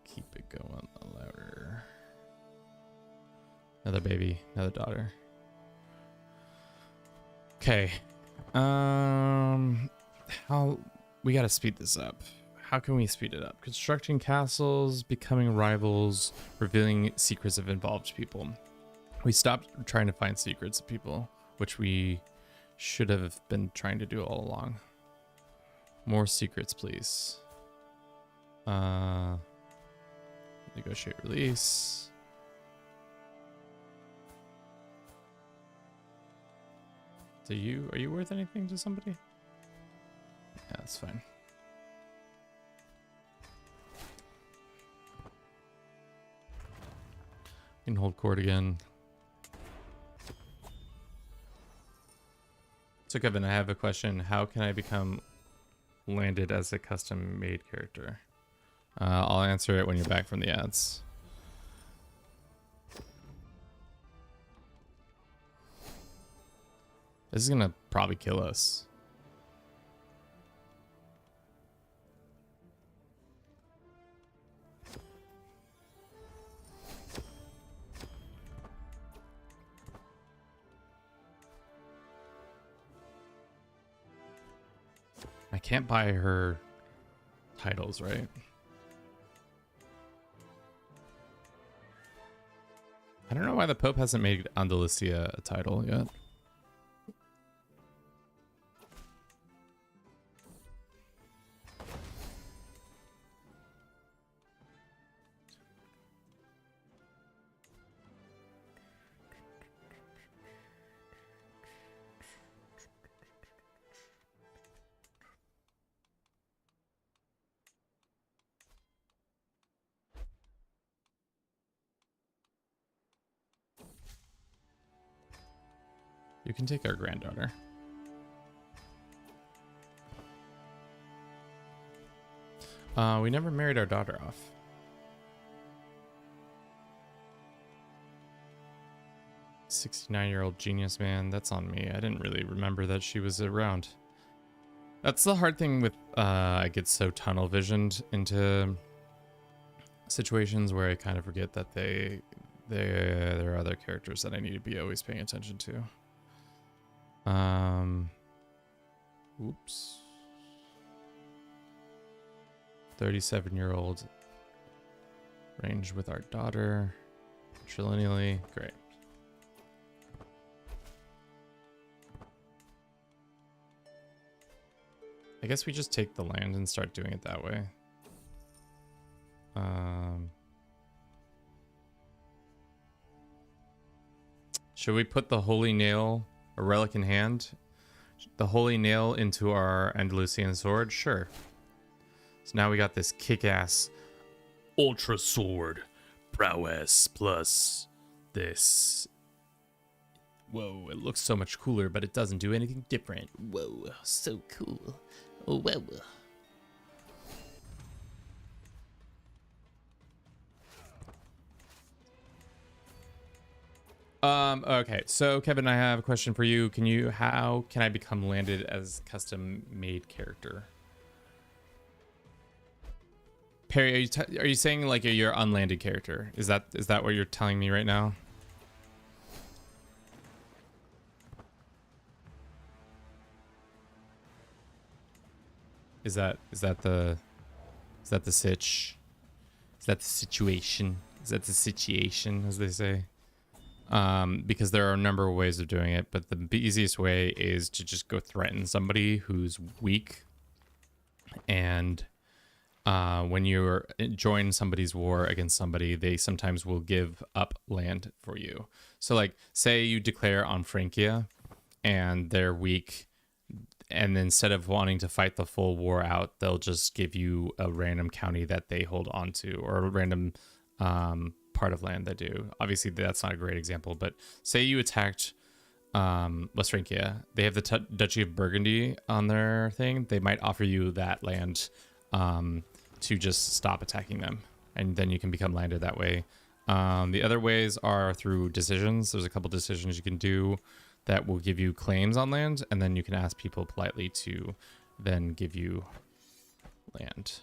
Keep it going louder. Another baby, another daughter. Okay. How we gotta speed this up. How can we speed it up? Constructing castles, becoming rivals, revealing secrets of involved people. We stopped trying to find secrets of people, which we should have been trying to do all along. More secrets, please. Negotiate release. Are you worth anything to somebody? Yeah, that's fine. You can hold court again. So Kevin, I have a question. How can I become landed as a custom made character? I'll answer it when you're back from the ads. This is gonna probably kill us. I can't buy her titles, right? I don't know why the Pope hasn't made Andalusia a title yet. You can take our granddaughter. We never married our daughter off. 69-year-old genius man. That's on me. I didn't really remember that she was around. That's the hard thing with I get so tunnel visioned into situations where I kind of forget that there are other characters that I need to be always paying attention to. Oops. 37-year-old range with our daughter trilineally. Great. I guess we just take the land and start doing it that way. Should we put the holy nail, a relic in hand, the holy nail into our Andalusian sword? Sure. So now we got this kick-ass ultra sword prowess plus this. Whoa, it looks so much cooler, but it doesn't do anything different. Whoa, so cool. Oh, wow. Okay, so Kevin, I have a question for you. How can I become landed as custom made character? Perry, are you saying like you're unlanded character? Is that what you're telling me right now? Is that the sitch? Is that the situation? Is that the situation, as they say? Because there are a number of ways of doing it, but the easiest way is to just go threaten somebody who's weak. And when you join somebody's war against somebody, they sometimes will give up land for you. So like, say you declare on Francia and they're weak, and instead of wanting to fight the full war out, they'll just give you a random county that they hold on to, or a random part of land they do. Obviously, that's not a great example, but say you attacked West Francia. They have the Duchy of Burgundy on their thing. They might offer you that land to just stop attacking them, and then you can become landed that way. The other ways are through decisions. There's a couple decisions you can do that will give you claims on land, and then you can ask people politely to then give you land.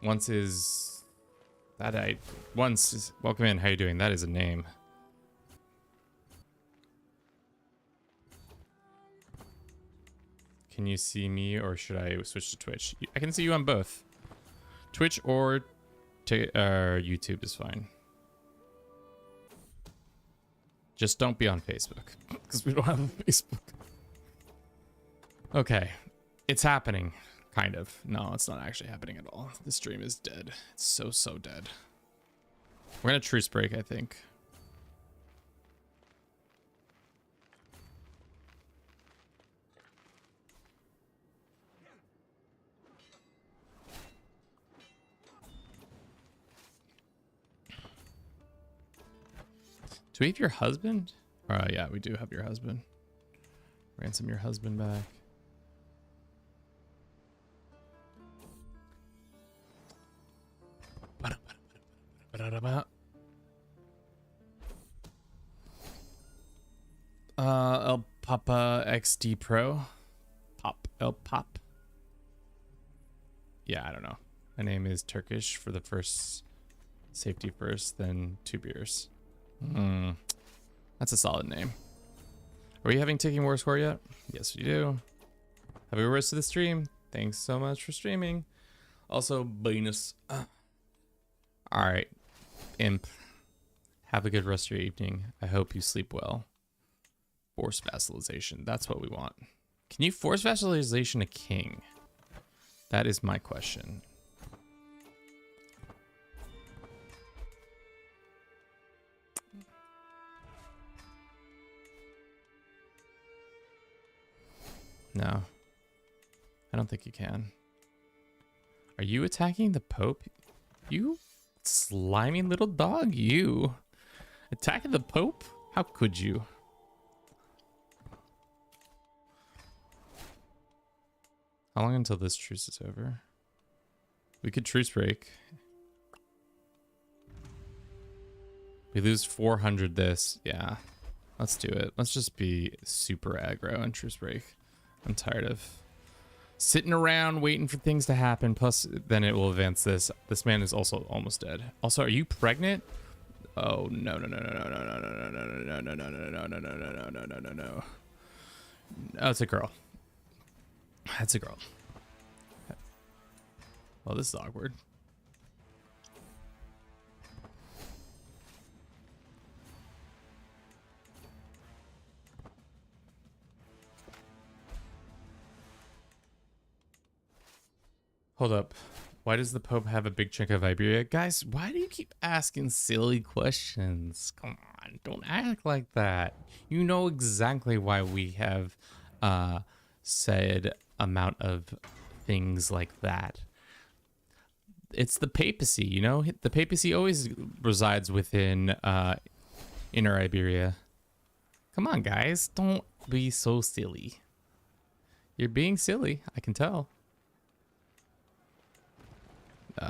Once is welcome in. How you doing? That is a name. Can you see me, or should I switch to Twitch? I can see you on both. Twitch or YouTube is fine. Just don't be on Facebook because we don't have a Facebook. Okay, it's happening. Kind of. No, it's not actually happening at all. The stream is dead. It's so dead. We're gonna truce break, I think. Do we have your husband? Yeah, we do have your husband. Ransom your husband back. El Papa XD Pro. El Pop. Yeah, I don't know. My name is Turkish for the first safety first, then 2 beers. That's a solid name. Are we having Ticking War Score yet? Yes, we do. Have a rest of the stream. Thanks so much for streaming. Also, bonus. Alright, Imp. Have a good rest of your evening. I hope you sleep well. Force vassalization. That's what we want. Can you force vassalization a king? That is my question. No. I don't think you can. Are you attacking the Pope? You slimy little dog, you. Attacking the Pope? How could you? How long until this truce is over? We could truce break. We lose 400 this. Yeah. Let's do it. Let's just be super aggro and truce break. I'm tired of sitting around waiting for things to happen. Plus, then it will advance this. This man is also almost dead. Also, are you pregnant? Oh, no. Oh, it's a girl. That's a girl. Well, this is awkward. Hold up. Why does the Pope have a big chunk of Iberia? Guys, why do you keep asking silly questions? Come on, don't act like that. You know exactly why we have said amount of things like that. It's the papacy, you know? The papacy always resides within Inner Iberia. Come on, guys. Don't be so silly. You're being silly, I can tell.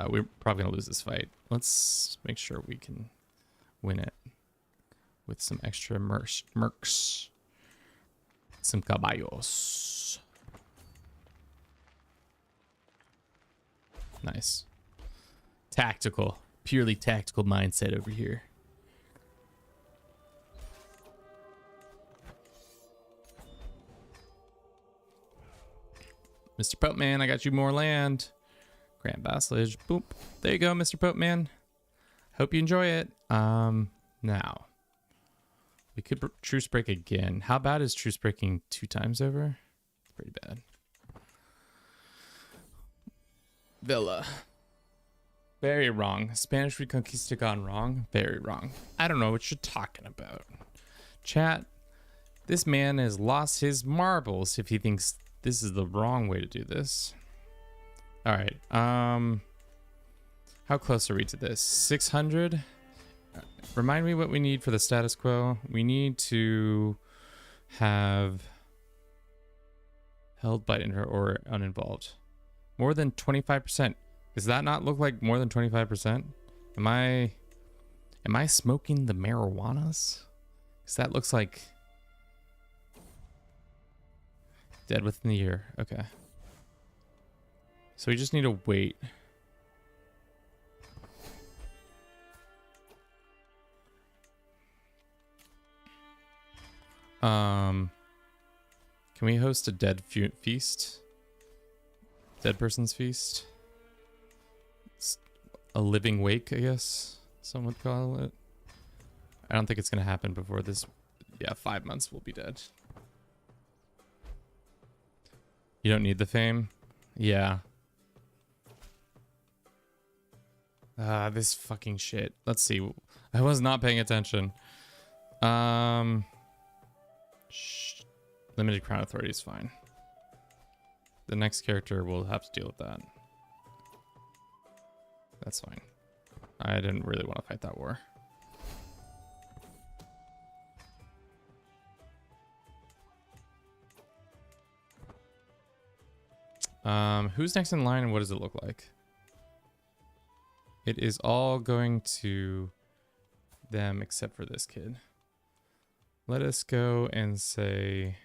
We're probably going to lose this fight. Let's make sure we can win it with some extra mercs. Some caballos. Nice. Tactical. Purely tactical mindset over here. Mr. Pope Man, I got you more land. Grand vassalage. Boop. There you go, Mr. Pope Man. Hope you enjoy it. Now. We could truce break again. How bad is truce breaking 2 times over? Pretty bad. Villa. Very wrong. Spanish Reconquista gone wrong. Very wrong. I don't know what you're talking about. Chat. This man has lost his marbles if he thinks this is the wrong way to do this. All right. How close are we to this? 600. Remind me what we need for the status quo. We need to have held by or uninvolved. More than 25%. Does that not look like more than 25%? Am I smoking the marijuanas? Because that looks like dead within the year. Okay. So we just need to wait. Can we host a dead feast? Dead person's feast? It's a living wake, I guess some would call it. I don't think it's gonna happen before this. Yeah, 5 months we'll be dead. You don't need the fame? Yeah. This fucking shit. Let's see. I was not paying attention. Limited crown authority is fine. The next character will have to deal with that. That's fine. I didn't really want to fight that war. Who's next in line and what does it look like? It is all going to them except for this kid. Let us go and say...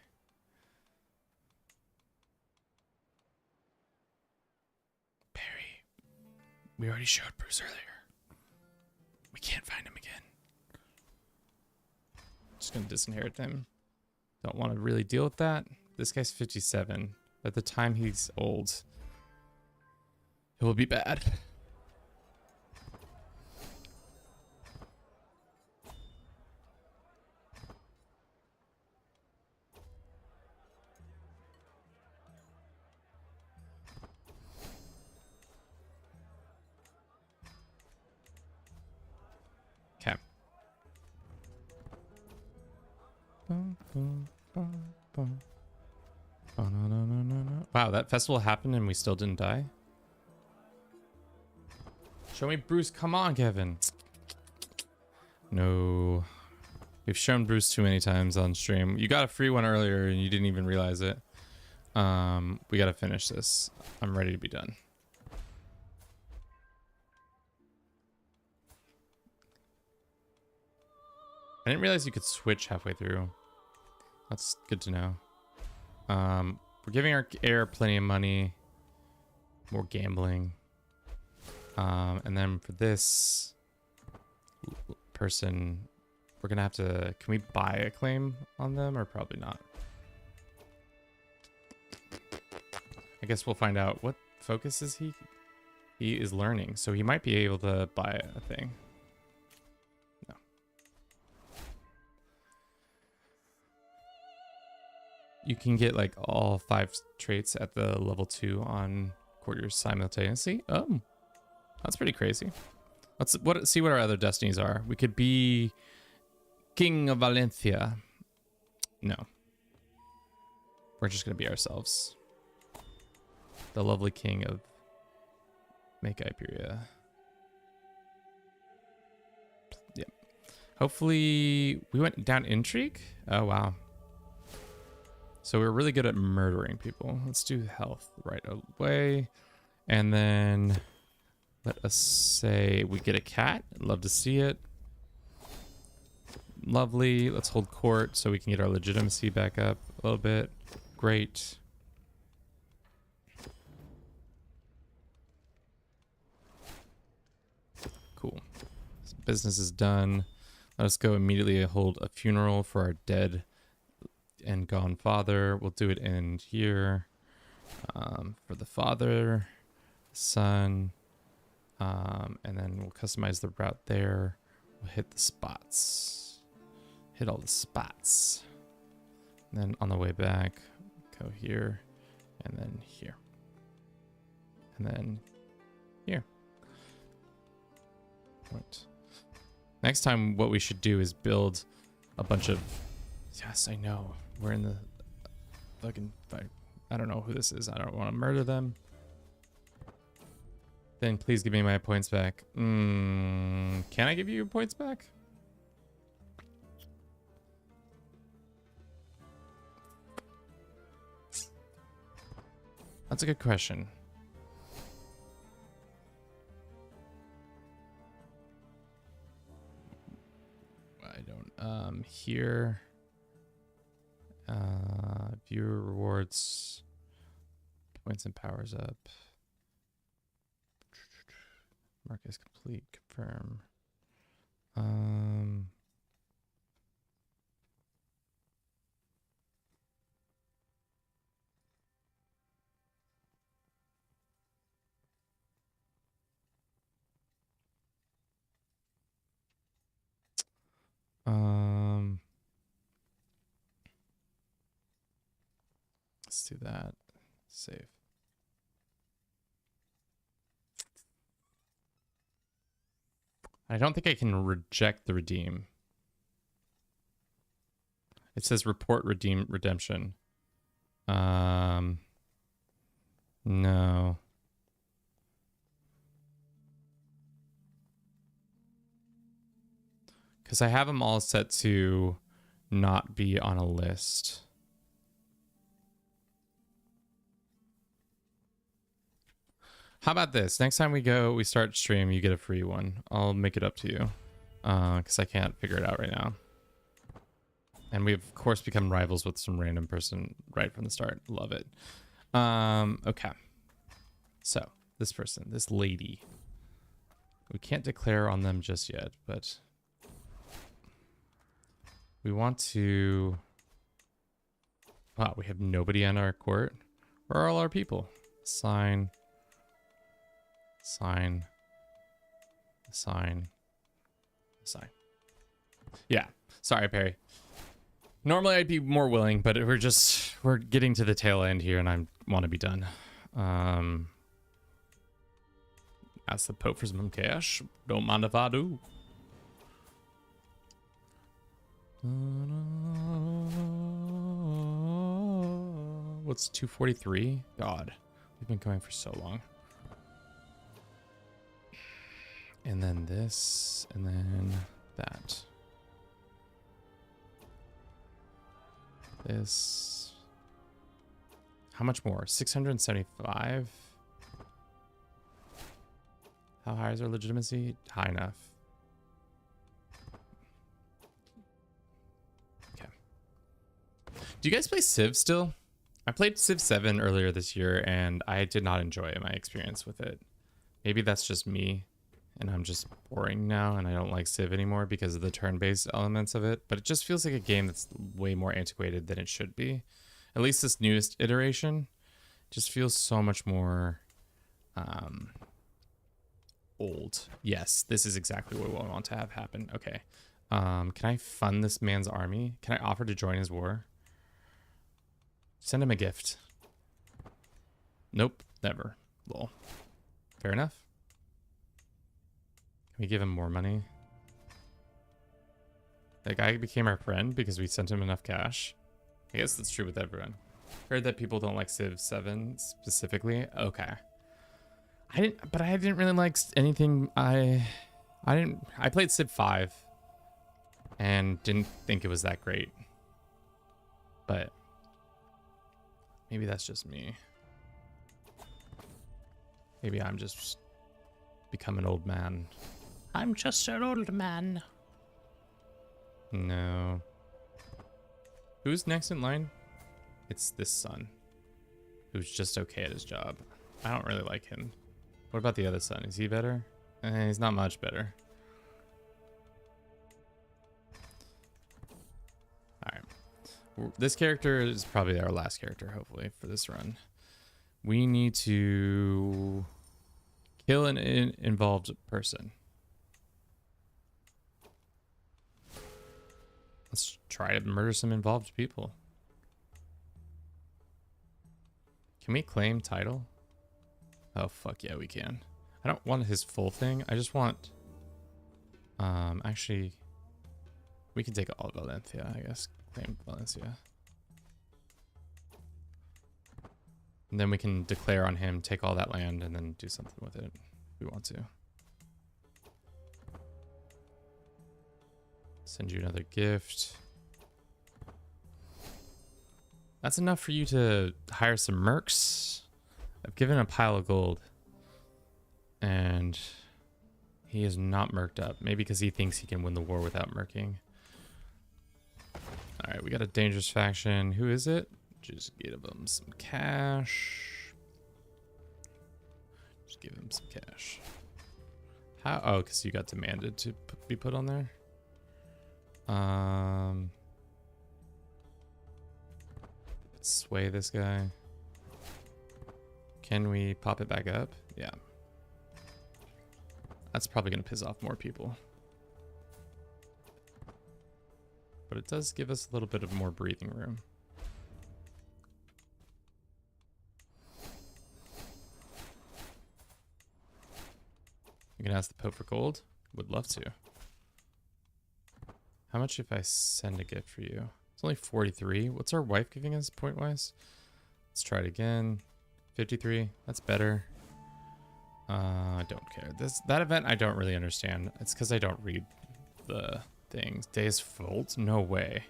Perry. We already showed Bruce earlier. We can't find him again. Just gonna disinherit them. Don't want to really deal with that. This guy's 57. At the time he's old, it will be bad. Okay. Oh, no. Wow, that festival happened and we still didn't die? Show me Bruce. Come on, Kevin. No. We've shown Bruce too many times on stream. You got a free one earlier and you didn't even realize it. We gotta finish this. I'm ready to be done. I didn't realize you could switch halfway through. That's good to know. We're giving our heir plenty of money. More gambling. And then for this person, we're gonna have to... Can we buy a claim on them or probably not? I guess we'll find out. What focus is he? He is learning, so he might be able to buy a thing. No. You can get like all 5 traits at the level 2 on courtiers simultaneously. Oh, that's pretty crazy. Let's see what our other destinies are. We could be King of Valencia. No. We're just gonna be ourselves. The lovely king of Outer Iberia. Yep. Hopefully we went down intrigue. Oh wow. So we're really good at murdering people. Let's do health right away. And then let us say we get a cat. I'd love to see it. Lovely. Let's hold court so we can get our legitimacy back up a little bit. Great. Cool. So business is done. Let us go immediately hold a funeral for our dead and gone father. We'll do it in here. For the father, son, and then we'll customize the route there. We'll hit the spots. Hit all the spots. And then on the way back, go here, and then here. And then here. Right. Next time, what we should do is build a bunch of... Yes, I know. We're in the fucking fight. I don't know who this is. I don't want to murder them. Then please give me my points back. Can I give you your points back? That's a good question. I don't... here... viewer rewards, points and powers up. Mark as complete, confirm. Let's do that. Save. I don't think I can reject the redeem. It says report redemption. No. Because I have them all set to not be on a list. How about this? Next time we start stream, you get a free one. I'll make it up to you. Because I can't figure it out right now. And we've, of course, become rivals with some random person right from the start. Love it. Okay. So, this person, this lady. We can't declare on them just yet, but we want to... Wow, we have nobody on our court. Where are all our people? Sign. Sign. Sign. Sign. Yeah. Sorry, Perry. Normally I'd be more willing, but we're getting to the tail end here and I want to be done. Ask the Pope for some cash. Don't mind if I do. What's 243? God, we've been going for so long. And then this, and then that. This. How much more? 675? How high is our legitimacy? High enough. Okay. Do you guys play Civ still? I played Civ 7 earlier this year and I did not enjoy my experience with it. Maybe that's just me and I'm just boring now and I don't like Civ anymore because of the turn-based elements of it, but it just feels like a game that's way more antiquated than it should be. At least this newest iteration just feels so much more old. Yes, this is exactly what we want to have happen. Okay. Can I fund this man's army? Can I offer to join his war? Send him a gift. Nope, never. Lol. Fair enough. Can we give him more money? That guy became our friend because we sent him enough cash. I guess that's true with everyone. Heard that people don't like Civ 7 specifically. Okay. I didn't really like anything. I played Civ 5 and didn't think it was that great. But maybe that's just me. Maybe I'm just become an old man. I'm just an old man. No. Who's next in line? It's this son, who's just okay at his job. I don't really like him. What about the other son? Is he better? He's not much better. Alright. This character is probably our last character, hopefully, for this run. We need to kill an involved person. Let's try to murder some involved people. Can we claim title? Oh, fuck yeah, we can. I don't want his full thing. I just want... actually... We can take all of Valencia, I guess. Claim Valencia. And then we can declare on him, take all that land, and then do something with it if we want to. Send you another gift. That's enough for you to hire some mercs. I've given a pile of gold. And he is not merked up. Maybe because he thinks he can win the war without merking. Alright, we got a dangerous faction. Who is it? Just give him some cash. Just give him some cash. How? Oh, because you got demanded to be put on there? Let's sway this guy. Can we pop it back up? Yeah. That's probably going to piss off more people. But it does give us a little bit of more breathing room. I can ask the Pope for gold. Would love to. How much if I send a gift for you? It's only 43. What's our wife giving us point-wise? Let's try it again. 53. That's better. I don't care. That event I don't really understand. It's because I don't read the things. Deus Vult? No way.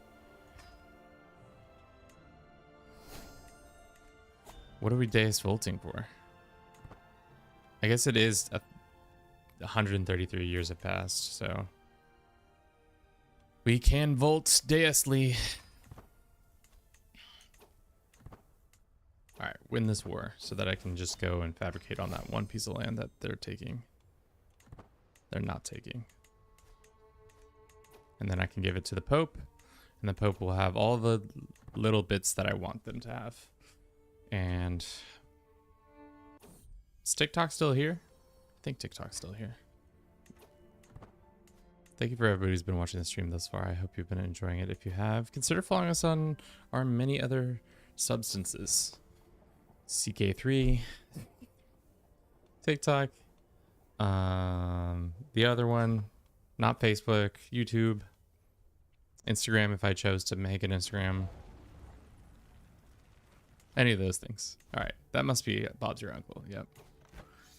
What are we Deus Volting for? I guess it is 133 years have passed, so we can Volt Deusly. Alright, win this war so that I can just go and fabricate on that one piece of land that they're taking. They're not taking. And then I can give it to the Pope, and the Pope will have all the little bits that I want them to have. And is TikTok still here? I think TikTok's still here. Thank you for everybody who's been watching the stream thus far. I hope you've been enjoying it. If you have, consider following us on our many other substances. CK3, TikTok, the other one, not Facebook, YouTube, Instagram if I chose to make an Instagram. Any of those things. All right, that must be Bob's your uncle. Yep.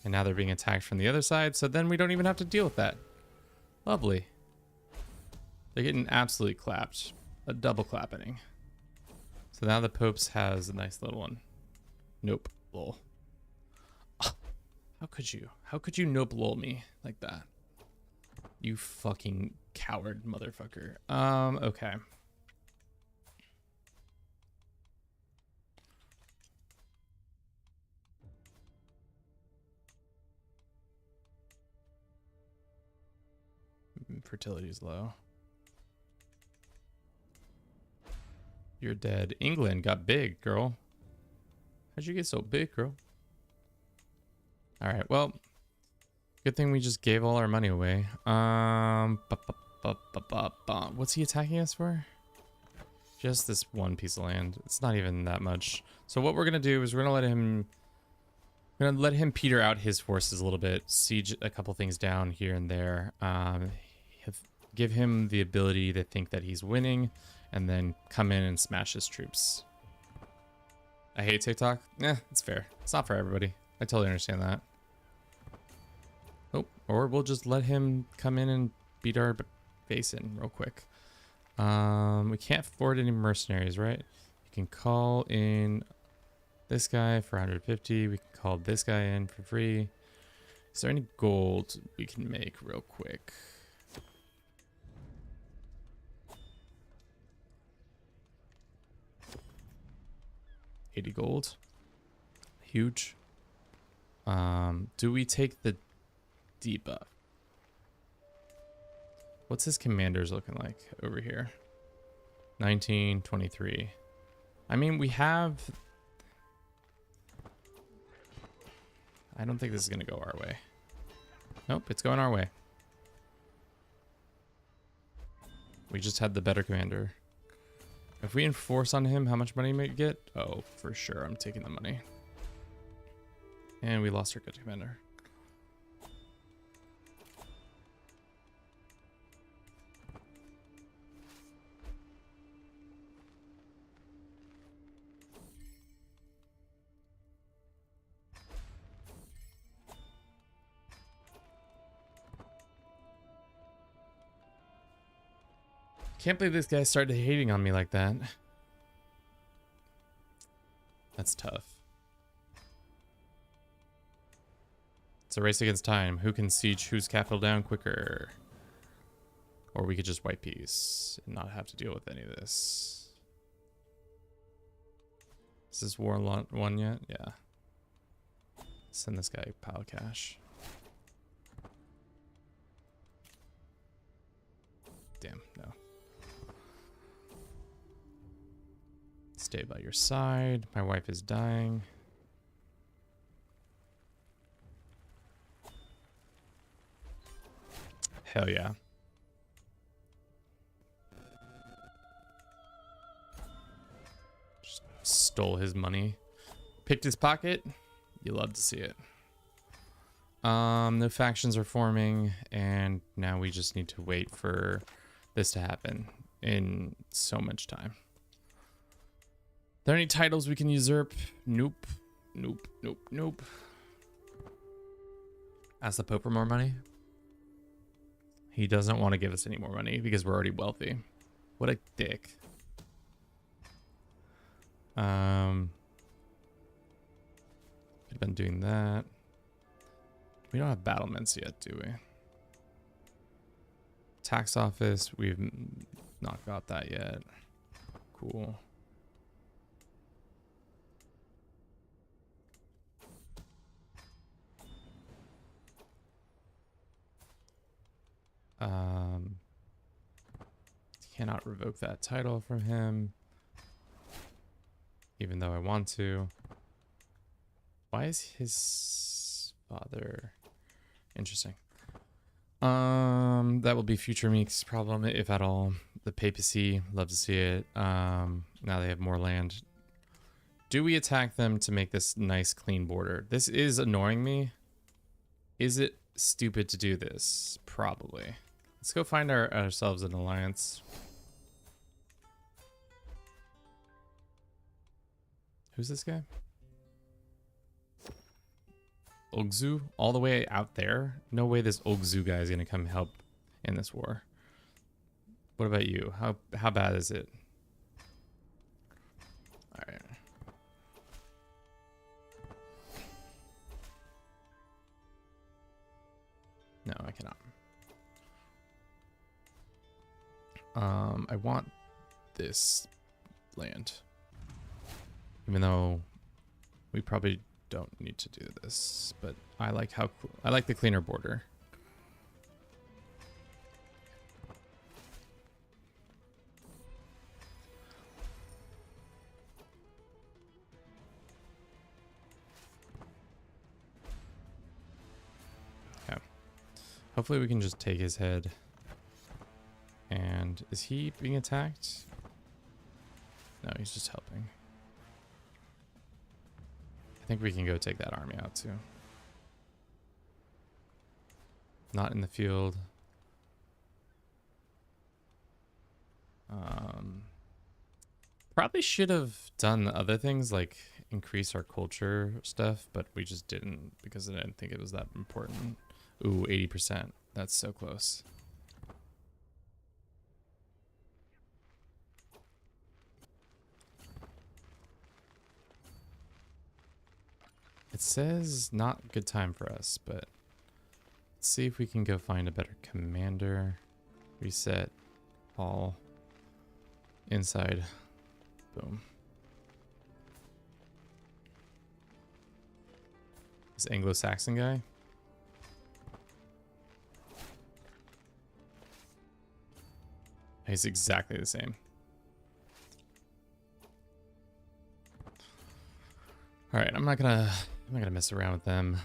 And now they're being attacked from the other side, so then we don't even have to deal with that. Lovely. They're getting absolutely clapped. A double clapping. So now the Pope's has a nice little one. Nope. Lol. Oh, how could you? How could you nope lol me like that? You fucking coward motherfucker. Okay. Fertility is low. You're dead. England got big, girl. How'd you get so big, girl? All right, well, good thing we just gave all our money away. What's he attacking us for? Just this one piece of land. It's not even that much. So what we're gonna do is we're gonna let him peter out his forces a little bit, siege a couple things down here and there. Give him the ability to think that he's winning, and then come in and smash his troops. I hate TikTok. It's fair. It's not for everybody. I totally understand that. Oh, or we'll just let him come in and beat our base in real quick. We can't afford any mercenaries, right? You can call in this guy for 150. We can call this guy in for free. Is there any gold we can make real quick? $80 gold. Huge. Do we take the debuff? What's his commanders looking like over here? 19, 23. I mean, we have... I don't think this is going to go our way. Nope, it's going our way. We just had the better commander. If we enforce on him, how much money may we get? Oh, for sure, I'm taking the money. And we lost our good commander. Can't believe this guy started hating on me like that. That's tough. It's a race against time. Who can siege whose capital down quicker? Or we could just white peace and not have to deal with any of this. Is this war won yet? Yeah. Send this guy a pile of cash. Damn, no. Stay by your side. My wife is dying. Hell yeah. Just stole his money. Picked his pocket. You love to see it. No factions are forming, and now we just need to wait for this to happen in so much time. There any titles we can usurp? Nope. Nope. Nope. Nope. Ask the Pope for more money. He doesn't want to give us any more money because we're already wealthy. What a dick. Could have been doing that. We don't have battlements yet, do we? Tax office, we've not got that yet. Cool. Cannot revoke that title from him, even though I want to. Why is his father interesting? That will be future Meek's problem, if at all. The papacy, love to see it. Now they have more land. Do we attack them to make this nice clean border? This is annoying me. Is it stupid to do this? Probably. Let's go find ourselves an alliance. Who's this guy? Ogzu? All the way out there? No way this Ogzu guy is going to come help in this war. What about you? How bad is it? Alright. No, I cannot. I want this land. Even though we probably don't need to do this, but I like I like the cleaner border. Okay. Hopefully we can just take his head. And is he being attacked? No, he's just helping. I think we can go take that army out too. Not in the field. Probably should have done other things like increase our culture stuff, but we just didn't because I didn't think it was that important. Ooh, 80%. That's so close. It says not good time for us, but let's see if we can go find a better commander. Reset all inside. Boom. This Anglo-Saxon guy. He's exactly the same. All right, I'm not gonna mess around with them.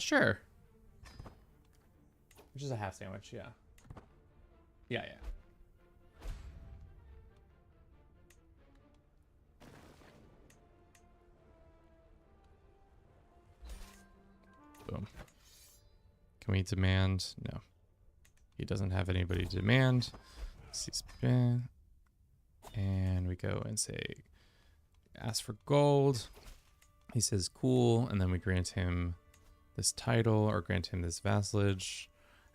Sure. Which is a half sandwich, yeah. Yeah. Boom. Can we demand? No. He doesn't have anybody to demand. C-SPAN. And we go and say, ask for gold. He says, cool. And then we grant him this title or grant him this vassalage.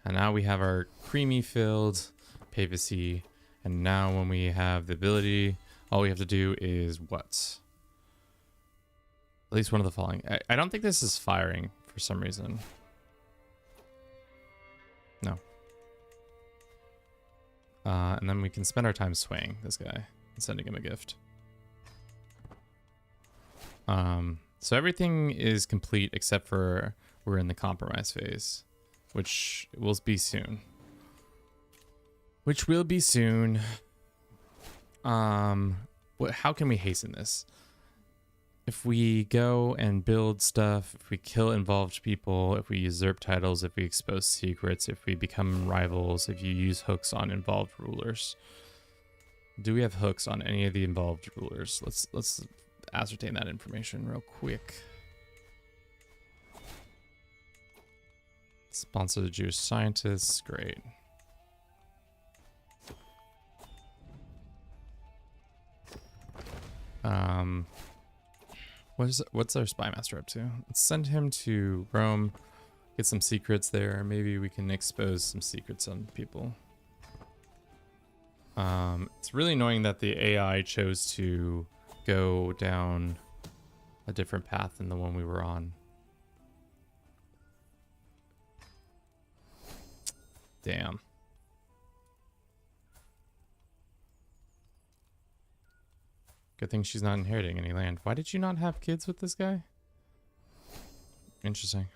And now we have our creamy filled papacy. And now when we have the ability, all we have to do is what? At least one of the following. I don't think this is firing for some reason. No. And then we can spend our time swaying this guy and sending him a gift. So everything is complete except for we're in the compromise phase, which will be soon. How can we hasten this? If we go and build stuff, if we kill involved people, if we usurp titles, if we expose secrets, if we become rivals, if you use hooks on involved rulers. Do we have hooks on any of the involved rulers? Let's ascertain that information real quick. Sponsor the Jewish scientists. Great. What's our spy master up to? Let's send him to Rome, get some secrets there. Maybe we can expose some secrets on people. It's really annoying that the AI chose to go down a different path than the one we were on. Damn. Good thing she's not inheriting any land. Why did you not have kids with this guy? Interesting.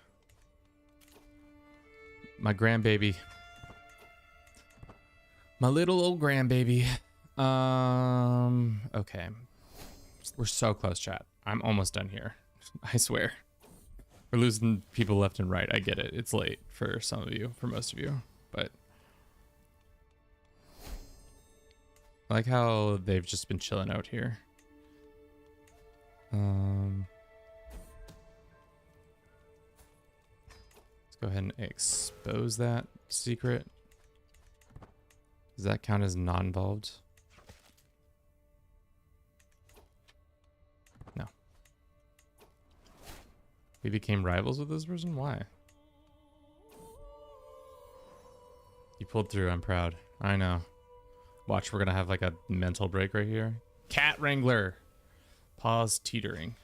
My grandbaby. My little old grandbaby. Okay. We're so close, chat. I'm almost done here. I swear. We're losing people left and right. I get it. It's late for some of you, for most of you. But I like how they've just been chilling out here. Let's go ahead and expose that secret. Does that count as non-involved? No. We became rivals with this person? Why? You pulled through. I'm proud. I know. Watch, we're gonna have like a mental break right here. Cat Wrangler. Pause teetering.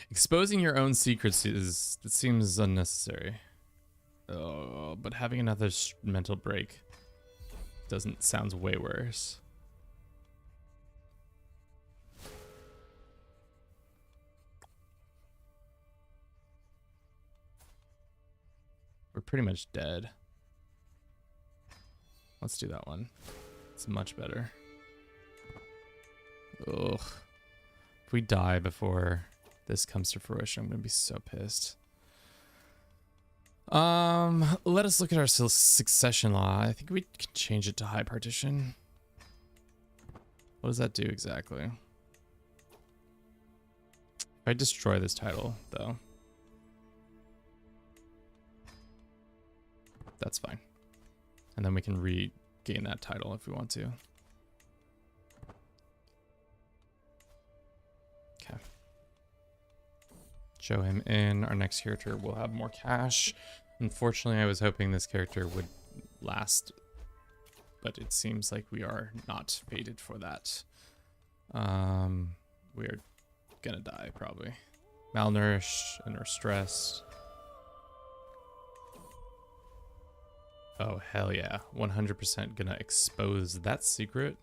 Exposing your own secrets it seems unnecessary. Oh, but having another mental break sounds way worse. We're pretty much dead. Let's do that one. It's much better. Ugh. If we die before this comes to fruition, I'm gonna be so pissed. Let us look at our succession law. I think we can change it to high partition. What does that do exactly? If I destroy this title, though, that's fine. And then we can regain that title if we want to. Okay. Show him in. Our next character will have more cash. Unfortunately, I was hoping this character would last, but it seems like we are not fated for that. We are gonna die, probably. Malnourished and we're stressed. Oh, hell yeah. 100% gonna expose that secret.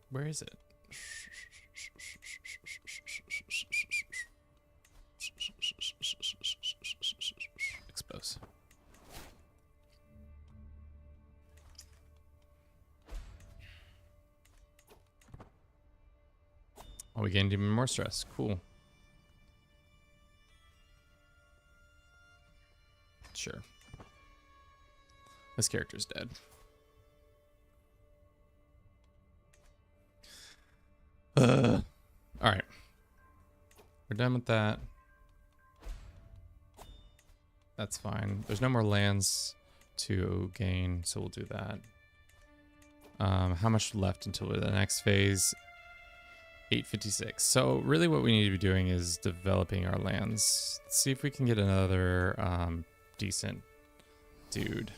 Where is it? Expose. Oh, we gained even more stress. Cool. Sure. This character's dead. Alright. We're done with that. That's fine. There's no more lands to gain, so we'll do that. How much left until the next phase? 856. So really what we need to be doing is developing our lands. Let's see if we can get another decent dude.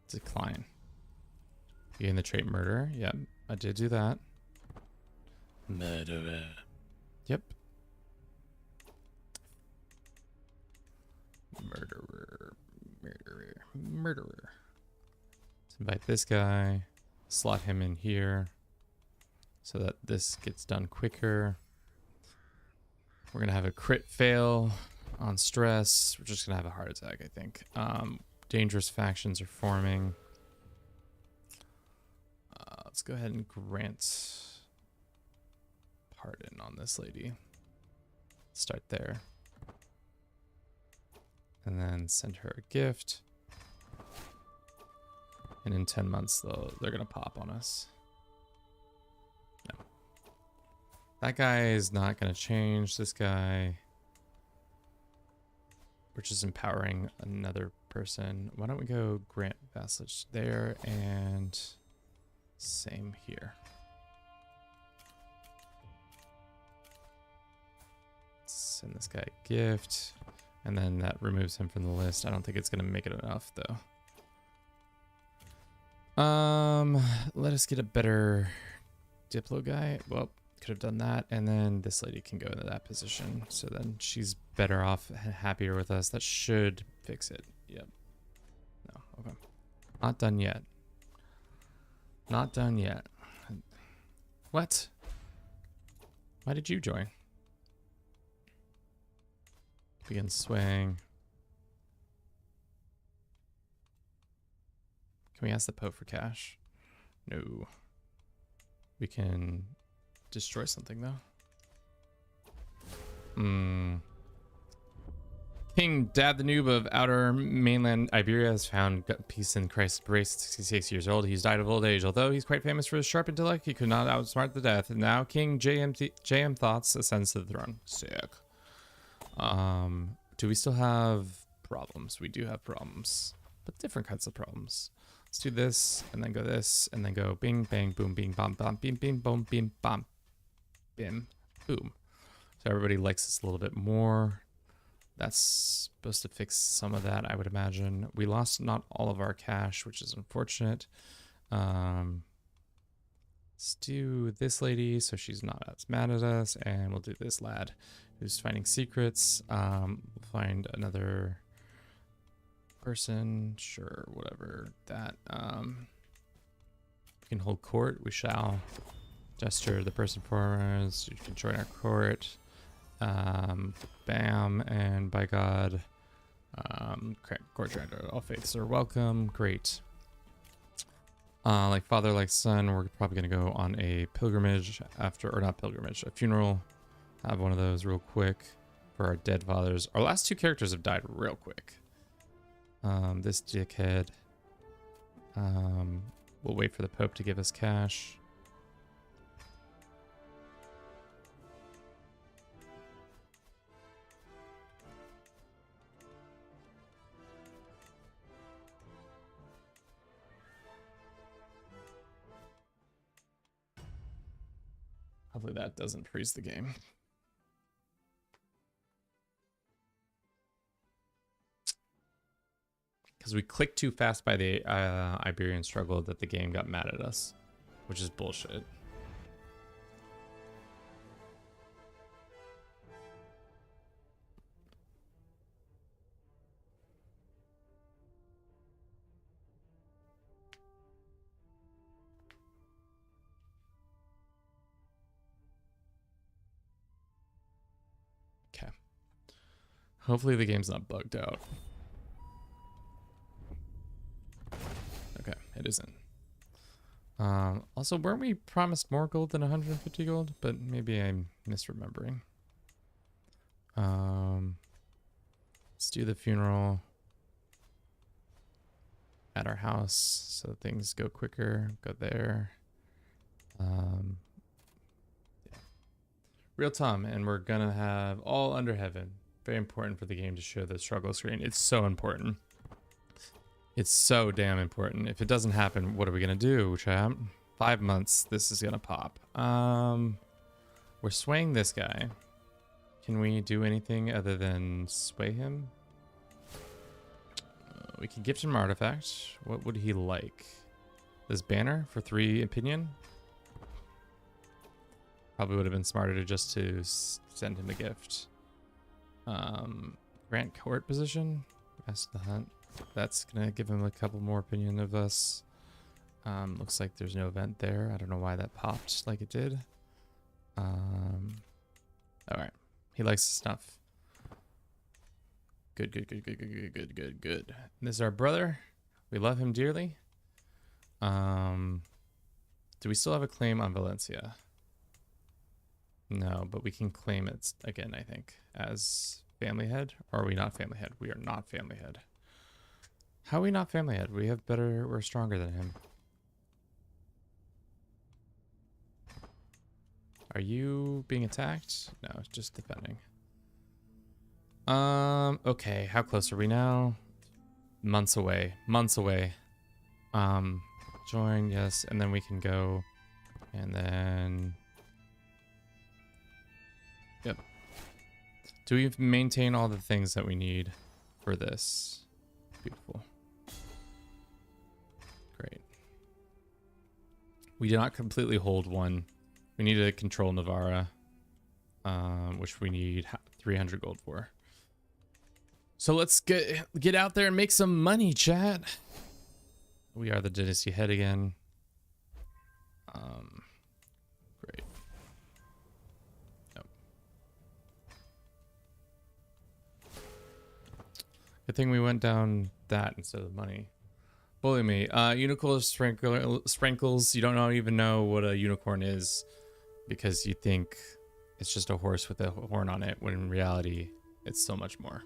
Decline. Gain the trait murder. Yep, I did do that. Murderer. Yep. Murderer. Let's invite this guy. Slot him in here so that this gets done quicker. We're gonna have a crit fail on stress. We're just gonna have a heart attack, I think. Dangerous factions are forming. Let's go ahead and grant pardon on this lady. Start there. And then send her a gift. And in 10 months, they're going to pop on us. No. That guy is not going to change. This guy, we're just empowering another person. Why don't we go grant vassalage there and same here. Send this guy a gift. And then that removes him from the list. I don't think it's going to make it enough, though. Let us get a better Diplo guy. Well, could have done that. And then this lady can go into that position. So then she's better off, happier with us. That should fix it. Yep. No, okay. Not done yet. Not done yet. What? Why did you join? Begin swaying. Can we ask the Pope for cash? No. We can destroy something though. King Dad the Noob of Outer Mainland Iberia has found peace in Christ's embrace at 66 years old. He's died of old age. Although he's quite famous for his sharp intellect, he could not outsmart the death. And now King JM Thoughts ascends to the throne. Sick. Do we still have problems? We do have problems, but different kinds of problems. Let's do this and then go this and then go bing, bang, boom, bing, bom, bom, bing, bing, boom, bing, bom, bim, boom. So everybody likes us a little bit more. That's supposed to fix some of that, I would imagine. We lost not all of our cash, which is unfortunate. Let's do this lady so she's not as mad at us, and we'll do this lad who's finding secrets. We'll find another person, sure, whatever that. We can hold court. We shall gesture the person for us. You can join our court. Bam, and by God, court granted. All faiths are welcome. Great. Like father, like son, we're probably gonna go on a pilgrimage after, or not pilgrimage, a funeral. Have one of those real quick for our dead fathers. Our last two characters have died real quick. This dickhead. We'll wait for the Pope to give us cash. Hopefully that doesn't freeze the game. Because we clicked too fast by the Iberian struggle that the game got mad at us, which is bullshit. Okay. Hopefully the game's not bugged out. Okay, it isn't. Also, weren't we promised more gold than 150 gold? But maybe I'm misremembering. Let's do the funeral at our house so things go quicker. Go there. Yeah. Real Tom, and we're gonna have all under heaven. Very important for the game to show the struggle screen. It's so important. It's so damn important. If it doesn't happen, what are we gonna do, chat? 5 months, this is gonna pop. We're swaying this guy. Can we do anything other than sway him? We can gift him an artifact. What would he like? This banner for 3 opinion? Probably would have been smarter to just to send him a gift. Grant court position. Ask the hunt. That's gonna give him a couple more opinion of us. Looks like there's no event there. I don't know why that popped like it did. All right. He likes the stuff. Good, good, good, good, good, good, good, good, good. And this is our brother. We love him dearly. Do we still have a claim on Valencia? No, but we can claim it again, I think, as family head. Or are we not family head? We are not family head. How are we not family head? We have better, we're stronger than him. Are you being attacked? No, just defending. Okay, how close are we now? Months away. Months away. Join, yes, and then we can go, and then... Yep. Do we maintain all the things that we need for this? Beautiful. Great. We did not completely hold one. We need to control Navarra, which we need 300 gold for. So let's get out there and make some money, chat. We are the dynasty head again. Great. Yep. Good thing we went down that instead of money. Bully me. Unicorn sprinkles. You don't even know what a unicorn is because you think it's just a horse with a horn on it, when in reality, it's so much more.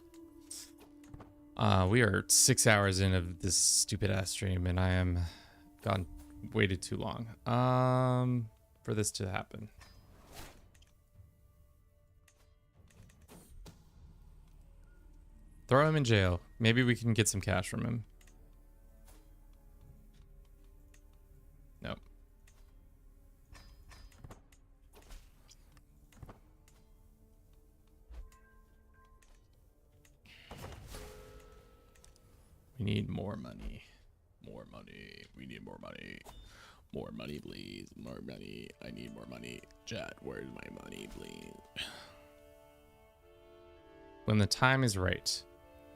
We are 6 hours in of this stupid ass stream, and I am waited too long for this to happen. Throw him in jail. Maybe we can get some cash from him. Nope. We need more money. More money. We need more money. More money, please. More money. I need more money. Chat, where's my money, please? When the time is right.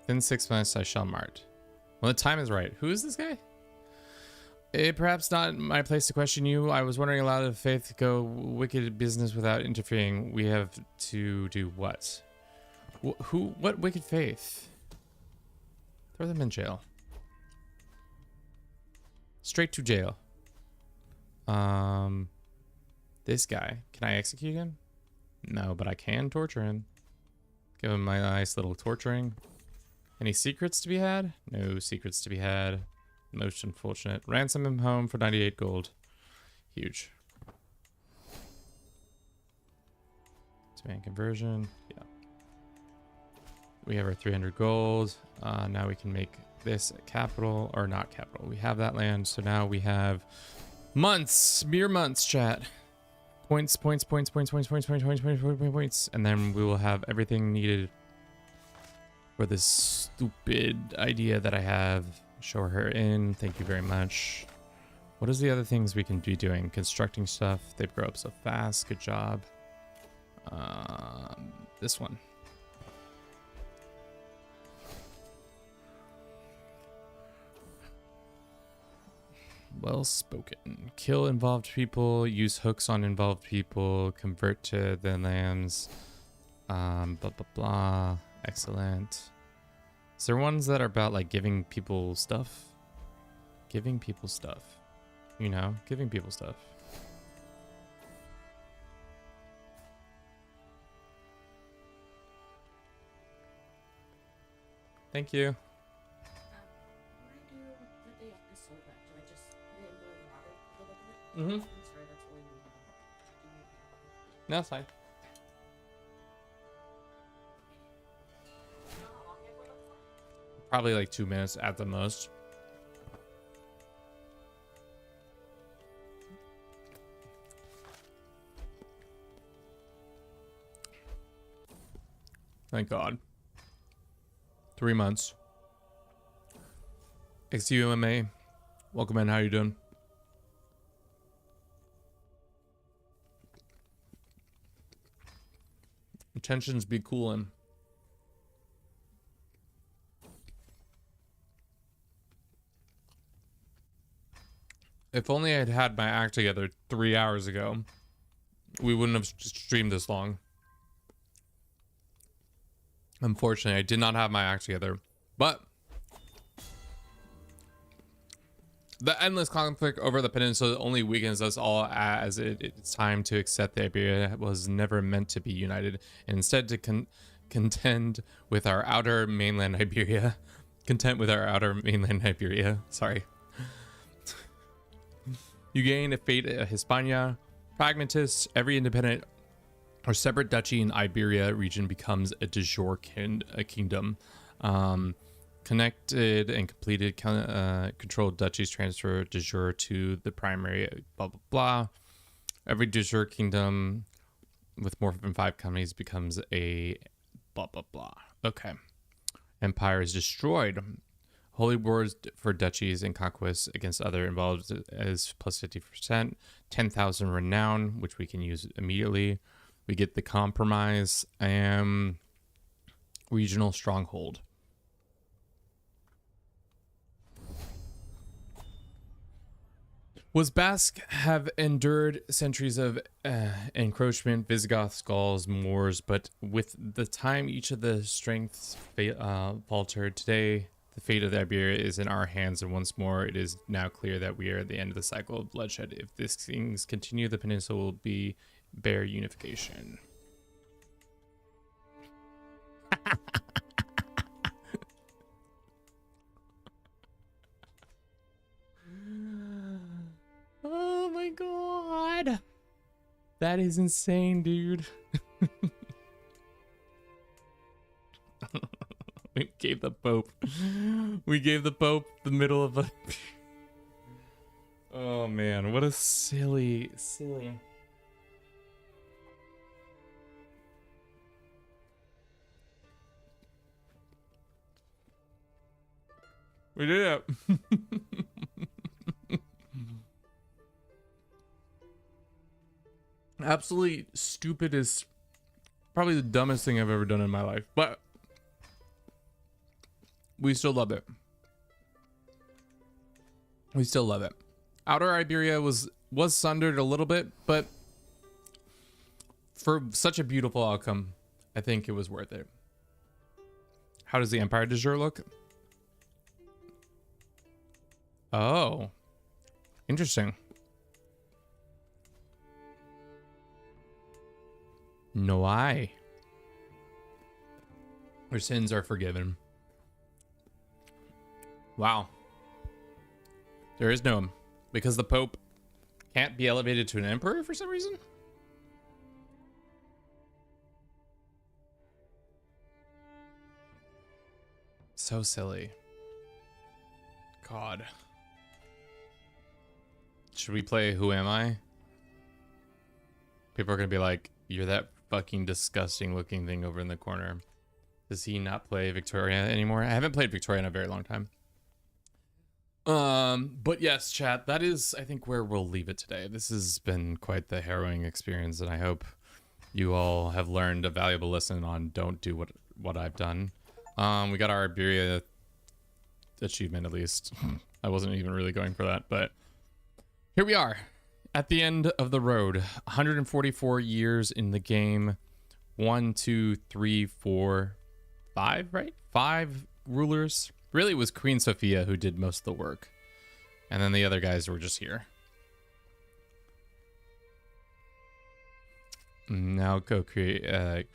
Within 6 months, I shall mart. When the time is right. Who is this guy? Perhaps not my place to question you. I was wondering, allowed of faith to go wicked business without interfering. We have to do what? What wicked faith? Throw them in jail. Straight to jail. This guy. Can I execute him? No, but I can torture him. Give him my nice little torturing. Any secrets to be had? No secrets to be had. Most unfortunate. Ransom him home for 98 gold. Huge. Demand conversion. Yeah. We have our 300 gold. Now we can make this capital, or not capital. We have that land, so now we have months, mere months, chat. Points, and then we will have everything needed for this stupid idea that I have. Show her in. Thank you very much. What is the other things we can be doing? Constructing stuff. They grow up so fast. Good job. This one. Well spoken. Kill involved people. Use hooks on involved people. Convert to the lambs. Blah, blah, blah. Excellent. Is there ones that are about like giving people stuff? Giving people stuff. You know, giving people stuff. Thank you. Mm-hmm. No, it's fine. Probably like 2 minutes at the most. Thank God. 3 months. XUMA. Welcome in. How you doing? Tensions be cooling. If only I'd had my act together 3 hours ago, we wouldn't have streamed this long. Unfortunately, I did not have my act together, but The endless conflict over the peninsula only weakens us all, as it's time to accept that Iberia was never meant to be united, and instead to contend with our outer mainland Iberia. Content with our outer mainland Iberia. Sorry. You gain a fate of Hispania. Pragmatists, every independent or separate duchy in Iberia region becomes a de jure kingdom. Connected and completed controlled duchies transfer de jure to the primary, blah, blah, blah. Every de jure kingdom with more than 5 colonies becomes a blah, blah, blah. Okay. Empire is destroyed. Holy wars for duchies and conquests against other involved is plus 50%. 10,000 renown, which we can use immediately. We get the compromise and regional stronghold. Was Basque have endured centuries of encroachment, Visigoths, Gauls, Moors, but with the time each of the strengths faltered. Today, the fate of the Iberia is in our hands, and once more, it is now clear that we are at the end of the cycle of bloodshed. If these things continue, the peninsula will be bare unification. Oh my god. That is insane, dude. We gave the Pope the middle of a... Oh man, what a silly. We did it. Absolutely stupidest, probably the dumbest thing I've ever done in my life, but we still love it. Outer Iberia was sundered a little bit, but for such a beautiful outcome, I think it was worth it. How does the Empire de jure look? Oh, interesting. No, their sins are forgiven. Wow. There is no, because the Pope can't be elevated to an emperor for some reason. So silly. God. Should we play Who Am I? People are gonna be like, you're that fucking disgusting looking thing over in the corner. Does he not play Victoria anymore? I haven't played Victoria in a very long time. But yes, chat, that is, I think, where we'll leave it today. This has been quite the harrowing experience, and I hope you all have learned a valuable lesson on don't do what I've done. We got our Iberia achievement, at least. I wasn't even really going for that, but here we are at the end of the road. 144 years in the game. 1, 2, 3, 4, 5, right? 5 rulers. Really, it was Queen Sophia who did most of the work. And then the other guys were just here. Now go create a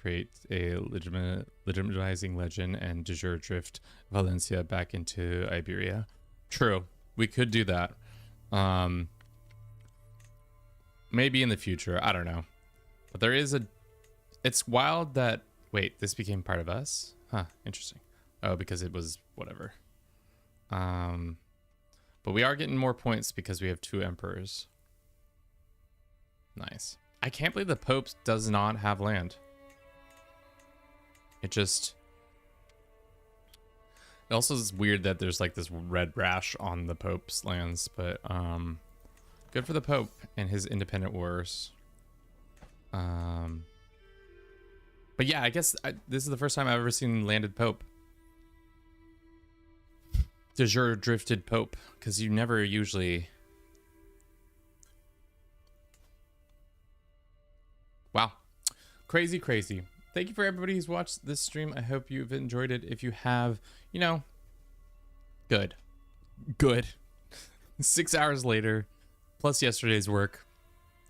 legitimizing legend and de jure drift Valencia back into Iberia. True. We could do that. Maybe in the future. I don't know. But there is a... It's wild that... Wait, this became part of us? Huh, interesting. Oh, because it was whatever. But we are getting more points because we have 2 emperors. Nice. I can't believe the Pope does not have land. It just... It also is weird that there's like this red rash on the Pope's lands, but good for the Pope and his independent wars. But yeah, I guess this is the first time I've ever seen landed Pope. De jure drifted Pope, because you never usually... Wow. Crazy, crazy. Thank you for everybody who's watched this stream. I hope you've enjoyed it. If you have, you know, good. 6 hours later, plus yesterday's work.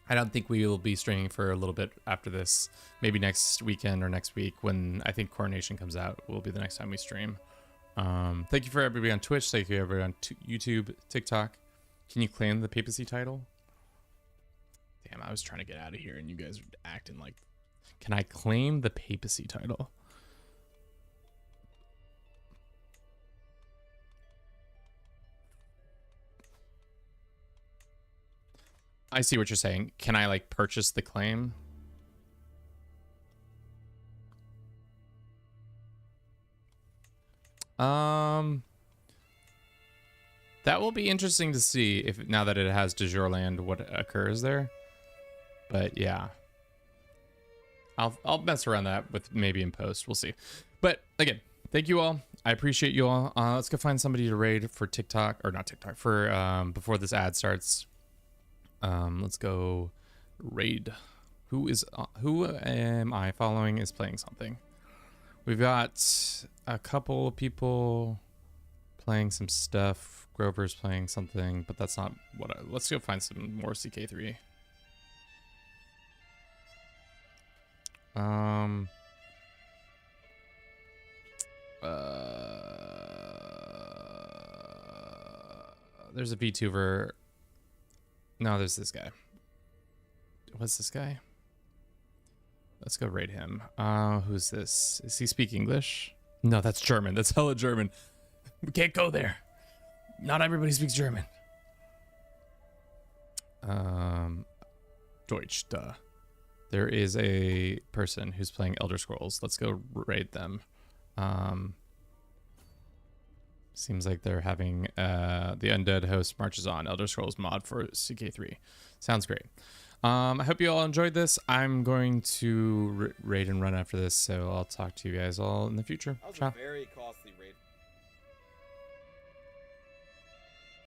I don't think we will be streaming for a little bit after this. Maybe next weekend or next week when I think Coronation comes out will be the next time we stream. Thank you for everybody on Twitch. Thank you everybody on YouTube, TikTok. Can you claim the papacy title? Damn, I was trying to get out of here and you guys are acting like... Can I claim the papacy title? I see what you're saying. Can I like purchase the claim? That will be interesting to see if now that it has de jure land, what occurs there. But yeah, I'll mess around that with maybe in post. We'll see. But again, thank you all. I appreciate you all. Let's go find somebody to raid for TikTok or not TikTok for before this ad starts. Let's go raid. Who am I following is playing something. We've got a couple people playing some stuff. Grover's playing something, but that's not what let's go find some more CK3. There's a VTuber. No, there's this guy. What's this guy? Let's go raid him. Who's this? Does he speak English? No, that's German. That's hella German. We can't go there. Not everybody speaks German. Deutsch, duh. There is a person who's playing Elder Scrolls. Let's go raid them. Seems like they're having the Undead Host Marches On Elder Scrolls mod for CK3. Sounds great. I hope you all enjoyed this. I'm going to raid and run after this, so I'll talk to you guys all in the future. That was Ciao. a very costly